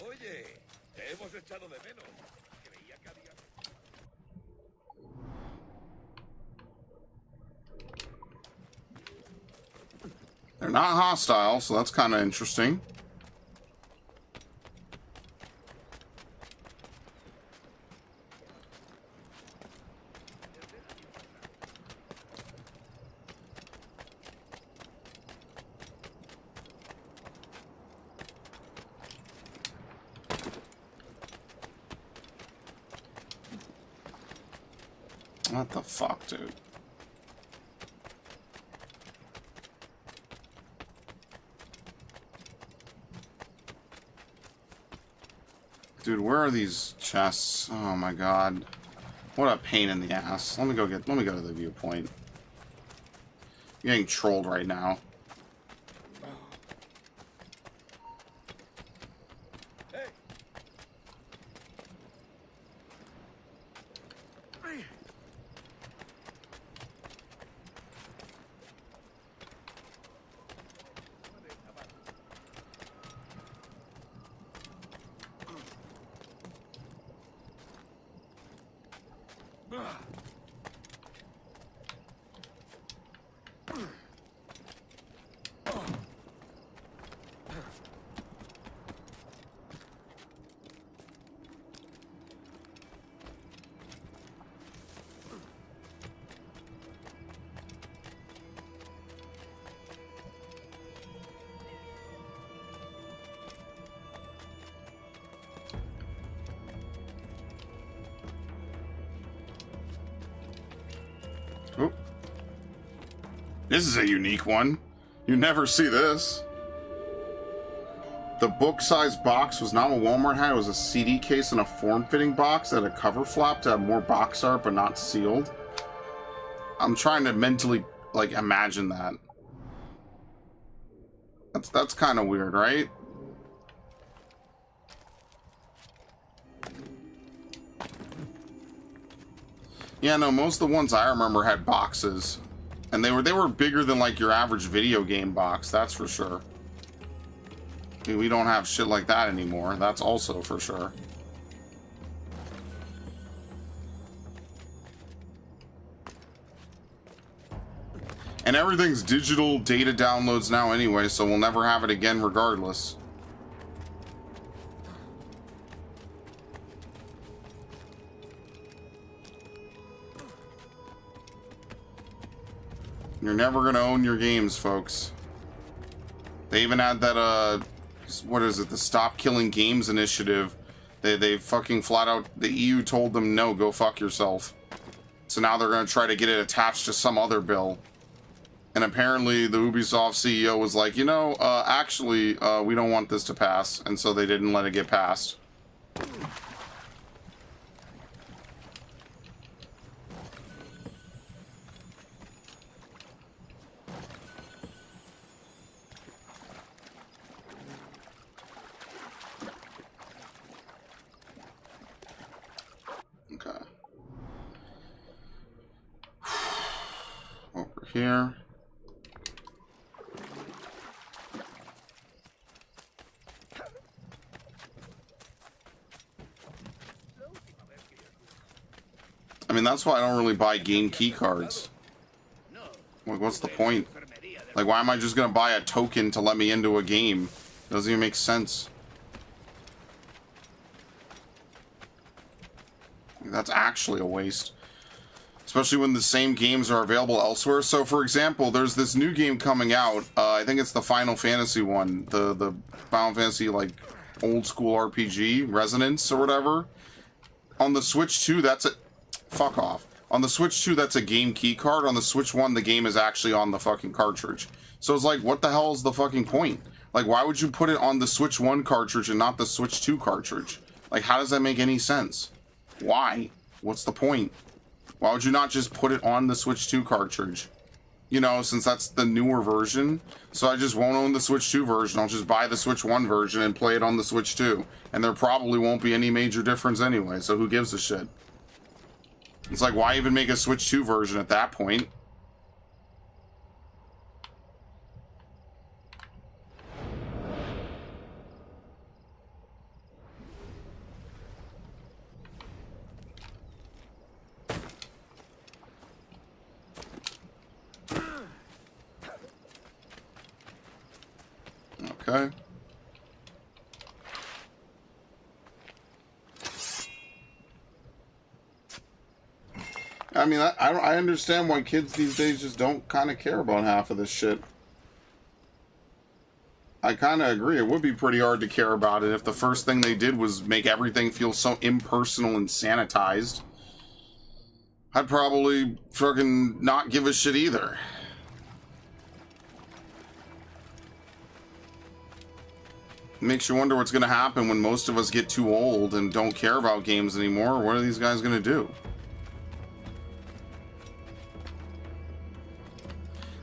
Oye, te hemos echado de menos. Creía que había... They're not hostile, so that's kind of interesting. What the fuck, dude? Dude, where are these chests? Oh my god. What a pain in the ass. Let me go to the viewpoint. I'm getting trolled right now. This is a unique one. You never see this. The book-sized box was not what Walmart had. It was a CD case and a form-fitting box that had a cover flap to have more box art but not sealed. I'm trying to mentally, like, imagine that. That's kind of weird, right? Yeah, no, most of the ones I remember had boxes. And they were bigger than like your average video game box, that's for sure. I mean, we don't have shit like that anymore, that's also for sure. And everything's digital data downloads now anyway, so we'll never have it again regardless. You're never gonna own your games, folks. They even had that, what is it, the Stop Killing Games initiative. They fucking flat out, the EU told them, no, go fuck yourself. So now they're gonna try to get it attached to some other bill. And apparently the Ubisoft CEO was like, you know, actually, we don't want this to pass. And so they didn't let it get passed. Over here. I mean, that's why I don't really buy game key cards. Like, what's the point? Like, why am I just gonna buy a token to let me into a game? Doesn't even make sense. That's actually a waste. Especially when the same games are available elsewhere. So, for example, there's this new game coming out. I think it's the Final Fantasy one. The Final Fantasy, like, old school RPG, Resonance or whatever. On the Switch 2, that's it. Fuck off. On the Switch 2, that's a game key card. On the Switch 1, the game is actually on the fucking cartridge. So it's like, what the hell is the fucking point? Like, why would you put it on the Switch 1 cartridge and not the Switch 2 cartridge? Like, how does that make any sense? Why? What's the point? Why would you not just put it on the Switch 2 cartridge? You know, since that's the newer version. So I just won't own the Switch 2 version. I'll just buy the Switch 1 version and play it on the Switch 2. And there probably won't be any major difference anyway, so who gives a shit? It's like, why even make a Switch 2 version at that point? Okay. I mean, I understand why kids these days just don't kind of care about half of this shit. I kind of agree. It would be pretty hard to care about it if the first thing they did was make everything feel so impersonal and sanitized. I'd probably fucking not give a shit either. Makes you wonder what's going to happen when most of us get too old and don't care about games anymore. What are these guys going to do?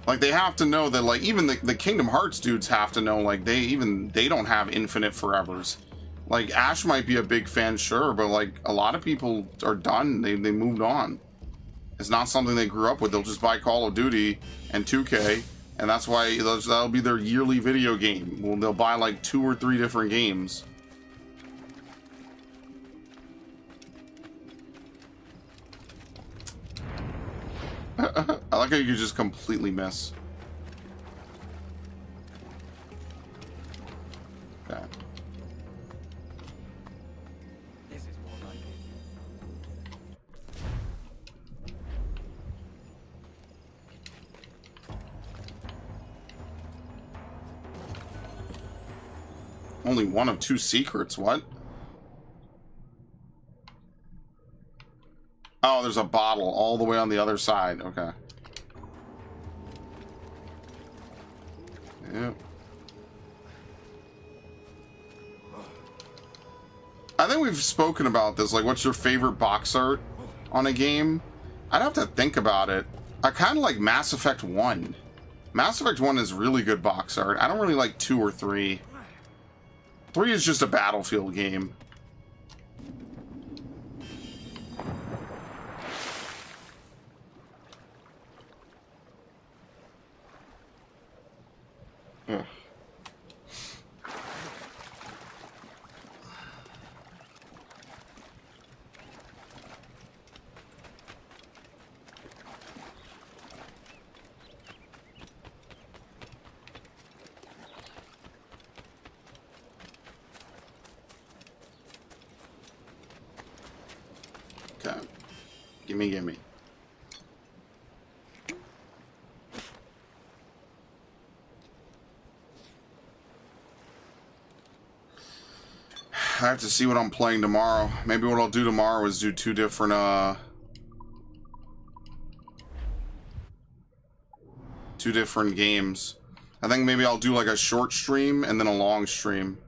Like, they have to know that, like, even the Kingdom Hearts dudes have to know, like, they don't have infinite forevers. Like, Ash might be a big fan, sure, but, like, a lot of people are done. They moved on. It's not something they grew up with. They'll just buy Call of Duty and 2K, and that's why that'll be their yearly video game. Well, they'll buy, like, 2 or 3 different games. I like how you could just completely miss. Okay. This is more like it. Only one of 2 secrets, what? Oh, there's a bottle all the way on the other side. Okay. Yep. I think we've spoken about this. Like, what's your favorite box art on a game? I'd have to think about it. I kind of like Mass Effect 1. Mass Effect 1 is really good box art. I don't really like 2 or 3. 3 is just a Battlefield game. Ugh. Okay. Gimme. I have to see what I'm playing tomorrow. Maybe what I'll do tomorrow is do 2 different, 2 different games. I think maybe I'll do like a short stream and then a long stream.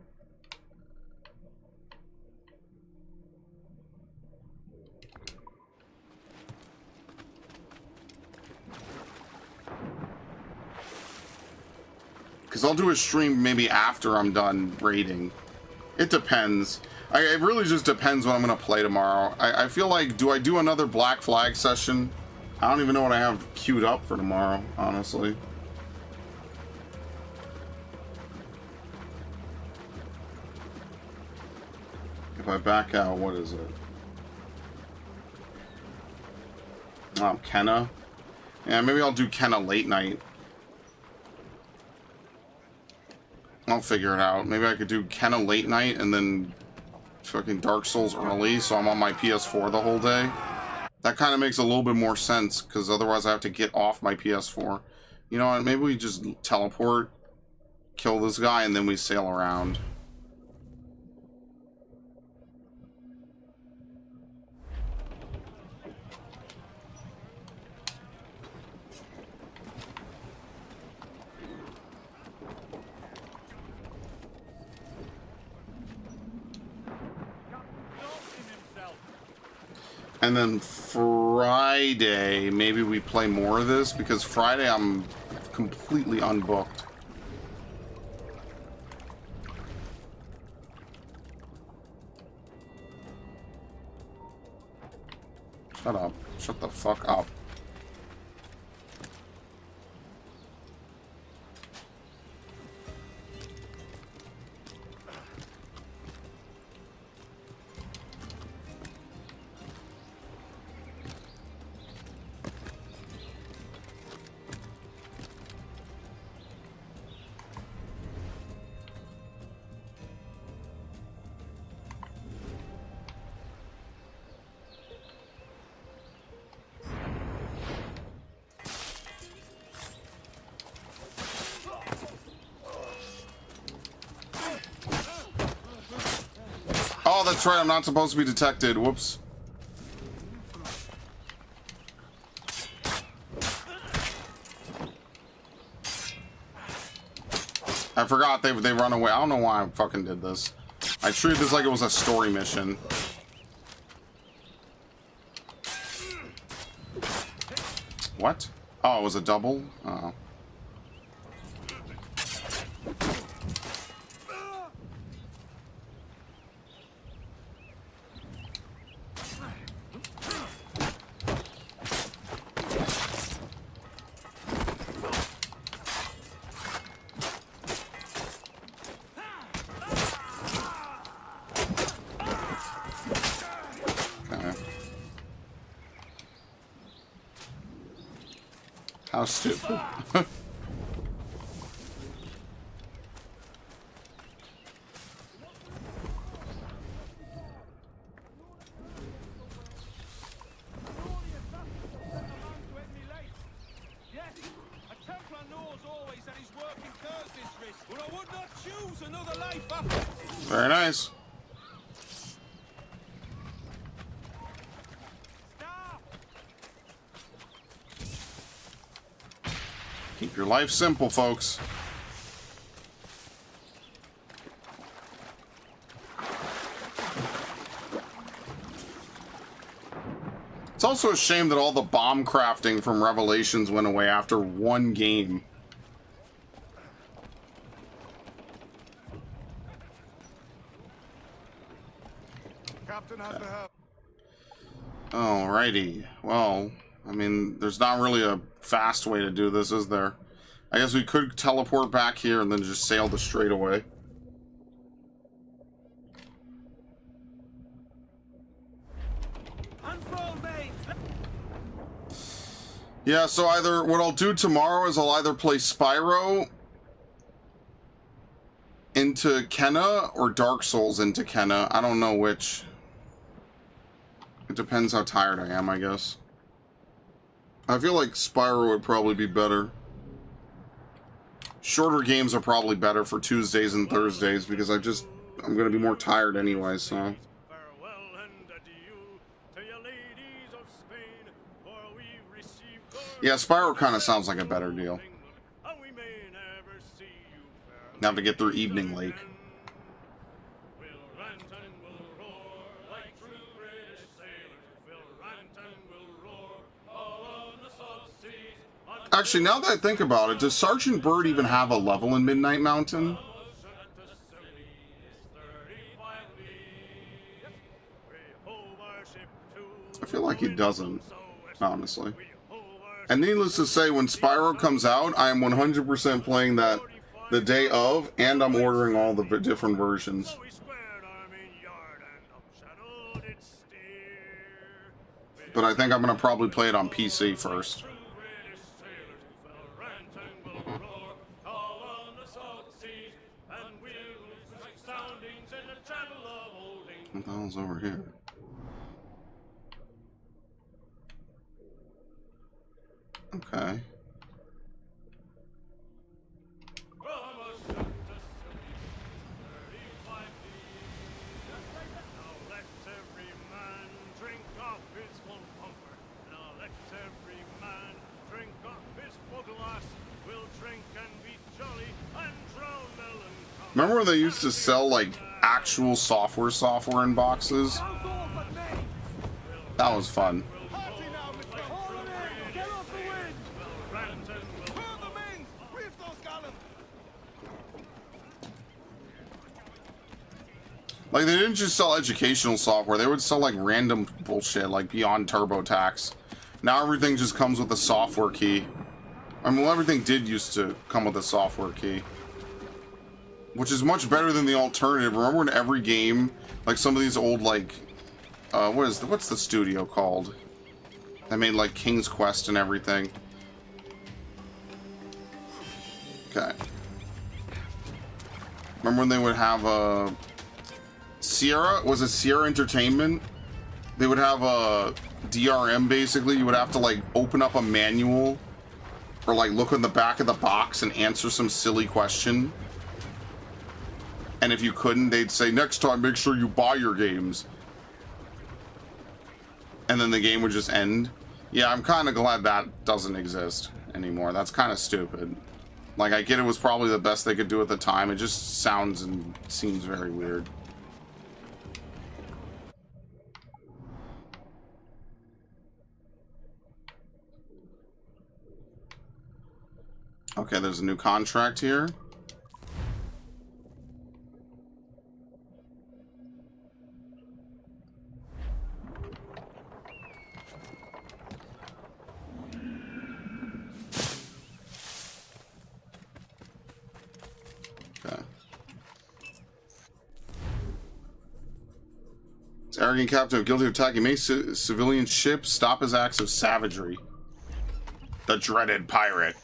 Because I'll do a stream maybe after I'm done raiding. It depends. It really just depends what I'm going to play tomorrow. I feel like, do I do another Black Flag session? I don't even know what I have queued up for tomorrow, honestly. If I back out, what is it? Oh, Kenna. Yeah, maybe I'll do Kenna late night. I'll figure it out. Maybe I could do Kenna late night and then fucking Dark Souls early, so I'm on my PS4 the whole day. That kind of makes a little bit more sense, because otherwise I have to get off my PS4. You know what? Maybe we just teleport, kill this guy, and then we sail around. And then Friday, maybe we play more of this, because Friday I'm completely unbooked. Shut up. Shut the fuck up. Oh, that's right, I'm not supposed to be detected. Whoops. I forgot they run away. I don't know why I fucking did this. I treated this like it was a story mission. What? Oh, it was a double? Oh. How stupid. Very nice. Keep your life simple, folks. It's also a shame that all the bomb crafting from Revelations went away after one game. Captain has the help. Alrighty. Well, I mean, there's not really a fast way to do this, is there? I guess we could teleport back here and then just sail the strait away. Yeah, so either what I'll do tomorrow is I'll either play Spyro into Kenna or Dark Souls into Kenna. I don't know which. It depends how tired I am, I guess. I feel like Spyro would probably be better. Shorter games are probably better for Tuesdays and Thursdays because I'm going to be more tired anyway, so. Yeah, Spyro kind of sounds like a better deal. Now to get through Evening Lake. Actually, now that I think about it, does Sergeant Bird even have a level in Midnight Mountain? I feel like he doesn't, honestly. And needless to say, when Spyro comes out, I am 100% playing that the day of, and I'm ordering all the different versions. But I think I'm going to probably play it on PC first. What the hell's over here? Okay. Remember when they used to sell like actual software in boxes? That was fun. Like, they didn't just sell educational software, they would sell like random bullshit like Beyond TurboTax. Now everything just comes with a software key. I mean, well, everything did used to come with a software key, which is much better than the alternative. Remember in every game, like some of these old, like, what's the studio called? They made like King's Quest and everything. Okay. Remember when they would have a Sierra? Was it Sierra Entertainment? They would have a DRM basically. You would have to like open up a manual or like look in the back of the box and answer some silly question. And if you couldn't, they'd say, next time, make sure you buy your games. And then the game would just end. Yeah, I'm kind of glad that doesn't exist anymore. That's kind of stupid. Like, I get it was probably the best they could do at the time. It just sounds and seems very weird. Okay, there's a new contract here. Arrogant captain guilty of attacking a civilian ship. Stop his acts of savagery. The dreaded pirate.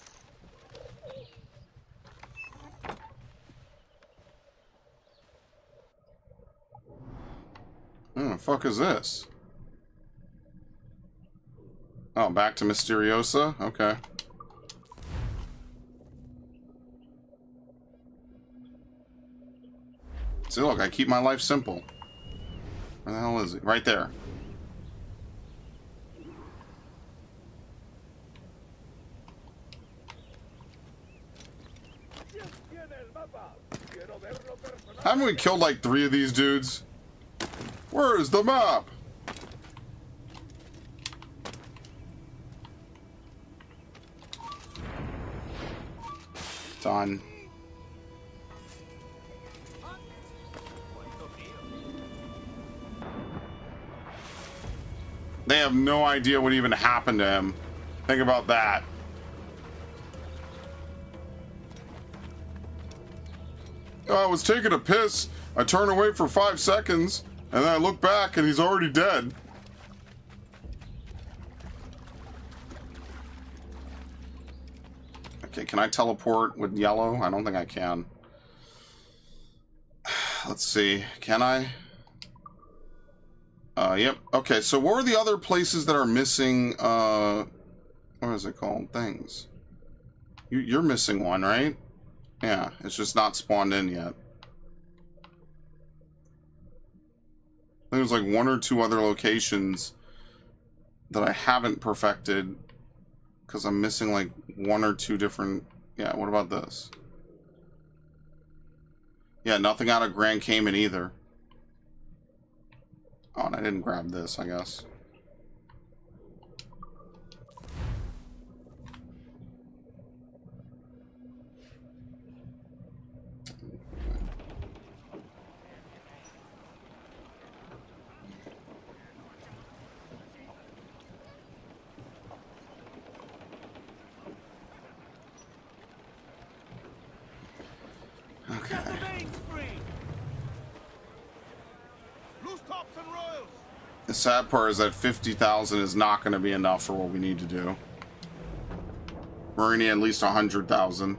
What the fuck is this? Oh, back to Mysteriosa? Okay. See, look, I keep my life simple. Where the hell is he? Right there. Haven't we killed like 3 of these dudes? Where is the map? Done. They have no idea what even happened to him. Think about that. I was taking a piss. I turned away for 5 seconds, and then I look back, and he's already dead. Okay, can I teleport with yellow? I don't think I can. Let's see. Can I? Yep. Okay, so what are the other places that are missing, what is it called? Things. You're missing one, right? Yeah, it's just not spawned in yet. I think there's like 1 or 2 other locations that I haven't perfected because I'm missing like 1 or 2 different... Yeah, what about this? Yeah, nothing out of Grand Cayman either. Oh, and I didn't grab this, I guess. The sad part is that 50,000 is not going to be enough for what we need to do. We're going to need at least 100,000.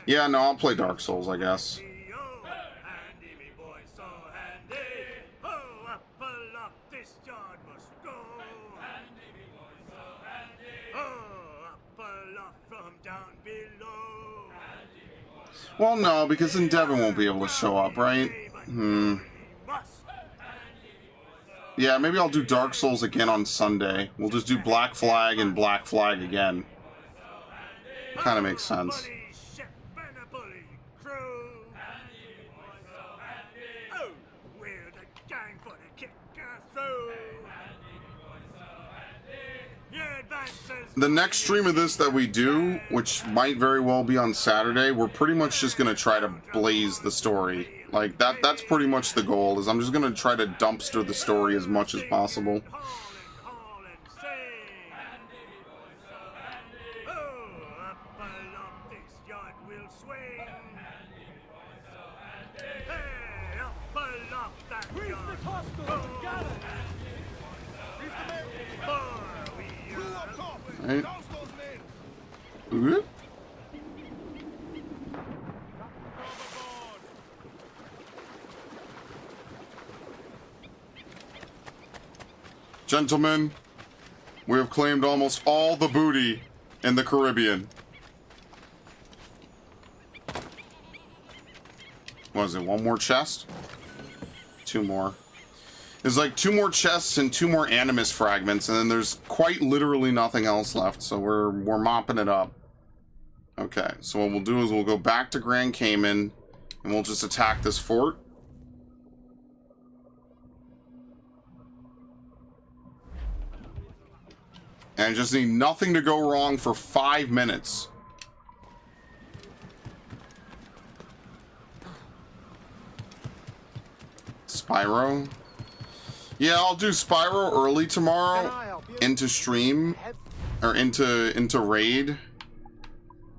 Yeah, no, I'll play Dark Souls, I guess. Well, no, because then Devin won't be able to show up, right? Yeah, maybe I'll do Dark Souls again on Sunday. We'll just do Black Flag and Black Flag again. Kind of makes sense. the next stream of this that we do, which might very well be on Saturday, we're pretty much just gonna try to blaze the story. Like that's pretty much the goal. Is I'm just gonna try to dumpster the story as much as possible. Right. Whoop. Gentlemen, we have claimed almost all the booty in the Caribbean. What is it, one more chest? Two more. There's like 2 more chests and 2 more animus fragments, and then there's quite literally nothing else left, so we're mopping it up. Okay, so what we'll do is we'll go back to Grand Cayman, and we'll just attack this fort. And I just need nothing to go wrong for 5 minutes. Spyro. Yeah, I'll do Spyro early tomorrow into stream, or into raid.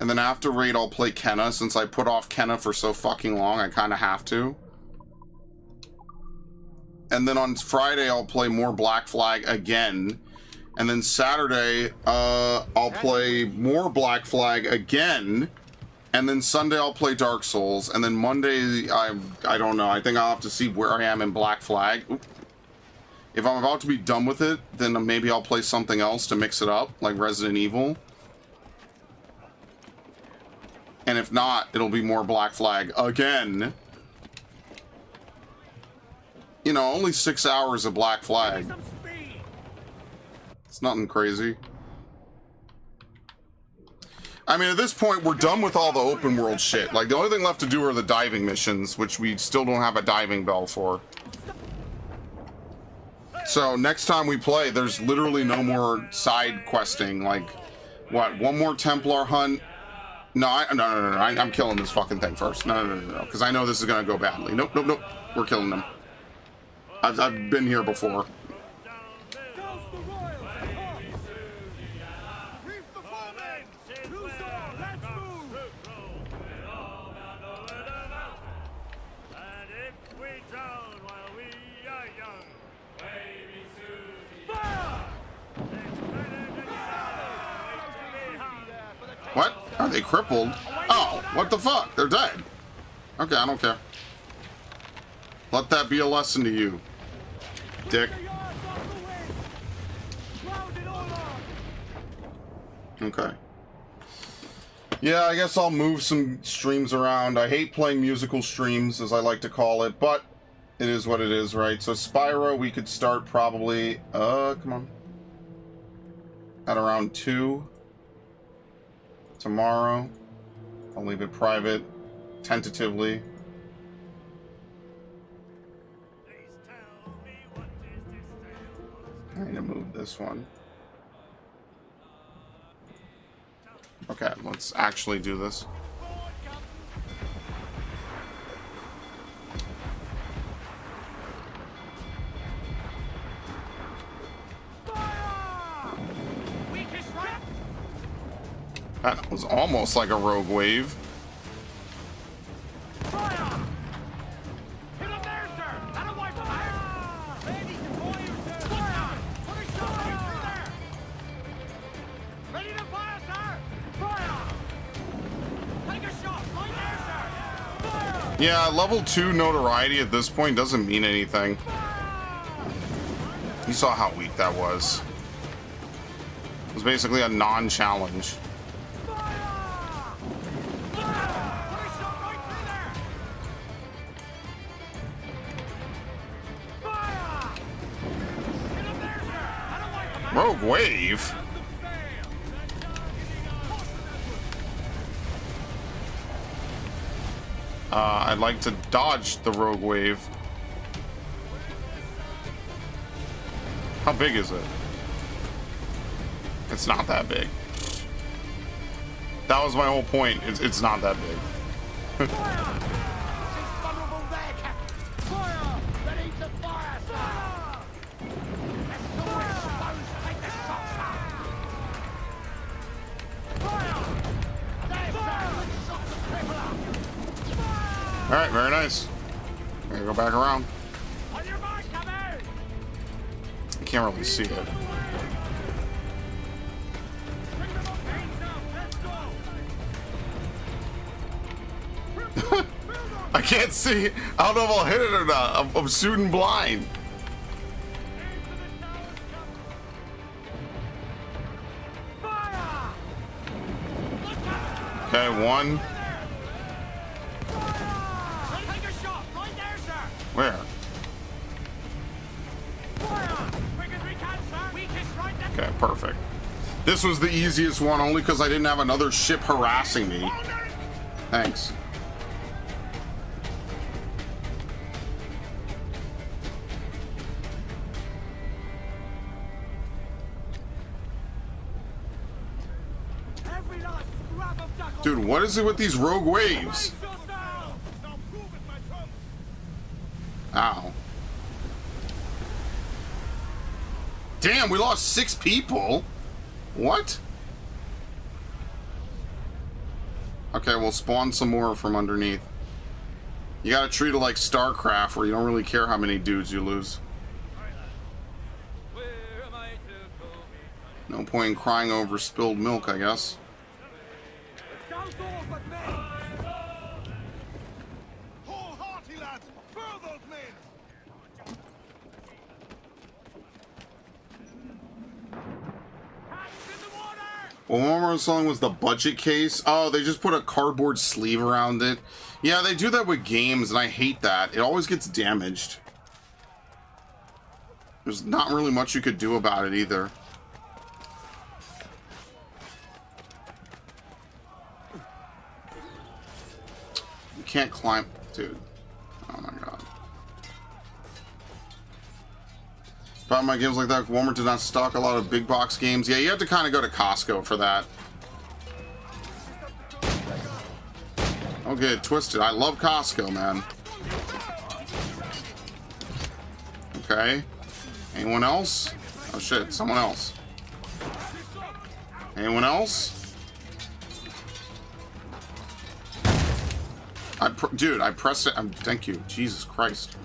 And then after raid, I'll play Kenna, since I put off Kenna for so fucking long, I kind of have to. And then on Friday, I'll play more Black Flag again. And then Saturday, I'll play more Black Flag again. And then Sunday, I'll play Dark Souls. And then Monday, I don't know. I think I'll have to see where I am in Black Flag. Oop. If I'm about to be done with it, then maybe I'll play something else to mix it up, like Resident Evil. And if not, it'll be more Black Flag again. You know, only 6 hours of Black Flag. It's nothing crazy. I mean, at this point, we're done with all the open world shit. Like, the only thing left to do are the diving missions, which we still don't have a diving bell for. So next time we play, there's literally no more side questing. Like, what? One more Templar hunt? No, I'm killing this fucking thing first. No. Because I know this is gonna go badly. Nope. We're killing them. I've been here before. What? Are they crippled? Oh, what the fuck? They're dead. Okay, I don't care. Let that be a lesson to you, dick. Okay. Yeah, I guess I'll move some streams around. I hate playing musical streams, as I like to call it, but it is what it is, right? So Spyro, we could start probably, come on. At around 2. Tomorrow. I'll leave it private, tentatively. I need to move this one. Okay, let's actually do this. That was almost like a rogue wave. Yeah, level 2 notoriety at this point doesn't mean anything. You saw how weak that was. It was basically a non-challenge. Rogue wave? I'd like to dodge the rogue wave. How big is it? It's not that big. That was my whole point. It's not that big. Alright, very nice. Gonna go back around. I can't really see it. I can't see. I don't know if I'll hit it or not. I'm shooting blind. Okay, one. Where? Okay, perfect. This was the easiest one only because I didn't have another ship harassing me. Thanks. Dude, what is it with these rogue waves? Ow. Damn, we lost 6 people? What? Okay, we'll spawn some more from underneath. You gotta treat it like StarCraft, where you don't really care how many dudes you lose. No point in crying over spilled milk, I guess. Well, one more song was the budget case. Oh, they just put a cardboard sleeve around it. Yeah, they do that with games, and I hate that. It always gets damaged. There's not really much you could do about it either. You can't climb, dude. Oh my god. About my games like that, Walmart did not stock a lot of big box games. Yeah, you have to kind of go to Costco for that. Don't get it twisted. I love Costco, man. Okay. Anyone else? Oh shit, someone else. Anyone else? Dude, I pressed it. Thank you. Jesus Christ.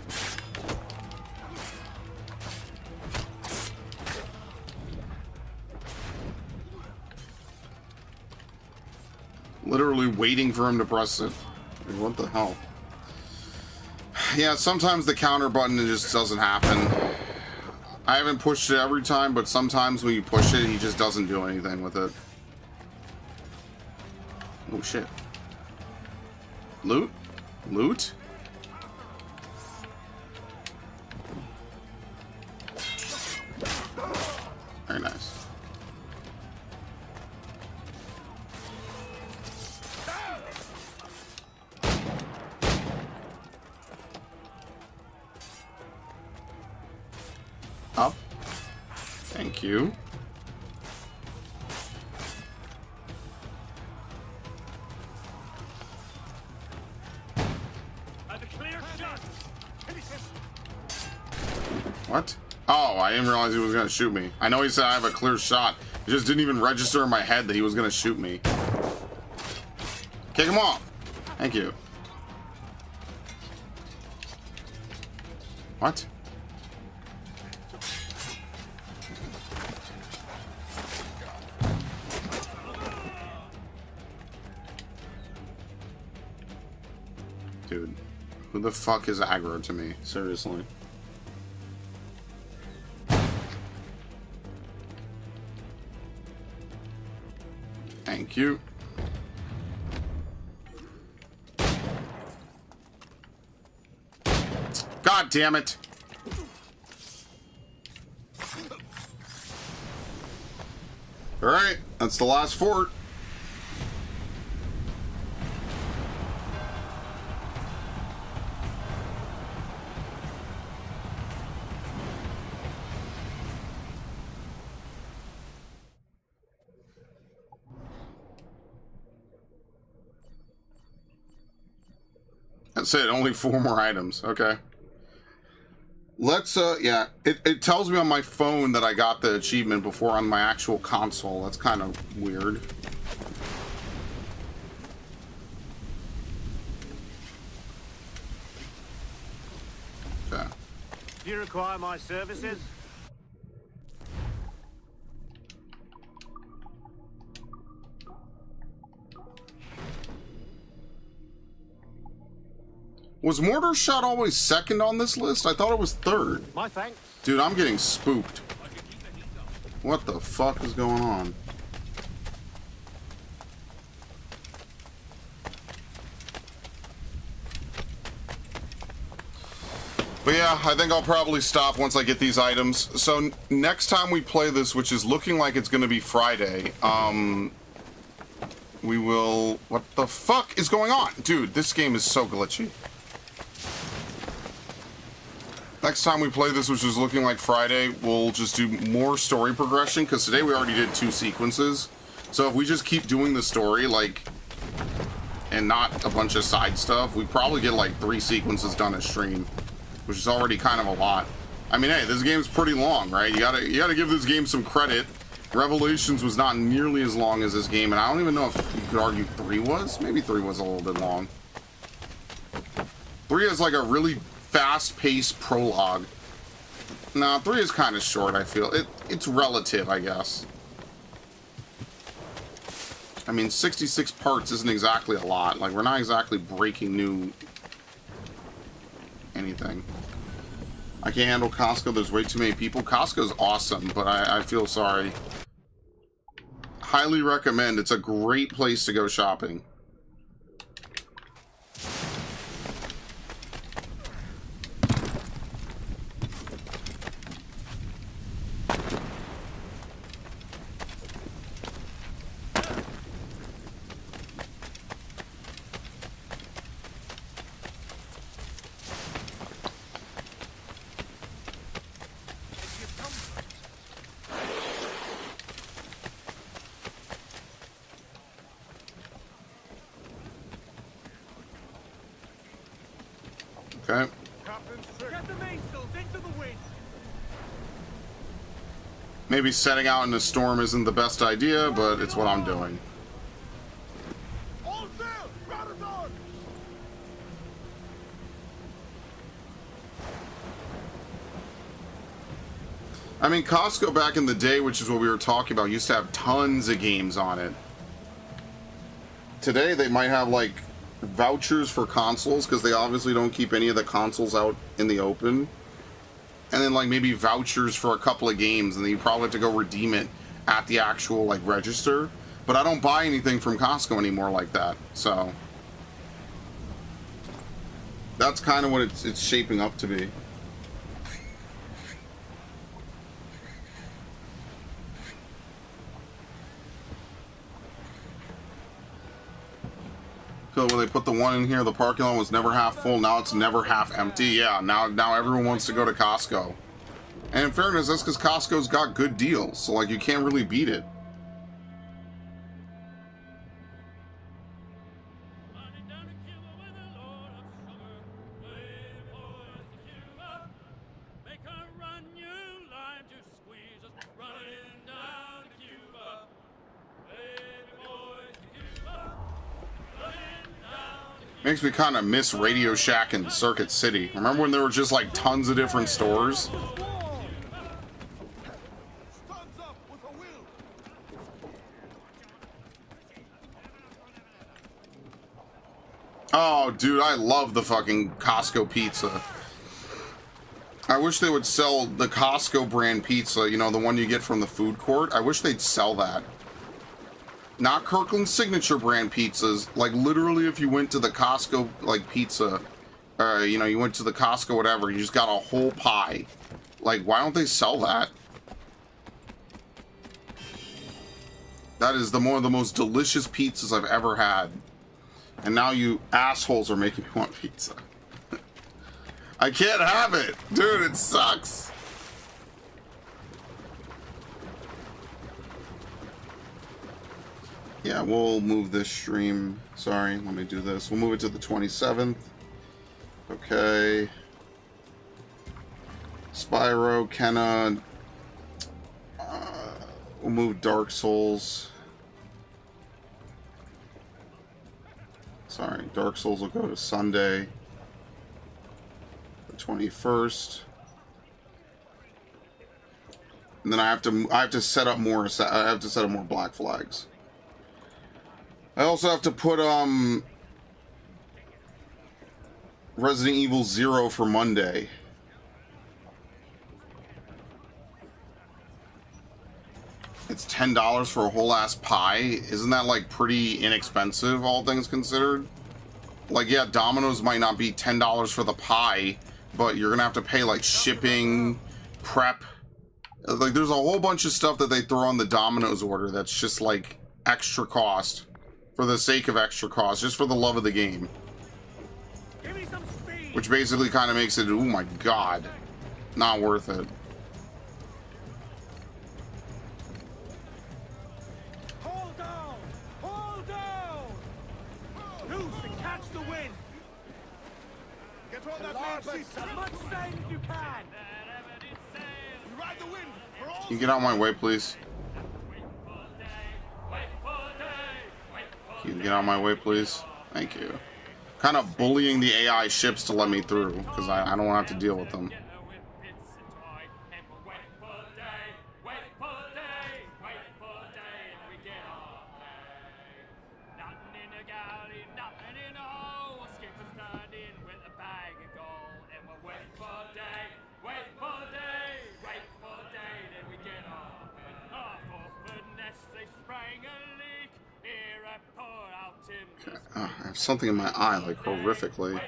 Literally waiting for him to press it. Like, what the hell? Yeah, sometimes the counter button just doesn't happen. I haven't pushed it every time, but sometimes when you push it, he just doesn't do anything with it. Oh shit. Loot? Loot? Very nice. Up. Thank you. What? Oh, I didn't realize he was gonna shoot me. I know he said I have a clear shot. It just didn't even register in my head that he was gonna shoot me. Kick him off. Thank you. What? Dude, who the fuck is aggro to me? Seriously. Thank you. God damn it. All right, that's the last fort. That's it. Only 4 more items. Okay. Let's, yeah. It tells me on my phone that I got the achievement before on my actual console. That's kind of weird. Okay. Do you require my services? Was Mortar Shot always second on this list? I thought it was third. My thanks. Dude, I'm getting spooked. What the fuck is going on? But yeah, I think I'll probably stop once I get these items. So next time we play this, which is looking like it's going to be Friday, we will... What the fuck is going on? Dude, this game is so glitchy. Next time we play this, which is looking like Friday, we'll just do more story progression, because today we already did 2 sequences. So if we just keep doing the story, like, and not a bunch of side stuff, we probably get like 3 sequences done a stream, which is already kind of a lot. I mean, hey, this game's pretty long, right? You gotta give this game some credit. Revelations was not nearly as long as this game, and I don't even know if you could argue 3 was. Maybe 3 was a little bit long. 3 is like a really fast-paced prologue. Nah, 3 is kind of short, I feel. It's relative, I guess. I mean, 66 parts isn't exactly a lot. Like, we're not exactly breaking new anything. I can't handle Costco. There's way too many people. Costco's awesome, but I feel sorry. Highly recommend. It's a great place to go shopping. Okay. Get the mainsails into the wind. Maybe setting out in a storm isn't the best idea, but it's what I'm doing. All sail! Rotterdam! I mean, Costco back in the day, which is what we were talking about, used to have tons of games on it. Today, they might have, like, vouchers for consoles, because they obviously don't keep any of the consoles out in the open. And then, like, maybe vouchers for a couple of games, and then you probably have to go redeem it at the actual, like, register. But I don't buy anything from Costco anymore like that, so... That's kind of what it's shaping up to be. So when they put the one in here, the parking lot was never half full. Now it's never half empty. Yeah, now everyone wants to go to Costco. And in fairness, that's because Costco's got good deals. So, like, you can't really beat it. Makes me kind of miss Radio Shack and Circuit City. Remember when there were just like tons of different stores? Oh, dude, I love the fucking Costco pizza. I wish they would sell the Costco brand pizza, you know, the one you get from the food court. I wish they'd sell that. Not Kirkland Signature brand pizzas. Like, literally, if you went to the Costco, like, pizza, you know, you went to the Costco whatever, you just got a whole pie. Like, why don't they sell that? That is one of the most delicious pizzas I've ever had. And now you assholes are making me want pizza. I can't have it. Dude, it sucks. Yeah, we'll move this stream. Sorry, let me do this. We'll move it to the 27th. Okay. Spyro, Kenna. We'll move Dark Souls. Sorry, Dark Souls will go to Sunday, the 21st. And then I have to set up more. I have to set up more Black Flags. I also have to put Resident Evil 0 for Monday. It's $10 for a whole ass pie. Isn't that like pretty inexpensive, all things considered? Like, yeah, Domino's might not be $10 for the pie, but you're gonna have to pay like shipping, prep. Like, there's a whole bunch of stuff that they throw on the Domino's order that's just like extra cost for the sake of extra cost, just for the love of the game. Which basically kind of makes it, oh my god, not worth it. Hold down! Hold down! Loose and catch the wind! Get all that man seats as much sail as you can! You ride the wind! We're all... Can you get out of my way, please? Can you get out of my way, please? Thank you. Kind of bullying the AI ships to let me through, because I don't want to have to deal with them. I have something in my eye, like, horrifically.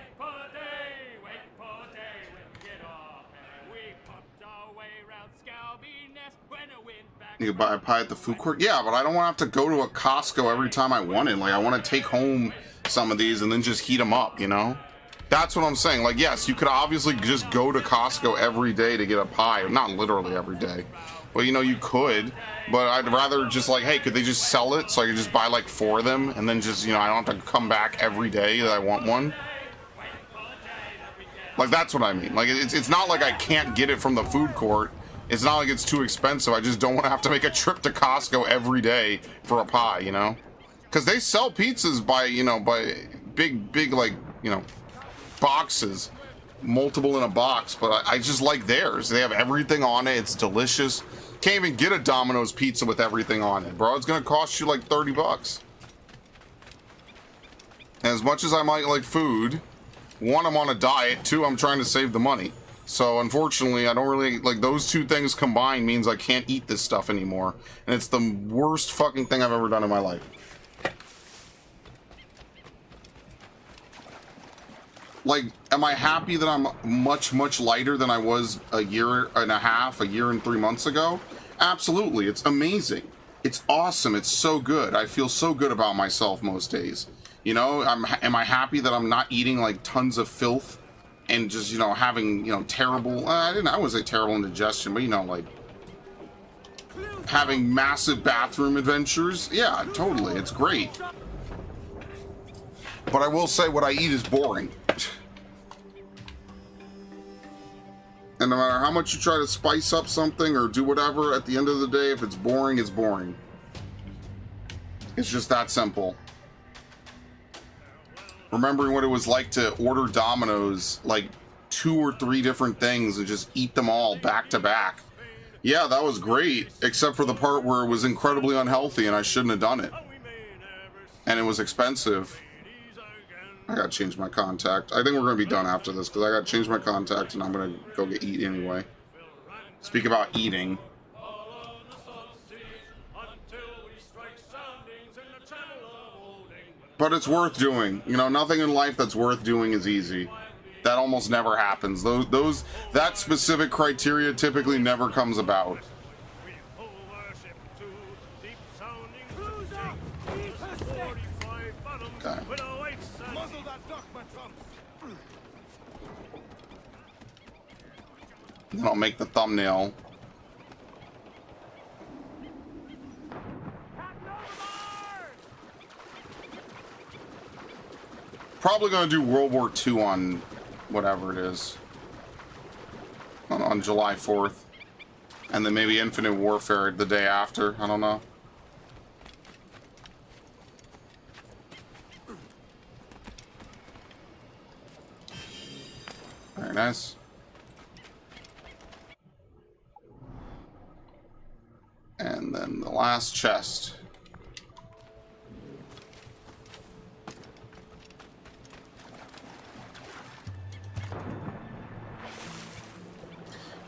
You can buy a pie at the food court? Yeah, but I don't want to have to go to a Costco every time I want it. Like, I want to take home some of these and then just heat them up, you know? That's what I'm saying. Like, yes, you could obviously just go to Costco every day to get a pie. Not literally every day. But, you know, you could. But I'd rather just, like, hey, could they just sell it so I could just buy, like, 4 of them? And then just, you know, I don't have to come back every day that I want one. Like, that's what I mean. Like, it's not like I can't get it from the food court. It's not like it's too expensive. I just don't want to have to make a trip to Costco every day for a pie, you know? Because they sell pizzas by, you know, by big, like, you know, boxes. Multiple in a box. But I just like theirs. They have everything on it. It's delicious. Can't even get a Domino's pizza with everything on it, bro. It's gonna cost you like 30 bucks. And as much as I might like food, 1, I'm on a diet, 2, I'm trying to save the money. So unfortunately, I don't really, like, those 2 things combined means I can't eat this stuff anymore. And it's the worst fucking thing I've ever done in my life. Like, am I happy that I'm much lighter than I was a year and a half, a year and 3 months ago? Absolutely. It's amazing. It's awesome. It's so good. I feel so good about myself most days. You know, am I happy that I'm not eating like tons of filth and just, you know, having, you know, terrible, I wouldn't say terrible indigestion, but, you know, like having massive bathroom adventures? Yeah, totally. It's great. But I will say what I eat is boring. And no matter how much you try to spice up something or do whatever, at the end of the day, if it's boring, it's boring. It's just that simple. Remembering what it was like to order Domino's, like 2 or 3 different things and just eat them all back to back. Yeah, that was great, except for the part where it was incredibly unhealthy and I shouldn't have done it. And it was expensive. I gotta change my contact. I think we're gonna be done after this because I gotta change my contact and I'm gonna go eat anyway. Speak about eating. But it's worth doing. You know, nothing in life that's worth doing is easy. That almost never happens. That specific criteria typically never comes about. Okay. Then I'll make the thumbnail. Probably gonna do World War II on whatever it is. On July 4th. And then maybe Infinite Warfare the day after. I don't know. Very nice. And then the last chest.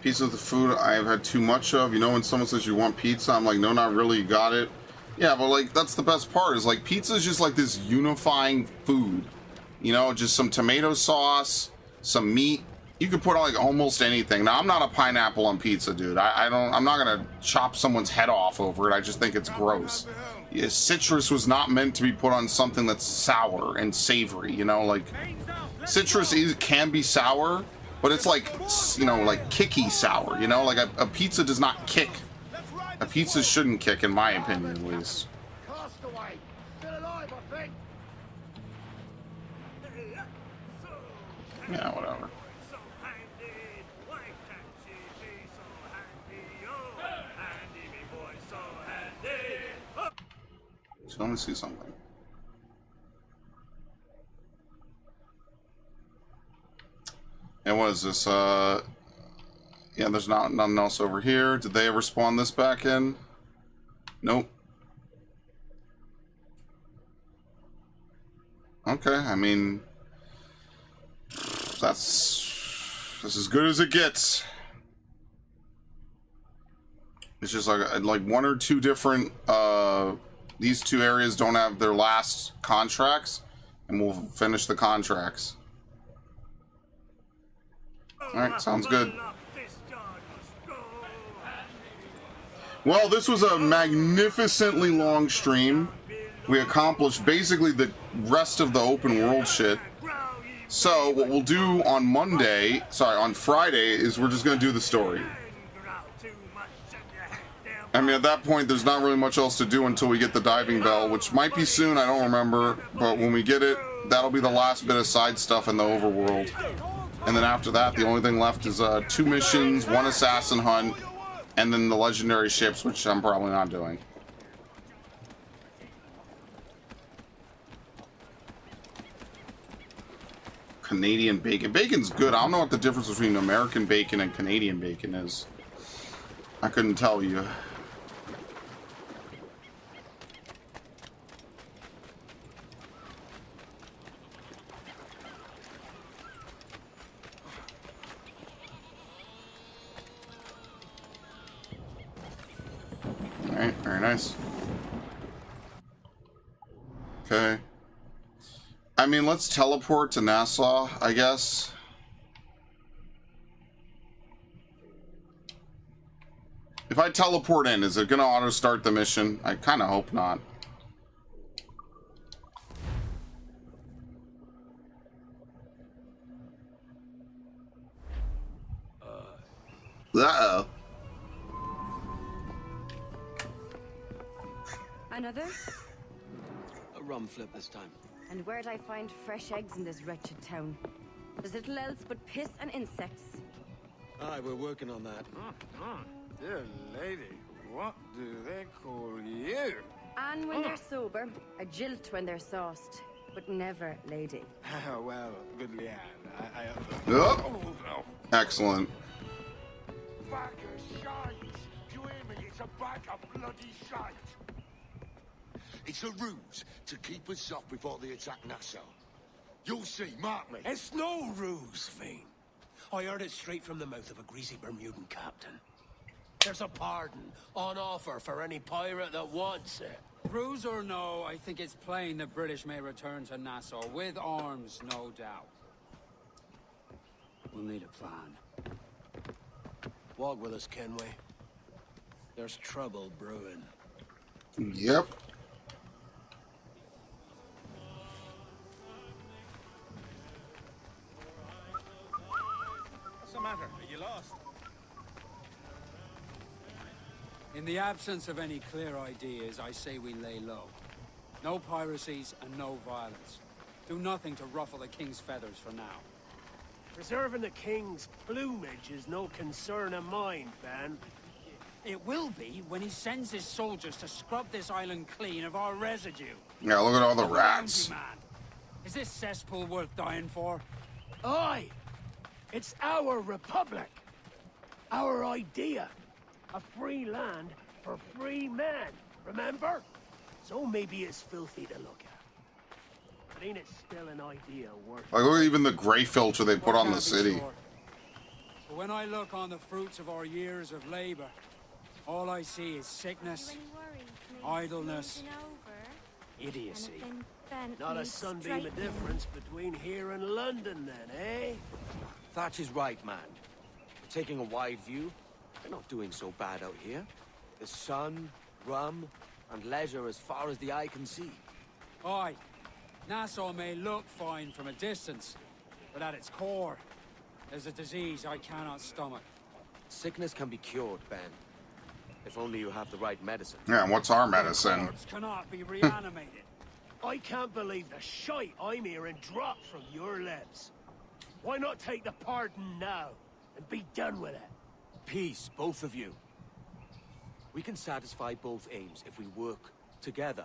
Pizza is the food I've had too much of. You know, when someone says you want pizza, I'm like, no, not really, you got it. Yeah, but like, that's the best part, is like, pizza is just like this unifying food. You know, just some tomato sauce, some meat. You could put on like almost anything. Now, I'm not a pineapple on pizza, dude. I'm not gonna chop someone's head off over it. I just think it's gross. Yeah, citrus was not meant to be put on something that's sour and savory, you know, like, citrus can be sour, but it's like, you know, like kicky sour, you know, like a pizza does not kick. A pizza shouldn't kick, in my opinion, at least. Yeah, whatever. So let me see something. And what is this? Yeah, there's nothing else over here. Did they ever spawn this back in? Nope. Okay, I mean, that's as good as it gets. It's just like one or two different, these two areas don't have their last contracts, and we'll finish the contracts. Alright, sounds good. Well, this was a magnificently long stream. We accomplished basically the rest of the open world shit. So, what we'll do on on Friday, is we're just going to do the story. I mean, at that point, there's not really much else to do until we get the diving bell, which might be soon, I don't remember. But when we get it, that'll be the last bit of side stuff in the overworld. And then after that, the only thing left is 2 missions, 1 assassin hunt, and then the legendary ships, which I'm probably not doing. Canadian bacon. Bacon's good. I don't know what the difference between American bacon and Canadian bacon is. I couldn't tell you. Alright, very nice. Okay. I mean, let's teleport to Nassau, I guess. If I teleport in, is it gonna auto-start the mission? I kind of hope not. Uh-oh. Another? A rum flip this time. And where'd I find fresh eggs in this wretched town? There's little else but piss and insects. Aye, we're working on that. Dear lady, what do they call you? And when they're sober, a jilt when they're sauced, but never lady. Well, good Leanne, Oh. Excellent. Bag of shite! Do you hear me? It's a bag of bloody shite! It's a ruse to keep us off before they attack Nassau. You'll see, mark me. It's no ruse, Fiend. I heard it straight from the mouth of a greasy Bermudan captain. There's a pardon on offer for any pirate that wants it. Ruse or no, I think it's plain the British may return to Nassau, with arms, no doubt. We'll need a plan. Walk with us, can we? There's trouble brewing. Yep. What's the matter? Are you lost? In the absence of any clear ideas, I say we lay low. No piracies and no violence. Do nothing to ruffle the king's feathers for now. Preserving the king's plumage is no concern of mine, Ben. It will be when he sends his soldiers to scrub this island clean of our residue. Yeah, look at all the Oh, rats. bounty man. Is this cesspool worth dying for? Aye! It's our republic! Our idea! A free land for free men, remember? So maybe it's filthy to look at. But ain't it still an idea worth... Like, look at even the gray filter they put on the city. But when I look on the fruits of our years of labor, all I see is sickness, idleness, idiocy. Not a sunbeam of difference between here and London, then, eh? Thatch is right, man. Taking a wide view, we're not doing so bad out here. The sun, rum, and leisure as far as the eye can see. Aye, Nassau may look fine from a distance, but at its core, there's a disease I cannot stomach. Sickness can be cured, Ben. If only you have the right medicine. Yeah, and what's our medicine? Corpse cannot be reanimated. I can't believe the shite I'm hearing drop from your lips. Why not take the pardon now and be done with it? Peace, both of you. We can satisfy both aims if we work together.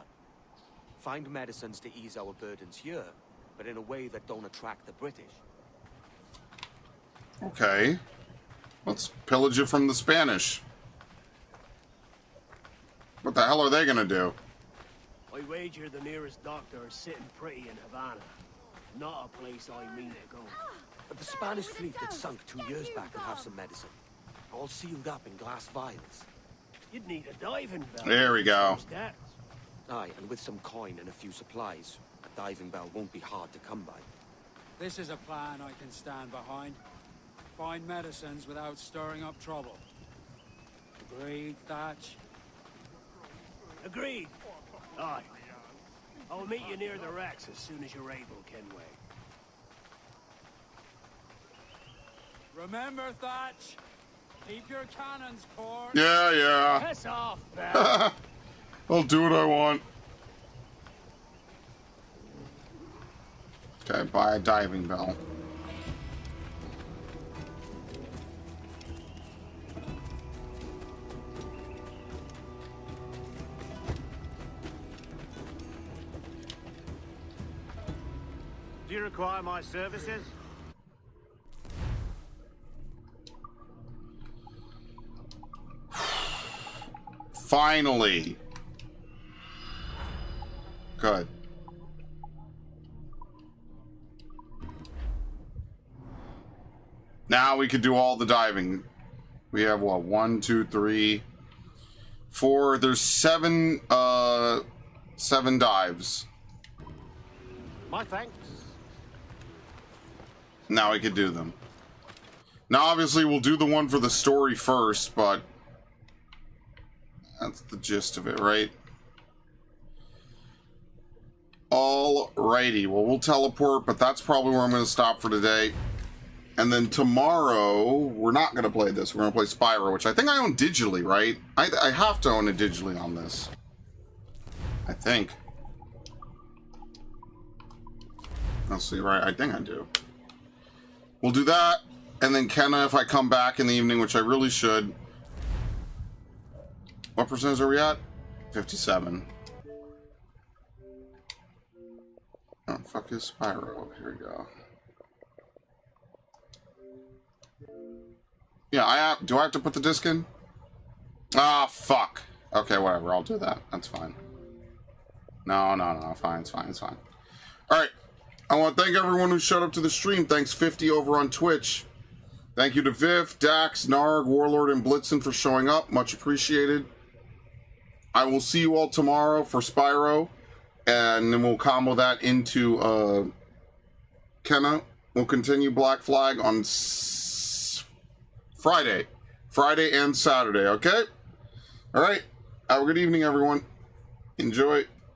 Find medicines to ease our burdens here, but in a way that don't attract the British. Okay. Let's pillage it from the Spanish. What the hell are they gonna do? I wager the nearest doctor is sitting pretty in Havana. Not a place I mean to go. But the Spanish fleet that sunk 2 years back would have some medicine. All sealed up in glass vials. You'd need a diving bell. There we go. Aye, and with some coin and a few supplies, a diving bell won't be hard to come by. This is a plan I can stand behind. Find medicines without stirring up trouble. Agreed, Thatch? Agreed. Aye. I'll meet you near the wrecks as soon as you're able, Kenway. Remember, Thatch? Keep your cannons, Cord. Yeah. Piss off, pal. I'll do what I want. Okay, buy a diving bell. Do you require my services? Finally. Good. Now we could do all the diving. We have what? 1, 2, 3, 4. There's 7 dives. My thanks. Now we could do them. Now obviously we'll do the one for the story first, but that's the gist of it, right? Alrighty, well, we'll teleport, but that's probably where I'm going to stop for today. And then tomorrow, we're not going to play this. We're going to play Spyro, which I think I own digitally, right? I have to own it digitally on this. I think. Let's see, right? I think I do. We'll do that, and then Kenna, if I come back in the evening, which I really should. What percentage are we at? 57. Oh, fuck is Spyro? Here we go. Yeah, do I have to put the disc in? Ah, fuck. Okay, whatever. I'll do that. That's fine. No. Fine, it's fine. Alright. I want to thank everyone who showed up to the stream. Thanks 50 over on Twitch. Thank you to Viv, Dax, Narg, Warlord, and Blitzen for showing up. Much appreciated. I will see you all tomorrow for Spyro. And then we'll combo that into Kenna. We'll continue Black Flag on Friday and Saturday, okay? All right. Have a good evening, everyone. Enjoy.